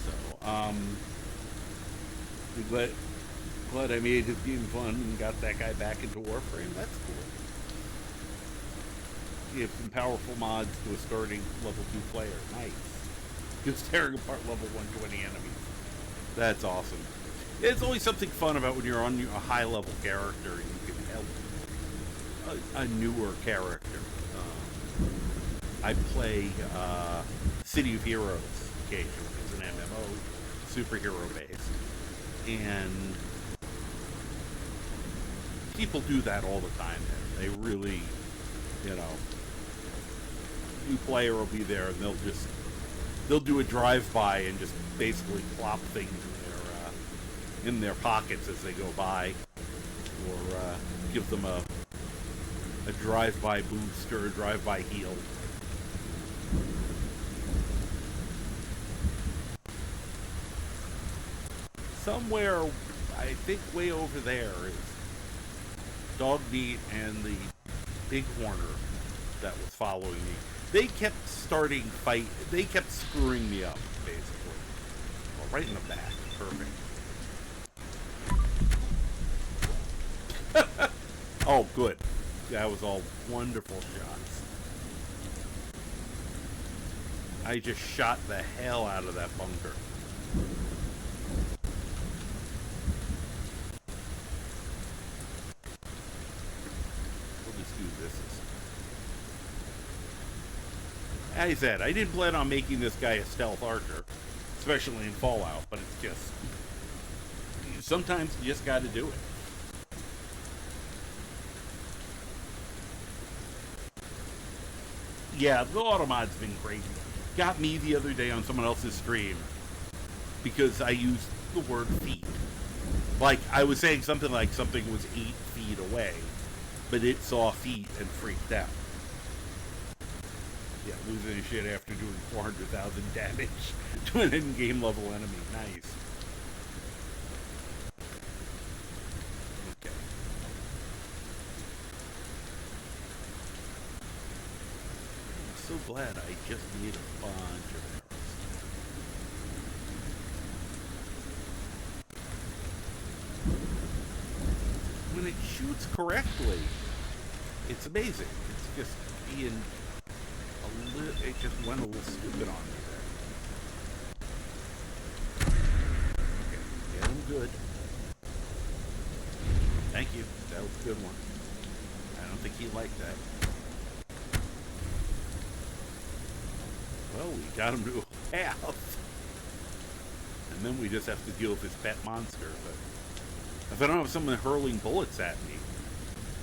So, glad I made his game fun and got that guy back into Warframe. That's cool. Give some powerful mods to a starting level 2 player. Nice. Just tearing apart level 120 enemies. That's awesome. It's always something fun about when you're on a high level character and you can help a newer character. I play City of Heroes occasionally. It's an MMO, superhero based. And people do that all the time there. They really, you know, new player will be there and they'll do a drive-by and just basically plop things in their pockets as they go by, or give them a drive-by boost or a drive-by heal. Somewhere, I think way over there is Dog Meat and the Bighorner that was following me. They kept they kept screwing me up, basically. Well, right in the back. Perfect. Oh, good. That was all wonderful shots. I just shot the hell out of that bunker. As I said, I didn't plan on making this guy a stealth archer, especially in Fallout, but it's just... sometimes you just gotta do it. Yeah, the automod's been crazy. Got me the other day on someone else's stream because I used the word feet. Like, I was saying something like something was 8 feet away, but it saw feet and freaked out. Yeah, losing his shit after doing 400,000 damage to an in-game level enemy. Nice. Okay. I'm so glad I just made a bunch of arrows. When it shoots correctly, it's amazing. It's just being... it just went a little stupid on me there. Okay, get him good. Thank you. That was a good one. I don't think he liked that. Well, we got him to half. And then we just have to deal with his pet monster. But if I don't have someone hurling bullets at me,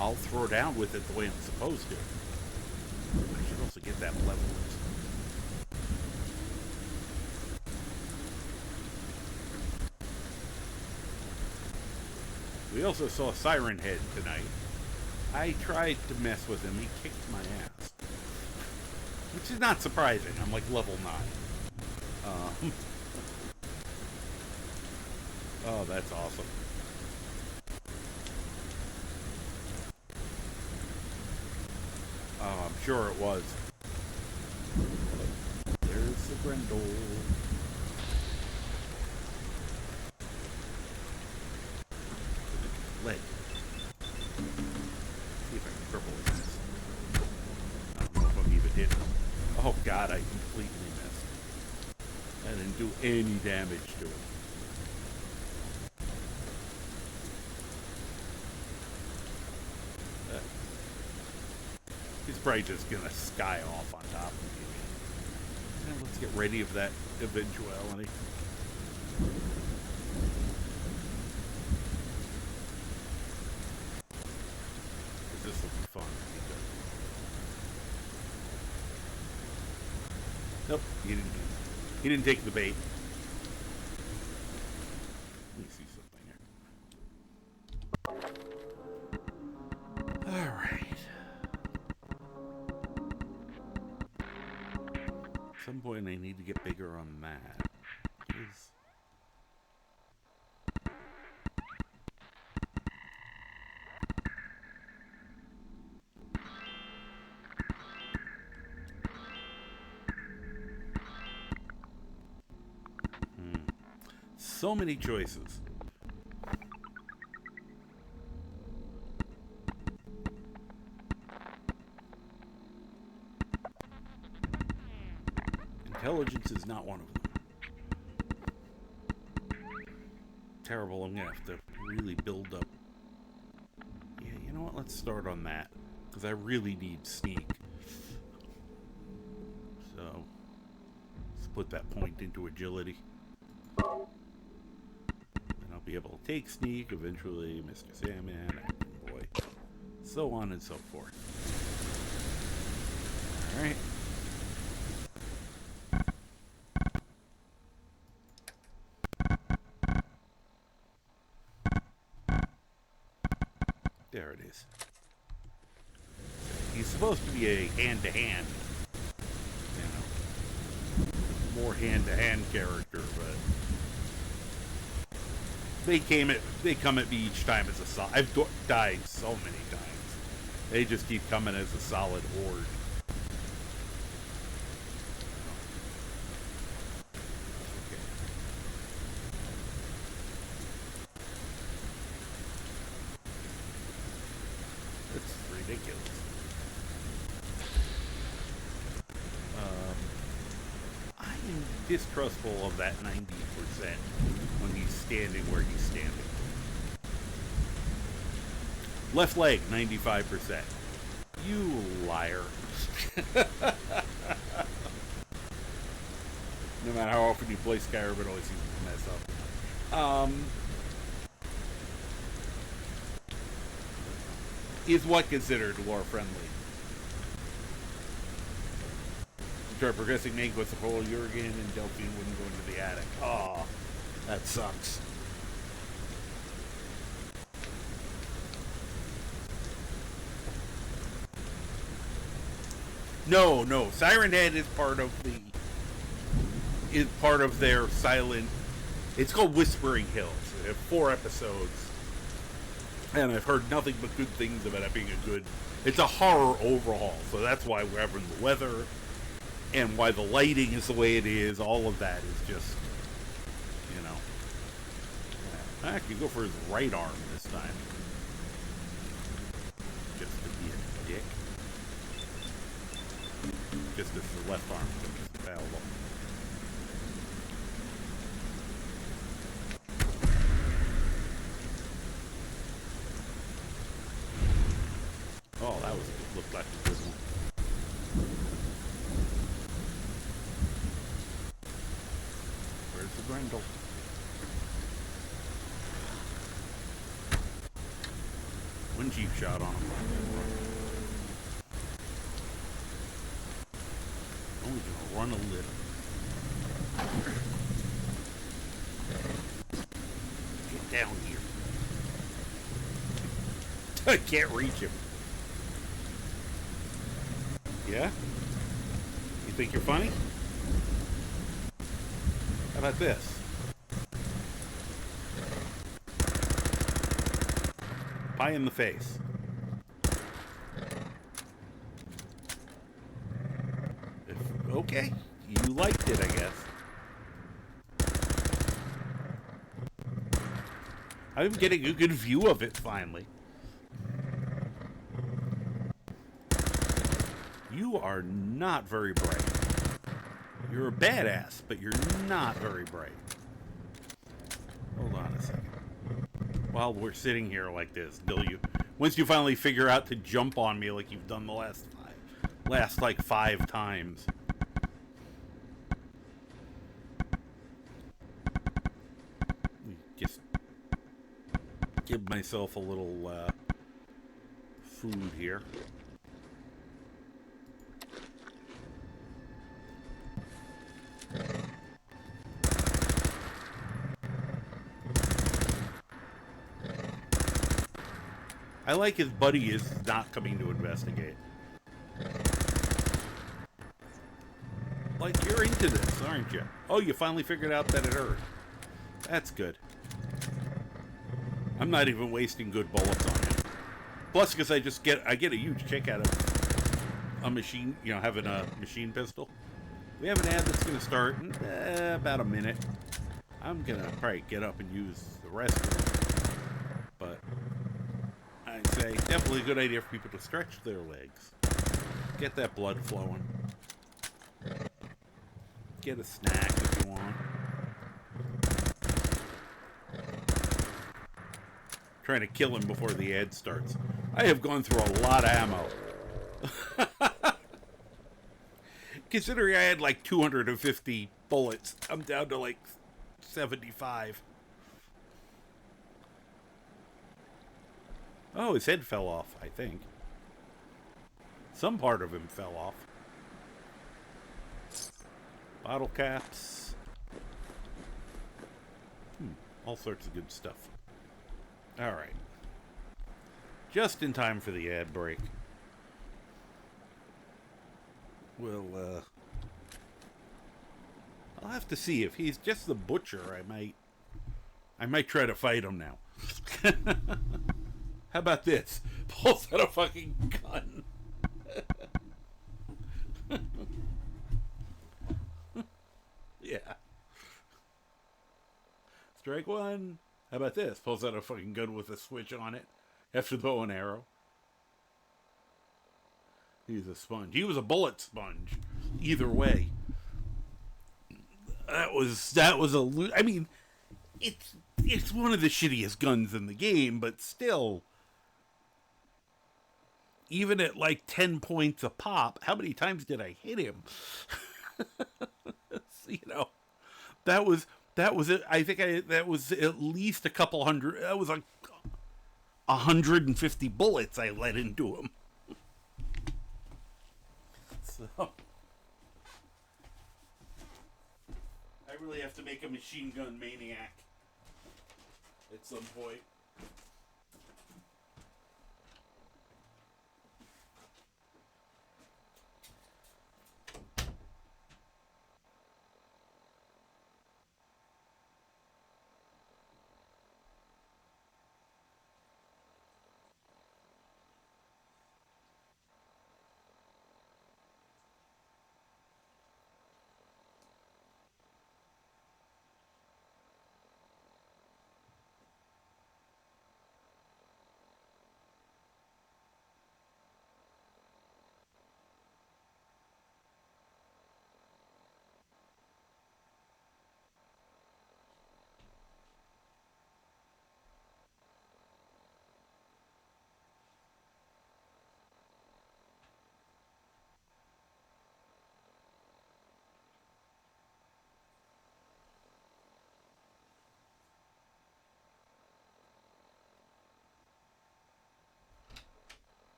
I'll throw down with it the way I'm supposed to. I should also get that leveled. We also saw Siren Head tonight. I tried to mess with him. He kicked my ass. Which is not surprising. I'm like level 9. Oh, that's awesome. Oh, I'm sure it was. There's the Grendel. Leg. See if I can cripple this. I don't know if I'm even hitting him. Oh god, I completely missed. I didn't do any damage to him. He's probably just gonna sky off on top of me. And let's get ready of that eventuality. This will be fun. Nope, he didn't take the bait. Let me see something here. All right. At some point, I need to get bigger on that. So many choices. Intelligence is not one of them. Terrible, I'm gonna have to really build up. Yeah, you know what? Let's start on that. Because I really need sneak. So, let's put that point into agility. Be able to take sneak, eventually Mr. Sandman, Acting Boy, so on and so forth. Alright. There it is. He's supposed to be a hand-to-hand, you know, more hand-to-hand character, but they come at me each time as a solid. I've died so many times. They just keep coming as a solid horde. Okay. That's ridiculous. I am distrustful of that 90% when he's standing where he's standing. Left leg, 95%. You liar. No matter how often you play Skyrim, it always seems to mess up. Is what considered lore friendly? Start progressing make with the whole Jurgen and Delphine wouldn't go into the attic. Oh, that sucks. No, Siren Head is part of their silent. It's called Whispering Hills. They have 4 episodes, and I've heard nothing but good things about it being a good. It's a horror overhaul, so that's why we're having the weather, and why the lighting is the way it is. All of that is just, you know. I could go for his right arm this time, just to be a dick. Just as the left arm becomes available. Oh, that was looked like a good one. Where's the Grendel? One cheap shot on him. Only gonna run a little. Get down here. I can't reach him. Yeah? You think you're funny? How about this? Pie in the face. Okay, you liked it, I guess. I'm getting a good view of it, finally. You are not very bright. You're a badass, but you're not very bright. Hold on a second. While we're sitting here like this, once you finally figure out to jump on me like you've done the last like 5 times. Just give myself a little food here. I like his buddy is not coming to investigate. Like, you're into this, aren't you? Oh, you finally figured out that it hurt. That's good. I'm not even wasting good bullets on him. Plus, because I get a huge kick out of a machine, having a machine pistol. We have an ad that's going to start in about a minute. I'm going to probably get up and use the restroom. But I'd say definitely a good idea for people to stretch their legs. Get that blood flowing. Get a snack if you want. Trying to kill him before the ad starts. I have gone through a lot of ammo. Considering I had like 250 bullets, I'm down to like 75. Oh, his head fell off, I think. Some part of him fell off. Bottle caps. All sorts of good stuff. Alright. Just in time for the ad break. Well, I'll have to see if he's just the butcher. I might try to fight him now. How about this? Pulls out a fucking gun. Yeah. Strike one. How about this? Pulls out a fucking gun with a switch on it after the bow and arrow. He's a sponge. He was a bullet sponge. Either way. That was a... I mean, it's one of the shittiest guns in the game, but still... Even at like 10 points a pop, how many times did I hit him? That was it. I think that was at least a couple hundred. That was like 150 bullets I let into him. So I really have to make a machine gun maniac at some point.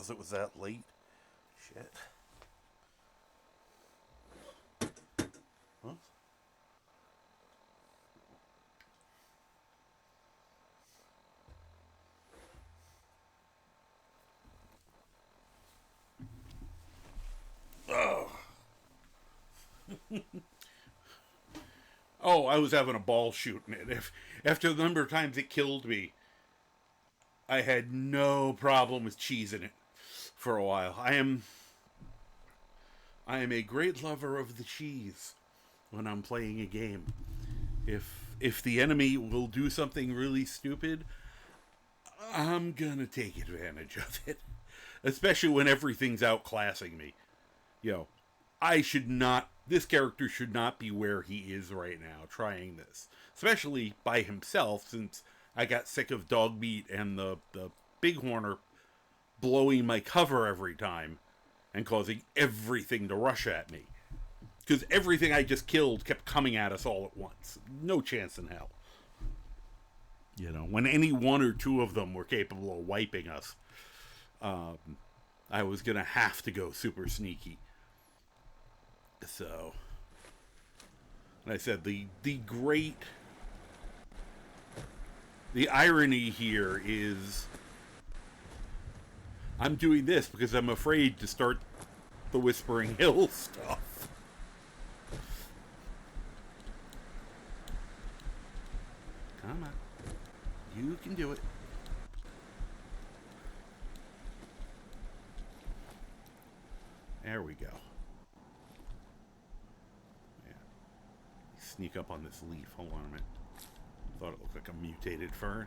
realize it was that late. Shit. Huh? Oh. Oh, I was having a ball shooting it. After the number of times it killed me, I had no problem with cheesing it for a while. I am a great lover of the cheese when I'm playing a game. If the enemy will do something really stupid, I'm gonna take advantage of it. Especially when everything's outclassing me. This character should not be where he is right now, trying this. Especially by himself, since I got sick of dog meat and the bighorner blowing my cover every time and causing everything to rush at me. Because everything I just killed kept coming at us all at once. No chance in hell. When any one or two of them were capable of wiping us, I was going to have to go super sneaky. So, like I said, the irony here is I'm doing this because I'm afraid to start the Whispering Hills stuff. Come on. You can do it. There we go. Yeah. Sneak up on this leaf. Hold on a minute. Thought it looked like a mutated fern.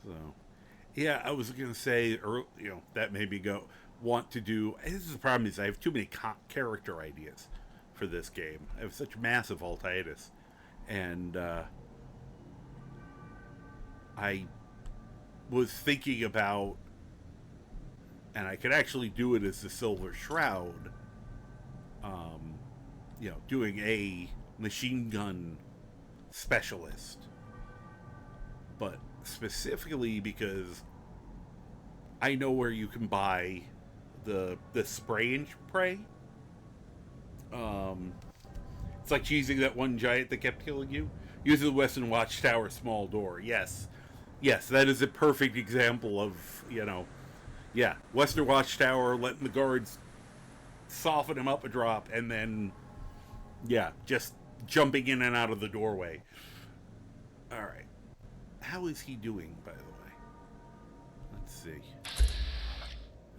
So, yeah, I was going to say, that made me want to do. This is the problem is I have too many character ideas for this game. I have such massive altitis. And, I was thinking about, and I could actually do it as the Silver Shroud, doing a machine gun specialist. But specifically because I know where you can buy the spray and pray. It's like cheesing that one giant that kept killing you. Use the Western Watchtower small door. Yes, that is a perfect example of, Western Watchtower letting the guards soften him up a drop and then, just jumping in and out of the doorway. Alright. How is he doing, by the way? Let's see.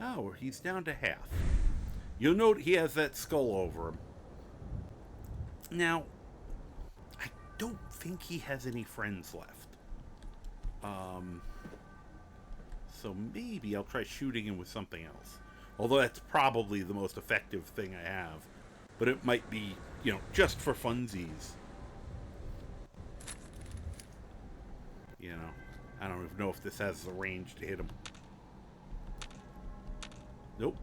Oh, he's down to half. You'll note he has that skull over him. Now, I don't think he has any friends left. So maybe I'll try shooting him with something else. Although that's probably the most effective thing I have. But it might be, just for funsies. I don't even know if this has the range to hit him. Nope.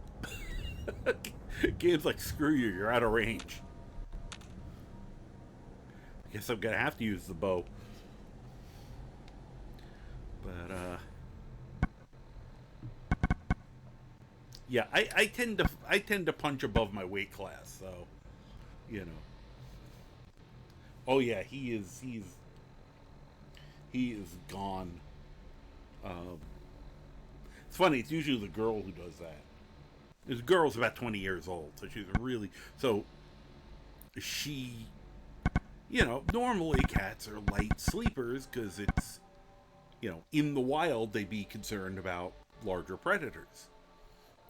Game's like, screw you, you're out of range. I guess I'm gonna have to use the bow. But, yeah, I tend to punch above my weight class, so, Oh yeah, he is gone. It's funny, it's usually the girl who does that. This girl's about 20 years old, so she's really... So, she... normally cats are light sleepers, because it's... in the wild, they'd be concerned about larger predators.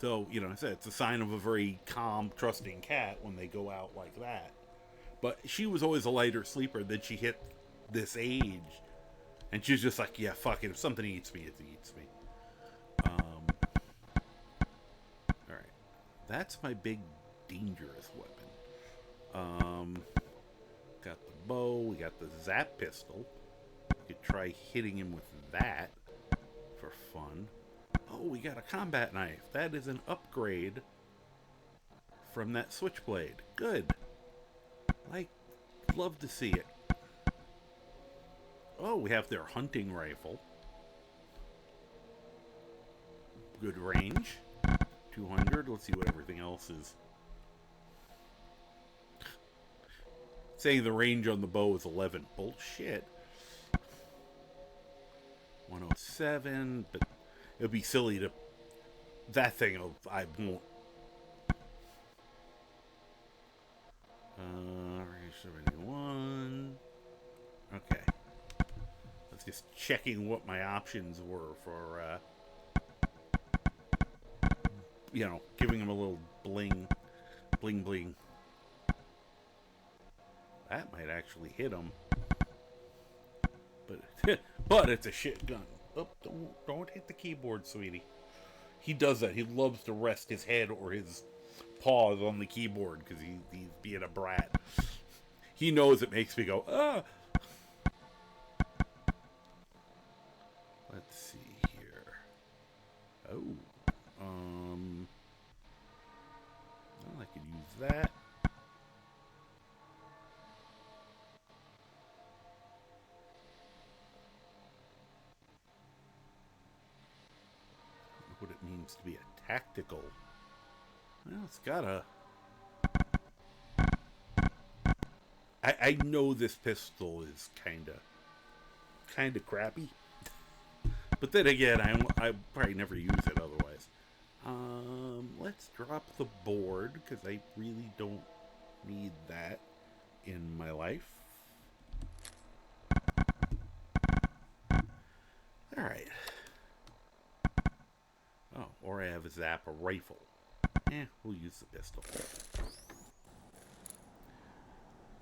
So, I said, it's a sign of a very calm, trusting cat when they go out like that. But she was always a lighter sleeper. Then she hit this age, and she's just like, yeah, fuck it. If something eats me, it eats me. Alright. That's my big, dangerous weapon. Got the bow. We got the zap pistol. We could try hitting him with that for fun. Oh, we got a combat knife. That is an upgrade from that switchblade. Good. Love to see it. Oh, we have their hunting rifle. Good range. 200. Let's see what everything else is. Saying the range on the bow is 11. Bullshit. 107, but it would be silly to... That thing, I won't... Range 71. Okay. I was just checking what my options were for, you know, giving him a little bling. Bling, bling. That might actually hit him. But it's a shit gun. Oh, don't hit the keyboard, sweetie. He does that. He loves to rest his head or his paws on the keyboard because he's being a brat. He knows it makes me go, ah. Let's see here. Oh. Well, I could use that. What it means to be a tactical. Well, it's got a... I know this pistol is kind of crappy. But then again, I probably never use it otherwise. Let's drop the board, because I really don't need that in my life. Alright. Oh, or I have a Zappa rifle. We'll use the pistol.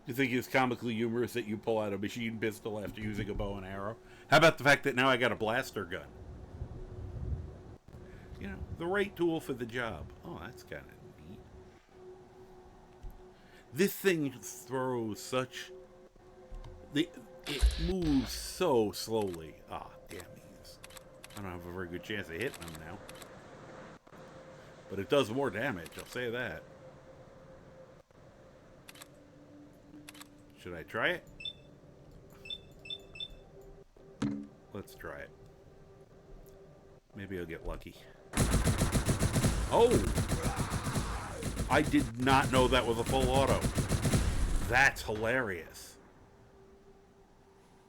You think it's comically humorous that you pull out a machine pistol after using a bow and arrow? How about the fact that now I got a blaster gun? You know, the right tool for the job. Oh, that's kind of neat. This thing throws such... It moves so slowly. Ah, damn these. I don't have a very good chance of hitting them now. But it does more damage, I'll say that. Should I try it? Let's try it. Maybe I'll get lucky. Oh! I did not know that was a full auto. That's hilarious.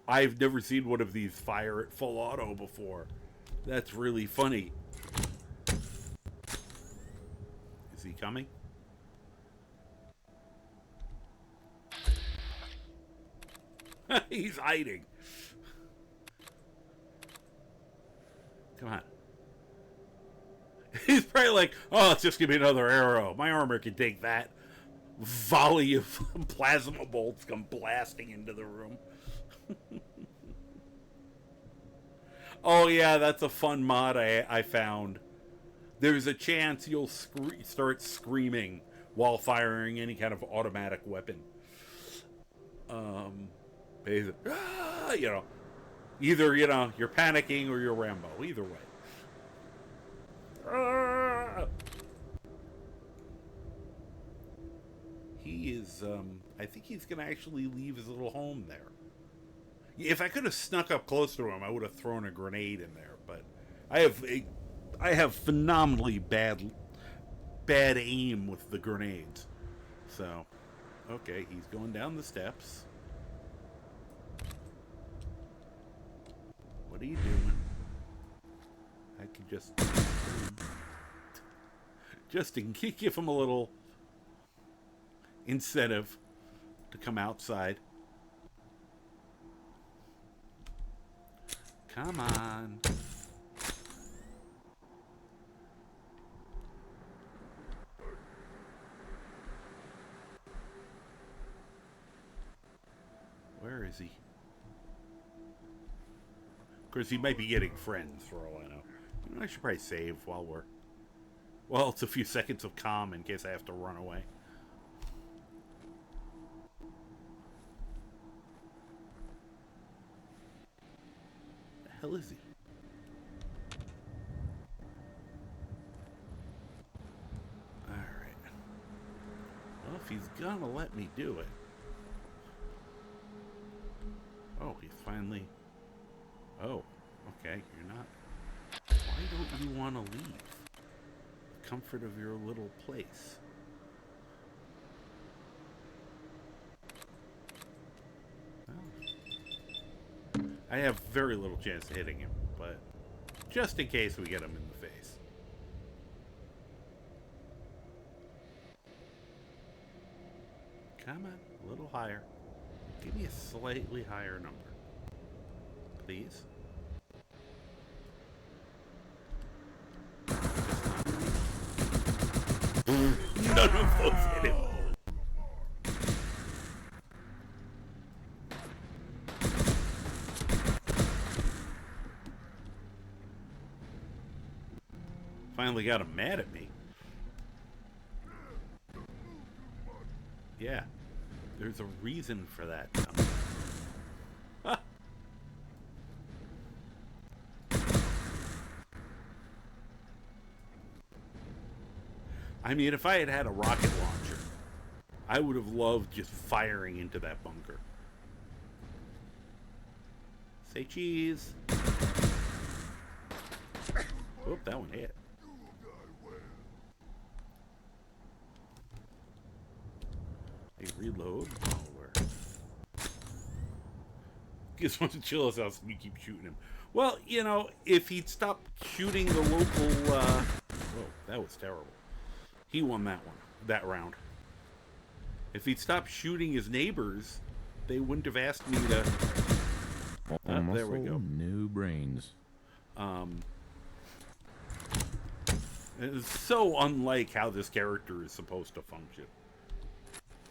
I've never seen one of these fire at full auto before. That's really funny. Is he coming? He's hiding. Come on. He's probably like, oh, it's just give me another arrow. My armor can take that. Volley of plasma bolts come blasting into the room. Oh yeah, that's a fun mod I found. There's a chance you'll start screaming while firing any kind of automatic weapon. You know, either, you know, you're panicking or you're Rambo. Either way. He is, I think he's going to actually leave his little home there. If I could have snuck up close to him, I would have thrown a grenade in there. But I have phenomenally bad aim with the grenades. So, okay, he's going down the steps. What are you doing? I could just give him a little incentive to come outside. Come on. Where is he? Of course, he might be getting friends for all I know. I should probably save while we're... Well, it's a few seconds of calm in case I have to run away. The hell is he? Alright. Well, if he's gonna let me do it... Oh, he's finally... Oh, okay, you're not. Why don't you want to leave? The comfort of your little place. Well, I have very little chance of hitting him, but just in case we get him in the face. Come on, a little higher. Give me a slightly higher number. Please. None of those hit him. Finally got him mad at me. Yeah, there's a reason for that. I mean, if I had had a rocket launcher, I would have loved just firing into that bunker. Say cheese. Oop, that one hit. Hey, reload. Oh, where? Just wants to chill us out so we keep shooting him. Well, you know, if he'd stop shooting the local, whoa, that was terrible. He won that one, that round. If he'd stopped shooting his neighbors, they wouldn't have asked me to... Oh, there we go. New brains. It's so unlike how this character is supposed to function.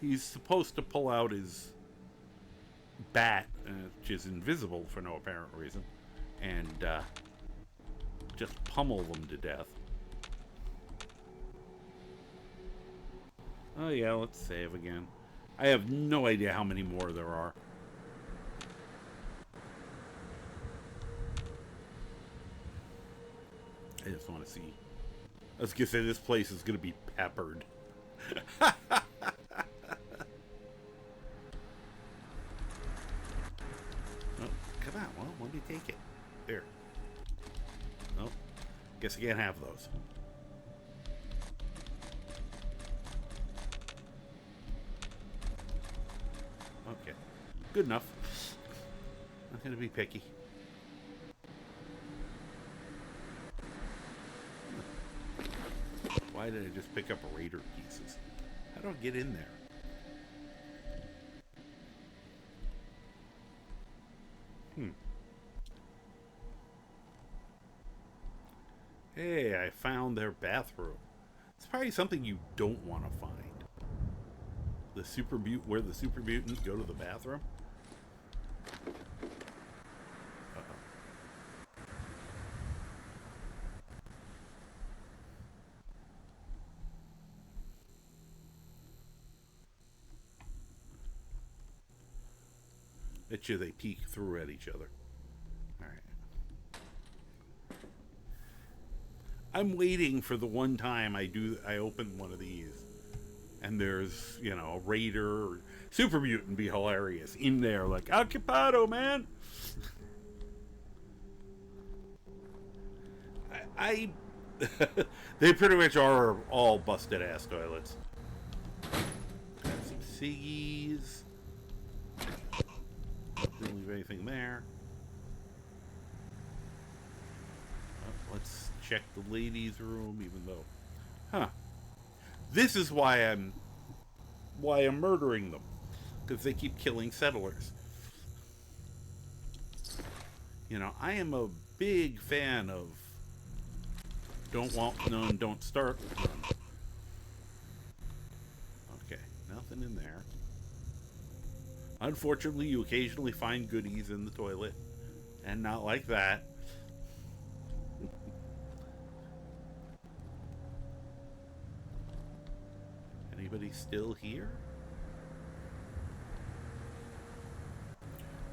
He's supposed to pull out his bat, which is invisible for no apparent reason, and just pummel them to death. Oh yeah, let's save again. I have no idea how many more there are. I just want to see. I was going to say, this place is going to be peppered. Oh, come on, well, let me take it. There. Oh, guess I can't have those. Okay, good enough. Not going to be picky. Why did I just pick up a Raider pieces? How do I get in there? Hey, I found their bathroom. It's probably something you don't want to find. The where the super mutants go to the bathroom? Uh-oh. Bet you they peek through at each other. Alright. I'm waiting for the one time I open one of these. And there's, you know, a Raider or super mutant be hilarious in there, like, Occupado, man! They pretty much are all busted ass toilets. Got some ciggies. Didn't leave anything there. Let's check the ladies' room, even though... Huh. This is why I'm murdering them. Because they keep killing settlers. You know, I am a big fan of don't want none, don't start with none. Okay, nothing in there. Unfortunately, you occasionally find goodies in the toilet. And not like that. Anybody still here?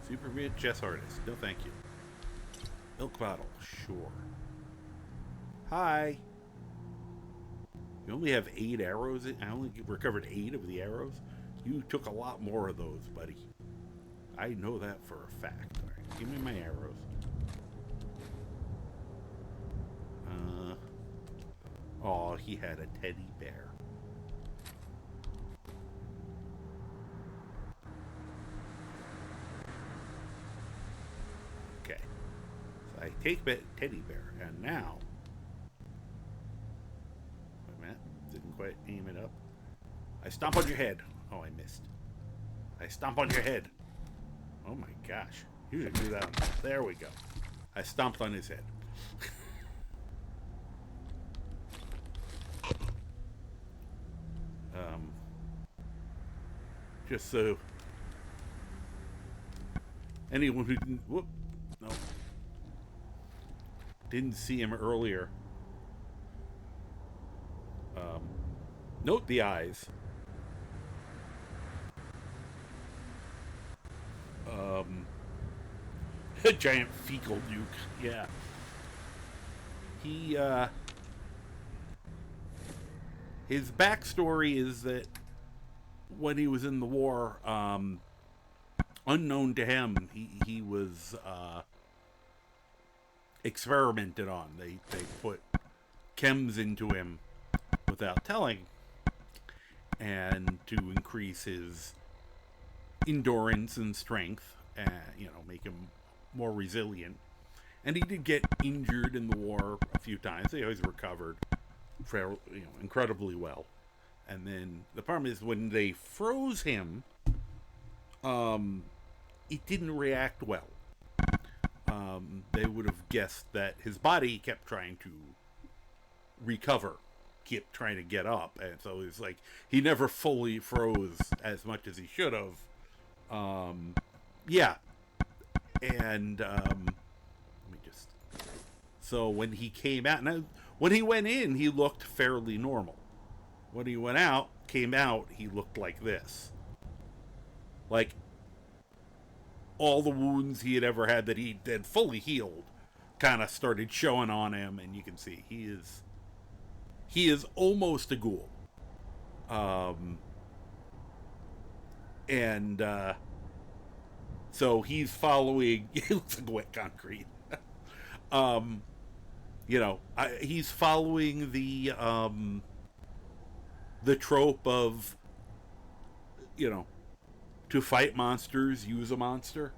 Super mid chess artist. No, thank you. Milk bottle. Sure. Hi. You only have 8 arrows. I only recovered 8 of the arrows. You took a lot more of those, buddy. I know that for a fact. All right, give me my arrows. Oh, he had a teddy bear. Okay. So I take teddy bear, and now... Wait a minute. Didn't quite aim it up. I stomp on your head. Oh, I missed. I stomp on your head. Oh my gosh. You should do that. There we go. I stomped on his head. Just so anyone who didn't see him earlier, note the eyes. A giant fecal nuke. Yeah. He his backstory is that when he was in the war, unknown to him, he was experimented on. They put chems into him without telling, and to increase his endurance and strength, and make him more resilient. And he did get injured in the war a few times. He always recovered incredibly well. And then the problem is when they froze him, it didn't react well. They would have guessed that his body kept trying to recover, kept trying to get up, and so it's like he never fully froze as much as he should have. Yeah, and let me just. So when he came out, when he went in, he looked fairly normal. When he came out, he looked like this. Like, all the wounds he had ever had that he had fully healed kind of started showing on him, and you can see he is almost a ghoul. So he's following, it looks like wet concrete. He's following the trope of, to fight monsters, use a monster.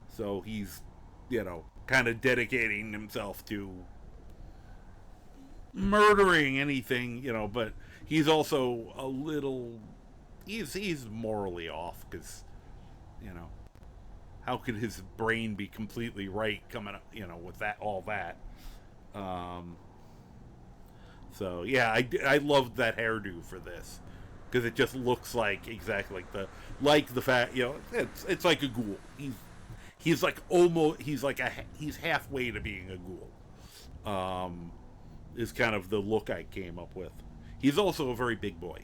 So he's, kind of dedicating himself to murdering anything, but he's also a little, he's morally off, because, how could his brain be completely right coming up, with all that. So yeah, I loved that hairdo for this, because it just looks like exactly like the fact, it's like a ghoul. He's like almost, he's halfway to being a ghoul. Is kind of the look I came up with. He's also a very big boy.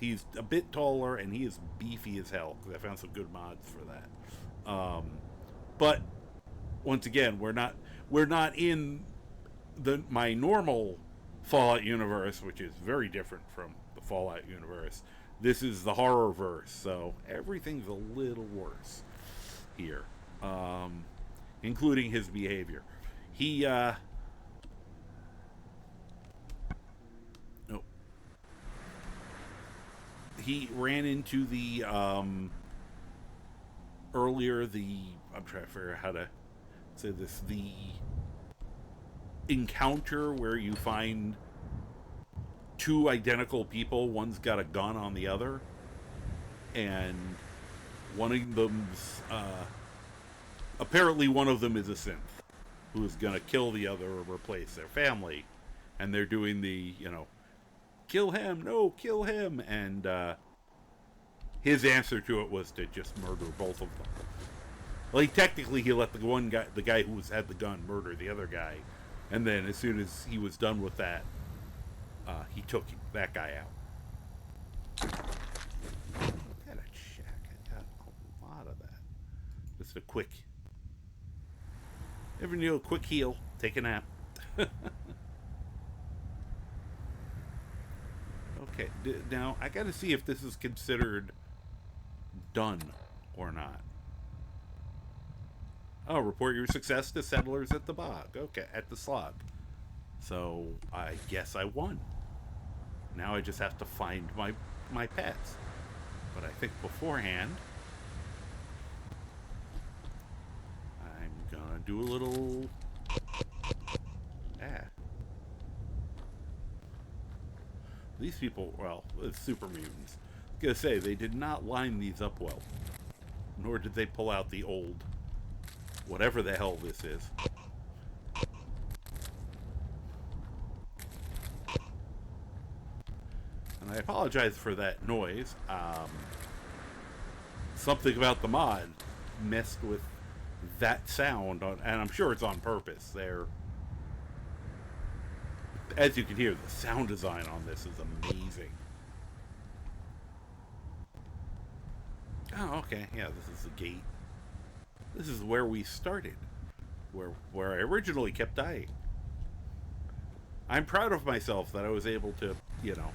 He's a bit taller, and he is beefy as hell, because I found some good mods for that. But once again, we're not in my normal Fallout universe, which is very different from the Fallout universe. This is the Horrorverse, so everything's a little worse here, including his behavior. He ran into the I'm trying to figure out how to say this, the encounter where you find two identical people. One's got a gun on the other, and one of them's apparently one of them is a synth who is gonna kill the other or replace their family, and they're doing the kill him, no, kill him, and his answer to it was to just murder both of them. Well, he let the guy who had the gun, murder the other guy, and then as soon as he was done with that, he took that guy out. Got a shack. I got a lot of that. Just a quick. Ever need a quick heal? Take a nap. Okay, now I gotta see if this is considered done or not. Oh, report your success to settlers at the bog. Okay, at the slog. So I guess I won. Now I just have to find my pets. But I think beforehand, I'm gonna do a little... These people, well, it's super mutants. I was gonna say, they did not line these up well. Nor did they pull out the old... whatever the hell this is. And I apologize for that noise. Something about the mod messed with that sound, and I'm sure it's on purpose. As you can hear, the sound design on this is amazing. Oh, okay. Yeah, this is the gate. This is where we started. Where I originally kept dying. I'm proud of myself that I was able to, you know...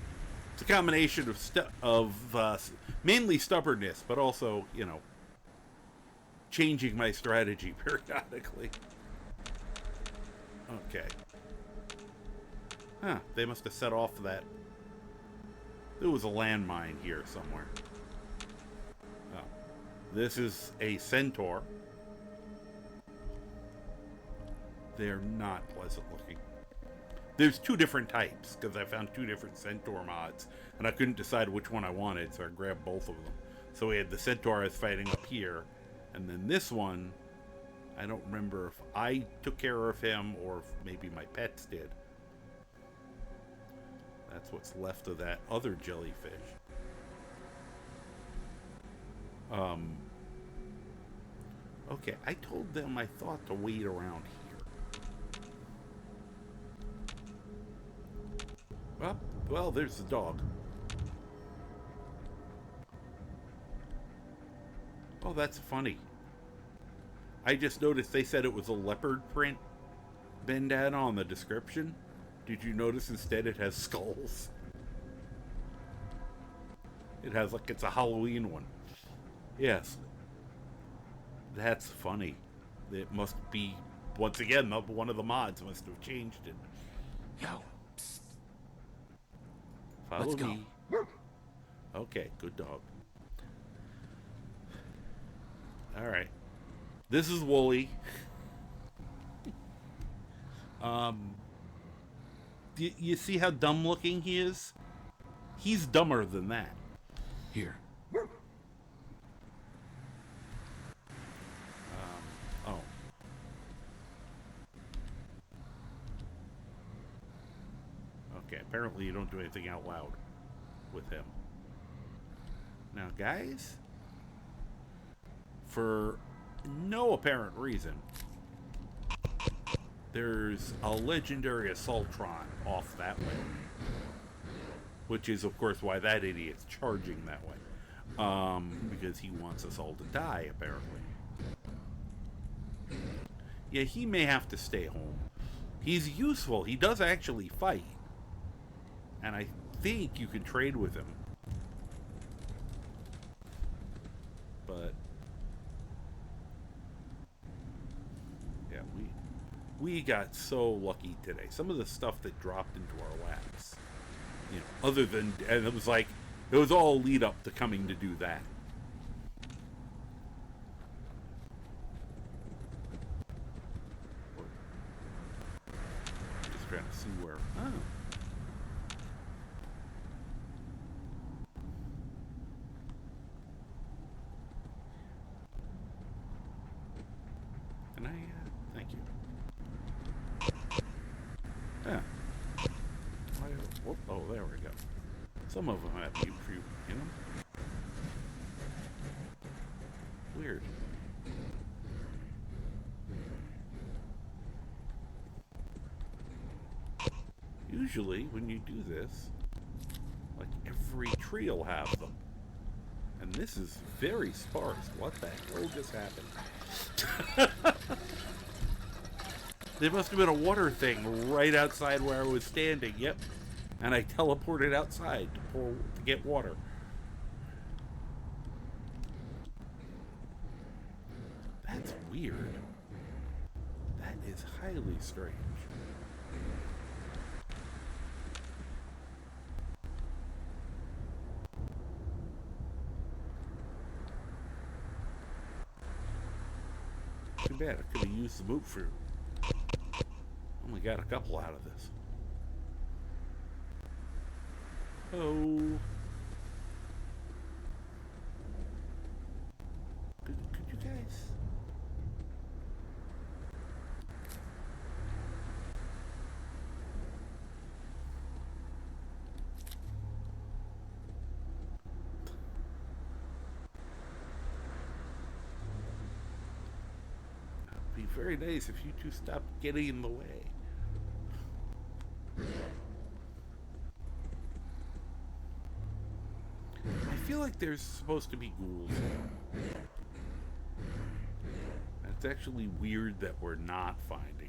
It's a combination of mainly stubbornness, but also, you know, changing my strategy periodically. Okay. Huh, they must have set off that... There was a landmine here somewhere. Oh. This is a centaur. They're not pleasant looking. There's two different types, because I found two different centaur mods, and I couldn't decide which one I wanted, so I grabbed both of them. So we had the centaur I was fighting up here, and then this one, I don't remember if I took care of him, or if maybe my pets did. That's what's left of that other jellyfish. Okay, I told them I thought to wait around here. Well, there's the dog. Oh, that's funny. I just noticed they said it was a leopard print bandana on the description. Did you notice instead it has skulls? It has like it's a Halloween one. Yes. That's funny. It must be, once again, one of the mods must have changed it. Yo. Follow me. Okay, good dog. Alright. This is Wooly. You see how dumb looking he is? He's dumber than that. Here. Oh. Okay, apparently you don't do anything out loud with him. Now, guys, for no apparent reason, there's a legendary Assaultron off that way. Which is, of course, why that idiot's charging that way. Because he wants us all to die, apparently. Yeah, he may have to stay home. He's useful. He does actually fight. And I think you can trade with him. But... yeah, we got so lucky today. Some of the stuff that dropped into our laps. You know, other than... and it was like... it was all lead up to coming to do that. Just trying to see where... oh. Can I... thank you. Yeah. Whoop, oh, there we go. Some of them have you, you know? Weird. Usually, when you do this, like every tree will have them. And this is very sparse. What the hell just happened? There must have been a water thing right outside where I was standing. Yep. And I teleported outside to get water. That's weird. That is highly strange. Too bad, I could have used the boot fruit. Only got a couple out of this. Oh. Could you guys... It'd be very nice if you two stopped getting in the way. I feel like there's supposed to be ghouls. It's actually weird that we're not finding them.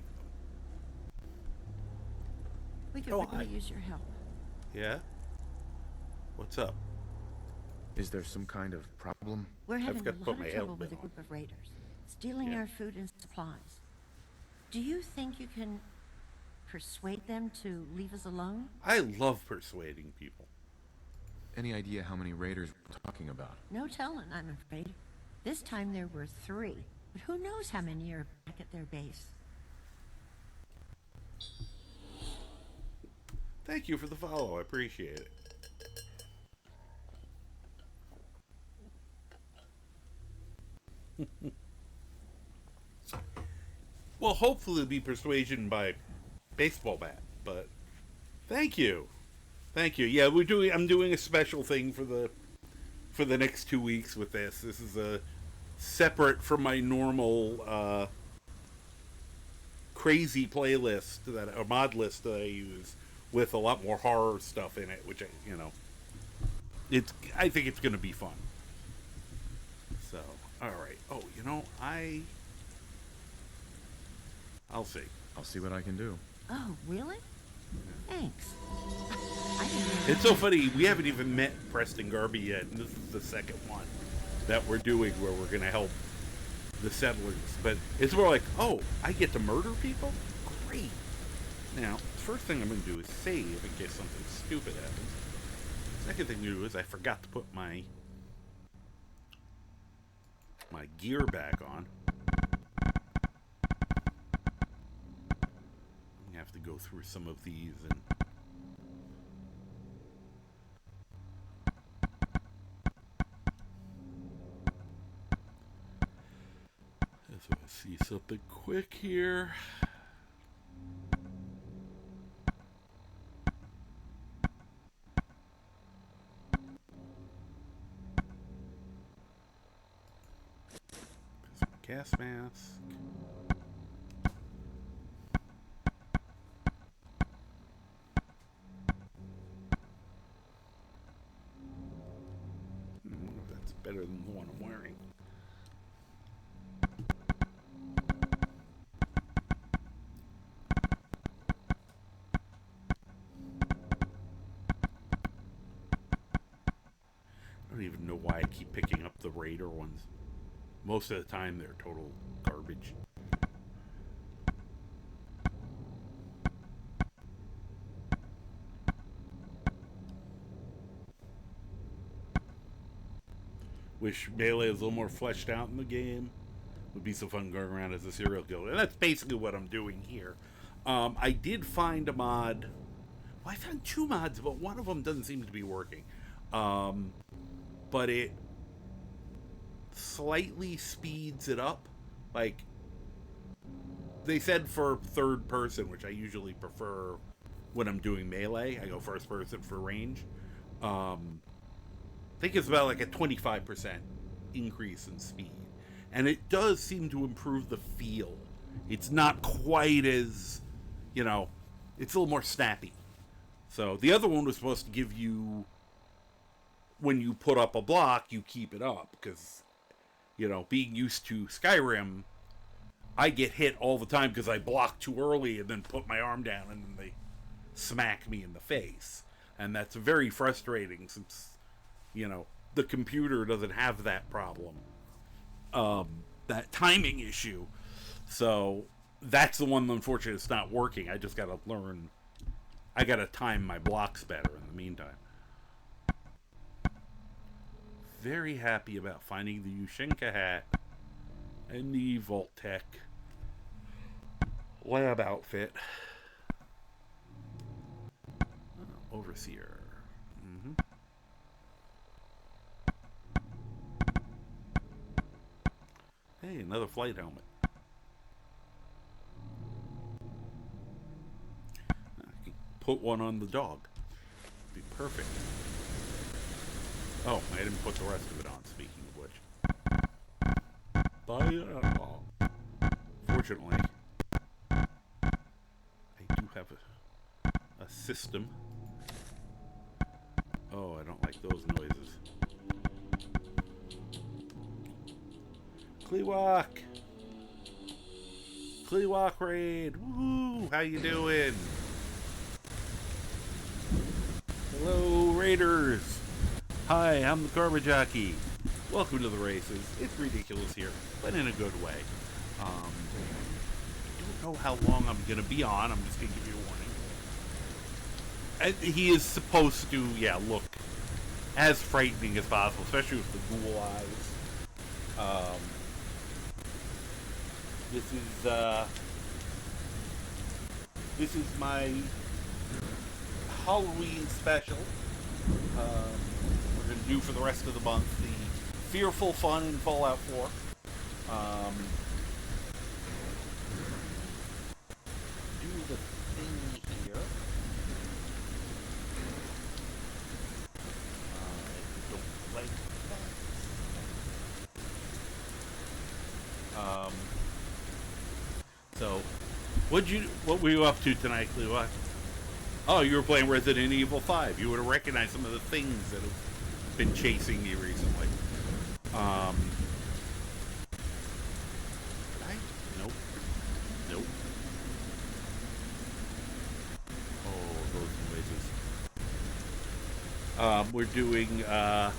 We could really use your help. Yeah? What's up? Is there some kind of problem? We're having a got to lot put of my trouble helmet with a on. group of raiders, stealing our food and supplies. Do you think you can persuade them to leave us alone? I love persuading people. Any idea how many raiders we're talking about? No telling, I'm afraid. This time there were 3, but who knows how many are back at their base. Thank you for the follow. I appreciate it. Well, hopefully it'll be persuasion by baseball bat, but thank you. Thank you. Yeah, I'm doing a special thing for the next 2 weeks with this. This is a separate from my normal crazy playlist or mod list that I use with a lot more horror stuff in it, which I think it's going to be fun. So, all right. Oh, I'll see. I'll see what I can do. Oh, really? Thanks. It's so funny, we haven't even met Preston Garby yet, and this is the second one that we're doing where we're going to help the settlers. But it's more like, oh, I get to murder people? Great. Now, the first thing I'm going to do is save in case something stupid happens. Second thing to do is I forgot to put my gear back on. I'm going to have to go through some of these and... So I see something quick here. There's my gas mask. I wonder if that's better than the one I'm wearing. I don't even know why I keep picking up the Raider ones. Most of the time they're total garbage. Wish Melee is a little more fleshed out in the game. Would be so fun going around as a serial killer. And that's basically what I'm doing here. I did find a mod. Well, I found 2 mods, but one of them doesn't seem to be working. But it slightly speeds it up. Like, they said for third person, which I usually prefer when I'm doing melee. I go first person for range. I think it's about like a 25% increase in speed. And it does seem to improve the feel. It's not quite as, it's a little more snappy. So the other one was supposed to give you, when you put up a block, you keep it up. Because, being used to Skyrim, I get hit all the time because I block too early and then put my arm down and then they smack me in the face. And that's very frustrating since, the computer doesn't have that problem. That timing issue. So that's the one, unfortunately, it's not working. I just got to learn. I got to time my blocks better in the meantime. Very happy about finding the Yushinka hat And the Vault Tech lab outfit. Overseer. Hey, another flight helmet. I can put one on the dog. Be perfect. Oh, I didn't put the rest of it on, speaking of which. Fortunately, I do have a system. Oh, I don't like those noises. Kleewalk! Kleewalk raid! Woo! How you doing? Hello, raiders! Hi, I'm the Karma Jockey. Welcome to the races. It's ridiculous here, but in a good way. I don't know how long I'm going to be on. I'm just going to give you a warning. He is supposed to, look as frightening as possible, especially with the ghoul eyes. This is my Halloween special. We're going to do for the rest of the month the Fearful Fun in Fallout 4. Do the thing here. I don't like that. So, what were you up to tonight, Cleo? Oh, you were playing Resident Evil 5. You would have recognized some of the things that have been chasing you recently. Nope. Oh, those noises. We're doing, I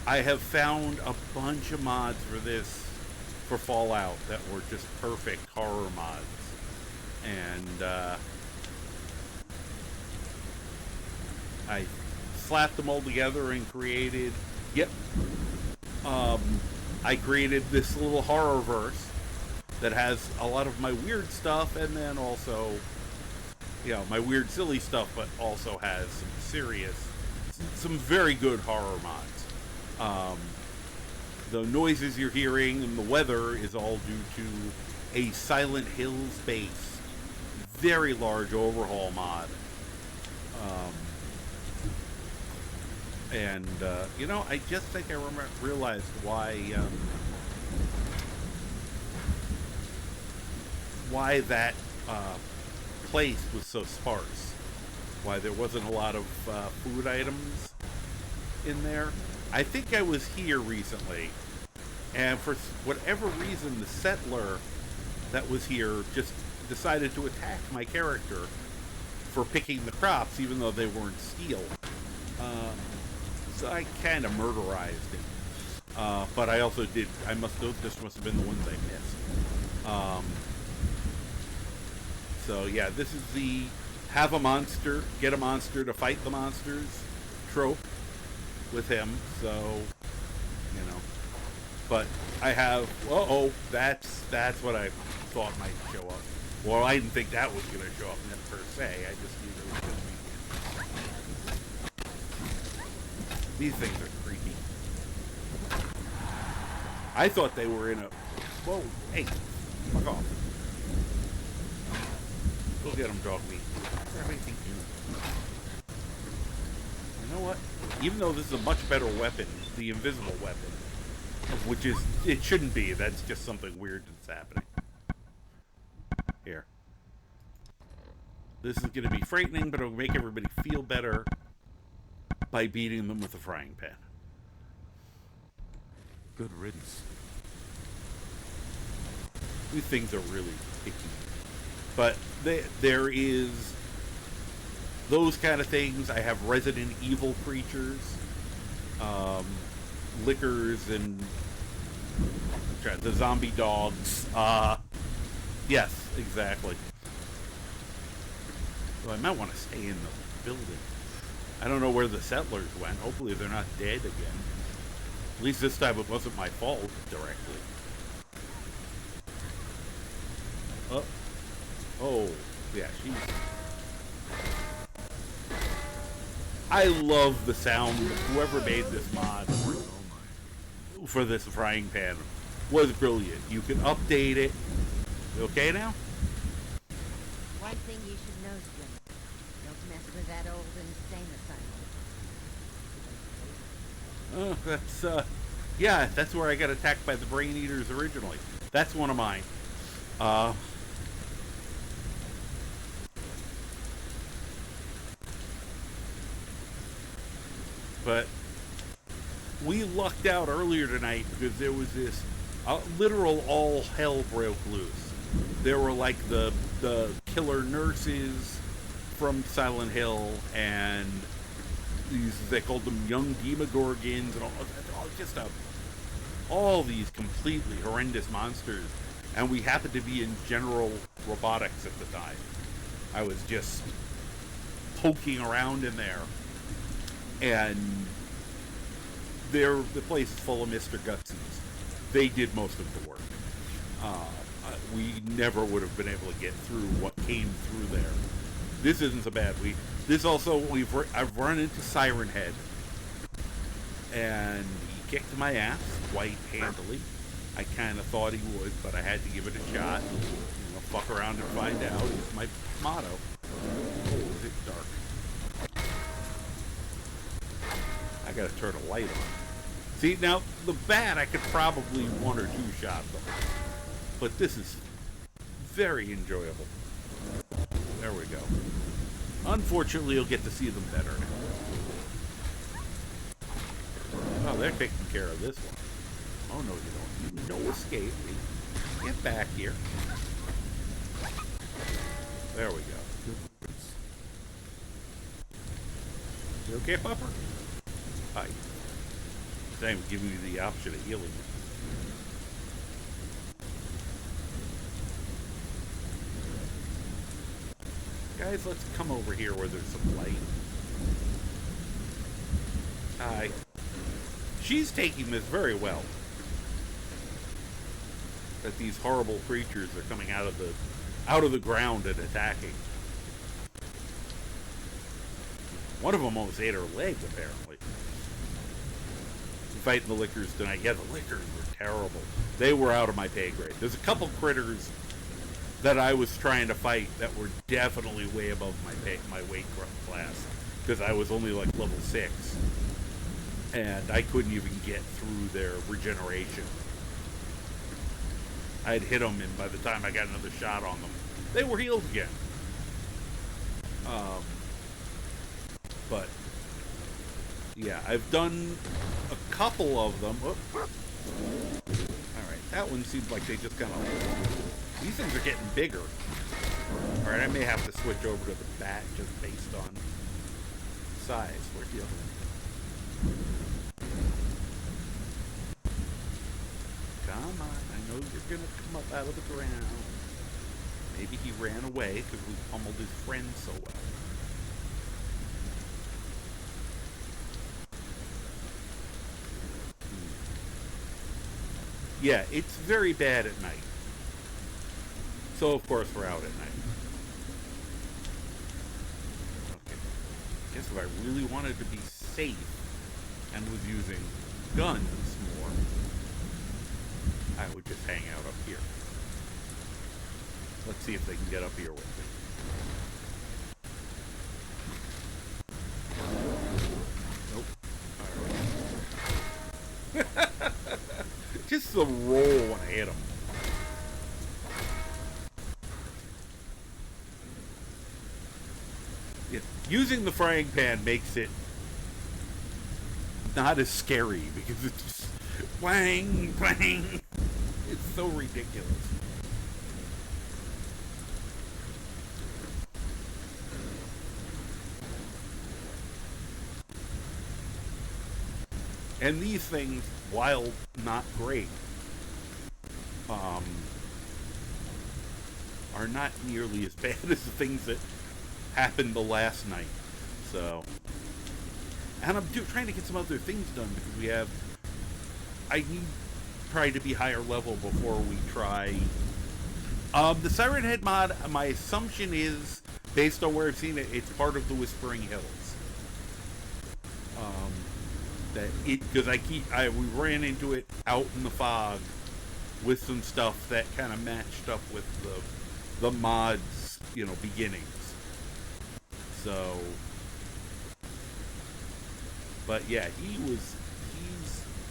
have found a bunch of mods for this, for Fallout, that were just perfect horror mods. And, I slapped them all together and created, I created this little horrorverse that has a lot of my weird stuff, and then also, my weird silly stuff, but also has some very good horror mods. The noises you're hearing and the weather is all due to a Silent Hills based, very large overhaul mod. I just think I realized why that place was so sparse. Why there wasn't a lot of food items in there. I think I was here recently, and for whatever reason, the settler that was here just decided to attack my character for picking the crops, even though they weren't steel. So I kind of murderized him. But I also did, this must have been the ones I missed. So yeah, this is the have a monster, get a monster to fight the monsters trope with him. So, but I have, that's what I thought might show up. Well, I didn't think that was going to show up per se. I just knew there was going to be. These things are creepy. I thought they were in a... Whoa, hey, fuck off. Go get them, dog meat. Everything you. You know what? Even though this is a much better weapon, the invisible weapon, which is... It shouldn't be. That's just something weird that's happening. Here. This is going to be frightening, but it'll make everybody feel better by beating them with a frying pan. Good riddance. These things are really picky. But there is those kind of things. I have Resident Evil creatures, lickers, and the zombie dogs. Yes, exactly. So I might want to stay in the building. I don't know where the settlers went. Hopefully they're not dead again. At least this time it wasn't my fault directly. Oh, yeah, she's... I love the sound. Whoever made this mod for this frying pan was brilliant. You can update it. You okay now? One thing you should know, Jim. Don't mess with that old insane asylum. That's, yeah, that's where I got attacked by the Brain Eaters originally. That's one of mine. But we lucked out earlier tonight because there was this literal all hell broke loose. There were like the killer nurses from Silent Hill, and these, they called them young demogorgons, and all these completely horrendous monsters. And we happened to be in general robotics at the time. I was just poking around in there. And the place is full of Mr. Gutsies. They did most of the work. We never would have been able to get through what came through there. This isn't so bad. I've run into Siren Head, and he kicked my ass quite handily. I kind of thought he would, but I had to give it a shot. You know, fuck around and find out is my motto. Oh, is it dark? I gotta turn a light on. See, now, the bat I could probably one or two shot them. But this is very enjoyable. There we go. Unfortunately, you'll get to see them better now. Oh, they're taking care of this one. Oh, no, you don't. No escape. Get back here. There we go. You okay, Pupper? Hi. Same, giving you the option of healing. Guys, let's come over here where there's some light. Hi. She's taking this very well. That these horrible creatures are coming out of the ground and attacking. One of them almost ate her leg, apparently. Fighting the lickers tonight. Yeah, the lickers were terrible. They were out of my pay grade. There's a couple critters that I was trying to fight that were definitely way above my weight class, because I was only like level 6, and I couldn't even get through their regeneration. I'd hit them, and by the time I got another shot on them, they were healed again. But yeah, I've done a couple of them. Oh. Alright, that one seems like they just kind of... These things are getting bigger. Alright, I may have to switch over to the bat just based on size. Where's the other one? Come on, I know you're gonna come up out of the ground. Maybe he ran away because we pummeled his friend so well. Yeah, it's very bad at night. So, of course, we're out at night. Okay. I guess if I really wanted to be safe and was using guns more, I would just hang out up here. Let's see if they can get up here with me. Nope. Alright. Just the roll when I hit him. Yeah. Using the frying pan makes it not as scary because it's just wang, wang. It's so ridiculous. And these things, while not great, are not nearly as bad as the things that happened the last night. So, and I'm trying to get some other things done because I need try to be higher level before we try The Siren Head mod, my assumption is, based on where I've seen it, it's part of the Whispering Hills. Because we ran into it out in the fog with some stuff that kind of matched up with the mod's, beginnings. So, but yeah,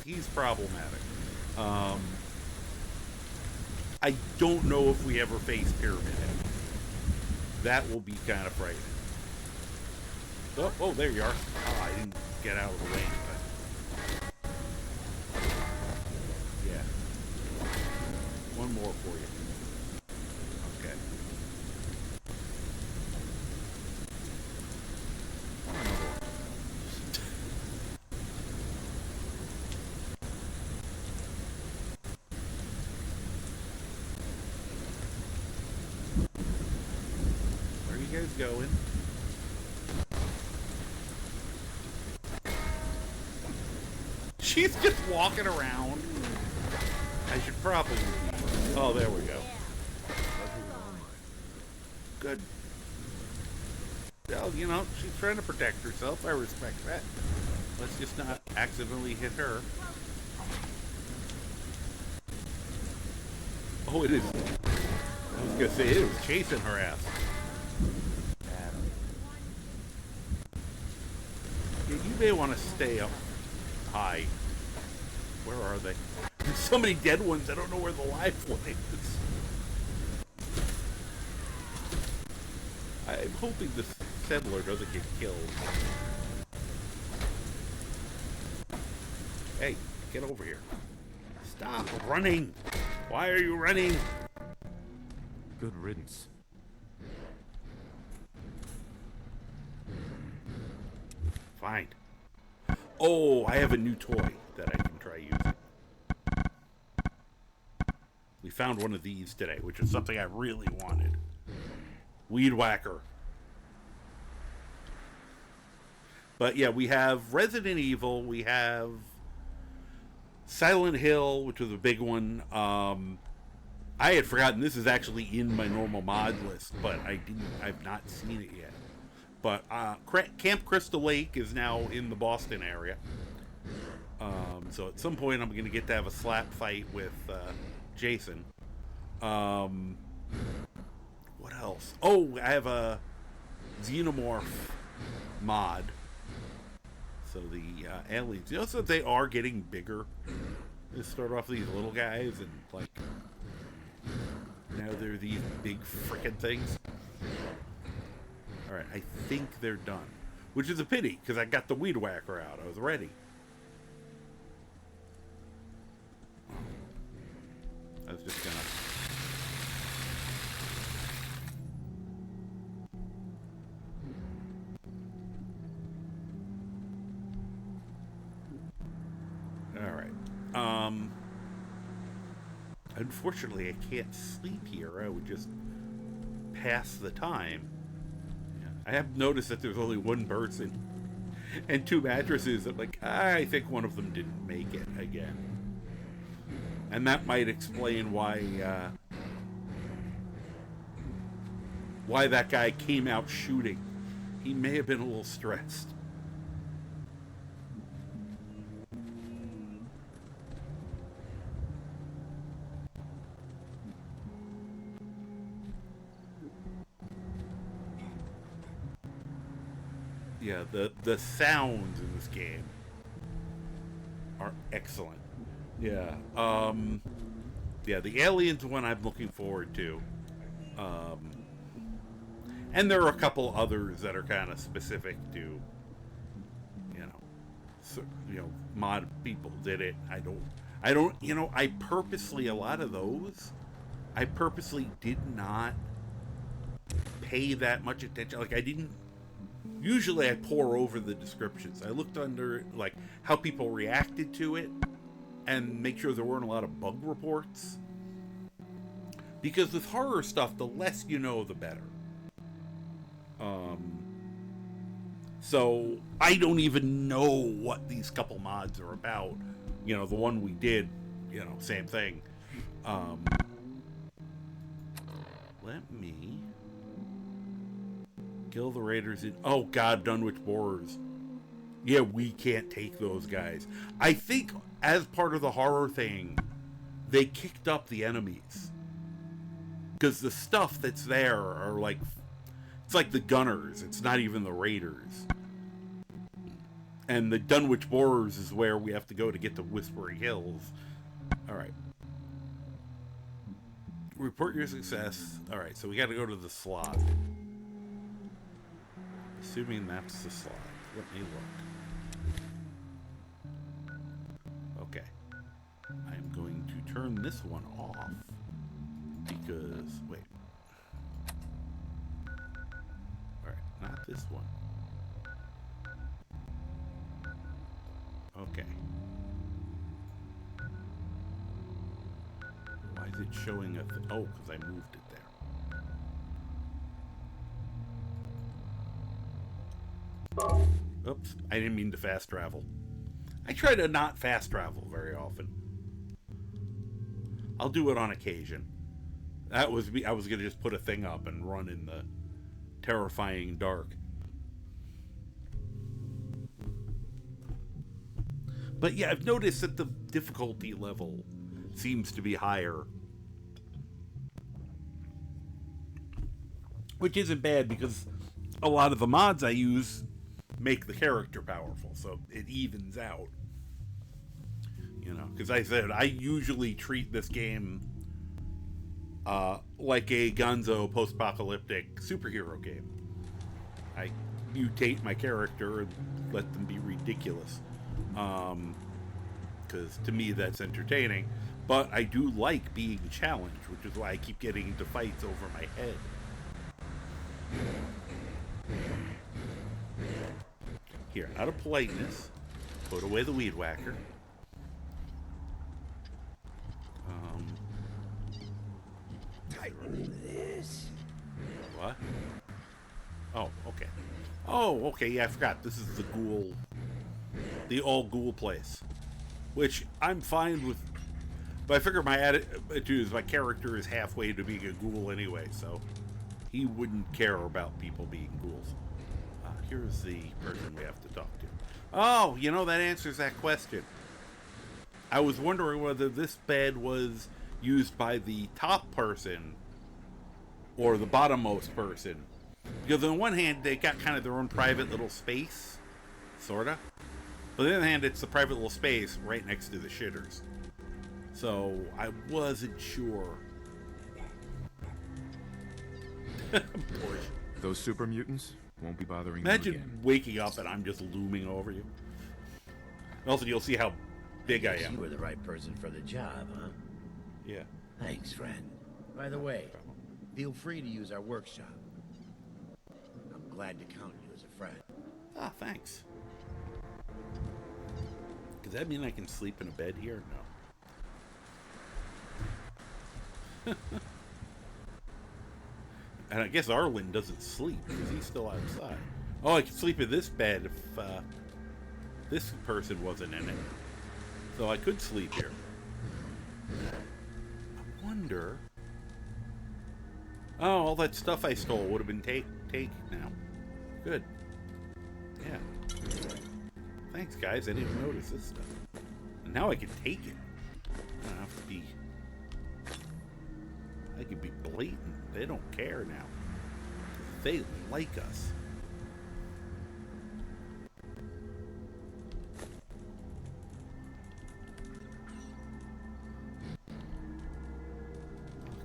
he's problematic. I don't know if we ever face Pyramid Head. That will be kind of frightening. Oh, there you are. Oh, I didn't get out of the way. But yeah. One more for you. Okay. Where are you guys going? She's just walking around. I should probably be. Oh, there we go. Good. Well, she's trying to protect herself. I respect that. Let's just not accidentally hit her. Oh, it is. I was gonna say, it was chasing her ass. Yeah, you may want to stay up high. Where are they? There's so many dead ones, I don't know where the live one is. I'm hoping the settler doesn't get killed. Hey, get over here. Stop running! Why are you running? Good riddance. Fine. Oh, I have a new toy that I can try using. We found one of these today, which is something I really wanted. Weed Whacker. But yeah, we have Resident Evil, we have Silent Hill, which was a big one. I had forgotten this is actually in my normal mod list, but I've not seen it yet. But Camp Crystal Lake is now in the Boston area. So at some point I'm going to get to have a slap fight with Jason. What else? Oh, I have a Xenomorph mod. So the aliens, so they are getting bigger. They start off these little guys and now they're these big frickin' things. Alright, I think they're done. Which is a pity, because I got the Weed Whacker out. I was ready. I was just gonna... Alright. Unfortunately, I can't sleep here. I would just pass the time. I have noticed that there's only one person and two mattresses. I'm like, I think one of them didn't make it again. And that might explain why that guy came out shooting. He may have been a little stressed. Yeah, the sounds in this game are excellent. Yeah. Yeah, the aliens one I'm looking forward to. And there are a couple others that are kind of specific to, mod people did it. I don't, I purposely, a lot of those, I purposely did not pay that much attention. Like, I didn't, usually I pour over the descriptions. I looked under, how people reacted to it and make sure there weren't a lot of bug reports. Because with horror stuff, the less you know, the better. So I don't even know what these couple mods are about. The one we did, same thing. let me kill the raiders in... Oh, God, Dunwich Borers. Yeah, we can't take those guys. I think as part of the horror thing, they kicked up the enemies. Because the stuff that's there are like... It's like the gunners. It's not even the raiders. And the Dunwich Borers is where we have to go to get to Whispering Hills. Alright. Report your success. Alright, so we gotta go to the slot. Assuming that's the slot. Let me look. Okay. I am going to turn this one off. Because... Wait. Alright, not this one. Okay. Why is it showing a... Oh, because I moved it there. Oops, I didn't mean to fast travel. I try to not fast travel very often. I'll do it on occasion. That was me. I was going to just put a thing up and run in the terrifying dark. But yeah, I've noticed that the difficulty level seems to be higher. Which isn't bad because a lot of the mods I use make the character powerful, so it evens out. You know, because I said I usually treat this game like a gonzo post-apocalyptic superhero game. I mutate my character and let them be ridiculous. Because to me that's entertaining. But I do like being challenged, which is why I keep getting into fights over my head. Here, out of politeness, put away the weed whacker. This. What? Oh, okay. Oh, okay, yeah, I forgot. This is the ghoul. The all-ghoul place. Which I'm fine with. But I figure my attitude is my character is halfway to being a ghoul anyway, so he wouldn't care about people being ghouls. Here's the person we have to talk to. Oh, you know, that answers that question. I was wondering whether this bed was used by the top person or the bottommost person. Because on one hand, they got kind of their own private little space, sorta. But on the other hand, it's the private little space right next to the shitters. So, I wasn't sure. Those super mutants won't be bothering Imagine you again. waking up and I'm just looming over you. Also, you'll see how big I am. You were the right person for the job, huh? Yeah. Thanks, friend. By the way, feel free to use our workshop. I'm glad to count you as a friend. Ah, thanks. Does that mean I can sleep in a bed here? No. And I guess Arlen doesn't sleep because he's still outside. Oh, I can sleep in this bed if this person wasn't in it. So I could sleep here. I wonder... Oh, all that stuff I stole would have been taken now. Good. Yeah. Thanks, guys. I didn't notice this stuff. And now I can take it. I don't have to be... I can be blatant. They don't care now. They like us.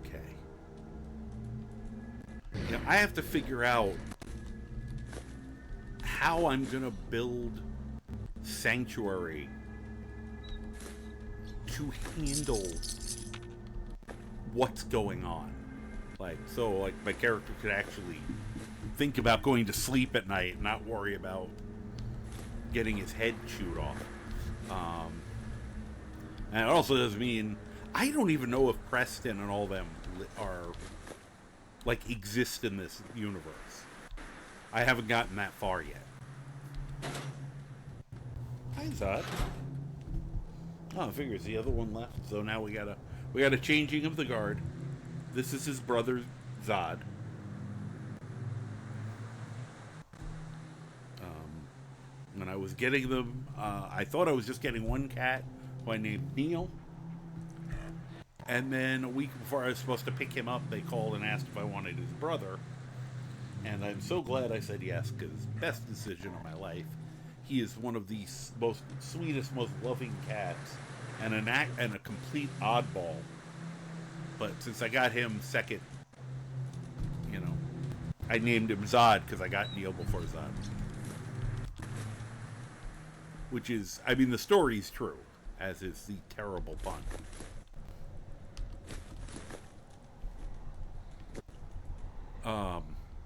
Okay. Now I have to figure out how I'm gonna build Sanctuary to handle what's going on. Like, so, like, my character could actually think about going to sleep at night and not worry about getting his head chewed off. And it also does mean, I don't even know if Preston and all them are, like, exist in this universe. I haven't gotten that far yet. Hi, Zod. Oh, I figures the other one left, so now we got a changing of the guard. This is his brother, Zod. When I was getting them, I thought I was just getting one cat who I named Neil. And then a week before I was supposed to pick him up, they called and asked if I wanted his brother. And I'm so glad I said yes, because best decision of my life. He is one of the most sweetest, most loving cats, and a complete oddball. But since I got him second, you know, I named him Zod because I got Neil before Zod. Which is, I mean, the story's true, as is the terrible pun.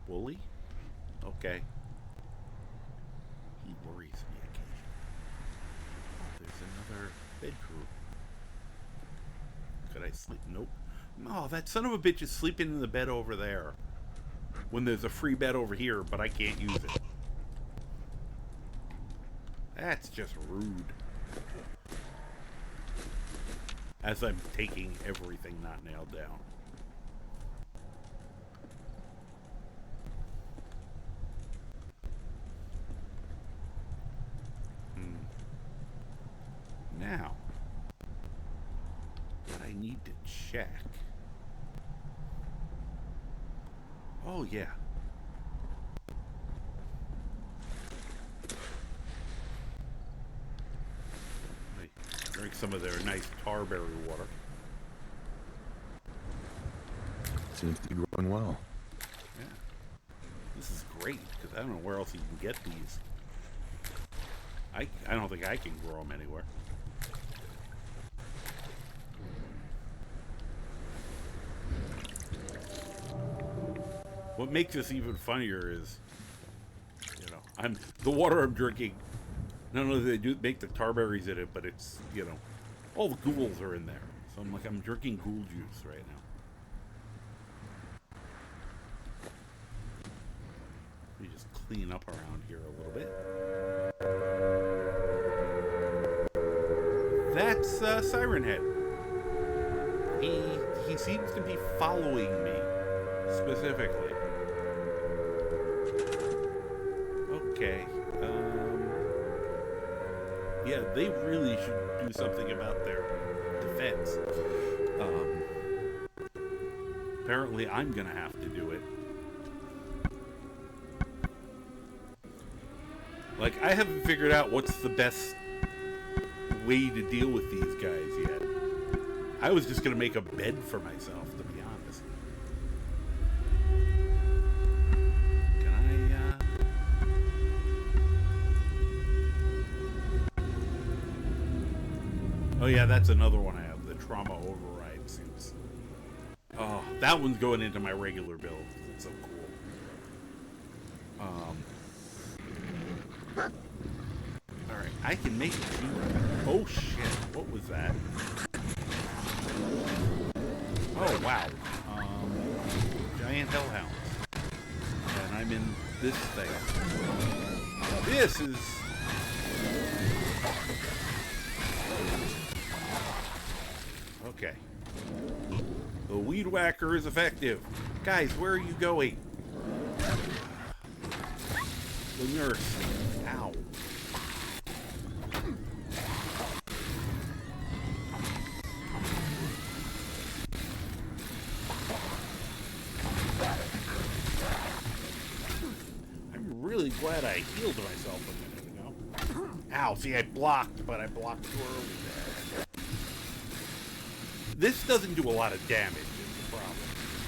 Wooly? Okay. He worries me occasionally. Oh, there's another bedroom. Could I sleep? Nope. Oh, that son of a bitch is sleeping in the bed over there. When there's a free bed over here, but I can't use it. That's just rude. As I'm taking everything not nailed down. Now, what I need to check. Oh, yeah. Drink some of their nice tarberry water. Seems to be growing well. Yeah. This is great, because I don't know where else you can get these. I don't think I can grow them anywhere. What makes this even funnier is, you know, the water I'm drinking. Not only do they do make the tarberries in it, but it's, you know, all the ghouls are in there. So I'm drinking ghoul juice right now. Let me just clean up around here a little bit. That's Siren Head. He seems to be following me specifically. Okay. Yeah, they really should do something about their defense. Apparently I'm gonna have to do it. Like, I haven't figured out what's the best way to deal with these guys yet. I was just gonna make a bed for myself, to be honest. Oh yeah, that's another one I have, the trauma override suits. Oh, that one's going into my regular build. It's so cool. Alright, I can make it too. Oh shit, what was that? Oh wow. Giant hellhounds. And I'm in this thing. This is... Okay. The weed whacker is effective. Guys, where are you going? The nurse. Ow. I'm really glad I healed myself a minute ago. Ow, see, I blocked, but I blocked too early there. This doesn't do a lot of damage, is the problem.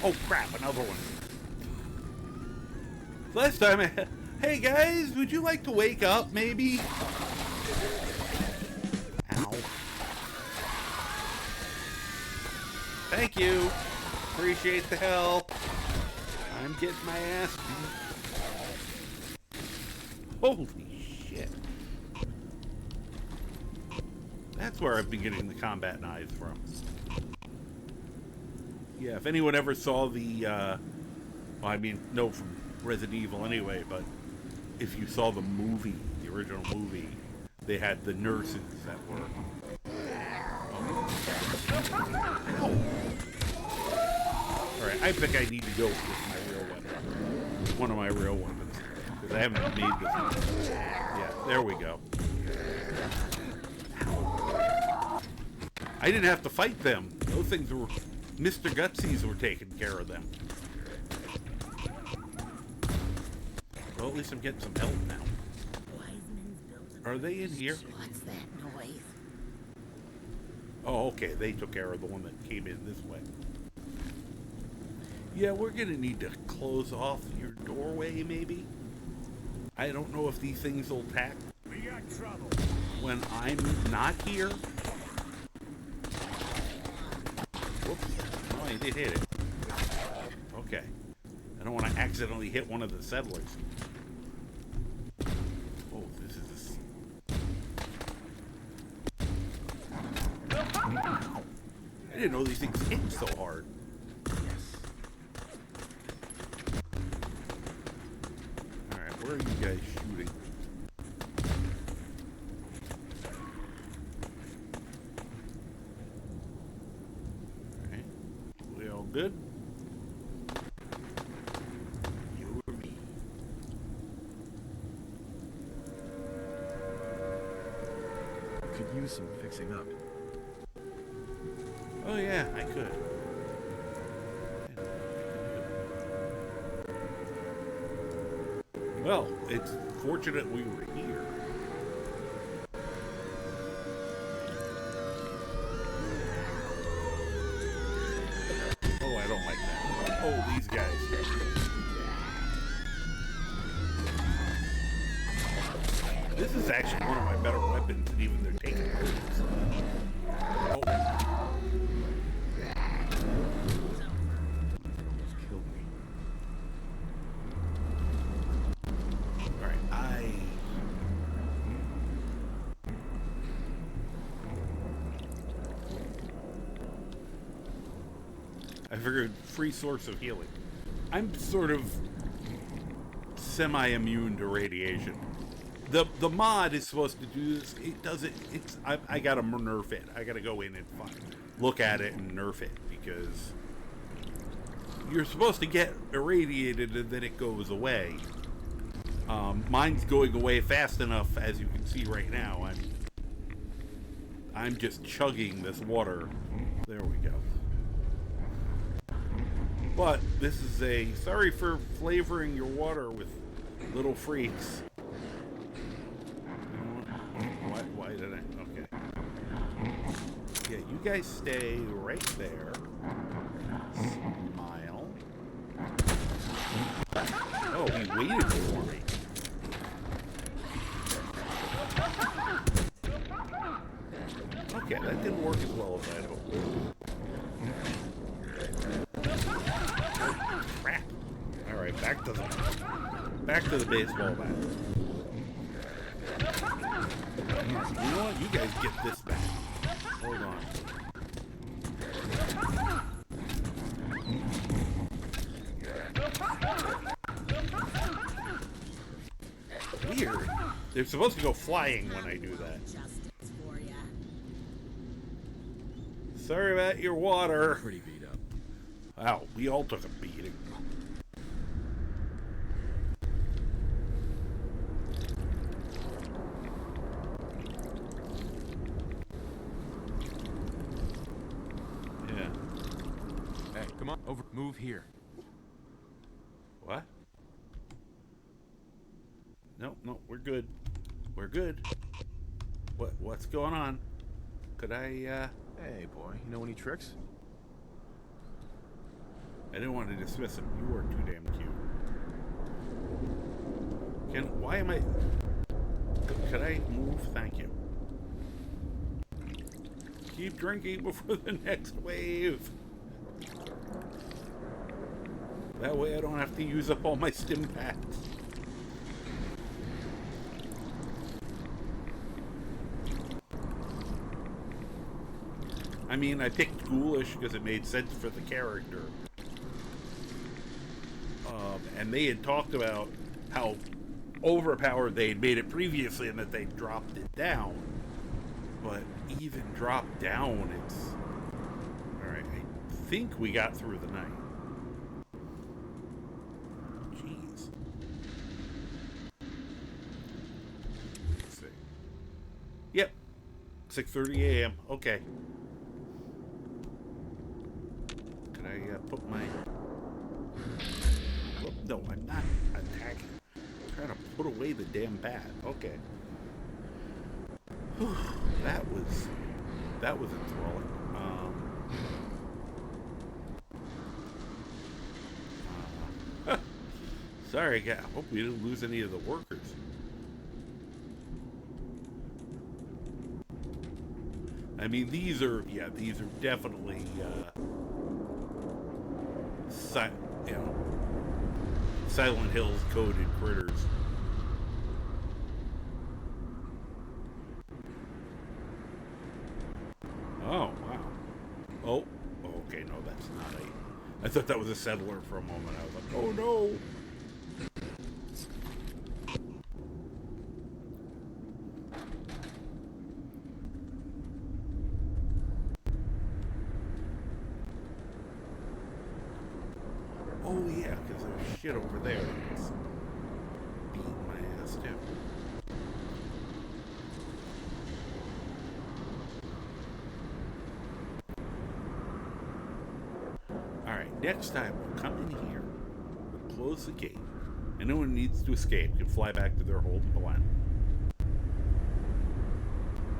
Oh crap, another one. Last time I had... Hey guys, would you like to wake up, maybe? Ow. Thank you. Appreciate the help. I'm getting my ass beat. Holy shit. That's where I've been getting the combat knives from. Yeah, if anyone ever saw the, well, I mean, no, from Resident Evil anyway, but if you saw the movie, the original movie, they had the nurses that were... Ow. Alright, I think I need to go with my real weapon. One of my real weapons. Because I haven't made this one. Yeah, there we go. I didn't have to fight them. Those things were... Mr. Gutsies were taking care of them. Well, at least I'm getting some help now. Are they in here? What's that noise? Oh, okay. They took care of the one that came in this way. Yeah, we're gonna need to close off your doorway, maybe? I don't know if these things will attack We got trouble. when I'm not here. Whoops. Oh, I did hit it. Okay. I don't want to accidentally hit one of the settlers. Oh, this is... I didn't know these things hit so hard. Alright, where are you guys shooting? Alright. We all good? You or me? Could use some fixing up. Oh yeah, I could. Well, it's fortunate we were here. Oh, I don't like that. Oh, these guys. This is actually one of my better weapons, and even they're taking it. Oh. I figured free source of healing. I'm sort of semi-immune to radiation. The mod is supposed to do this. It doesn't. It's I gotta nerf it. I gotta go in and look at it and nerf it because you're supposed to get irradiated and then it goes away. Mine's going away fast enough, as you can see right now. I'm just chugging this water. There we go. But this is a sorry for flavoring your water with little freaks. Why did I? Okay. Yeah, you guys stay right there. Smile. Oh, he waited for me. Okay, that didn't work as well as I'd hoped. Crap. Alright, back to the baseball bat. You know what? You guys get this back. Hold on. Weird. They're supposed to go flying when I do that. Sorry about your water. Pretty beat up. Wow, we all took a beating. Yeah. Hey, come on, over. Move here. What? No, we're good. We're good. What's going on? Could I, Hey, boy, you know any tricks? I didn't want to dismiss him. You were too damn cute. Why am I... Could I move? Thank you. Keep drinking before the next wave. That way I don't have to use up all my stim packs. I mean, I picked ghoulish because it made sense for the character. And they had talked about how overpowered they had made it previously and that they dropped it down. But even dropped down, it's... Alright, I think we got through the night. 6:30 a.m. Okay. Can I put my... Oh, no, I'm not attacking. I'm trying to put away the damn bat. Okay. That was enthralling. Sorry, I hope we didn't lose any of the workers. I mean, these are definitely, Silent Hills coded critters. Oh, wow. Oh, okay, no, that's not a... I thought that was a settler for a moment. I was like, oh no! Oh yeah, because there's shit over there that's beating my ass too. Alright, next time we'll come in here, we'll close the gate, and no one needs to escape can fly back to their holding planet.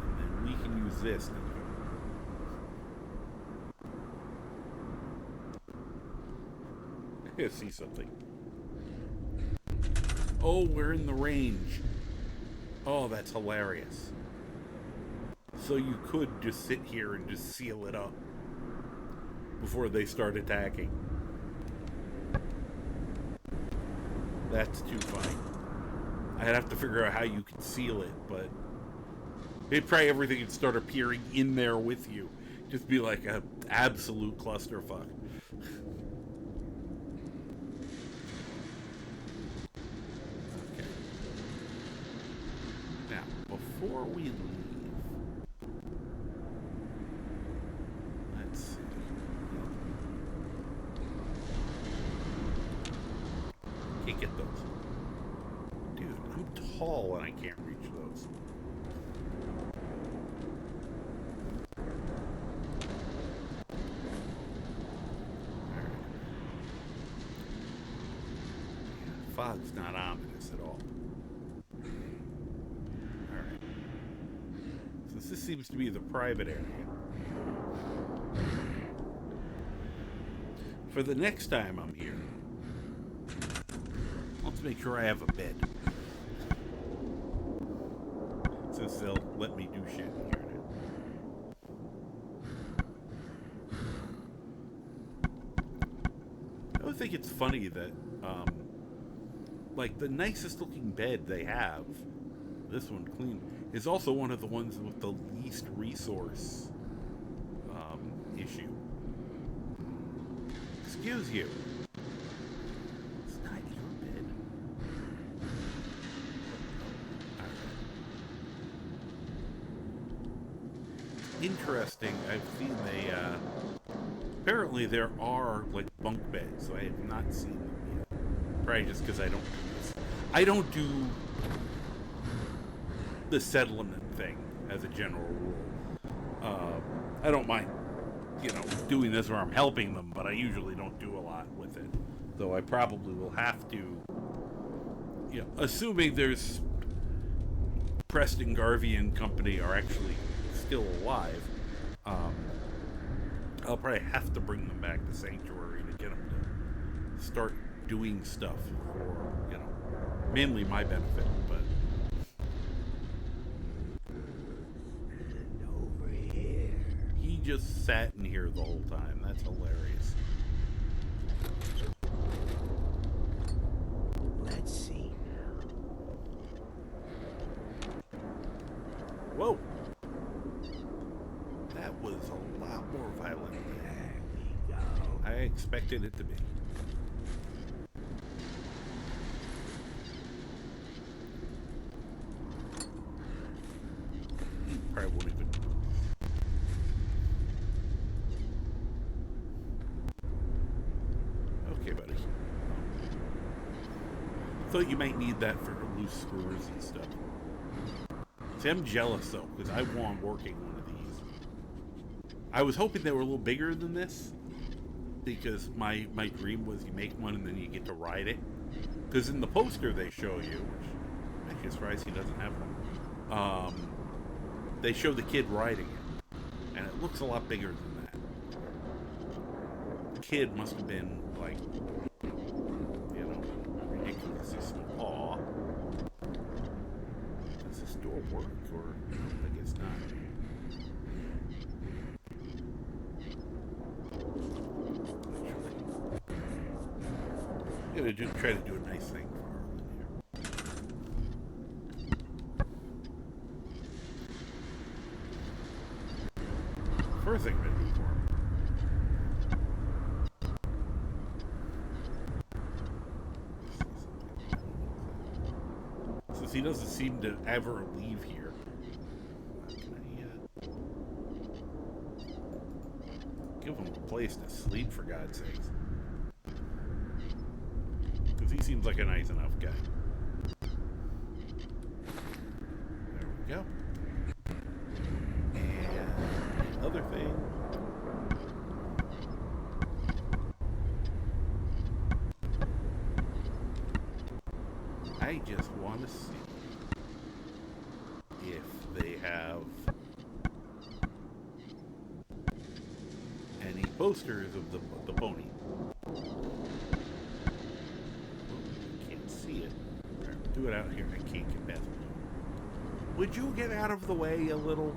And then we can use this to I see something. Oh, we're in the range. Oh, that's hilarious. So you could just sit here and just seal it up before they start attacking. That's too funny. I'd have to figure out how you could seal it, but it'd probably everything would start appearing in there with you. Just be like an absolute clusterfuck. Before we leave, let's see. Can't get those. Dude, I'm tall and I can't reach those. Alright. Yeah, fog's not ominous at all. This seems to be the private area. For the next time I'm here, let's make sure I have a bed. Since they'll let me do shit here now. I always think it's funny that, like, the nicest looking bed they have, this one clean, is also one of the ones with the least resource issue. Excuse you. It's not your bed. Interesting. I've seen apparently there are like bunk beds, so I have not seen them yet. Probably just because I don't do this. I don't do the settlement thing as a general rule. I don't mind, doing this where I'm helping them, but I usually don't do a lot with it. Though I probably will have to, assuming there's Preston Garvey and company are actually still alive, I'll probably have to bring them back to Sanctuary to get them to start doing stuff for, mainly my benefit, but he just sat in here the whole time. That's hilarious. Let's see now. Whoa. That was a lot more violent than I expected it to be. Probably won't even. Okay, buddy. Thought you might need that for loose screws and stuff. See, I'm jealous though, because I want working one of these. I was hoping they were a little bigger than this, because my dream was you make one and then you get to ride it. Because in the poster they show you, which I'm actually surprised he doesn't have one, they show the kid riding it. And it looks a lot bigger than that. The kid must have been, like, you know, ridiculously small. Aw. Does this door work, or I guess not? I'm gonna try to do a nice thing for her. First thing I'm gonna do for him. Since he doesn't seem to ever leave here. Can I, give him a place to sleep, for God's sakes. Because he seems like a nice enough guy. There we go. And another thing. I just want to see if they have any posters of the pony. Can't see it. Right, do it out here. I can't get past it. Would you get out of the way a little?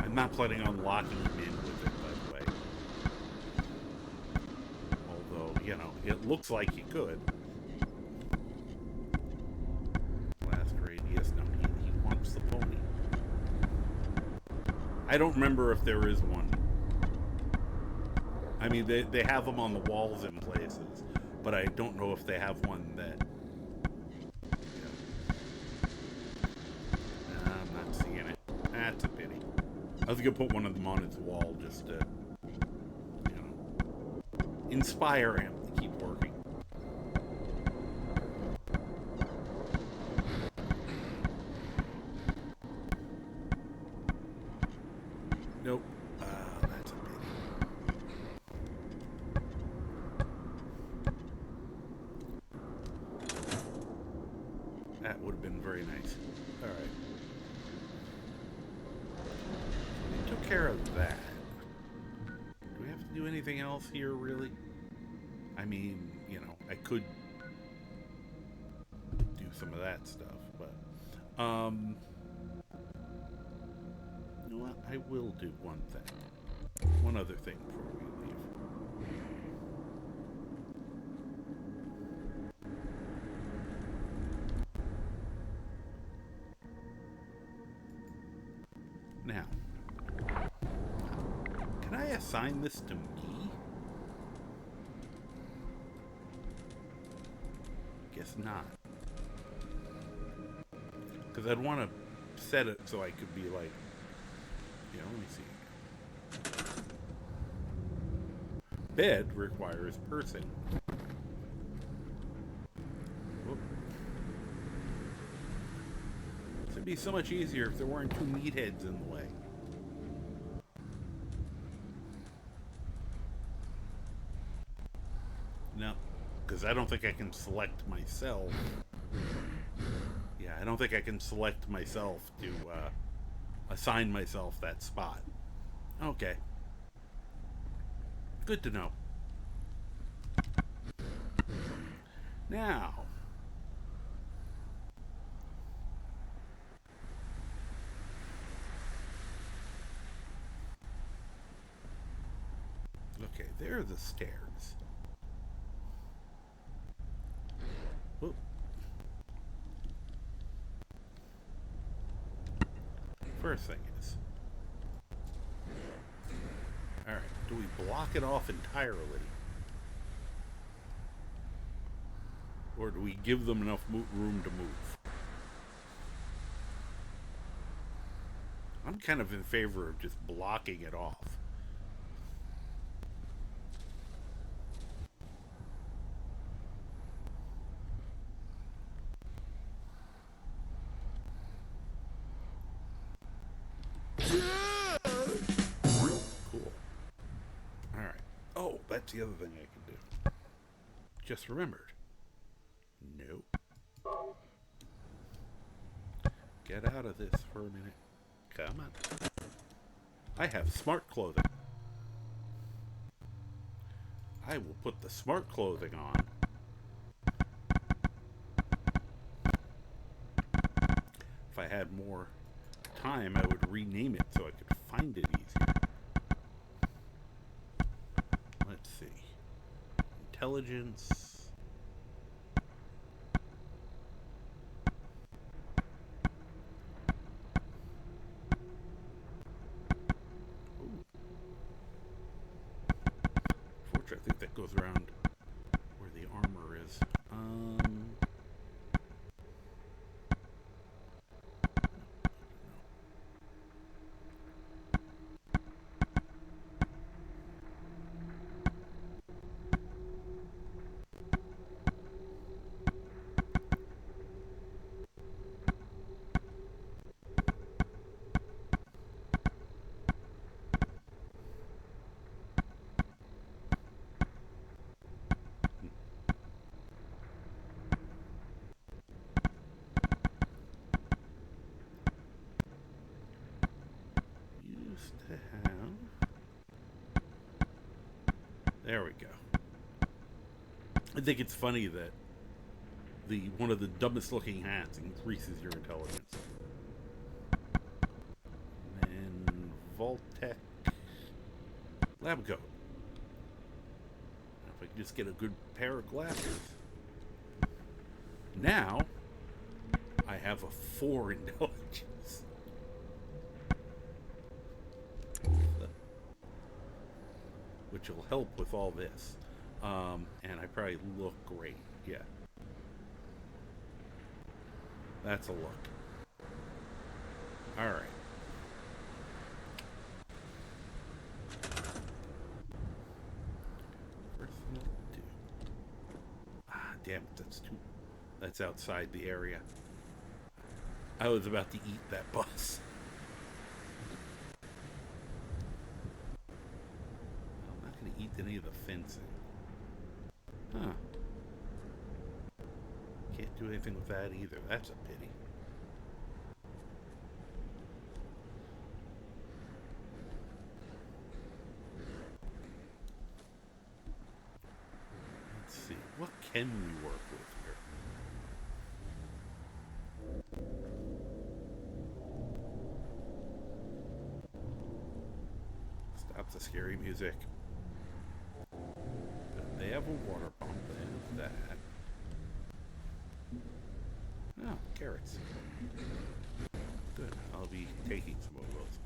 I'm not planning on locking him in with it, by the way. Although, you know, it looks like you could. Blast radius. No, he wants the pony. I don't remember if there is one. I mean, they have them on the walls in places, but I don't know if they have one that... I'm not seeing it. That's a pity. I was going to put one of them on its wall just to, you know, inspire him to keep working. Nope. That's a pity. That would have been very nice. All right. We took care of that. Do we have to do anything else here, really? I mean, you know, I could do some of that stuff, but you know what? I will do one thing. One other thing before we leave. Now, can I assign this to me? Guess not. Because I'd want to set it so I could be like, yeah, let me see. Bed requires person. Whoop. This would be so much easier if there weren't two meatheads in the way. No, because I don't think I can select myself. Yeah, I don't think I can select myself to assign myself that spot. Okay. Good to know. Now, okay, there are the stairs. Whoop. First thing is, all right, do we block it off entirely? Or do we give them enough room to move? I'm kind of in favor of just blocking it off. that's the other thing I can do. Just remembered. Nope. Get out of this for a minute. Come on. I have smart clothing. I will put the smart clothing on. If I had more time, I would rename it so I could find it easier. Let's see. Intelligence. I think that goes around where the armor is. To have. There we go. I think it's funny that one of the dumbest looking hats increases your intelligence. And then Vault-Tec lab coat. If I can just get a good pair of glasses. Now I have a 4 intelligence. Which will help with all this. And I probably look great. Yeah. That's a look. Alright. Personal 2. Damn it, that's outside the area. I was about to eat that bus. Eat any of the fencing. Huh. Can't do anything with that either. That's a pity. Let's see. What can we work with here? Stop the scary music. They have a water pump. They have that. Oh, carrots. Good. I'll be taking some of those.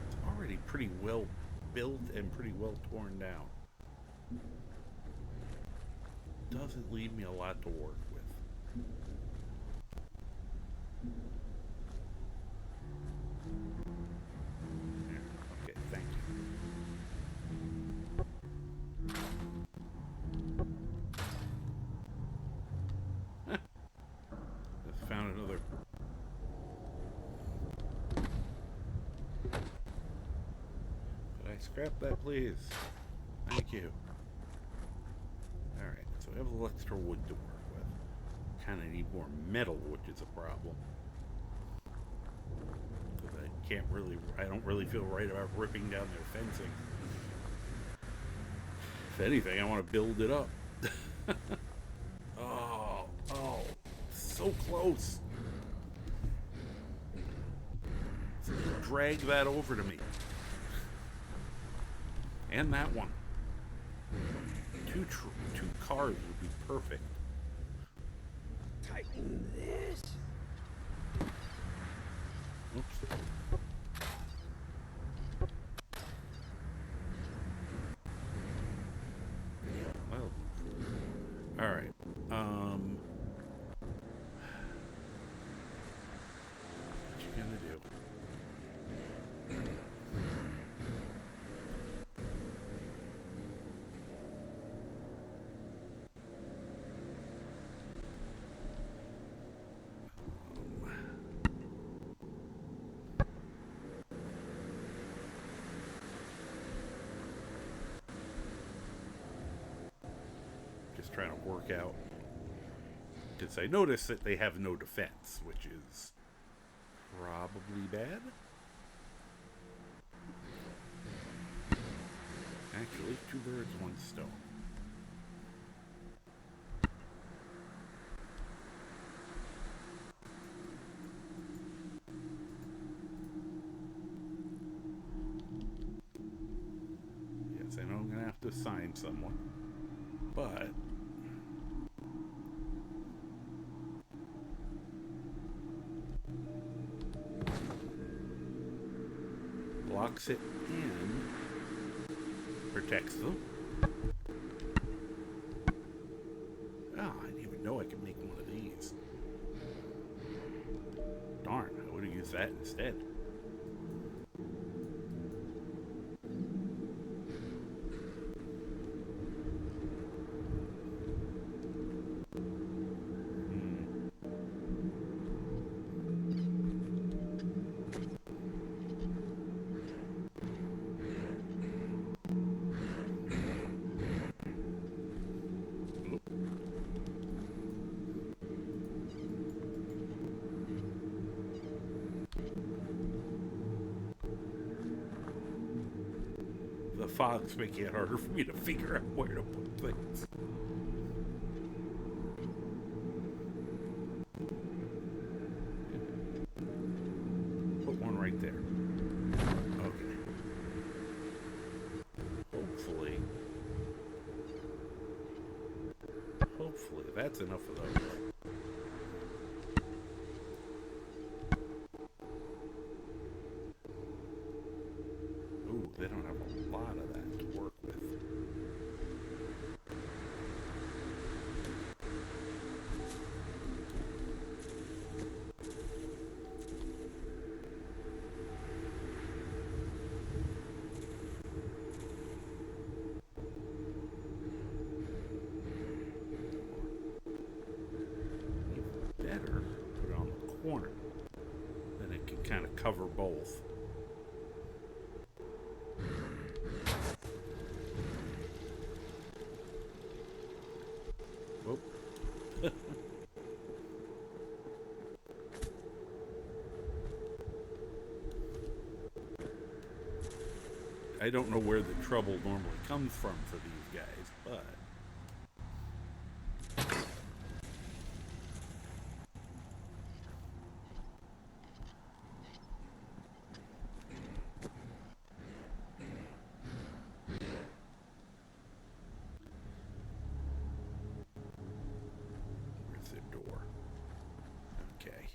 It's already pretty well built and pretty well torn down. Doesn't leave me a lot to work with. Scrap that, please. Thank you. Alright, so we have a little extra wood to work with. Kind of need more metal, which is a problem. Because I don't really feel right about ripping down their fencing. If anything, I want to build it up. Oh, so close. Drag that over to me. And that one. Two cars would be perfect. Tighten this. Oops. Well. All right. What you gonna do? just trying to work out. Because I noticed that they have no defense, which is probably bad. Actually, 2 birds, 1 stone. Yes, I know I'm going to have to assign someone. But blocks it and protects them. Oh, I didn't even know I could make one of these. Darn, I would have used that instead. The fog's making it harder for me to figure out where to put things. Put one right there. Okay. Hopefully that's enough of those. Ooh, they don't have a lot of that to work with. Better put it on the corner. Then it can kind of cover both. I don't know where the trouble normally comes from for these guys, but where's the door? Okay.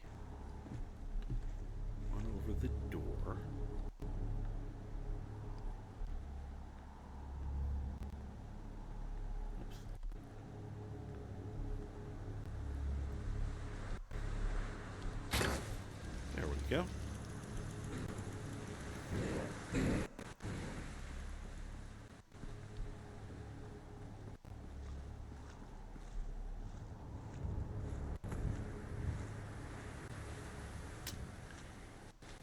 One over the door. There we go.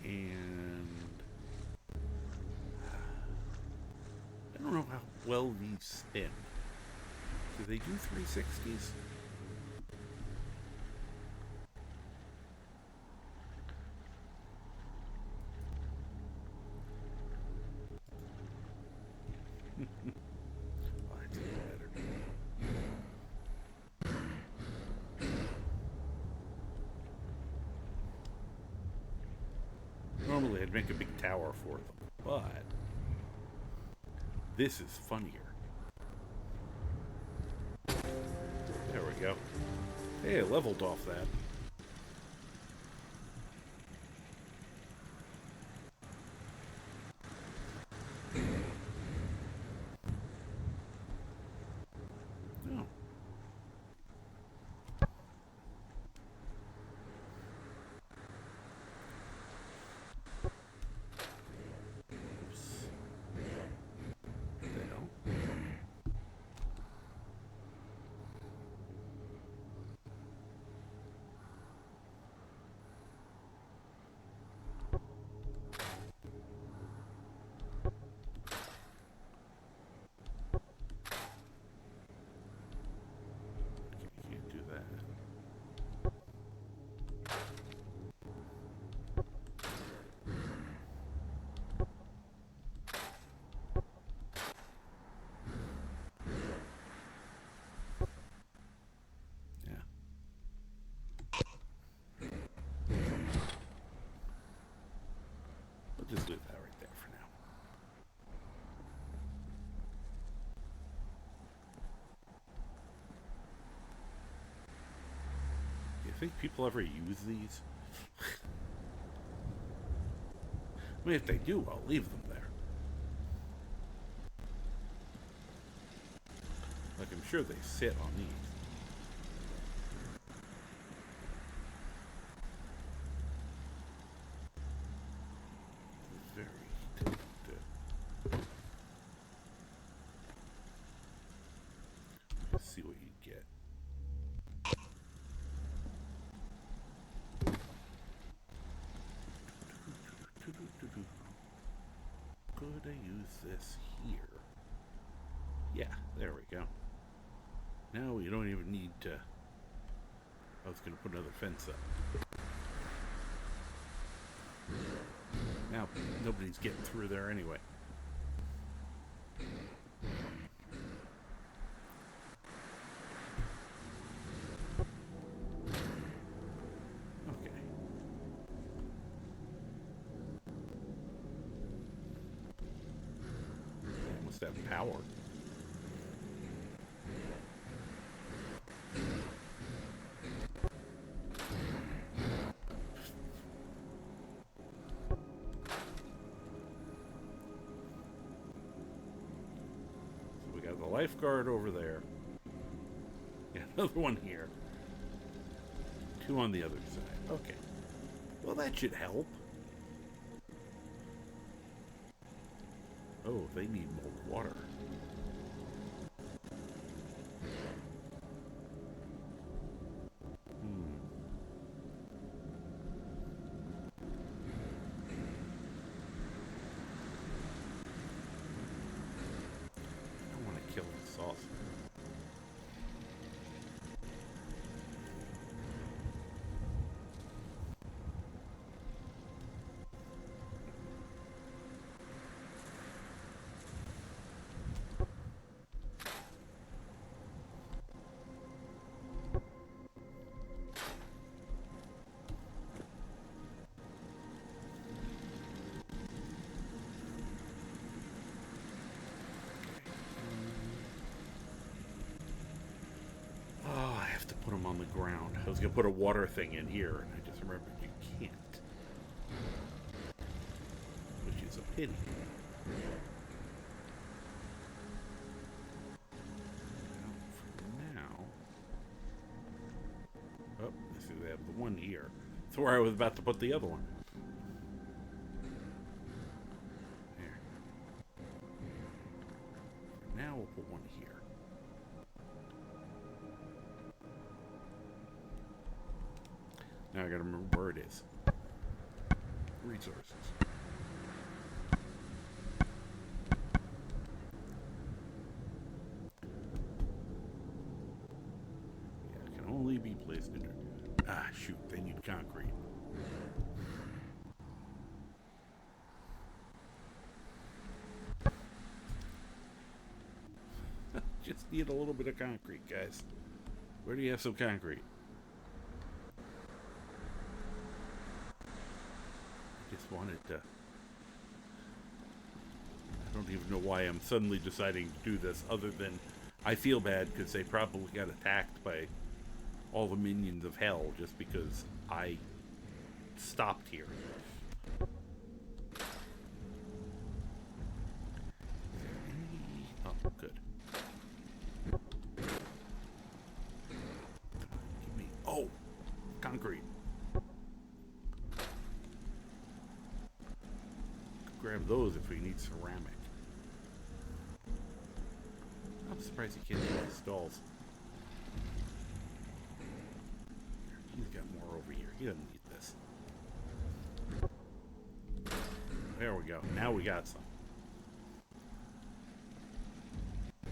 And I don't know how well these spin. Do they do 360s? Oh, that's even better. Normally I'd make a big tower for them, but this is funnier. There we go. Hey, I leveled off that. Oh. just leave that right there for now. You think people ever use these? I mean, if they do, I'll leave them there. Like, I'm sure they sit on these. Very tempted. Let's see what you get. Could I use this here? Yeah, there we go. Now we don't even need to... I was going to put another fence up. Now nobody's getting through there anyway. Okay. They must have power. Lifeguard over there. Yeah, another one here. 2 on the other side. Okay. Well, that should help. Oh, they need more water. Put them on the ground. I was going to put a water thing in here, and I just remembered you can't. Which is a pity. Now, oh, I see they have the one here. That's where I was about to put the other one. There. Now we'll put one here. Now I gotta remember where it is. Resources. Yeah, it can only be placed in there. Ah, shoot, they need concrete. Just need a little bit of concrete, guys. Where do you have some concrete? Wanted to. I don't even know why I'm suddenly deciding to do this, other than I feel bad because they probably got attacked by all the minions of hell just because I stopped here. Oh, good. Give me. Oh, concrete. Grab those if we need ceramic. I'm surprised he can't do the stalls. He's got more over here. He doesn't need this. There we go. Now we got some.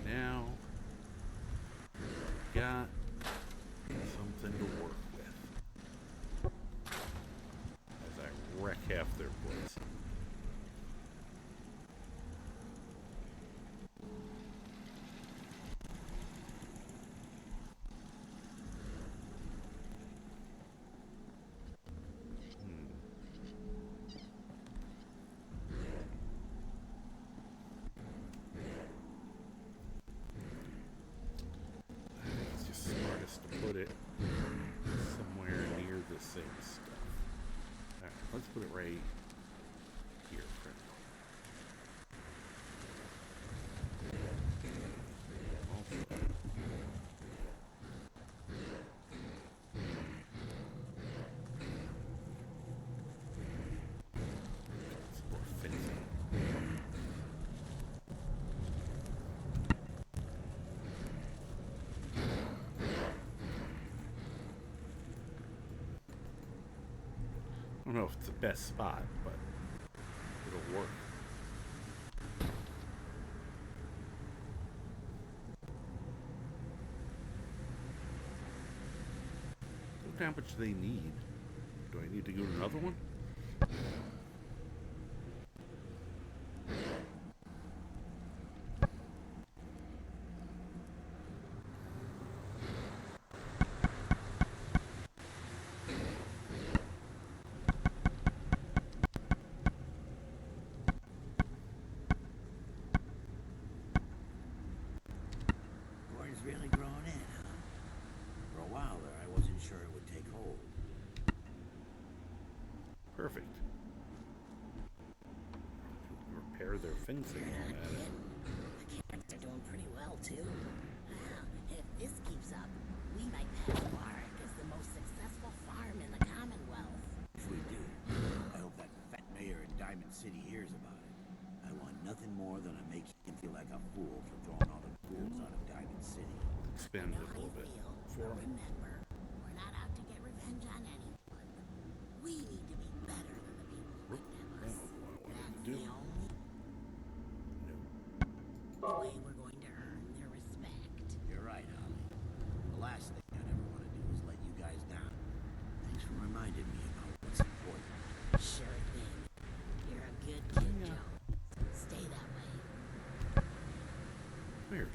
Now got something to work with. As I wreck half their place. right here, friend. I don't know if it's the best spot, but it'll work. Look how much they need. Do I need to go to another one? Corn's really growing in, huh? For a while there, I wasn't sure it would take hold. Perfect. Repair their fencing on at it. The cats are doing pretty well, too. Wow, if this keeps up, we might pass Warwick as the most successful farm in the Commonwealth. If we do, I hope that fat mayor in Diamond City hears about it. I want nothing more than to make him feel like a fool for throwing all the ghouls out of Diamond City. Expand it a little bit. Remember, we're not out to get revenge on anyone. We need to be better than the people who condemn us. That's the only way we're going to earn their respect. You're right, Holly. The last thing I'd ever want to do is let you guys down. Thanks for reminding me about what's important. Sure thing. You're a good kid, Joe. Stay that way. Weird.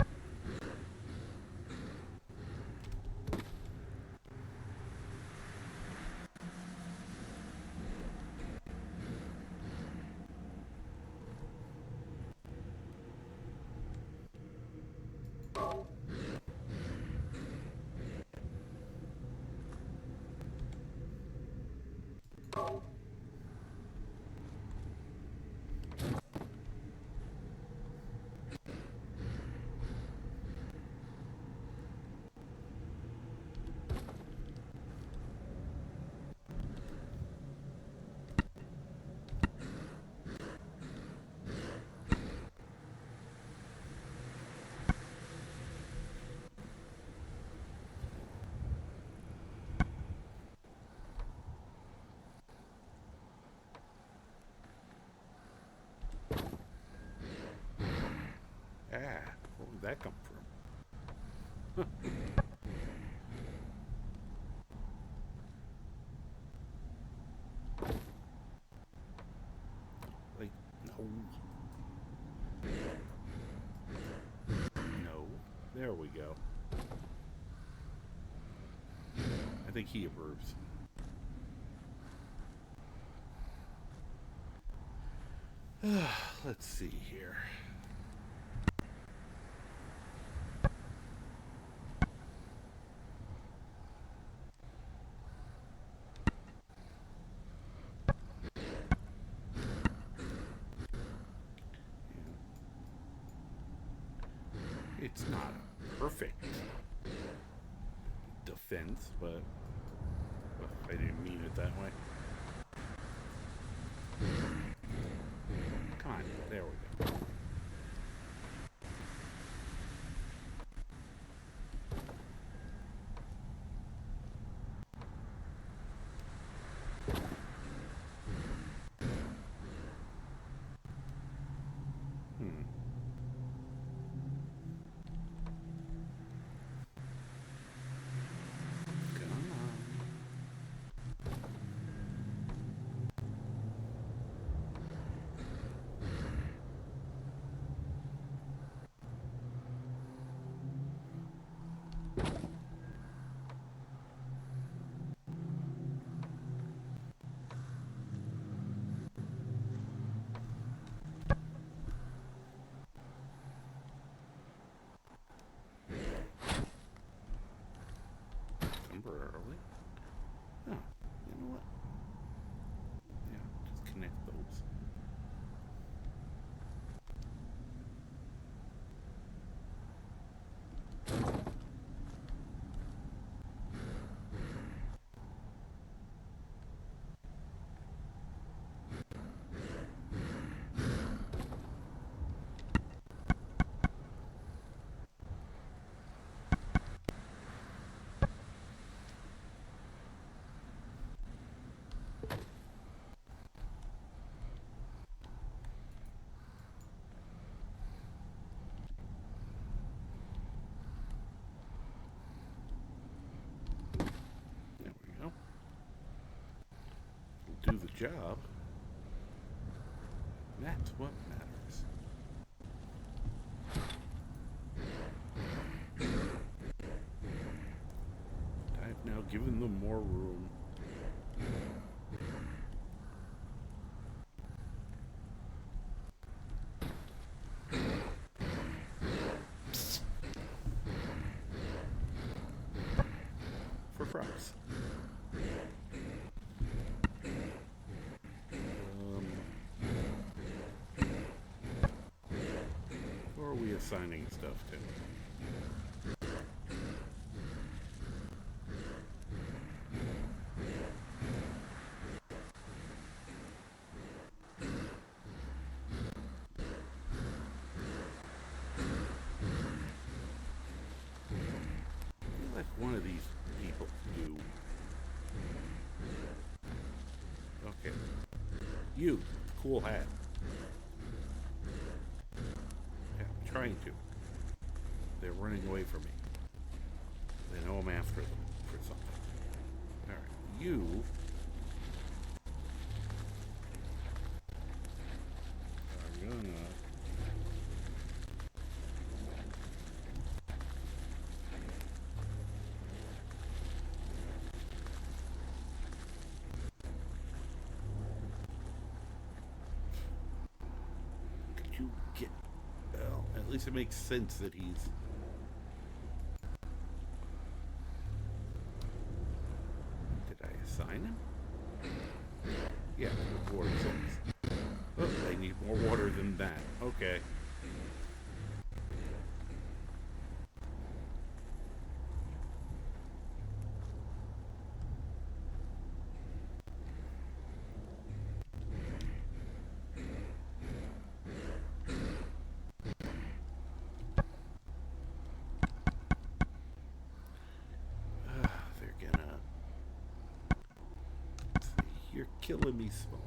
Where did that come from? Like, no. No. There we go. I think he approves. Let's see here. It's not a perfect defense, but I didn't mean it that way. Come on, there we go. job. That's what matters. I've now given them more room. For crops. Who are we assigning stuff to? Like one of these people do. Okay. You, cool hat. Yeah, I'm trying to. They're running away from me. They know I'm after them for something. Alright, you are gonna you get, well, at least it makes sense that he's did I assign him? Yeah, water things. Oh, they need more water than that. Okay. You're killing me, Smalls.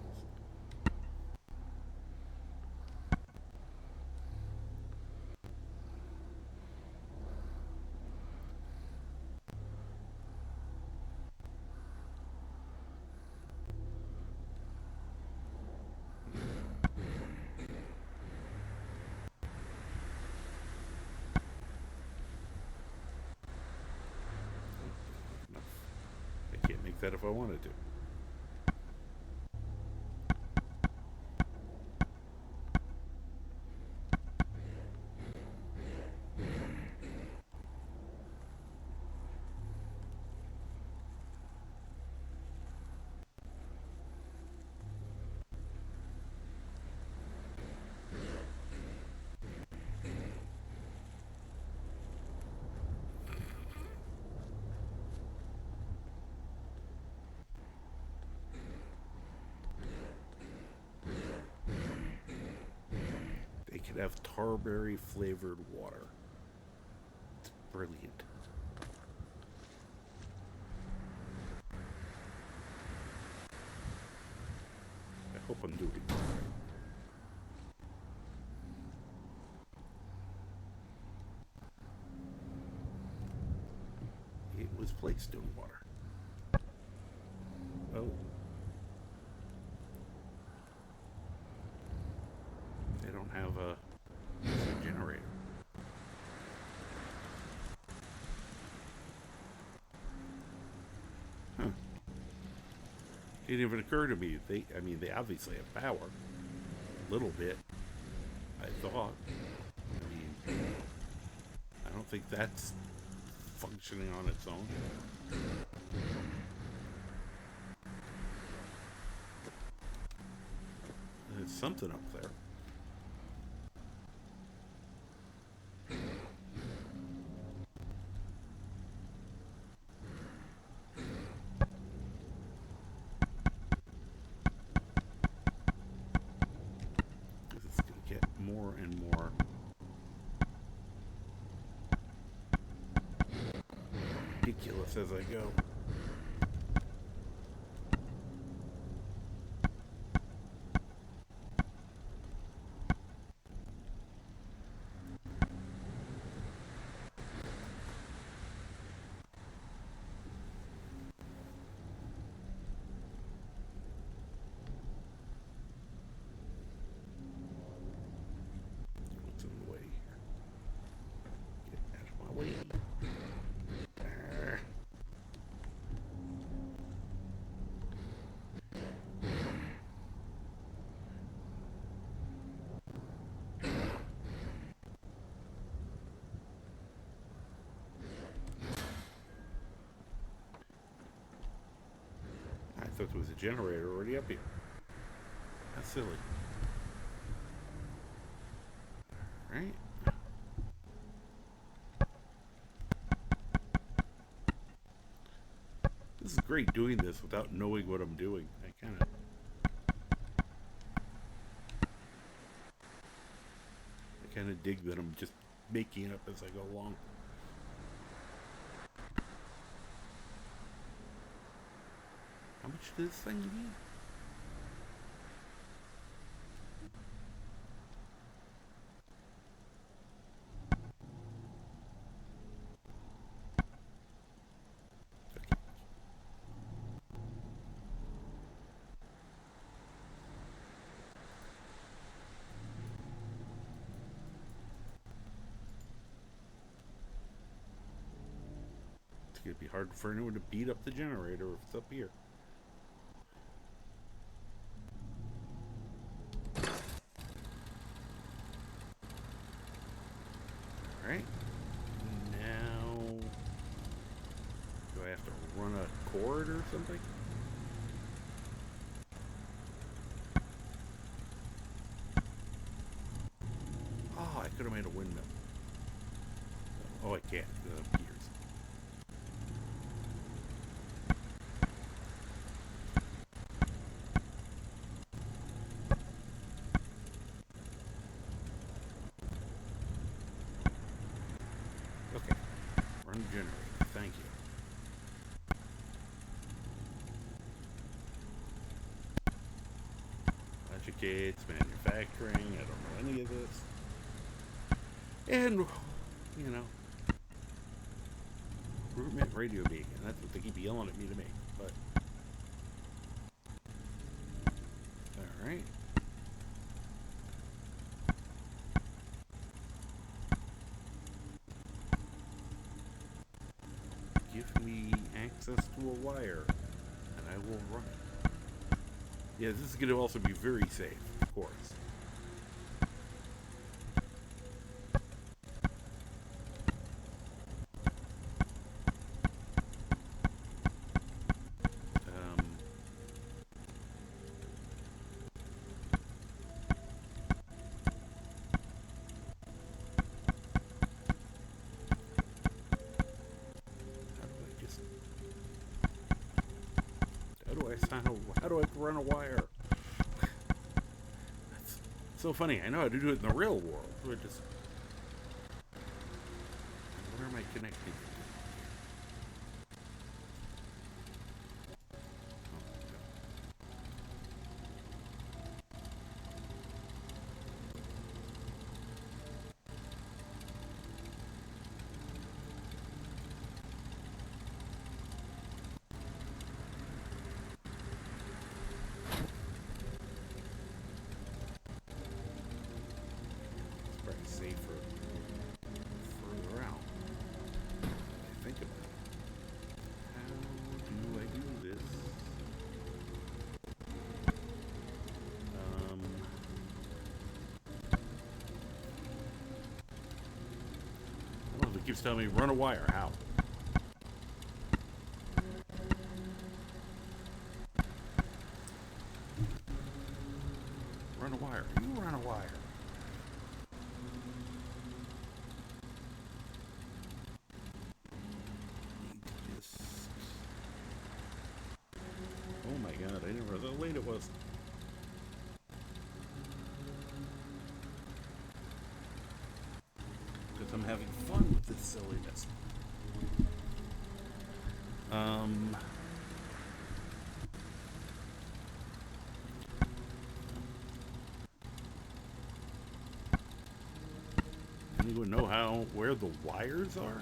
I can't make that if I wanted to. Could have tarberry flavored water. It's brilliant. I hope I'm doing it right. It was placed in water. Oh. They don't have a generator. Huh. Didn't even occur to me. They obviously have power. A little bit, I thought. I mean, I don't think that's functioning on its own. There's something up there. More and more ridiculous as I go. thought there was a generator already up here. That's silly. Alright. This is great doing this without knowing what I'm doing. I kind of dig that I'm just making it up as I go along. How much does this thing need? It'd be hard for anyone to beat up the generator if it's up here. Alright. Now, do I have to run a cord or something? Oh, I could have made a windmill. Oh, I can't. Gears. Generator, thank you. Logic gates, manufacturing, I don't know any of this. And, you know, recruitment radio beacon, that's what they keep yelling at me to make, but. Alright. Give me access to a wire, and I will run it. Yeah, this is going to also be very safe, of course. How do I run a wire? That's so funny. I know how to do it in the real world. Where am I connected? Keeps telling me run a wire. How? Run a wire. You run a wire. Just... Oh my god! I didn't realize how late it was. I'm having fun with this silliness. Anyone know where the wires are?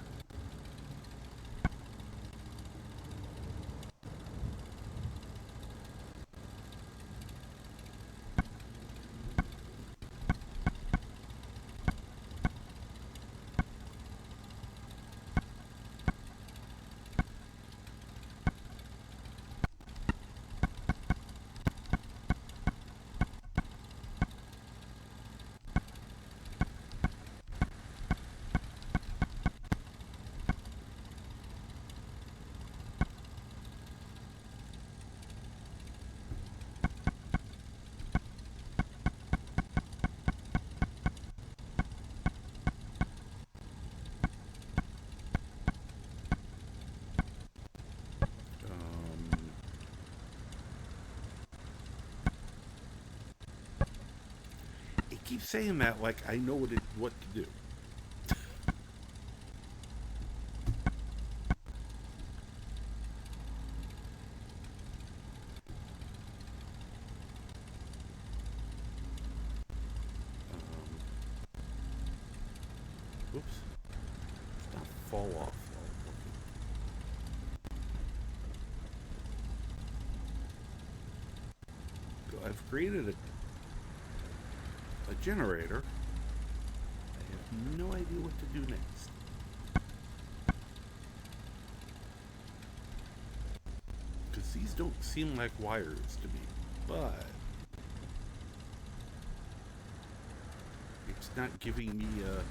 keep saying that like I know what to do. Whoops. Let's not fall off. So I've created a generator. I have no idea what to do next. Because these don't seem like wires to me, but it's not giving me a...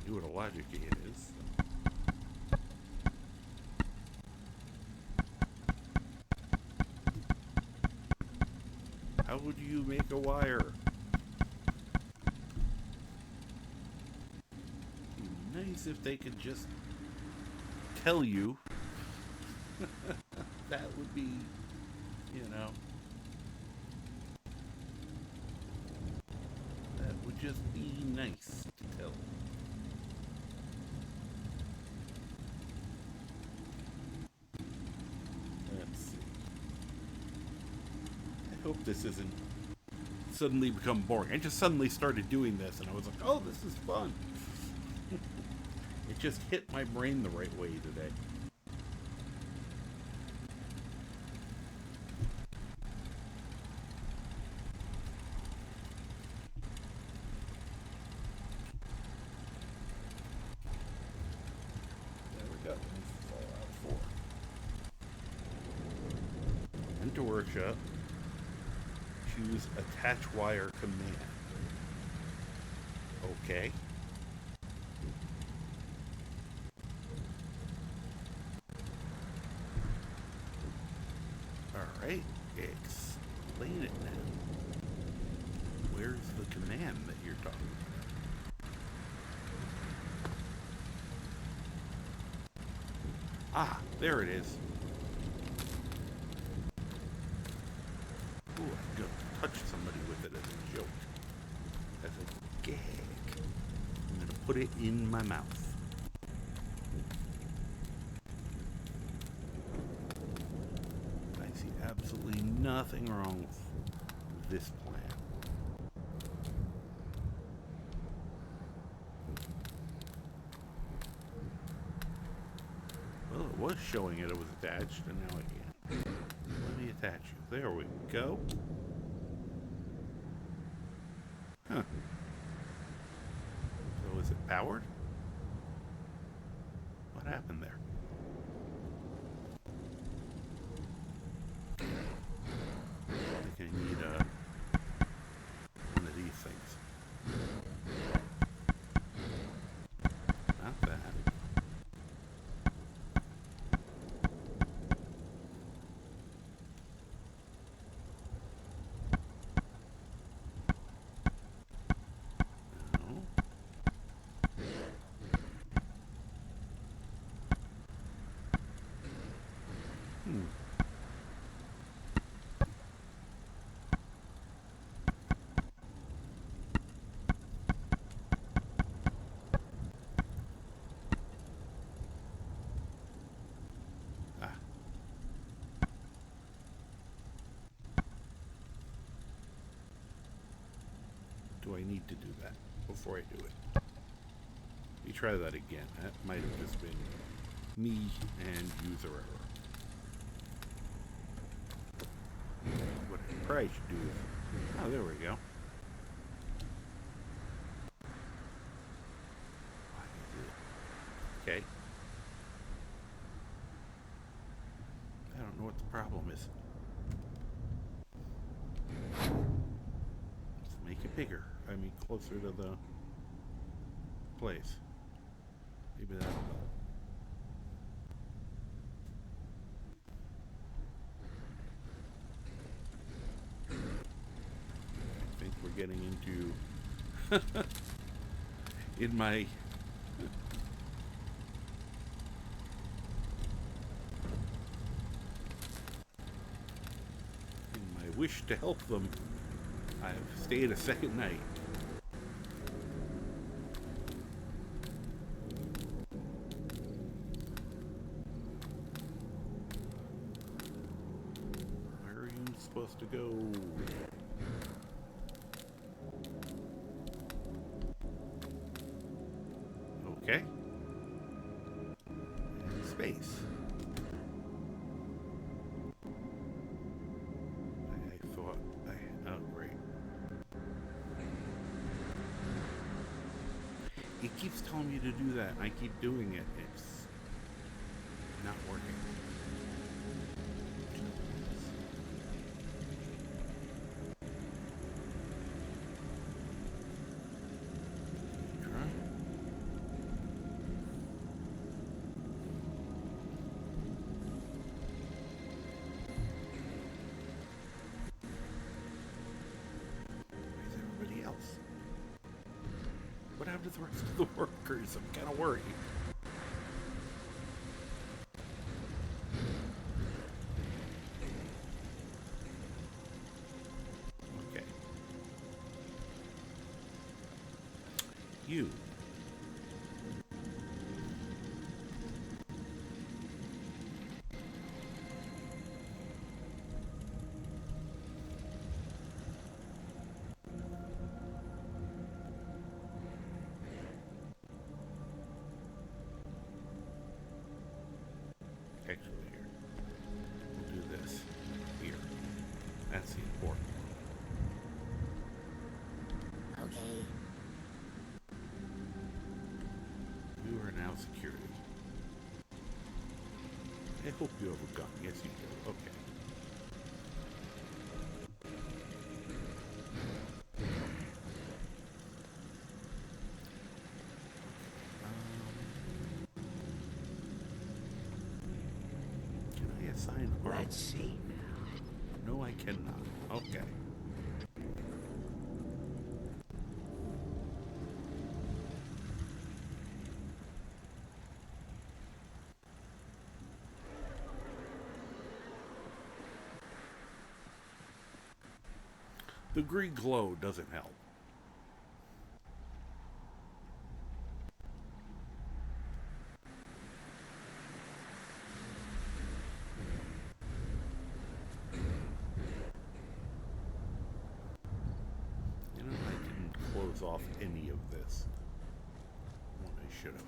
What a logic it is. How would you make a wire? It'd be nice if they could just tell you. That would be, you know, that would just be nice to tell. I hope this isn't suddenly become boring. I just suddenly started doing this and I was like, oh, this is fun. It just hit my brain the right way today. There we go. Fallout 4. Enter workshop. Choose attach wire command. Okay. Alright, explain it now. Where's the command that you're talking about? Ah, there it is. Ooh, I'm gonna touch somebody with it as a joke. As a gag. I'm gonna put it in my mouth. I see absolutely nothing wrong with this plan. Well, it was showing it was attached, and now it can't. Let me attach you. There we go. Huh. So is it powered? What happened there? I think I need one of these things. Not that. Do I need to do that? before I do it. Let me try that again. That might have just been me and user error. What I probably should do is... Oh, there we go. Okay. I don't know what the problem is. Let's make it bigger. I mean, closer to the place. Maybe that'll help. I think we're getting into in my wish to help them. I've stayed a second night. Where are you supposed to go? Okay. And space. It keeps telling me to do that, and I keep doing it. It's not working. Where's everybody else? What happened to the rest of the workers? I'm kind of worried. Okay. You. Actually, here. We'll do this. Here. That's the important one. Okay. You are now security. I hope you have a gun. Yes, you do. Okay. Sign. Let's see. No, I cannot. Okay. The green glow doesn't help. Off any of this when I should have.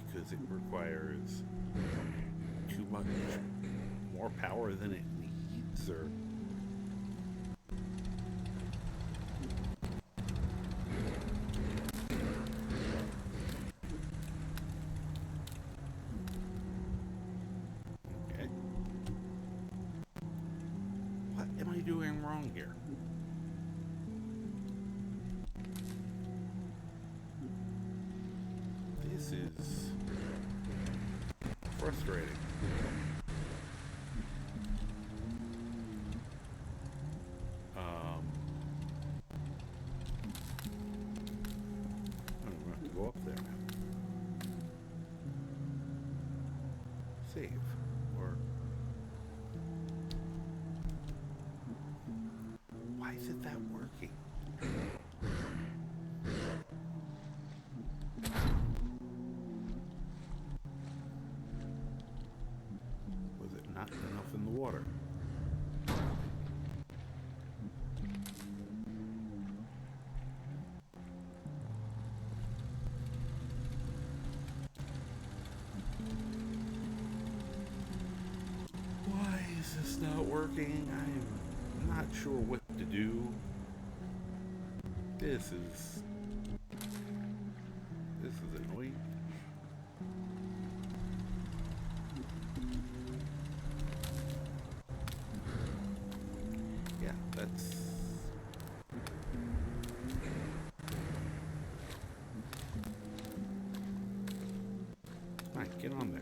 Because it requires too much more power than it needs, or okay. What am I doing wrong here? This is frustrating. I'm going to have to go up there now. Save. Or... Why isn't that working? Was it not enough in the water? Why is this not working? I'm not sure what to do. This is annoying. Yeah, that's... Come on, get on there.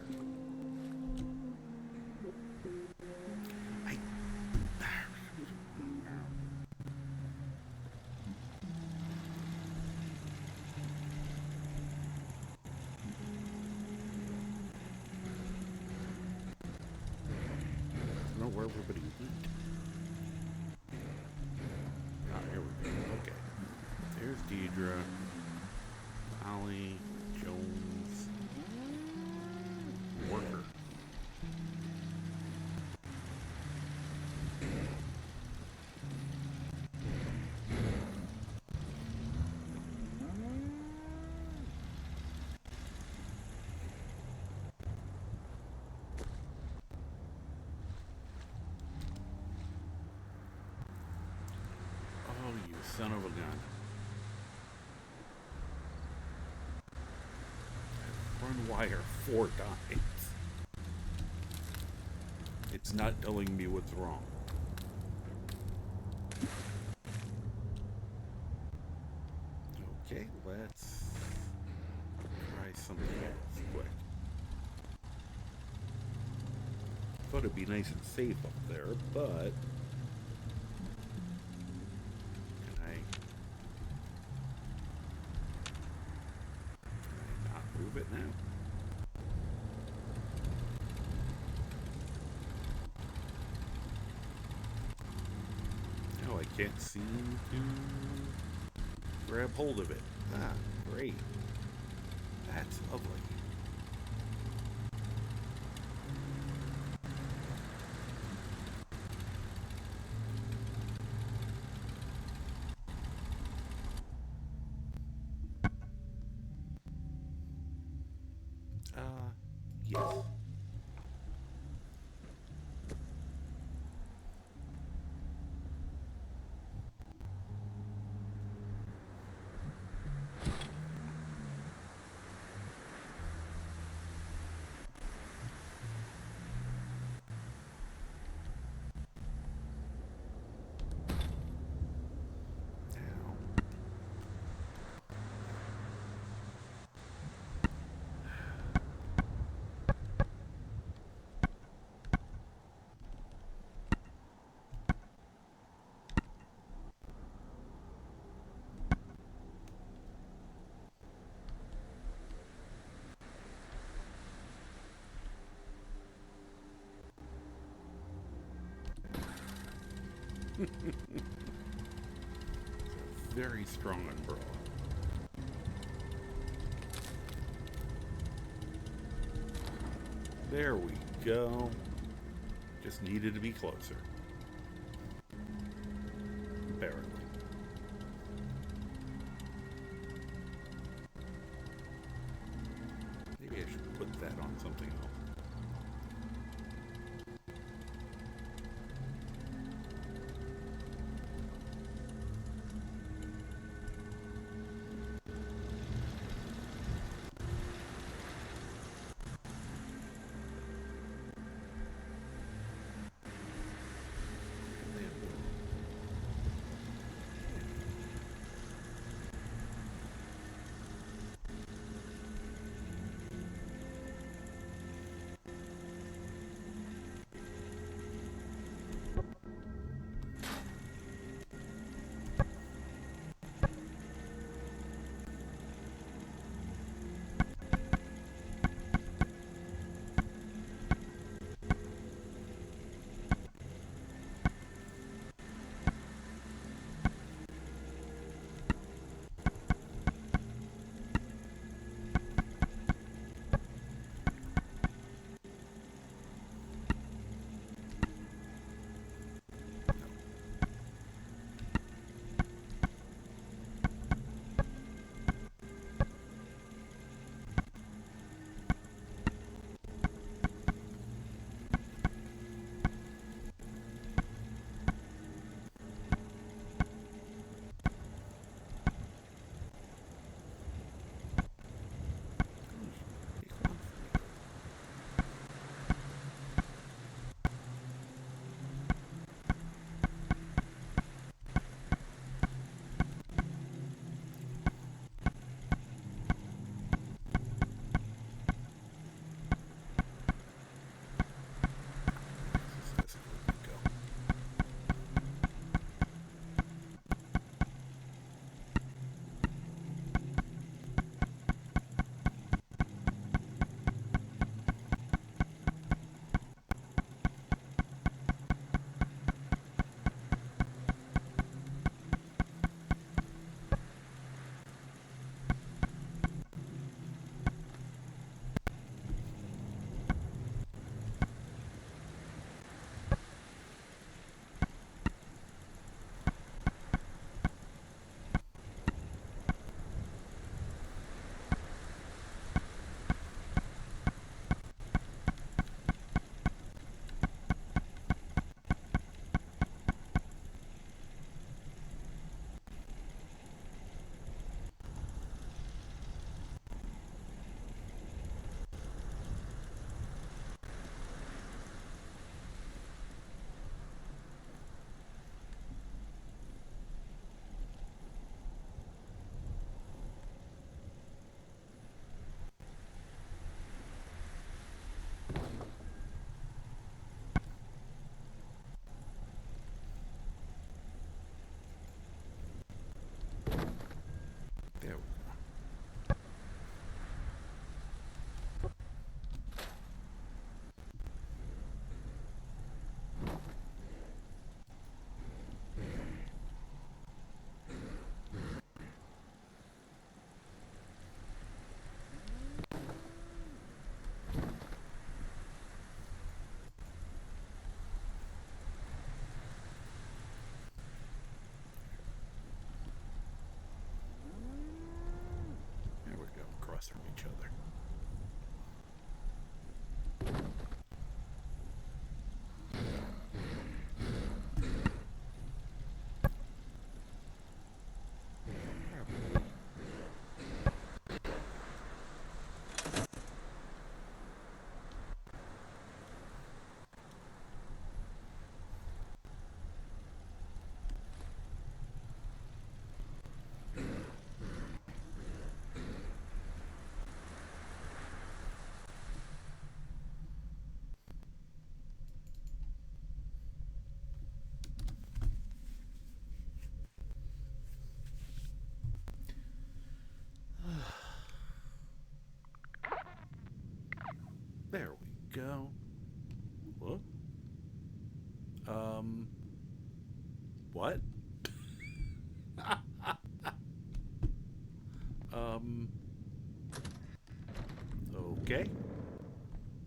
Where everybody went. Ah, here we go. Okay. There's Deidre, Ollie, Jones, Worker. Son of a gun. I've run wire 4 times. It's not telling me what's wrong. Okay, let's try something else quick. Thought it'd be nice and safe up there, but... it now. No, I can't seem to grab hold of it. Ah, great. That's lovely. Yes. Very strong umbrella. There we go. Just needed to be closer. Barely. Maybe I should put that on something else. There we go. Whoop. What? Okay.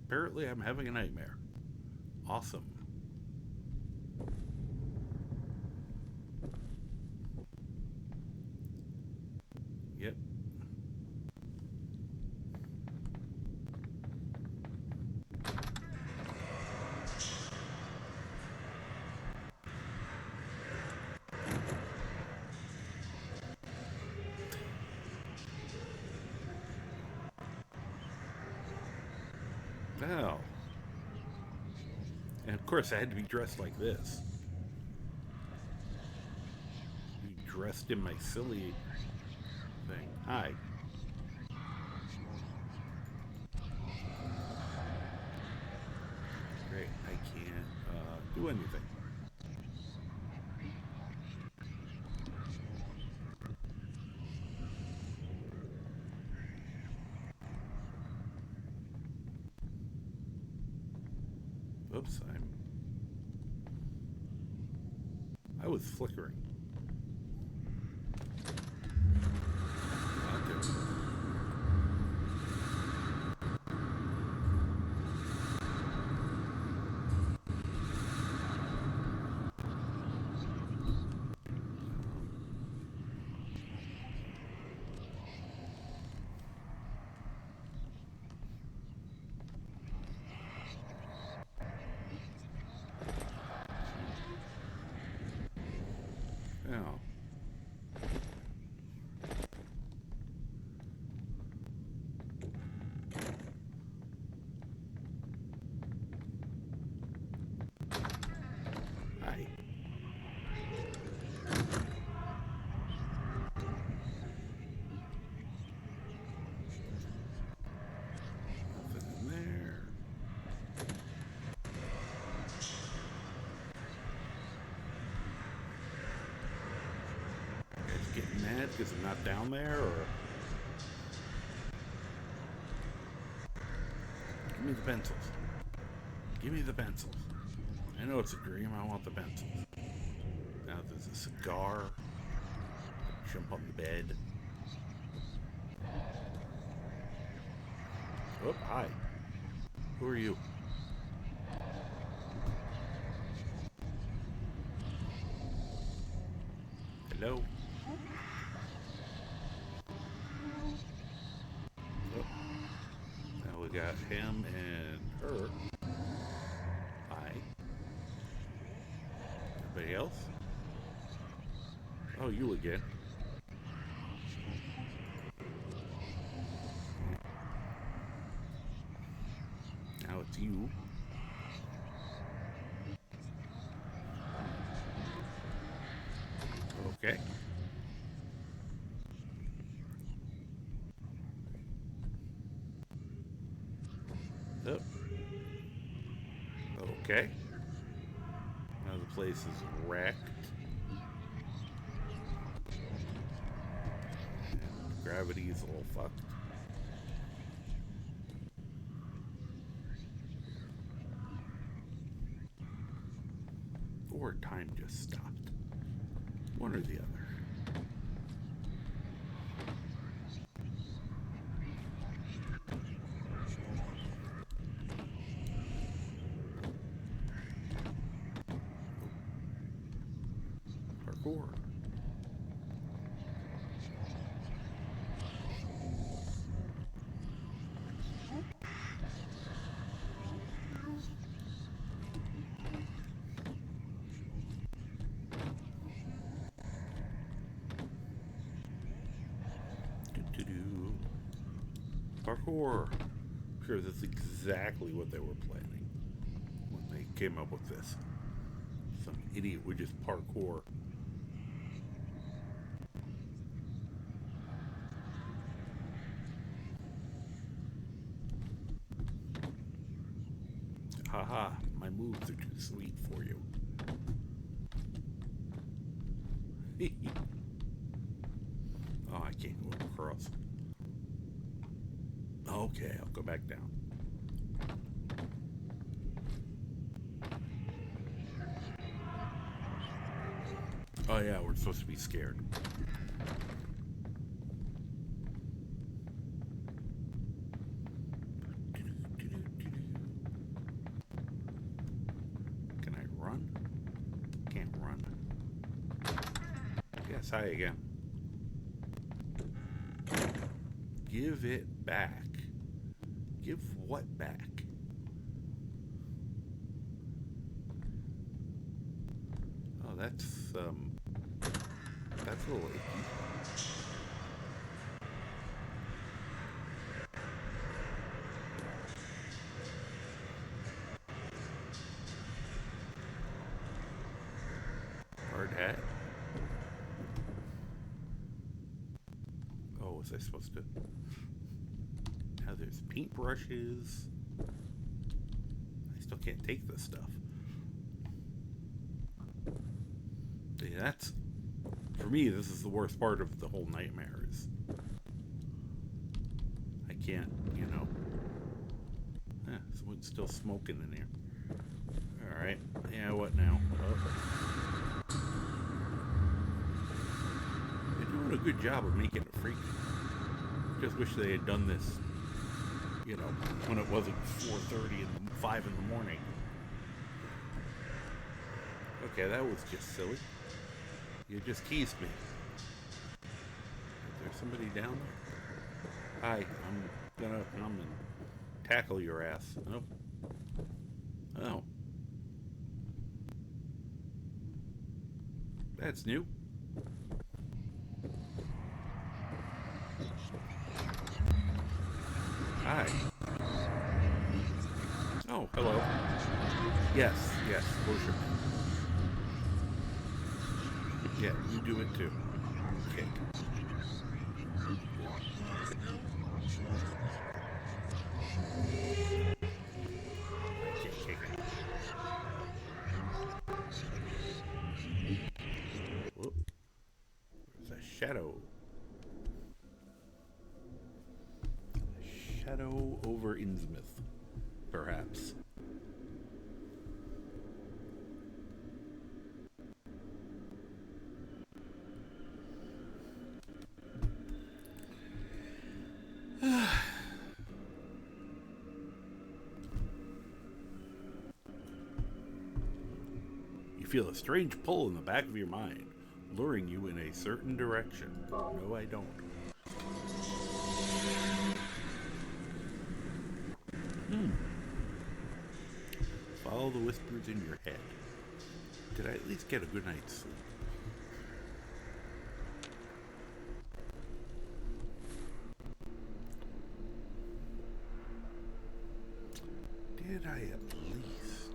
Apparently I'm having a nightmare. Awesome. Yep. Now, and of course I had to be dressed like this. Be dressed in my silly thing. Hi. Great, I can't do anything. Oops, I was flickering. Okay. Now, hi. Nothing in there. You guys getting mad because I'm not down there, or? Give me the pencils. Give me the pencils. I know it's a dream. I want the pencils. Now there's a cigar. Jump on the bed. Oh, hi. Who are you? Hello? Oh. Now we got him and her. Hi. Anybody else? Oh, you again. Now it's you. Okay. Oh. Okay. Now the place is wrecked. And gravity's a little fucked. Or time just stopped. One or the other. Parkour. Parkour. I'm sure that's exactly what they were planning when they came up with this. Some idiot would just parkour. Haha, my moves are too sweet for you. Oh, I can't go across. Okay, I'll go back down. Oh yeah, we're supposed to be scared. Can I run? Can't run. Yes, hi again. Give it back. Give what back? Oh, that's a little icky. Hard hat. Oh, was I supposed to? Now there's paintbrushes. I still can't take this stuff. See, that's, for me, this is the worst part of the whole nightmare is I can't, you know. Someone's still smoking in here. Alright. Yeah, what now? Oh. They're doing a good job of making it freaky. Just wish they had done this, you know, when it wasn't 4:30 and 5 in the morning. Okay, that was just silly. You just teased me. Is there somebody down there? Hi, I'm gonna come and tackle your ass. Nope. Oh. That's new. Hi. Oh, hello. Yes, worship. Yeah, you do it too. Okay. Whoop. There's a shadow. Shadow over Innsmouth, perhaps. You feel a strange pull in the back of your mind, luring you in a certain direction. No, I don't. Follow the whispers in your head. Did I at least get a good night's sleep? Did I at least?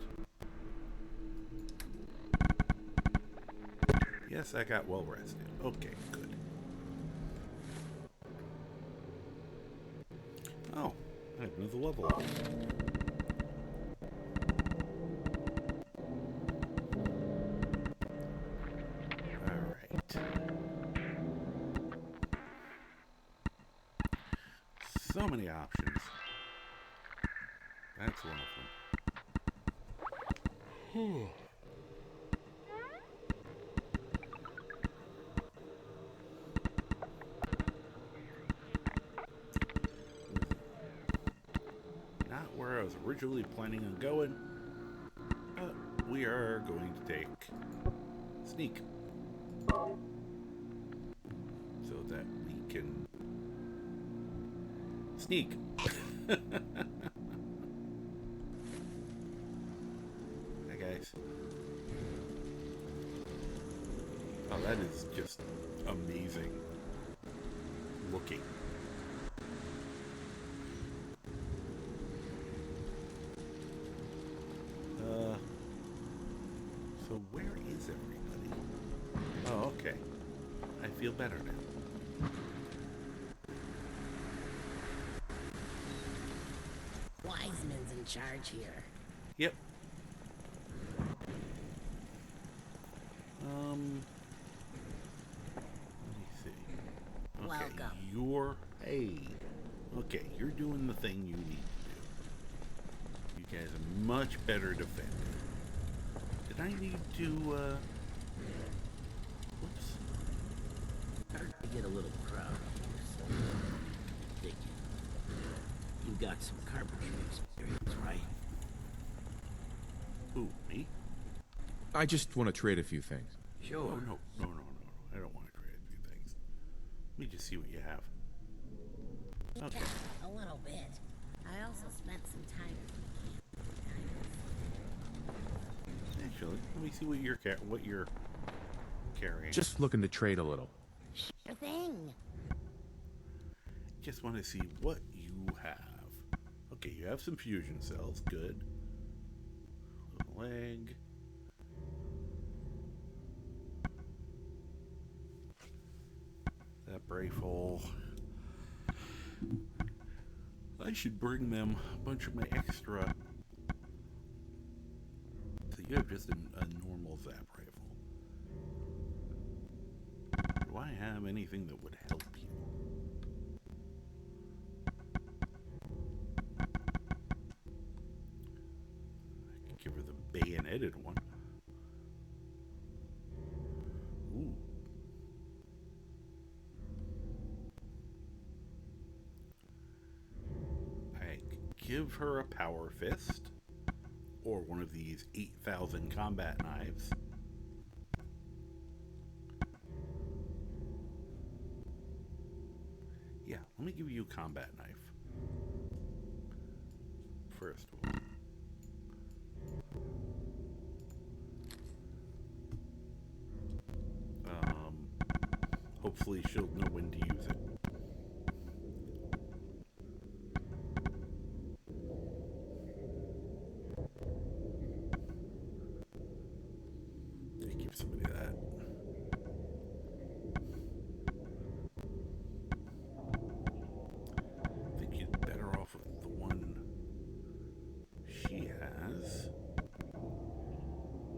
Yes, I got well rested. Okay, good. Oh, I have another level up. Alright. So many options. That's one of them. Not where I was originally planning on going, but we are going to take sneak so that we can sneak. Hi guys. Oh, that is just amazing looking. So where is everybody? Oh, okay. I feel better now. Wiseman's in charge here. Yep. Let me see. Okay, Welcome. Okay, you're doing the thing you need to do. You guys are much better defended. Did I need to, Whoops. Starting to get a little crowded here, so dig in. You got some carpentry experience, right? Ooh, me? I just want to trade a few things. Sure. Oh, no. I don't want to trade a few things. Let me just see what you have. Okay. Yeah, a little bit. I also spent some time Actually, let me see what you're carrying. Just looking to trade a little. Sure thing. Just want to see what you have. Okay, you have some fusion cells. Good. Little leg. That rifle. I should bring them a bunch of my extra. So you have just a normal zap rifle. Do I have anything that would help you? I could give her the bayoneted one. Ooh. I could give her a power fist. Or one of these 8,000 combat knives. Yeah, let me give you a combat knife. First of all. Hopefully she'll know when to use it. Give somebody that. I think she's better off with the one she has.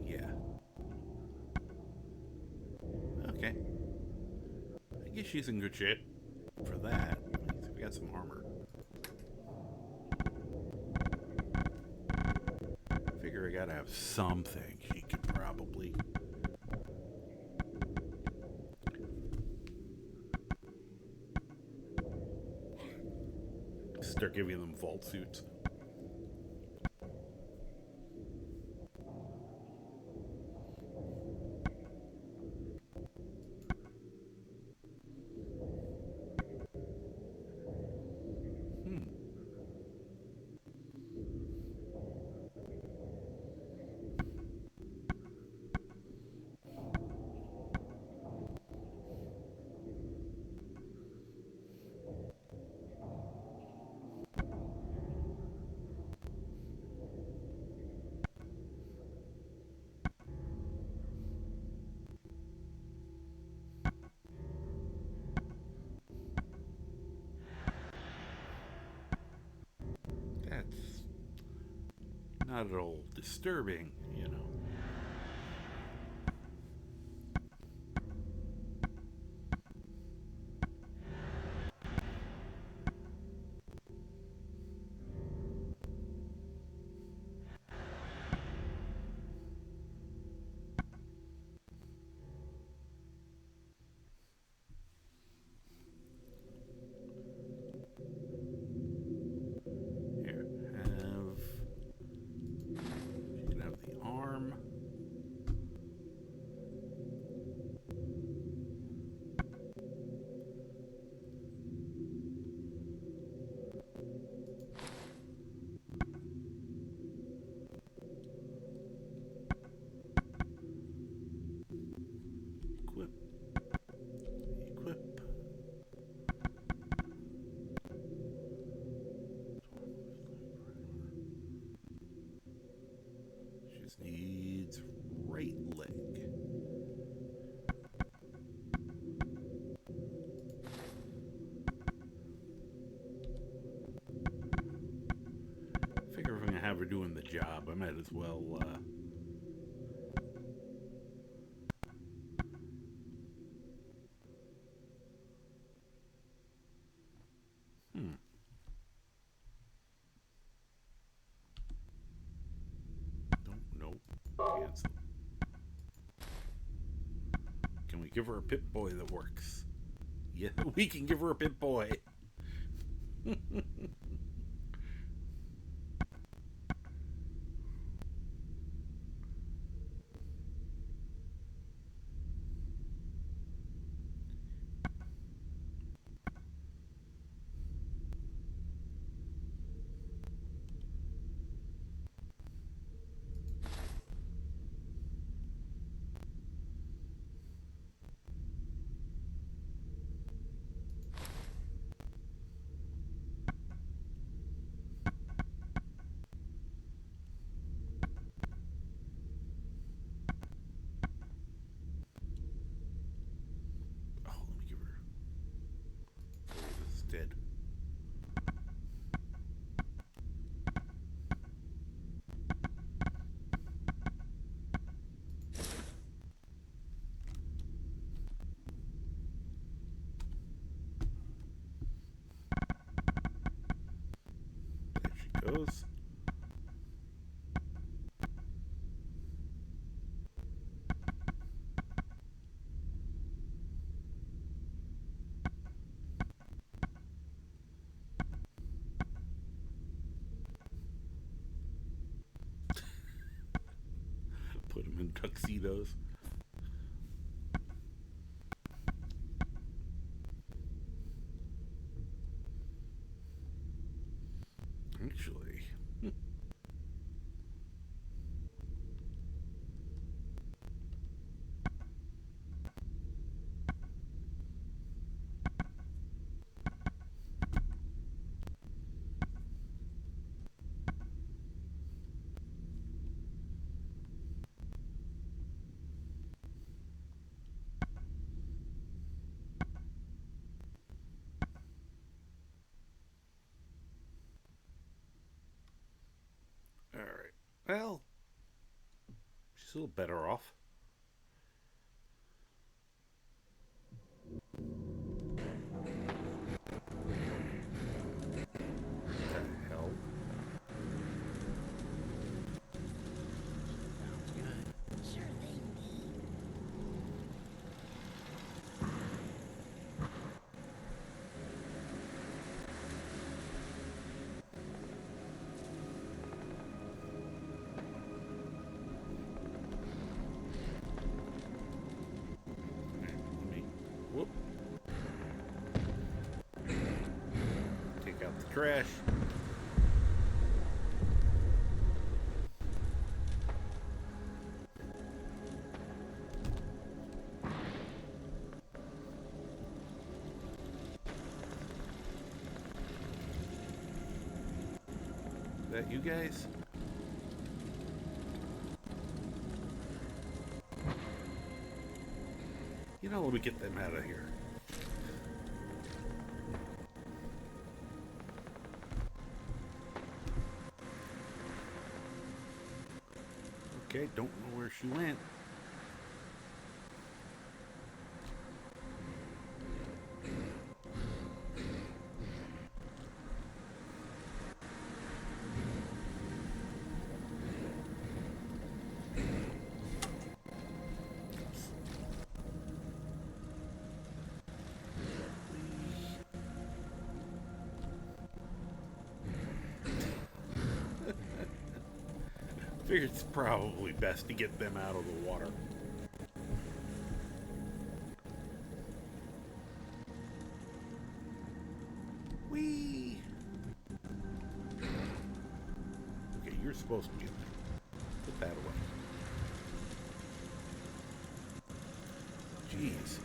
Yeah. Okay. I guess she's in good shape for that. At least we got some armor. Figure I gotta have something she could probably. Start giving them vault suits. That's not at all disturbing, you know. Here, you can have the arm. Equip. Equip. Just needs right leg. Figure if I'm gonna have her doing the job, I might as well Don't know. Cancel. Can we give her a Pip-Boy that works. Yeah, we can give her a Pip-Boy. Dead. There she goes. Put them in tuxedos. Actually, all right. Well, she's a little better off. Whoop. Take out the trash. Is that you guys? You know, let me get them out of here. Okay, don't know where she went. Figured it's probably best to get them out of the water. Whee! Okay, you're supposed to get there. Put that away. Jeez.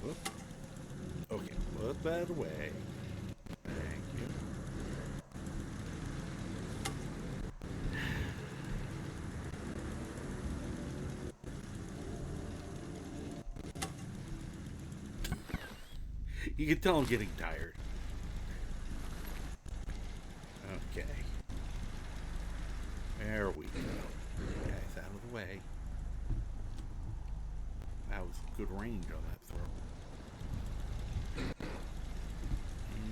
Whoop. Okay, put that away. Thank you. You can tell I'm getting tired. Okay. There we go. Guys, out of the way. That was good range on that throw.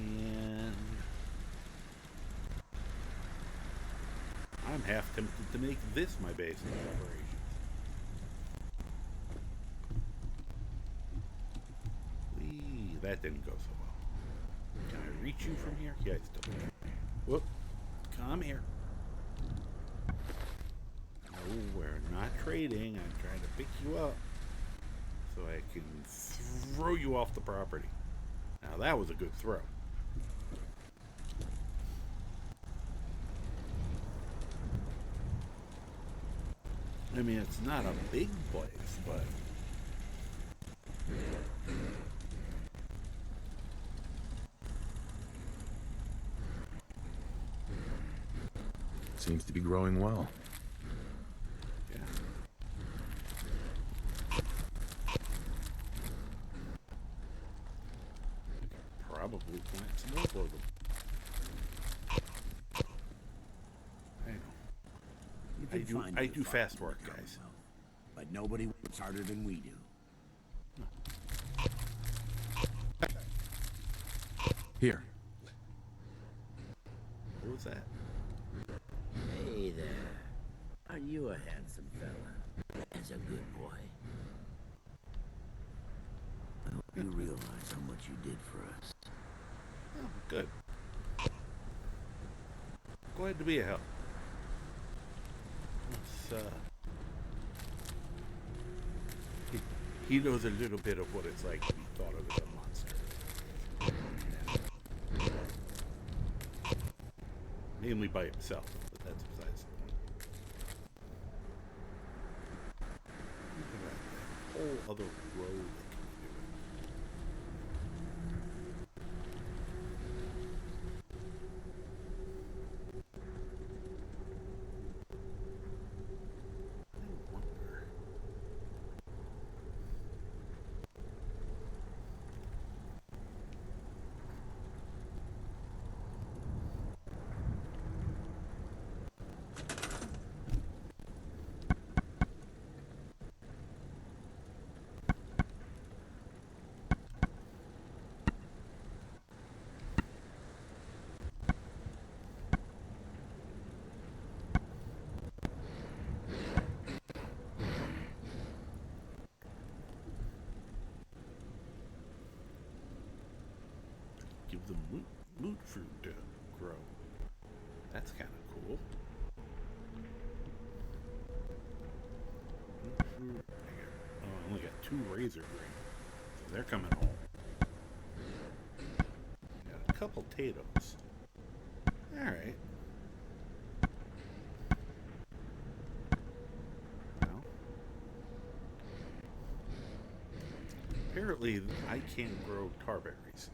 And I half tempted to make this my base of operations. Whee, that didn't go so well. Can I reach you from here? Yeah, I still can. Whoop. Come here. No, we're not trading. I'm trying to pick you up so I can throw you off the property. Now that was a good throw. I mean, it's not a big place, but... Seems to be growing well. Yeah. Probably plant some more for them. I do fast work, guys. But nobody works harder than we do. Here. What was that? Hey there. Are you a handsome fella? As a good boy. I hope you realize how much you did for us. Oh, good. Glad to be a help. He knows a little bit of what it's like to be thought of as a monster. Mainly by himself, but that's besides the point. Look at that whole other road that can be doing. Give them loot fruit to grow. That's kind of cool. Loot fruit. I only got 2 razor grain, so they're coming home. Got a couple potatoes. All right. Well, apparently I can't grow tarberries.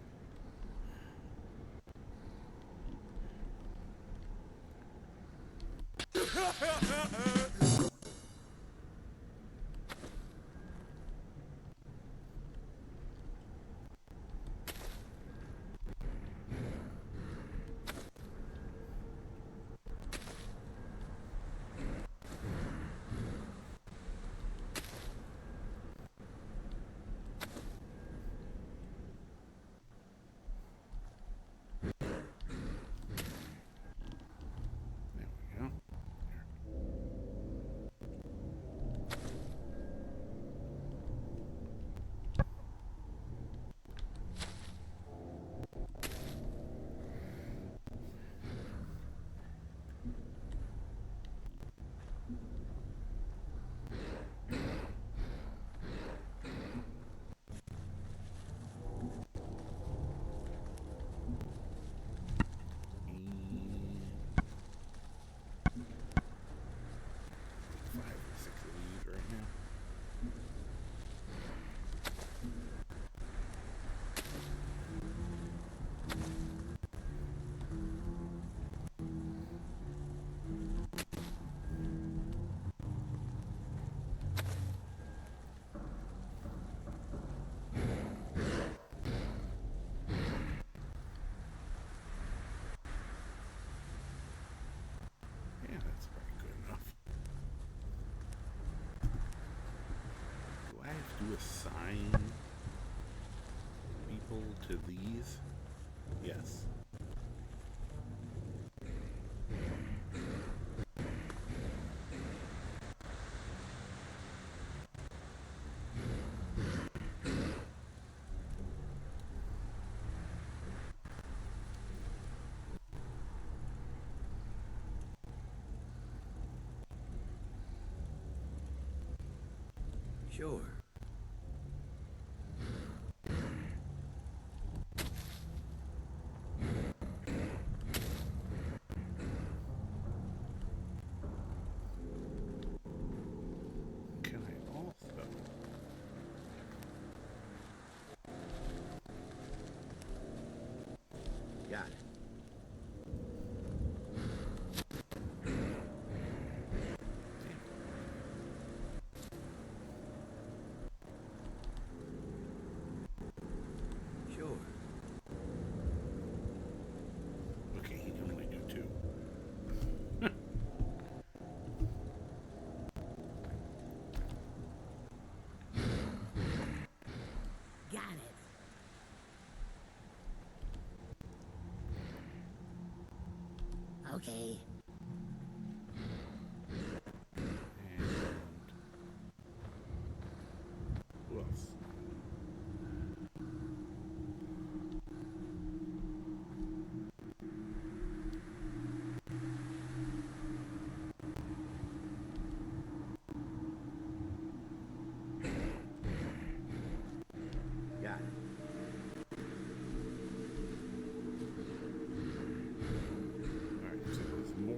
Assign people to these? Yes. Sure. Can I also? Got it. Sure. Okay, he can only do two. Got it. Okay. And who else? Got it. Alright, so there's more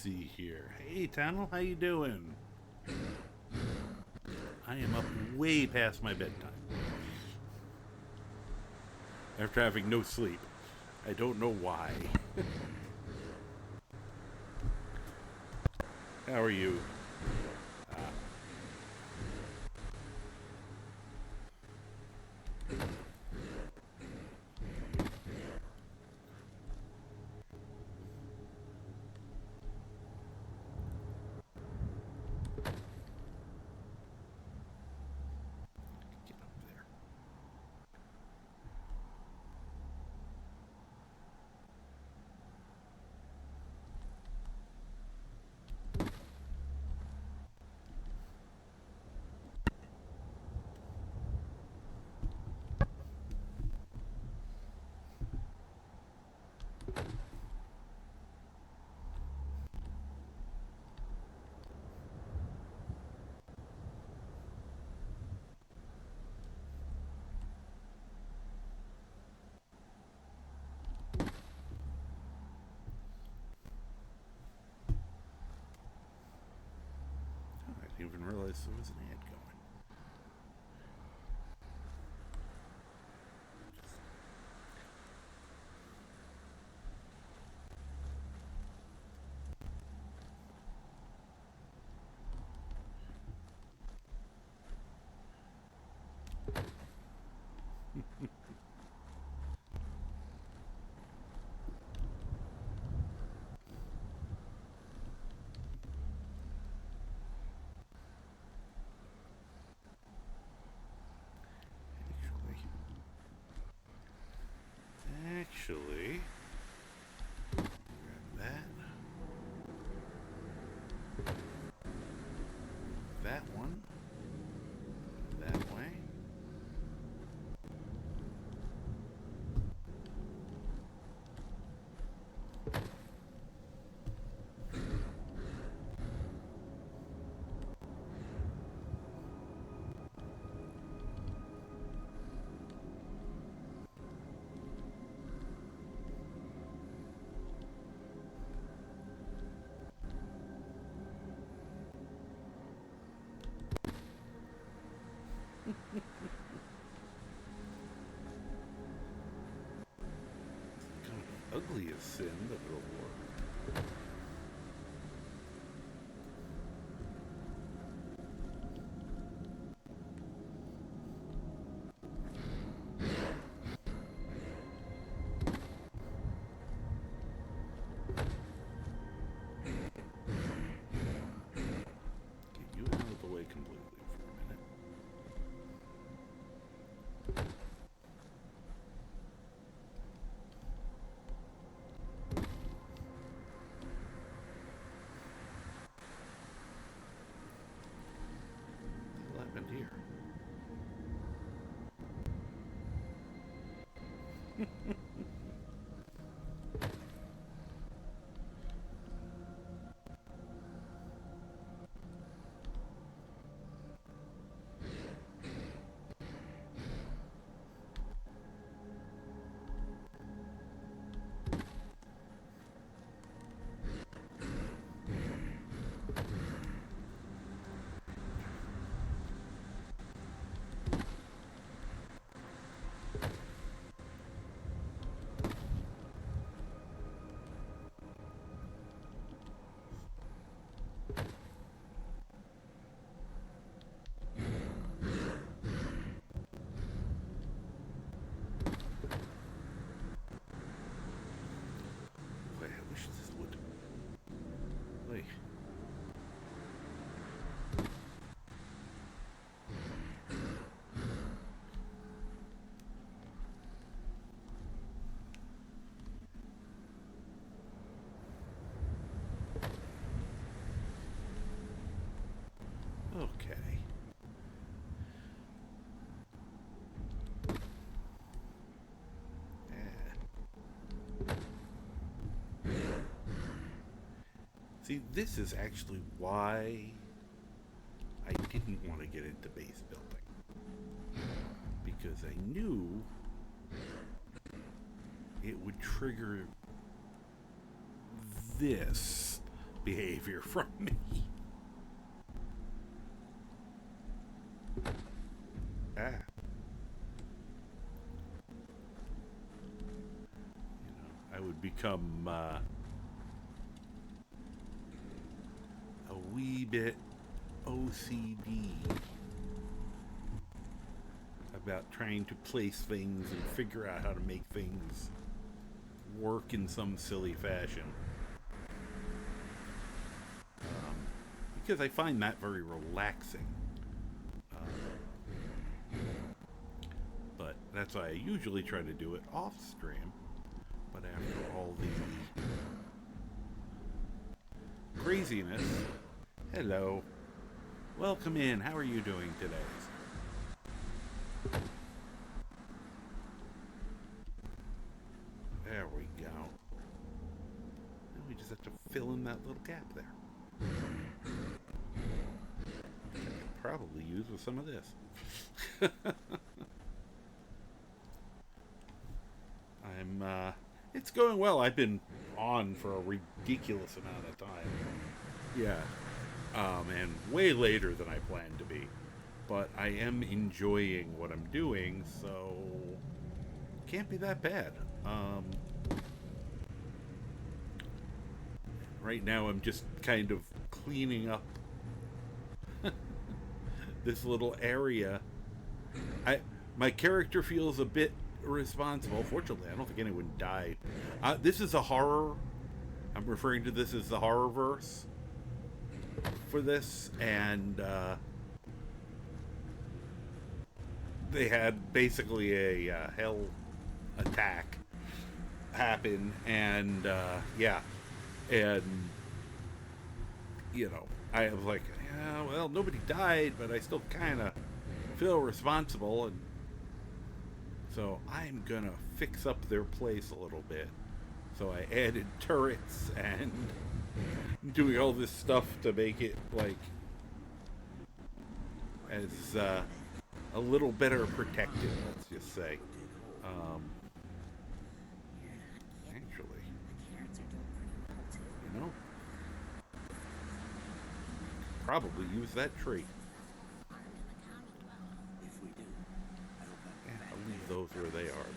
see here. Hey, Tunnel, how you doing? I am up way past my bedtime. After having no sleep. I don't know why. How are you? I didn't even realize there was an ad going. Actually, grab that. That one. That way. Kind of ugly as sin, but it'll work. Get you out of the way completely for a minute. What happened here? Wait, I wish this would. Wait. Okay. See, this is actually why I didn't want to get into base building. Because I knew it would trigger this behavior from me. Ah. I would become a wee bit OCD about trying to place things and figure out how to make things work in some silly fashion. Because I find that very relaxing. But that's why I usually try to do it off stream. But after all the craziness, hello. Welcome in. How are you doing today? There we go. Now we just have to fill in that little gap there. I could probably use with some of this. It's going well. I've been on for a ridiculous amount of time. Yeah. And way later than I planned to be. But I am enjoying what I'm doing, so can't be that bad. Right now I'm just kind of cleaning up this little area. My character feels a bit responsible. Fortunately, I don't think anyone died. This is a horror. I'm referring to this as the Horrorverse for this, and they had basically a hell attack happen, and yeah, and you know, I was like, yeah, well, nobody died, but I still kind of feel responsible, and so I'm gonna fix up their place a little bit. So I added turrets and doing all this stuff to make it like as a little better protected, let's just say. Actually, you know, probably use that trait. Yeah, I'll leave those where they are,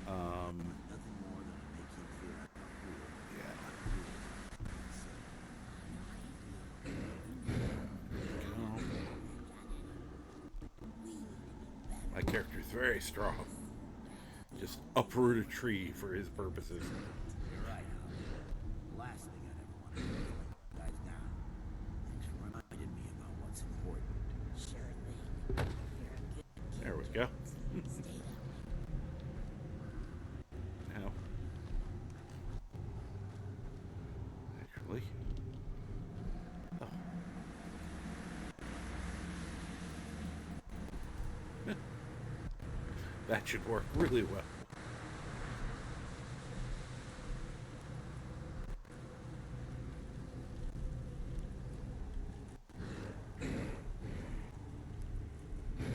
though. My character is very strong. Just uproot a tree for his purposes. You're right. The last thing I'd ever want to do is let you guys down. Thanks for reminding me about what's important. Sure thing. You're a good kid. There we go. Now, actually, oh. That should work really well.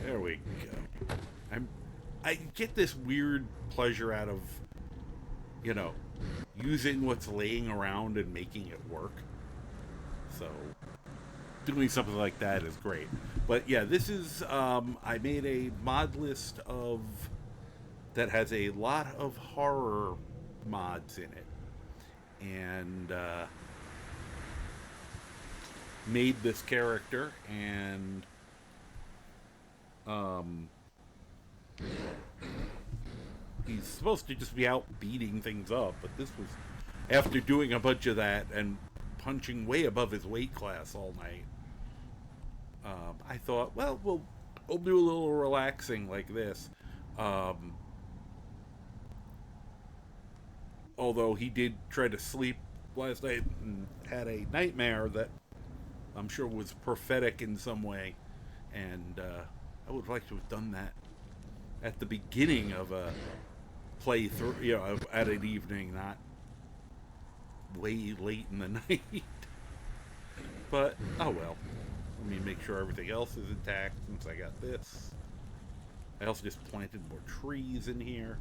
There we go. I get this weird pleasure out of, you know, using what's laying around and making it work. So doing something like that is great. But yeah, this is I made a mod list of that has a lot of horror mods in it, and made this character, and he's supposed to just be out beating things up, but this was after doing a bunch of that and punching way above his weight class all night. I thought, well, we'll do a little relaxing like this. Although he did try to sleep last night and had a nightmare that I'm sure was prophetic in some way, and I would like to have done that at the beginning of a playthrough, you know, at an evening, not way late in the night. But oh well. Let me make sure everything else is intact since I got this. I also just planted more trees in here,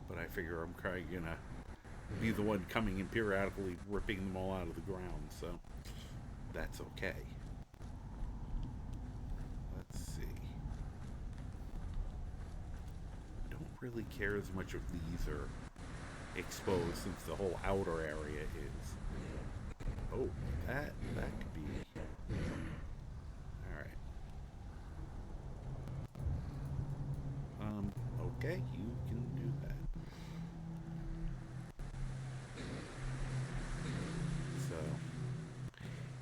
but I figure I'm probably gonna be the one coming and periodically ripping them all out of the ground, so that's okay. Let's see. I don't really care as much if these are exposed since the whole outer area is. Oh, that could be. Alright. Okay, you can do that. So,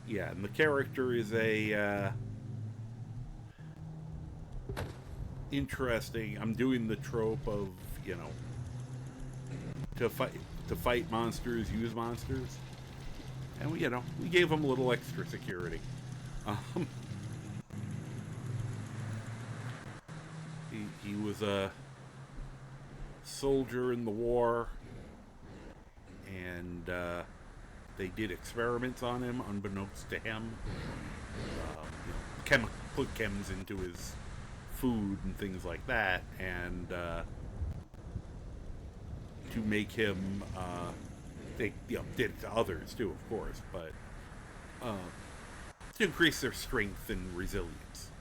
yeah, and the character is a, interesting. I'm doing the trope of, you know, to fight monsters, use monsters. And we, you know, we gave him a little extra security. He was a soldier in the war, and they did experiments on him, unbeknownst to him. You know, put chems into his food and things like that, and to make him, they, you know, did it to others too, of course, but to increase their strength and resilience,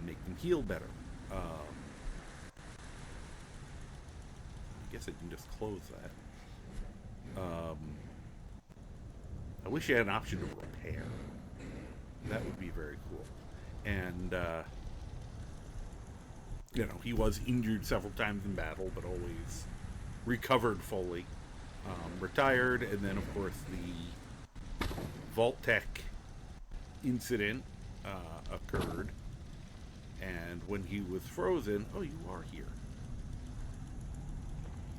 make them heal better. I guess I can just close that. I wish I had an option to repair. That would be very cool. And you know, he was injured several times in battle, but always recovered fully. Retired, and then of course the Vault-Tec incident occurred, and when he was frozen, oh, you are here.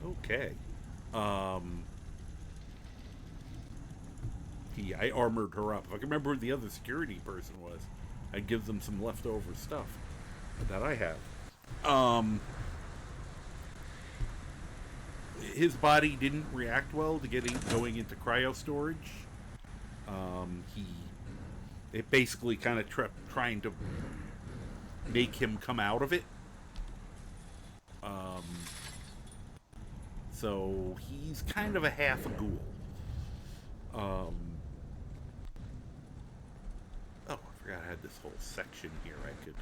Okay. I armored her up. If I can remember who the other security person was, I'd give them some leftover stuff that I have. His body didn't react well to going into cryo storage. It basically kind of trying to make him come out of it. So he's kind of a half a ghoul. Oh, I forgot I had this whole section here I could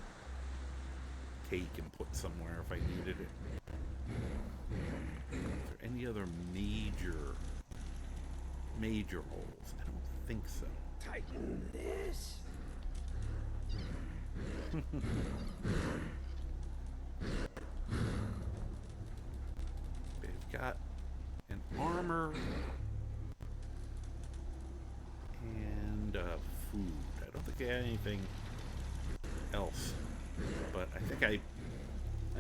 take and put somewhere if I needed it. Is there any other major holes? I don't think so. Tighten this. They've got an armor and food. I don't think they had anything else, but I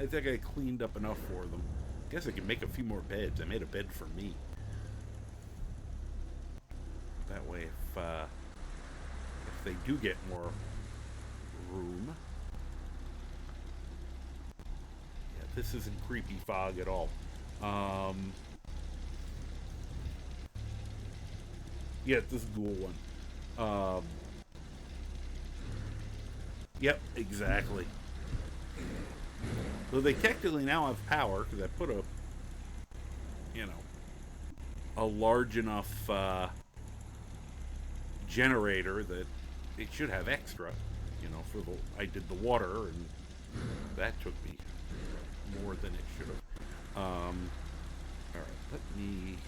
think I cleaned up enough for them. Guess I can make a few more beds. I made a bed for me. That way, if they do get more room, yeah, this isn't creepy fog at all. Yeah, this is ghoul one. Yep, exactly. So they technically now have power because I put a large enough generator that it should have extra, I did the water, and that took me more than it should have. All right, let me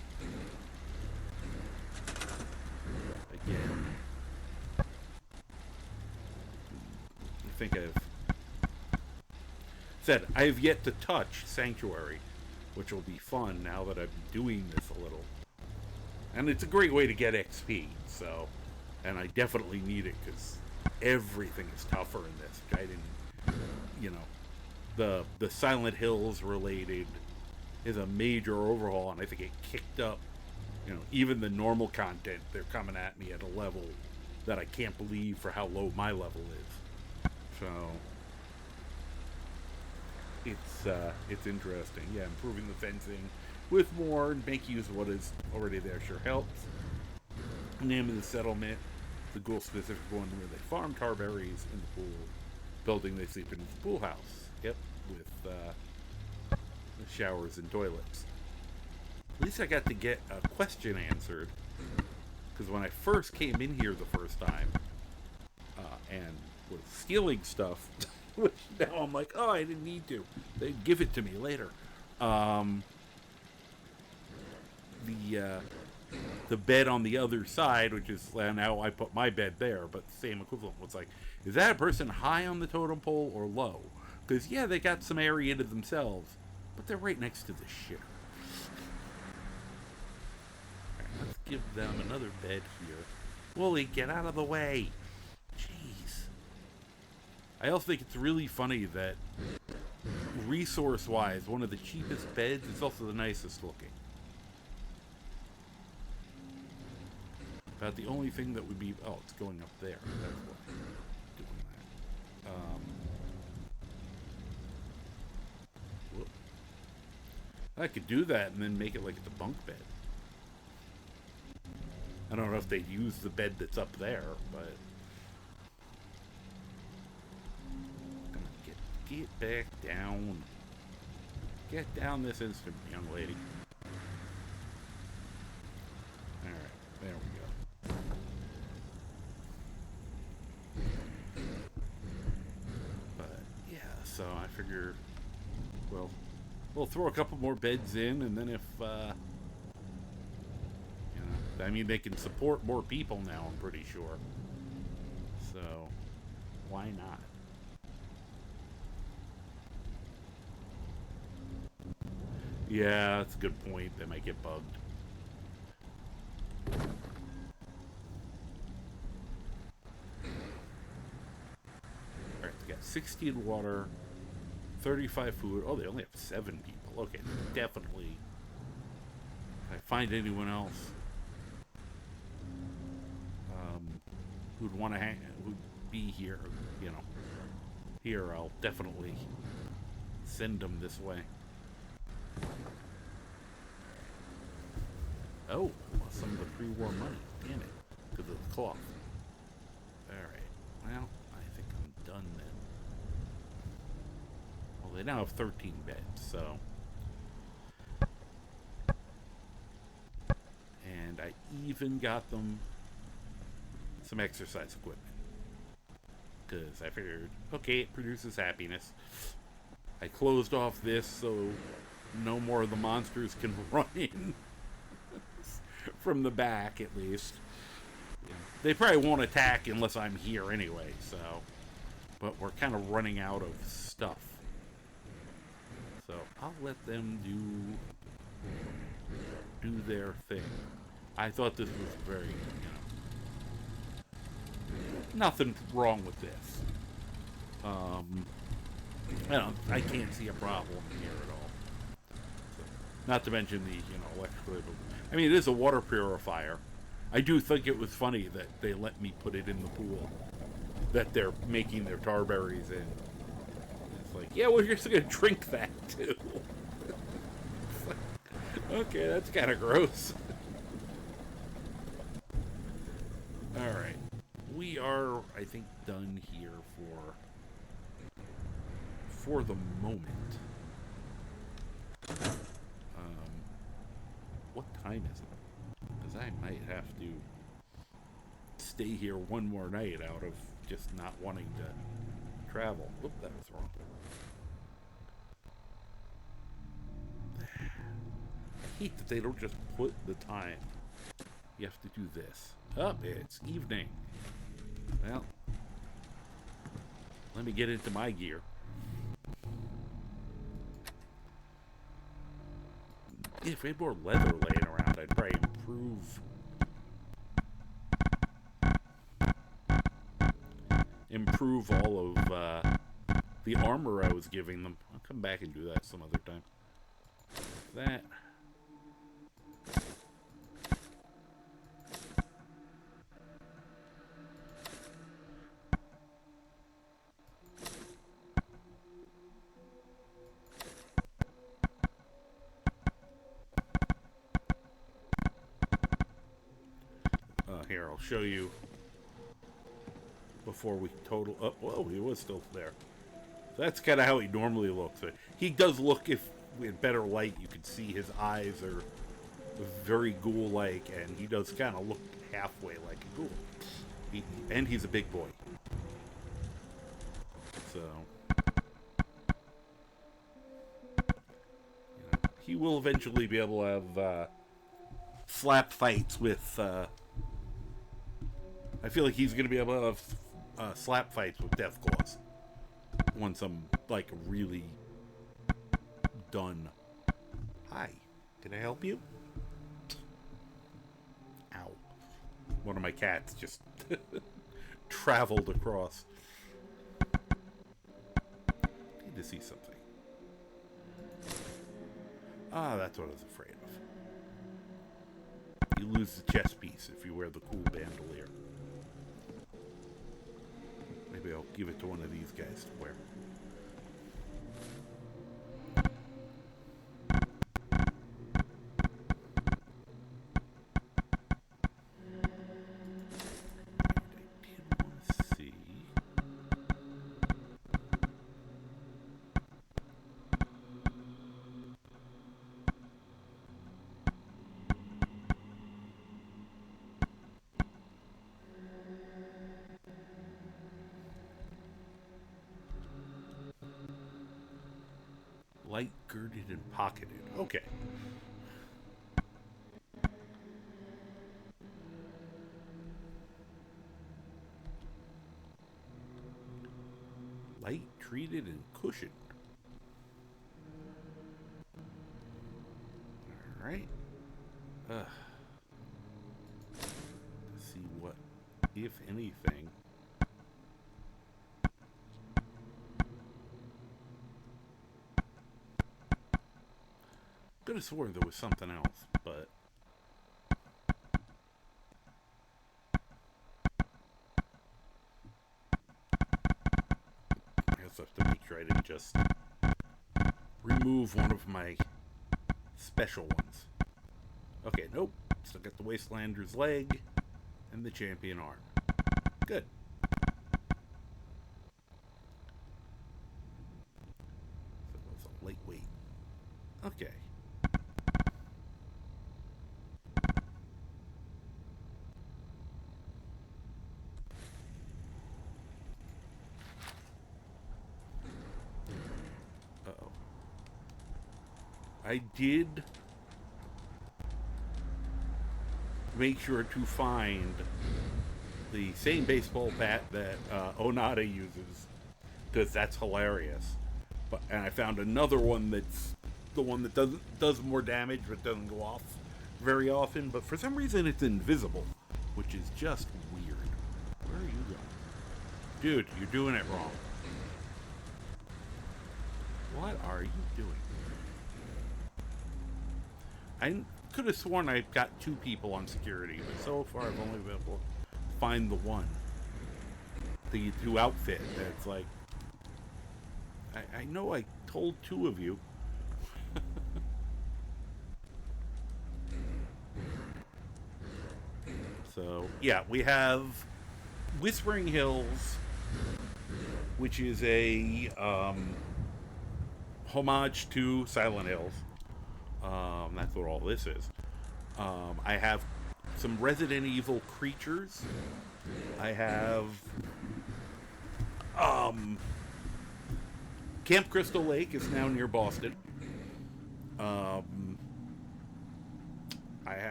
again. I think I've yet to touch Sanctuary, which will be fun now that I'm doing this a little. And it's a great way to get XP, so, and I definitely need it because everything is tougher in this. I didn't, the Silent Hills related is a major overhaul, and I think it kicked up, even the normal content, they're coming at me at a level that I can't believe for how low my level is. So it's interesting. Yeah, improving the fencing with more and make use of what is already there sure helps. Name of the settlement, the ghoul specific one where they farm tar berries in the pool. Building they sleep in is the pool house. Yep, with the showers and toilets. At least I got to get a question answered. Because when I first came in here the first time, and was stealing stuff, which now I'm like, oh, I didn't need to. They'd give it to me later. The bed on the other side, which is now I put my bed there, but the same equivalent was like, is that a person high on the totem pole or low? Because yeah, they got some area to themselves, but they're right next to the shitter. Right, let's give them another bed here. Wooly, get out of the way. Jeez. I also think it's really funny that resource-wise, one of the cheapest beds is also the nicest looking. About the only thing that would be... Oh, it's going up there. That's what doing that. Whoop. I could do that and then make it like it's a bunk bed. I don't know if they'd use the bed that's up there, but... Get back down. Get down this instant, young lady. Alright, there we go. But, yeah, so I figure, well, we'll throw a couple more beds in, and then if, you know, I mean, they can support more people now, I'm pretty sure. So, why not? Yeah, that's a good point. They might get bugged. Alright, they got 16 water, 35 food. Oh, they only have 7 people. Okay, definitely. If I find anyone else who'd want to hang, who'd be here, you know, here, I'll definitely send them this way. Oh, some of the pre-war money. Damn it. Because of the cloth. Alright. Well, I think I'm done then. Well, they now have 13 beds, so... And I even got them some exercise equipment. Because I figured, okay, it produces happiness. I closed off this so no more of the monsters can run in. From the back, at least. Yeah. They probably won't attack unless I'm here anyway, so... But we're kind of running out of stuff. So, I'll let them do their thing. I thought this was very, you know... Nothing wrong with this. I can't see a problem here at all. So, not to mention the, you know, electrical... I mean, it is a water purifier. I do think it was funny that they let me put it in the pool that they're making their tar berries in. It's like, yeah, well, you're just going to drink that, too. Like, okay, that's kind of gross. Alright. We are, I think, done here for the moment. What time is it? Because I might have to stay here one more night out of just not wanting to travel. Whoop, that was wrong. I hate that they don't just put the time. You have to do this. Oh, it's evening. Well, let me get into my gear. If we had more leather laying around, I'd probably improve all of the armor I was giving them. I'll come back and do that some other time. That. Here, I'll show you before we total up. Whoa, he was still there. That's kind of how he normally looks. He does look, if in better light you could see his eyes are very ghoul-like, and he does kind of look halfway like a ghoul. And he's a big boy. So, he will eventually be able to have slap fights with... I feel like he's going to be able to have slap fights with Deathclaws. Once I'm, like, really done. Hi. Can I help you? Ow. One of my cats just traveled across. Need to see something. Ah, that's what I was afraid of. You lose the chest piece if you wear the cool bandolier. Maybe I'll give it to one of these guys to wear. Light girded and pocketed. Okay. Light treated and cushioned. Alright. Let's see what, if anything. Could have sworn there was something else, but I also have to make sure I didn't just remove one of my special ones. Okay, nope. Still got the Wastelander's leg and the champion arm. Good. So it was a lightweight. Okay. I did make sure to find the same baseball bat that Onada uses, because that's hilarious. And I found another one that's the one that does more damage but doesn't go off very often. But for some reason it's invisible, which is just weird. Where are you going? Dude, you're doing it wrong. What are you doing? I could have sworn I got 2 people on security, but so far I've only been able to find the one. The 2 outfit. It's like, I know I told 2 of you. So, yeah, we have Whispering Hills, which is a homage to Silent Hills. That's what all this is. I have some Resident Evil creatures. I have Camp Crystal Lake is now near Boston.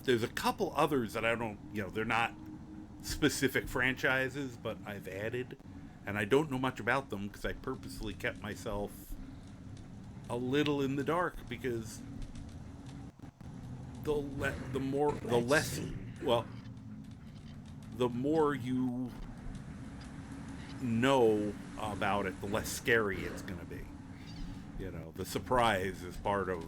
There's a couple others that I don't, they're not specific franchises, but I've added, and I don't know much about them because I purposely kept myself a little in the dark, because the more you know about it, the less scary it's going to be. The surprise is part of,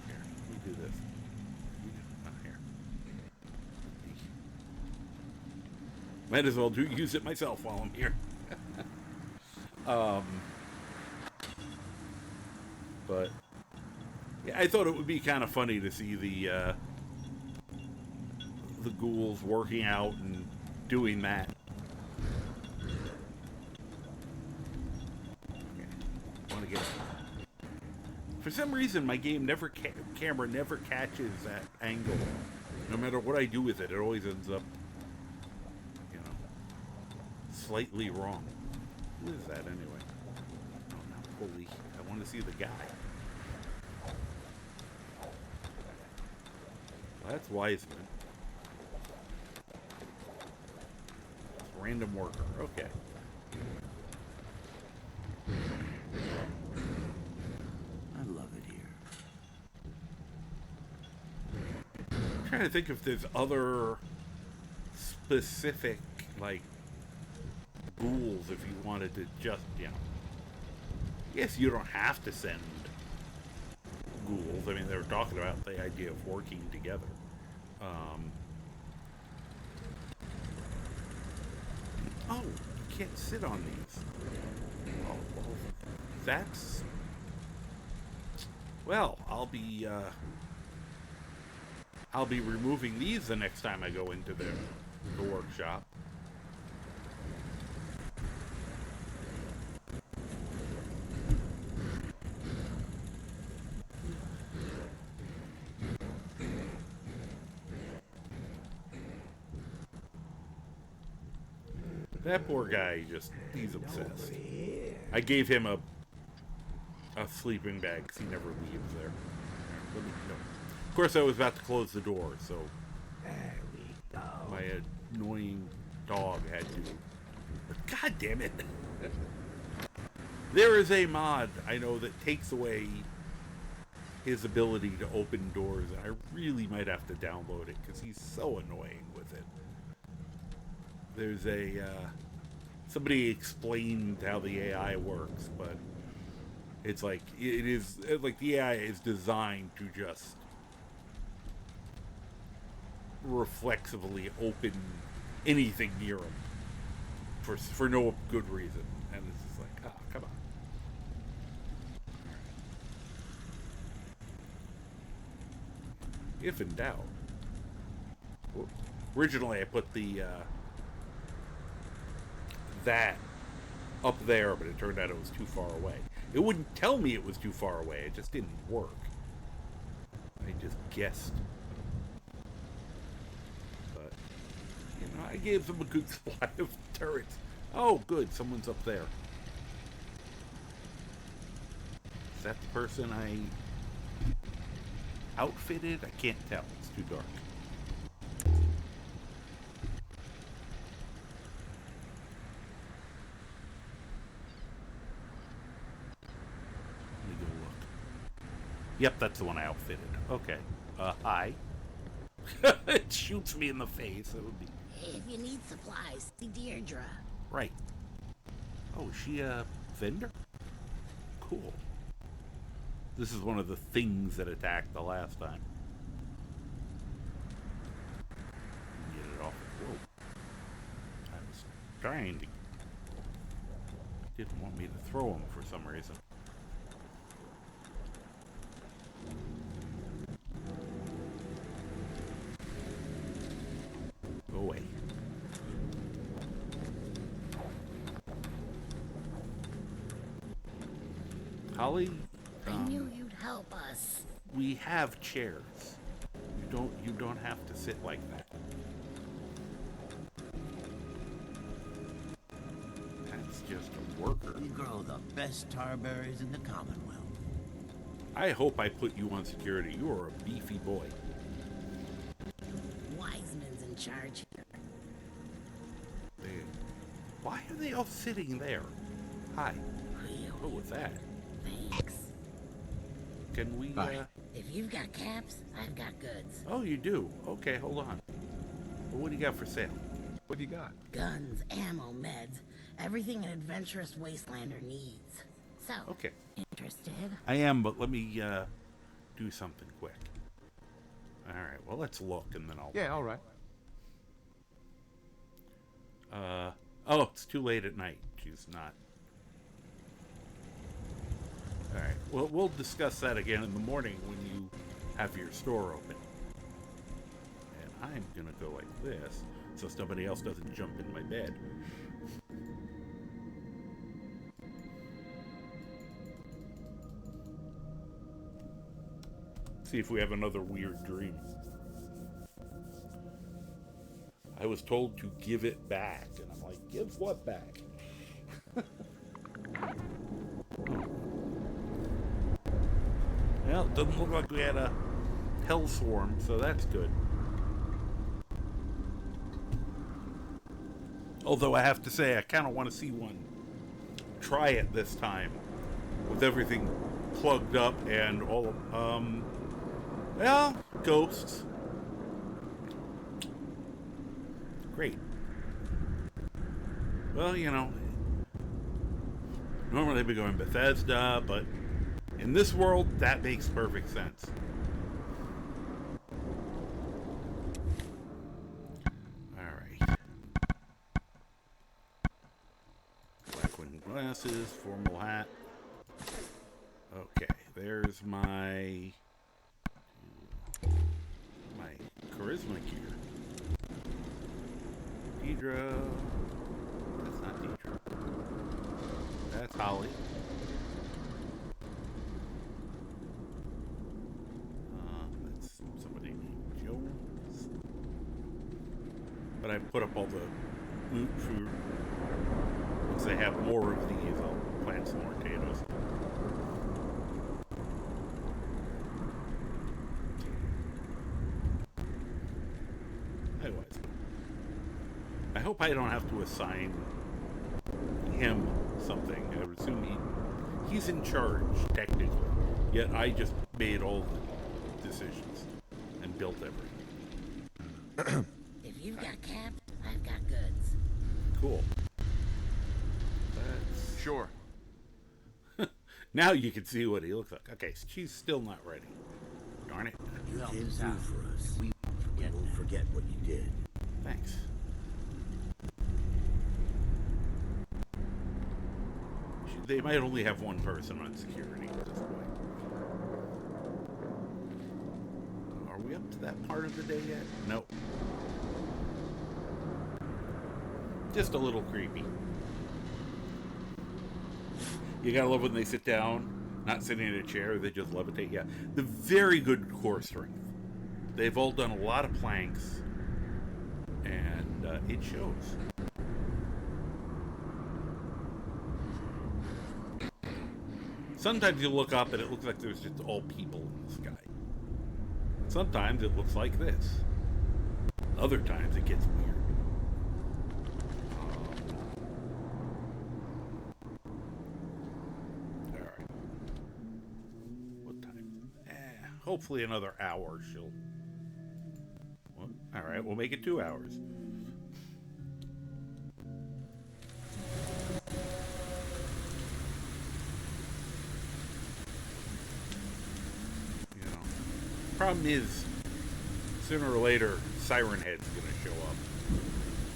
Here, let me do this. Here. Might as well use it myself while I'm here. But yeah, I thought it would be kind of funny to see the ghouls working out and doing that. guess. For some reason, my game camera never catches that angle. No matter what I do with it, it always ends up, you know, slightly wrong. Who is that anyway? Oh no, holy! I want to see the guy. Well, that's Wiseman. Random worker. Okay. I love it here. I'm trying to think if there's other specific, like, ghouls if you wanted to just, you know. I guess you don't have to send ghouls. I mean, they were talking about the idea of working together. Oh, you can't sit on these. Oh, well, that's... Well, I'll be removing these the next time I go into the workshop. That poor guy, he's obsessed. I gave him a sleeping bag because he never leaves there. No. Of course, I was about to close the door, so my annoying dog had to. But God damn it! There is a mod I know that takes away his ability to open doors, and I really might have to download it because he's so annoying with it. There's somebody explained how the AI works, but it's like, the AI is designed to just reflexively open anything near him for no good reason. And it's just like, come on. If in doubt. Originally I put that up there, but it turned out it was too far away. It wouldn't tell me it was too far away, it just didn't work. I just guessed. But, you know, I gave them a good supply of turrets. Oh, good, someone's up there. Is that the person I outfitted? I can't tell, it's too dark. Yep, that's the one I outfitted. Okay. Hi. It shoots me in the face. That would be... Hey, if you need supplies, see Deirdre. Right. Oh, is she a vendor? Cool. This is one of the things that attacked the last time. Get it off. Whoa. I was trying to... Didn't want me to throw him for some reason. Go away. Holly, I knew you'd help us. We have chairs. You don't have to sit like that. That's just a worker. We grow the best tarberries in the Commonwealth. I hope I put you on security. You are a beefy boy. Wiseman's in charge here. Why are they all sitting there? Hi. What was that? Thanks. Can we, If you've got caps, I've got goods. Oh, you do? Okay, hold on. Well, what do you got for sale? What do you got? Guns, ammo, meds. Everything an adventurous wastelander needs. So, okay. Interested? I am, but let me, do something quick. Alright, well, let's look, and then I'll... Yeah, alright. Oh, it's too late at night. She's not... Alright, well, we'll discuss that again in the morning when you have your store open. And I'm gonna go like this, so somebody else doesn't jump in my bed. See if we have another weird dream. I was told to give it back, and I'm like, give what back? Well, it doesn't look like we had a hell swarm, so that's good. Although I have to say, I kind of want to see one. Try it this time. With everything plugged up and all, well, ghosts. Great. Well, you know, normally I'd be going Bethesda, but in this world, that makes perfect sense. Alright. Black wind glasses, formal hat. Okay, there's my charisma gear. Deidre. That's not Deidre. That's Holly. That's somebody named Jones. But I put up all the loot for. Once they have more of these, I'll plant some more potatoes. Anyways, I hope I don't have to assign him something. I would assume he's in charge, technically. Yet I just made all the decisions and built everything. If you've got camp, I've got goods. Cool. That's... Sure. Now you can see what he looks like. Okay, so she's still not ready. Darn it. You came through for us. We won't forget what you did. Thanks. They might only have one person on security at this point. Are we up to that part of the day yet? Nope. Just a little creepy. You gotta love when they sit down, not sitting in a chair, they just levitate. Yeah, the very good core strength. They've all done a lot of planks, and it shows. Sometimes you look up and it looks like there's just all people in the sky. Sometimes it looks like this. Other times it gets weird. Alright. What time? Hopefully another hour she'll... Well, alright, we'll make it 2 hours. Problem is, sooner or later, Siren Head's gonna show up,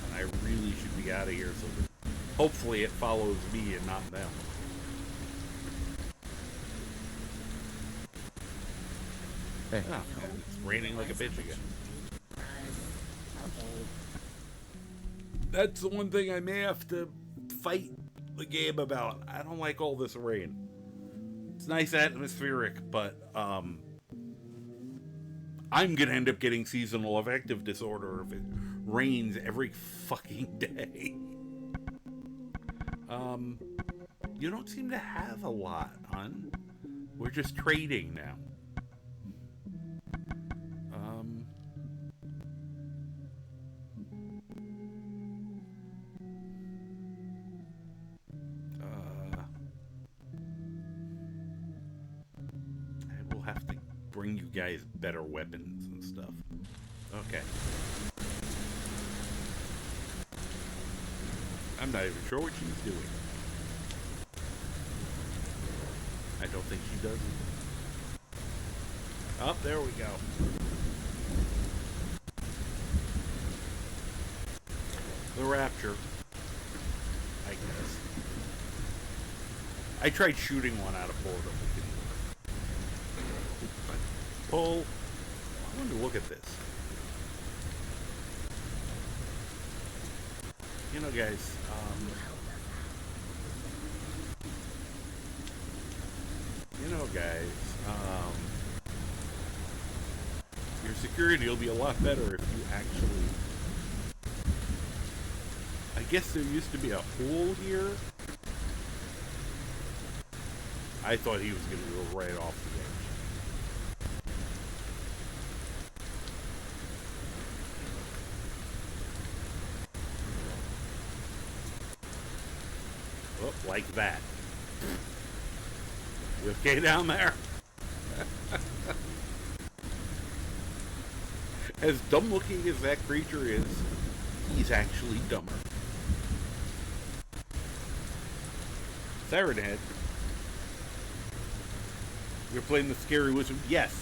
and I really should be out of here so that hopefully it follows me and not them. Hey. Oh, it's raining like a bitch again. That's the one thing I may have to fight the game about. I don't like all this rain. It's nice atmospheric, but I'm gonna end up getting seasonal affective disorder if it rains every fucking day. You don't seem to have a lot, hon. We're just trading now. I will have to bring you guys better weapons and stuff. Okay. I'm not even sure what she's doing. I don't think she does. Oh, there we go. The Rapture. I guess. I tried shooting one out of boredom. Pull. I want to look at this. You know, guys, security will be a lot better if you actually... I guess there used to be a hole here. I thought he was going to go right off the edge. Oh, like that. You okay down there? As dumb looking as that creature is, he's actually dumber. Siren Head. You're playing the scary wizard? Yes.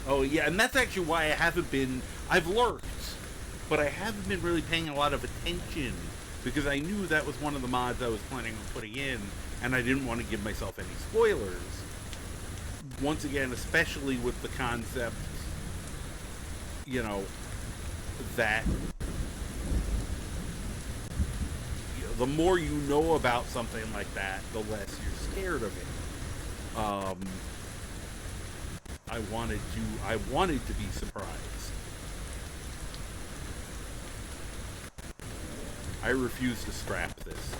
Oh yeah, and that's actually why I haven't been... I've lurked, but I haven't been really paying a lot of attention, because I knew that was one of the mods I was planning on putting in, and I didn't want to give myself any spoilers. Once again, especially with the concept, you know, that the more you know about something like that, the less you're scared of it. I wanted to be surprised. I refuse to strap this.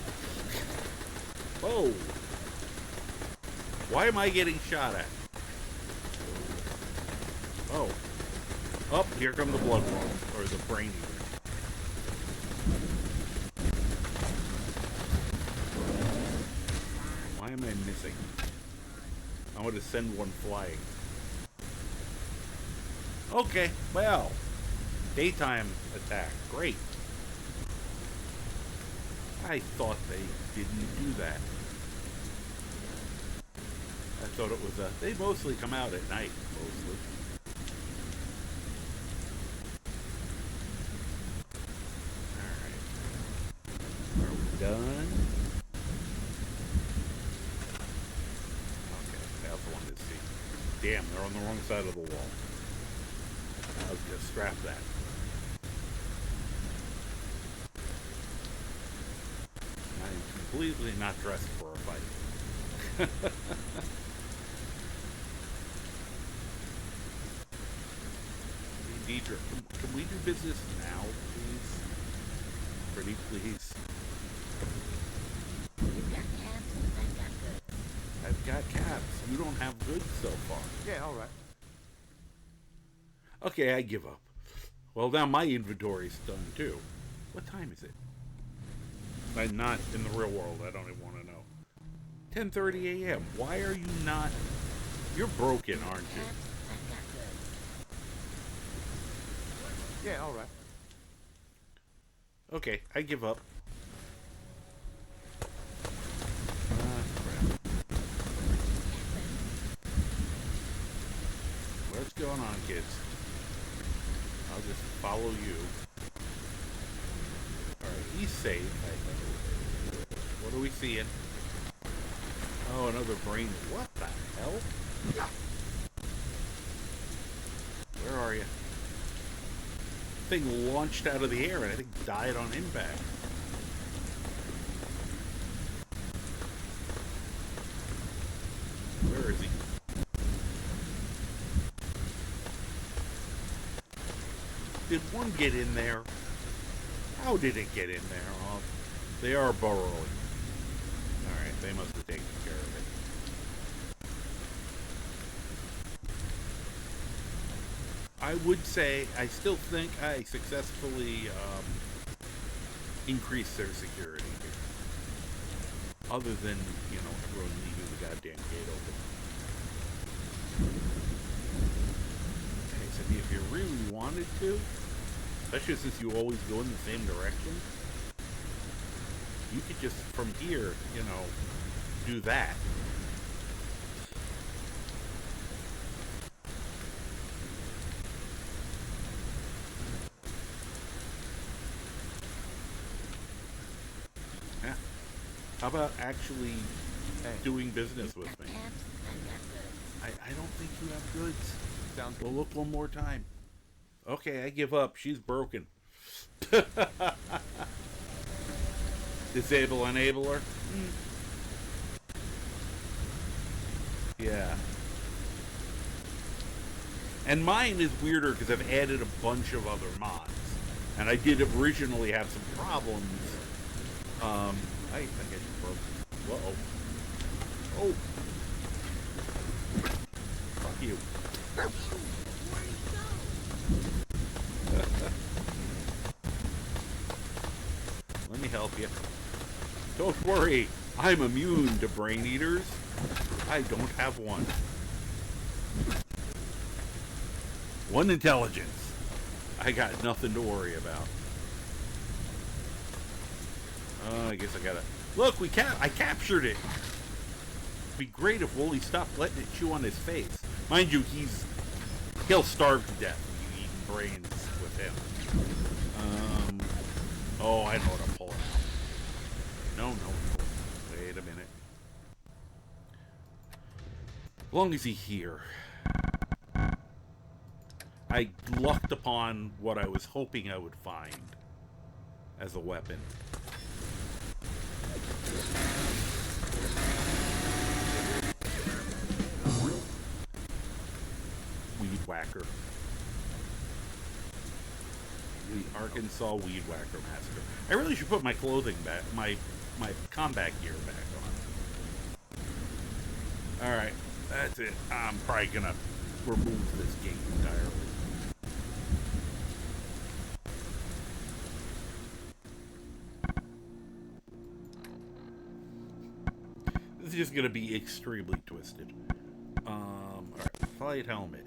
Oh! Why am I getting shot at? Oh. Oh, here come the blood worm, or the brain eater. Why am I missing? I want to send one flying. Okay, well. Daytime attack. Great. I thought they didn't do that. I thought it was they mostly come out at night, mostly. Alright. Are we done? Okay, that's the one to see. Damn, they're on the wrong side of the wall. I was gonna strap that. I'm completely not dressed for a fight. Hey, Deidre, can we do business now, please? Pretty please. You've got caps, I've got goods. I've got caps. You don't have goods so far. Yeah, all right. Okay, I give up. Well, now my inventory's done too. What time is it? I'm not in the real world. I don't even want to know. 10:30 a.m. Why are you not... You're broken, aren't you? I've got goods. Yeah, all right. Okay, I give up. Crap. What's going on, kids? I'll just follow you. Alright, he's safe, I think. What are we seeing? Oh, another brain. What the hell? Where are you? Thing launched out of the air and I think died on impact. Where is he? Did one get in there? How did it get in there? Oh, they are burrowing. Alright, they must have taken care of it. I would say, I still think I successfully increased their security here. Other than, you know, everyone leaving the goddamn gate open. Okay, so if you really wanted to, especially since you always go in the same direction, you could just, from here, you know, do that. Yeah. How about actually doing business with me? I don't think you have goods. Sounds We'll look one more time. Okay, I give up. She's broken. Disable, enable her? Yeah. And mine is weirder because I've added a bunch of other mods. And I did originally have some problems. I think I just broke. Whoa. Oh. Fuck you. Let me help you. Don't worry. I'm immune to brain eaters. I don't have one. One intelligence. I got nothing to worry about. I guess I gotta... Look, I captured it! It'd be great if Wooly stopped letting it chew on his face. Mind you, he'll starve to death when you eat brains with him. Oh, I know what I'm pulling out. No. Wait a minute. As long as he's here. I lucked upon what I was hoping I would find as a weapon. Weed whacker. The Arkansas Weed Whacker Massacre. I really should put my clothing back, my combat gear back on. Alright, that's it. I'm probably gonna remove this gate entirely. This is just gonna be extremely twisted. Alright, flight helmet.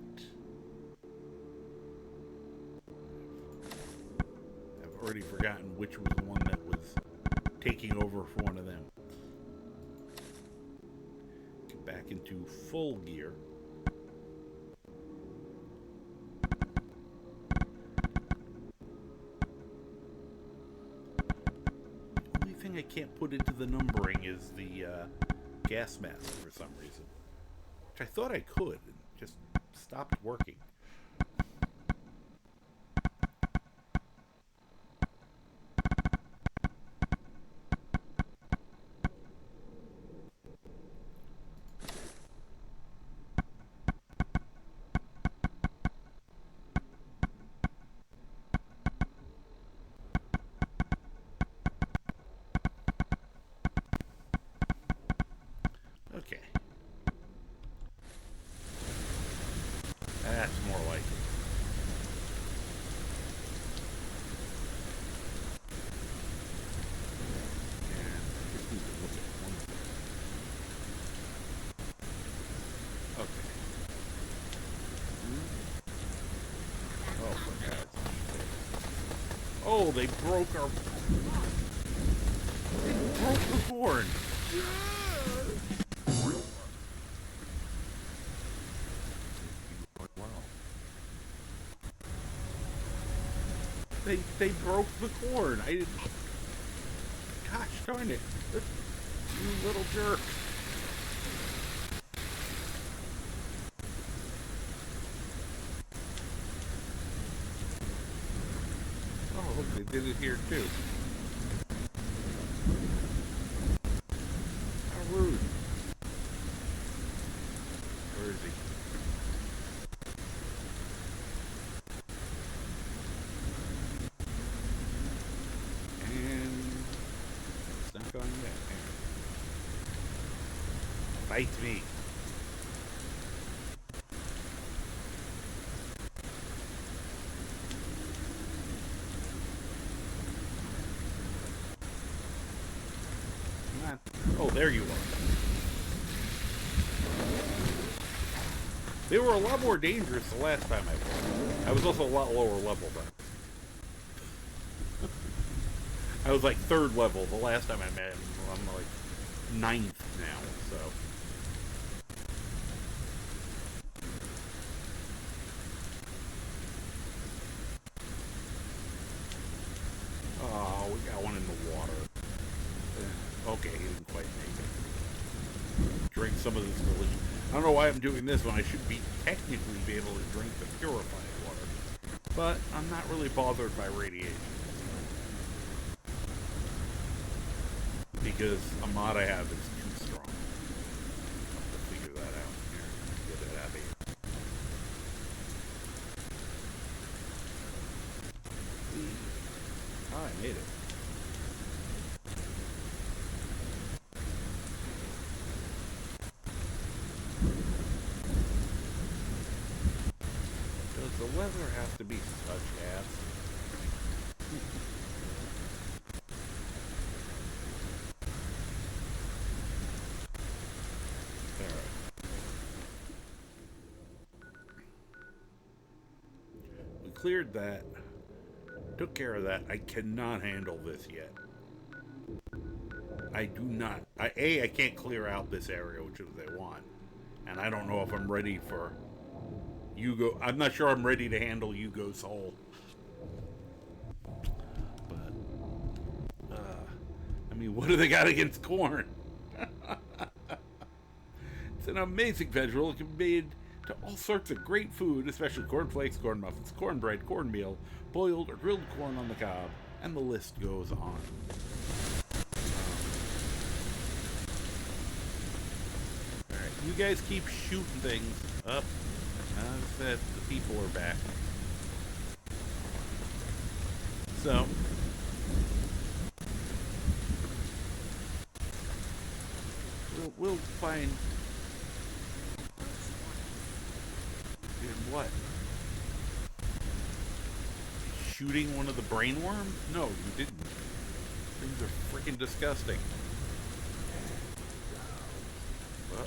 I've already forgotten which was the one that was taking over for one of them. Get back into full gear. The only thing I can't put into the numbering is the gas mask for some reason. Which I thought I could, and just stopped working. Okay. That's more like it. And I just need to look at one thing. Okay. Oh, for God's sake. Oh, they broke our... They broke the horn! They broke the cord. I didn't... Gosh darn it. You little jerk. Oh, look, they did it here too. How rude. Where is he? Going yet. Fight me. Come on. Oh, there you are. They were a lot more dangerous the last time I played. I was also a lot lower level then. I was like 3rd level the last time I met him. I'm like 9th now, so. Oh, we got one in the water. Okay, he didn't quite make it. Drink some of this delicious. I don't know why I'm doing this when I should technically be able to drink the purified water. But I'm not really bothered by radiation. Because a mod I have is too strong. I'll have to figure that out. Here, get it out of here. made it. Does the weather have to be such ass? Alright. We cleared that. Took care of that. I cannot handle this yet. I do not. I can't clear out this area, which is what they want. And I don't know if I'm ready for Hugo. I'm not sure I'm ready to handle Hugo's soul. But, I mean, what do they got against corn? It's an amazing vegetable. It can be made to all sorts of great food, especially cornflakes, corn muffins, cornbread, cornmeal, boiled or grilled corn on the cob, and the list goes on. Alright, you guys keep shooting things up. As I said, the people are back. So, we'll find... In what? Shooting one of the brainworms? No, you didn't. Things are freaking disgusting. Well,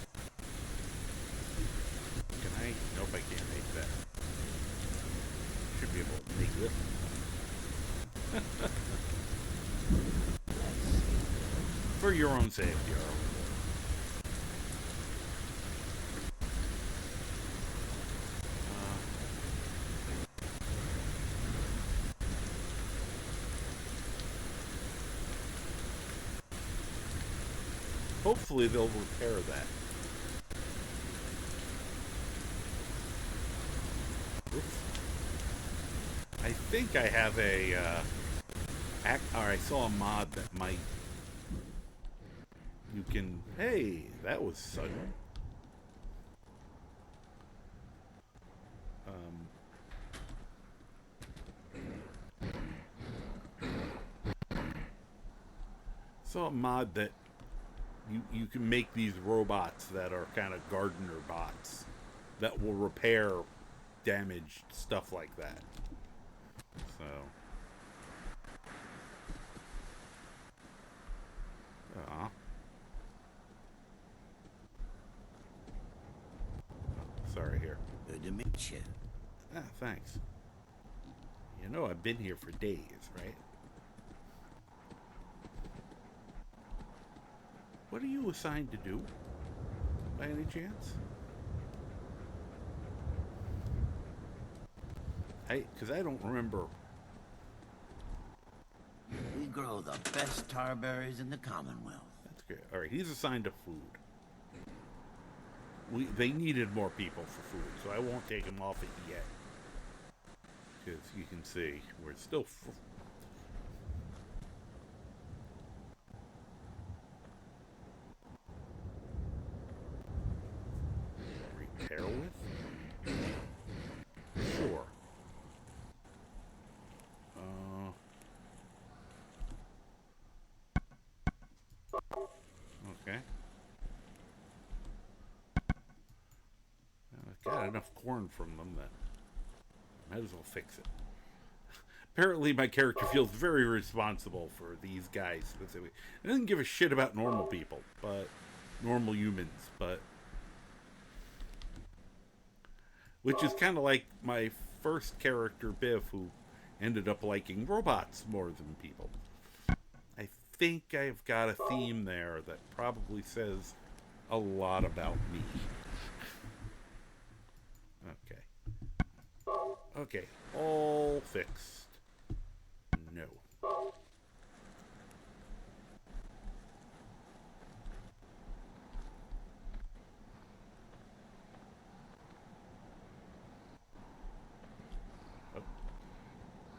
can I? Nope, I can't make that. Should be able to make this. For your own safety, Arlen. Hopefully they'll repair that. Oops. I think I have a, or I saw a mod that might... You can... Hey, that was sudden. Saw a mod that you can make these robots that are kind of gardener bots that will repair damaged stuff like that. So, sorry here. Good to meet you. Ah, thanks. You know I've been here for days, right? What are you assigned to do, by any chance? Because I don't remember. We grow the best tarberries in the Commonwealth. That's good. All right, he's assigned to food. They needed more people for food, so I won't take him off it yet. Because you can see we're still... Repair with? Sure. Okay. I've got enough corn from them that I might as well fix it. Apparently my character feels very responsible for these guys specifically. It doesn't give a shit about normal people, but normal humans, but which is kind of like my first character, Biff, who ended up liking robots more than people. I think I've got a theme there that probably says a lot about me. Okay. Okay, all fixed. No.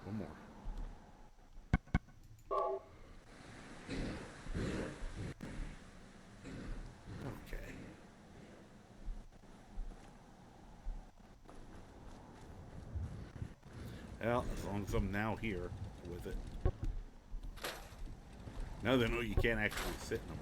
One more. Okay. Well, as long as I'm now here with it. Now they know you can't actually sit in them.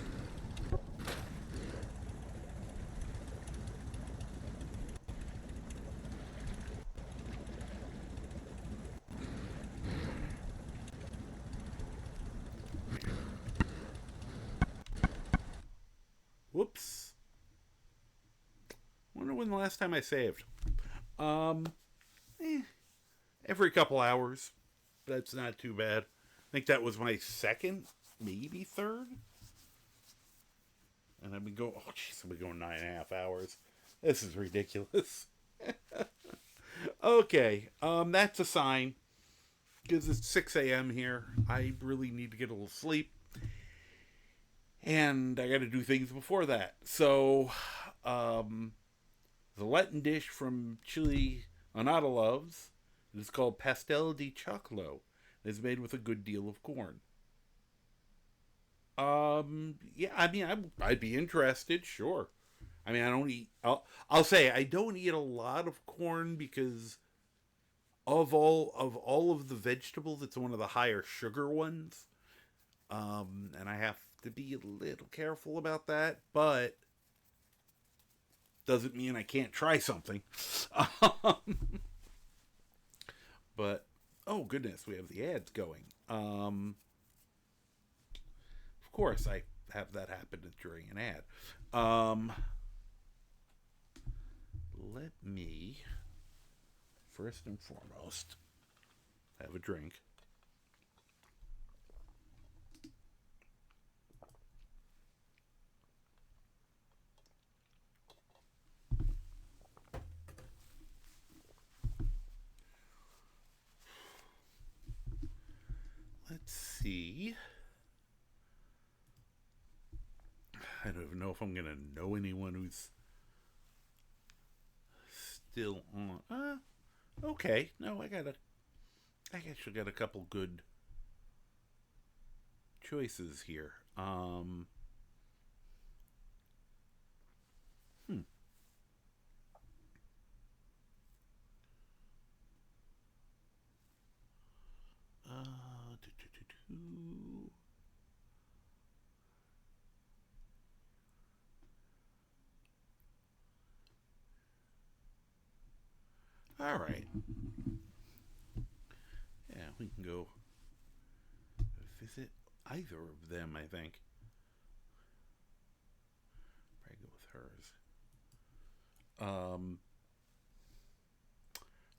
Whoops. Wonder when the last time I saved. Every couple hours. That's not too bad. I think that was my second, maybe third. And I've been going, oh jeez, I've been going 9.5 hours. This is ridiculous. Okay, that's a sign. Because it's 6 a.m. here. I really need to get a little sleep. And I got to do things before that. So, the Latin dish from Chile Anata loves. It is called pastel de choclo. It is made with a good deal of corn. Yeah, I mean, I'd be interested, sure. I mean, I don't eat. I'll say I don't eat a lot of corn because of all of the vegetables, it's one of the higher sugar ones. And I have to be a little careful about that, but doesn't mean I can't try something. But oh goodness, we have the ads going. Of course, I have that happen during an ad. Let me first and foremost have a drink. Let's see. I don't even know if I'm gonna know anyone who's still on. Okay. No, I actually got a couple good choices here. All right. Yeah, we can go visit either of them, I think. Probably go with hers.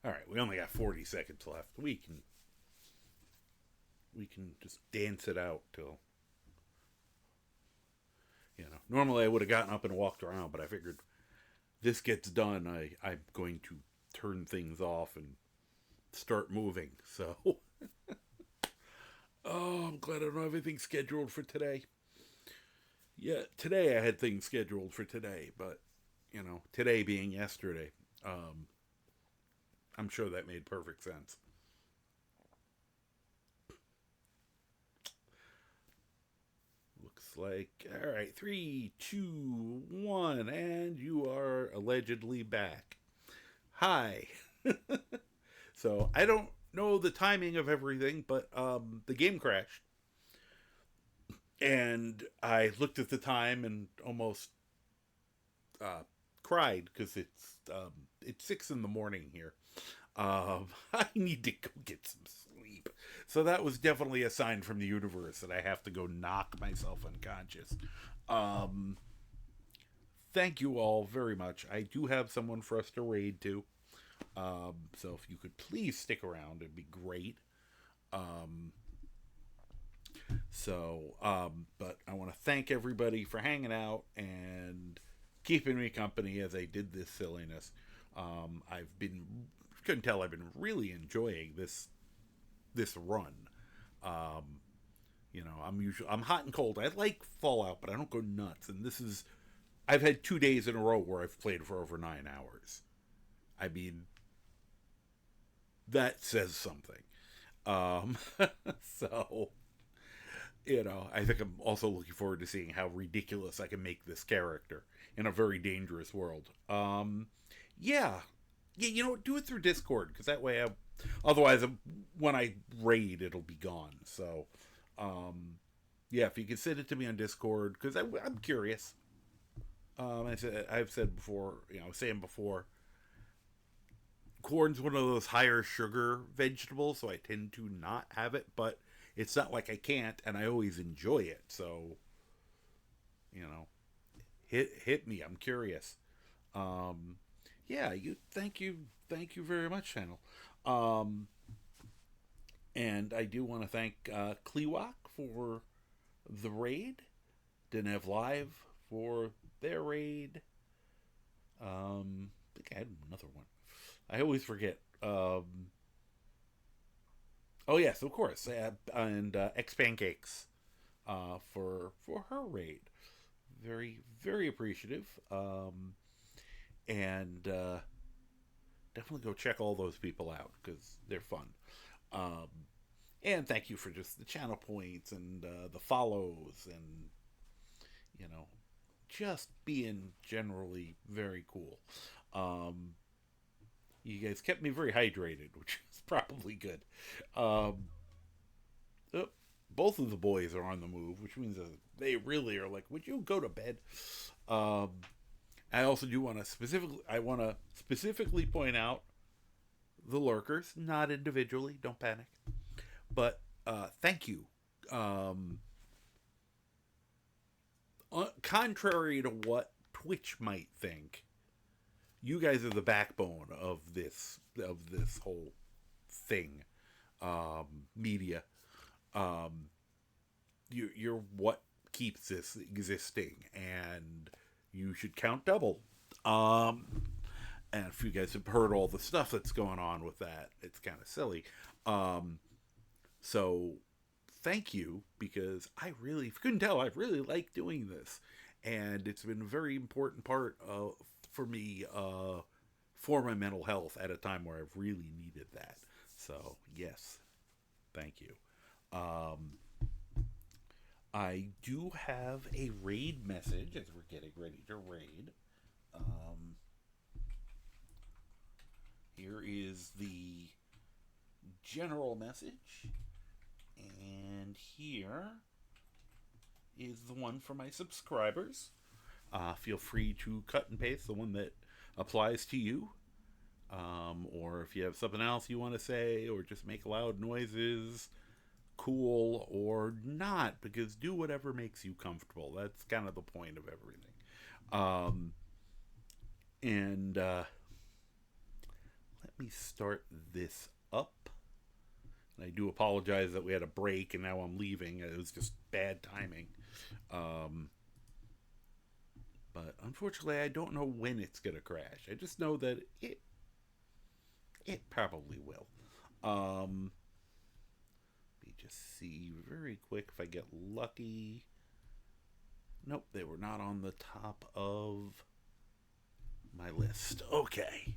All right, we only got 40 seconds left. We can just dance it out till, normally I would have gotten up and walked around, but I figured this gets done, I'm going to turn things off and start moving. So, oh, I'm glad I don't have anything scheduled for today. Yeah, today I had things scheduled for today, but, today being yesterday, I'm sure that made perfect sense. Looks like, all right, 3, 2, 1, and you are allegedly back. Hi. So, I don't know the timing of everything, but the game crashed. And I looked at the time and almost cried because it's 6 in the morning here. I need to go get some sleep. So that was definitely a sign from the universe that I have to go knock myself unconscious. Thank you all very much. I do have someone for us to raid to. So if you could please stick around, it'd be great. But I want to thank everybody for hanging out and keeping me company as I did this silliness. Couldn't tell, I've been really enjoying this run. I'm hot and cold. I like Fallout, but I don't go nuts. And I've had 2 days in a row where I've played for over 9 hours. I mean, that says something. So, I think I'm also looking forward to seeing how ridiculous I can make this character in a very dangerous world. Yeah, do it through Discord, because that way otherwise when I raid, it'll be gone. So, yeah, if you could send it to me on Discord, because I'm curious. I've said before, I was saying before, corn's one of those higher sugar vegetables, so I tend to not have it, but it's not like I can't, and I always enjoy it, so, hit me, I'm curious. Yeah, thank you very much, channel. And I do want to thank Kleewak for the raid, Denev Live for their raid. I think I had another one. I always forget. Oh yes, of course, and X Pancakes for her raid. Very, very appreciative. And definitely go check all those people out because they're fun. And thank you for just the channel points and the follows and, just being generally very cool. You guys kept me very hydrated, which is probably good. Both of the boys are on the move, which means they really are like, would you go to bed? I also do want to specifically point out the lurkers, not individually, don't panic. But thank you. Contrary to what Twitch might think, you guys are the backbone of this whole thing, media. You're what keeps this existing, and you should count double. And if you guys have heard all the stuff that's going on with that, it's kind of silly. So thank you, because if you couldn't tell, I really like doing this, and it's been a very important part for me for my mental health at a time where I've really needed that. So yes, thank you. I do have a raid message as we're getting ready to raid. Here is the general message, and here is the one for my subscribers. Feel free to cut and paste the one that applies to you, or if you have something else you want to say, or just make loud noises, cool or not, because do whatever makes you comfortable. That's kind of the point of everything. And let me start this up. And I do apologize that we had a break and now I'm leaving. It was just bad timing. But unfortunately, I don't know when it's going to crash. I just know that it probably will. Let me just see very quick if I get lucky. Nope, they were not on the top of my list. Okay.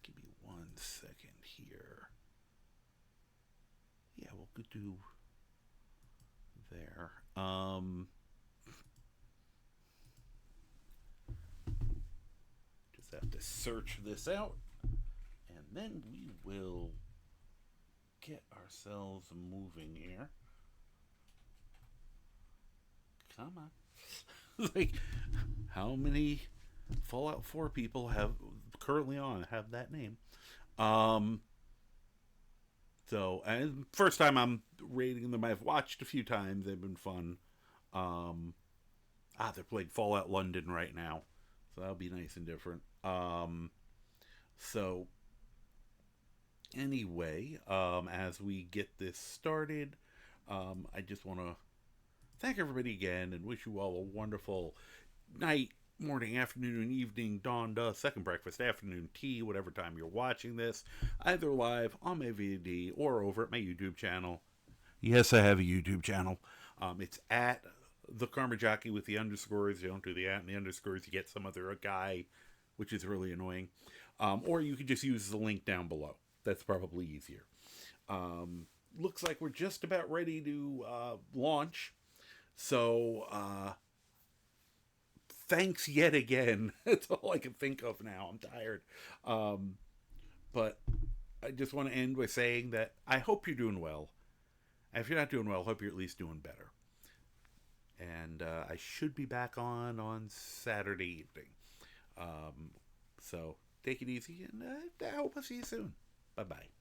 Give me 1 second here. Yeah, we'll do there. Just have to search this out, and then we will get ourselves moving here. Come on. Like, how many Fallout 4 people currently have that name? So, and first time I'm rating them. I've watched a few times. They've been fun. They're playing Fallout London right now, so that'll be nice and different. So anyway, as we get this started, I just want to thank everybody again and wish you all a wonderful night, morning, afternoon, evening, dawn, dusk, second breakfast, afternoon tea, whatever time you're watching this, either live on my VOD or over at my YouTube channel. Yes, I have a YouTube channel. It's at the Karma Jockey with the underscores. You don't do the at and the underscores. You get some other guy, which is really annoying. Or you could just use the link down below. That's probably easier. Looks like we're just about ready to launch. So, thanks yet again. That's all I can think of now. I'm tired. But I just want to end by saying that I hope you're doing well. And if you're not doing well, hope you're at least doing better. And I should be back on Saturday evening. So take it easy, and I hope I'll see you soon. Bye-bye.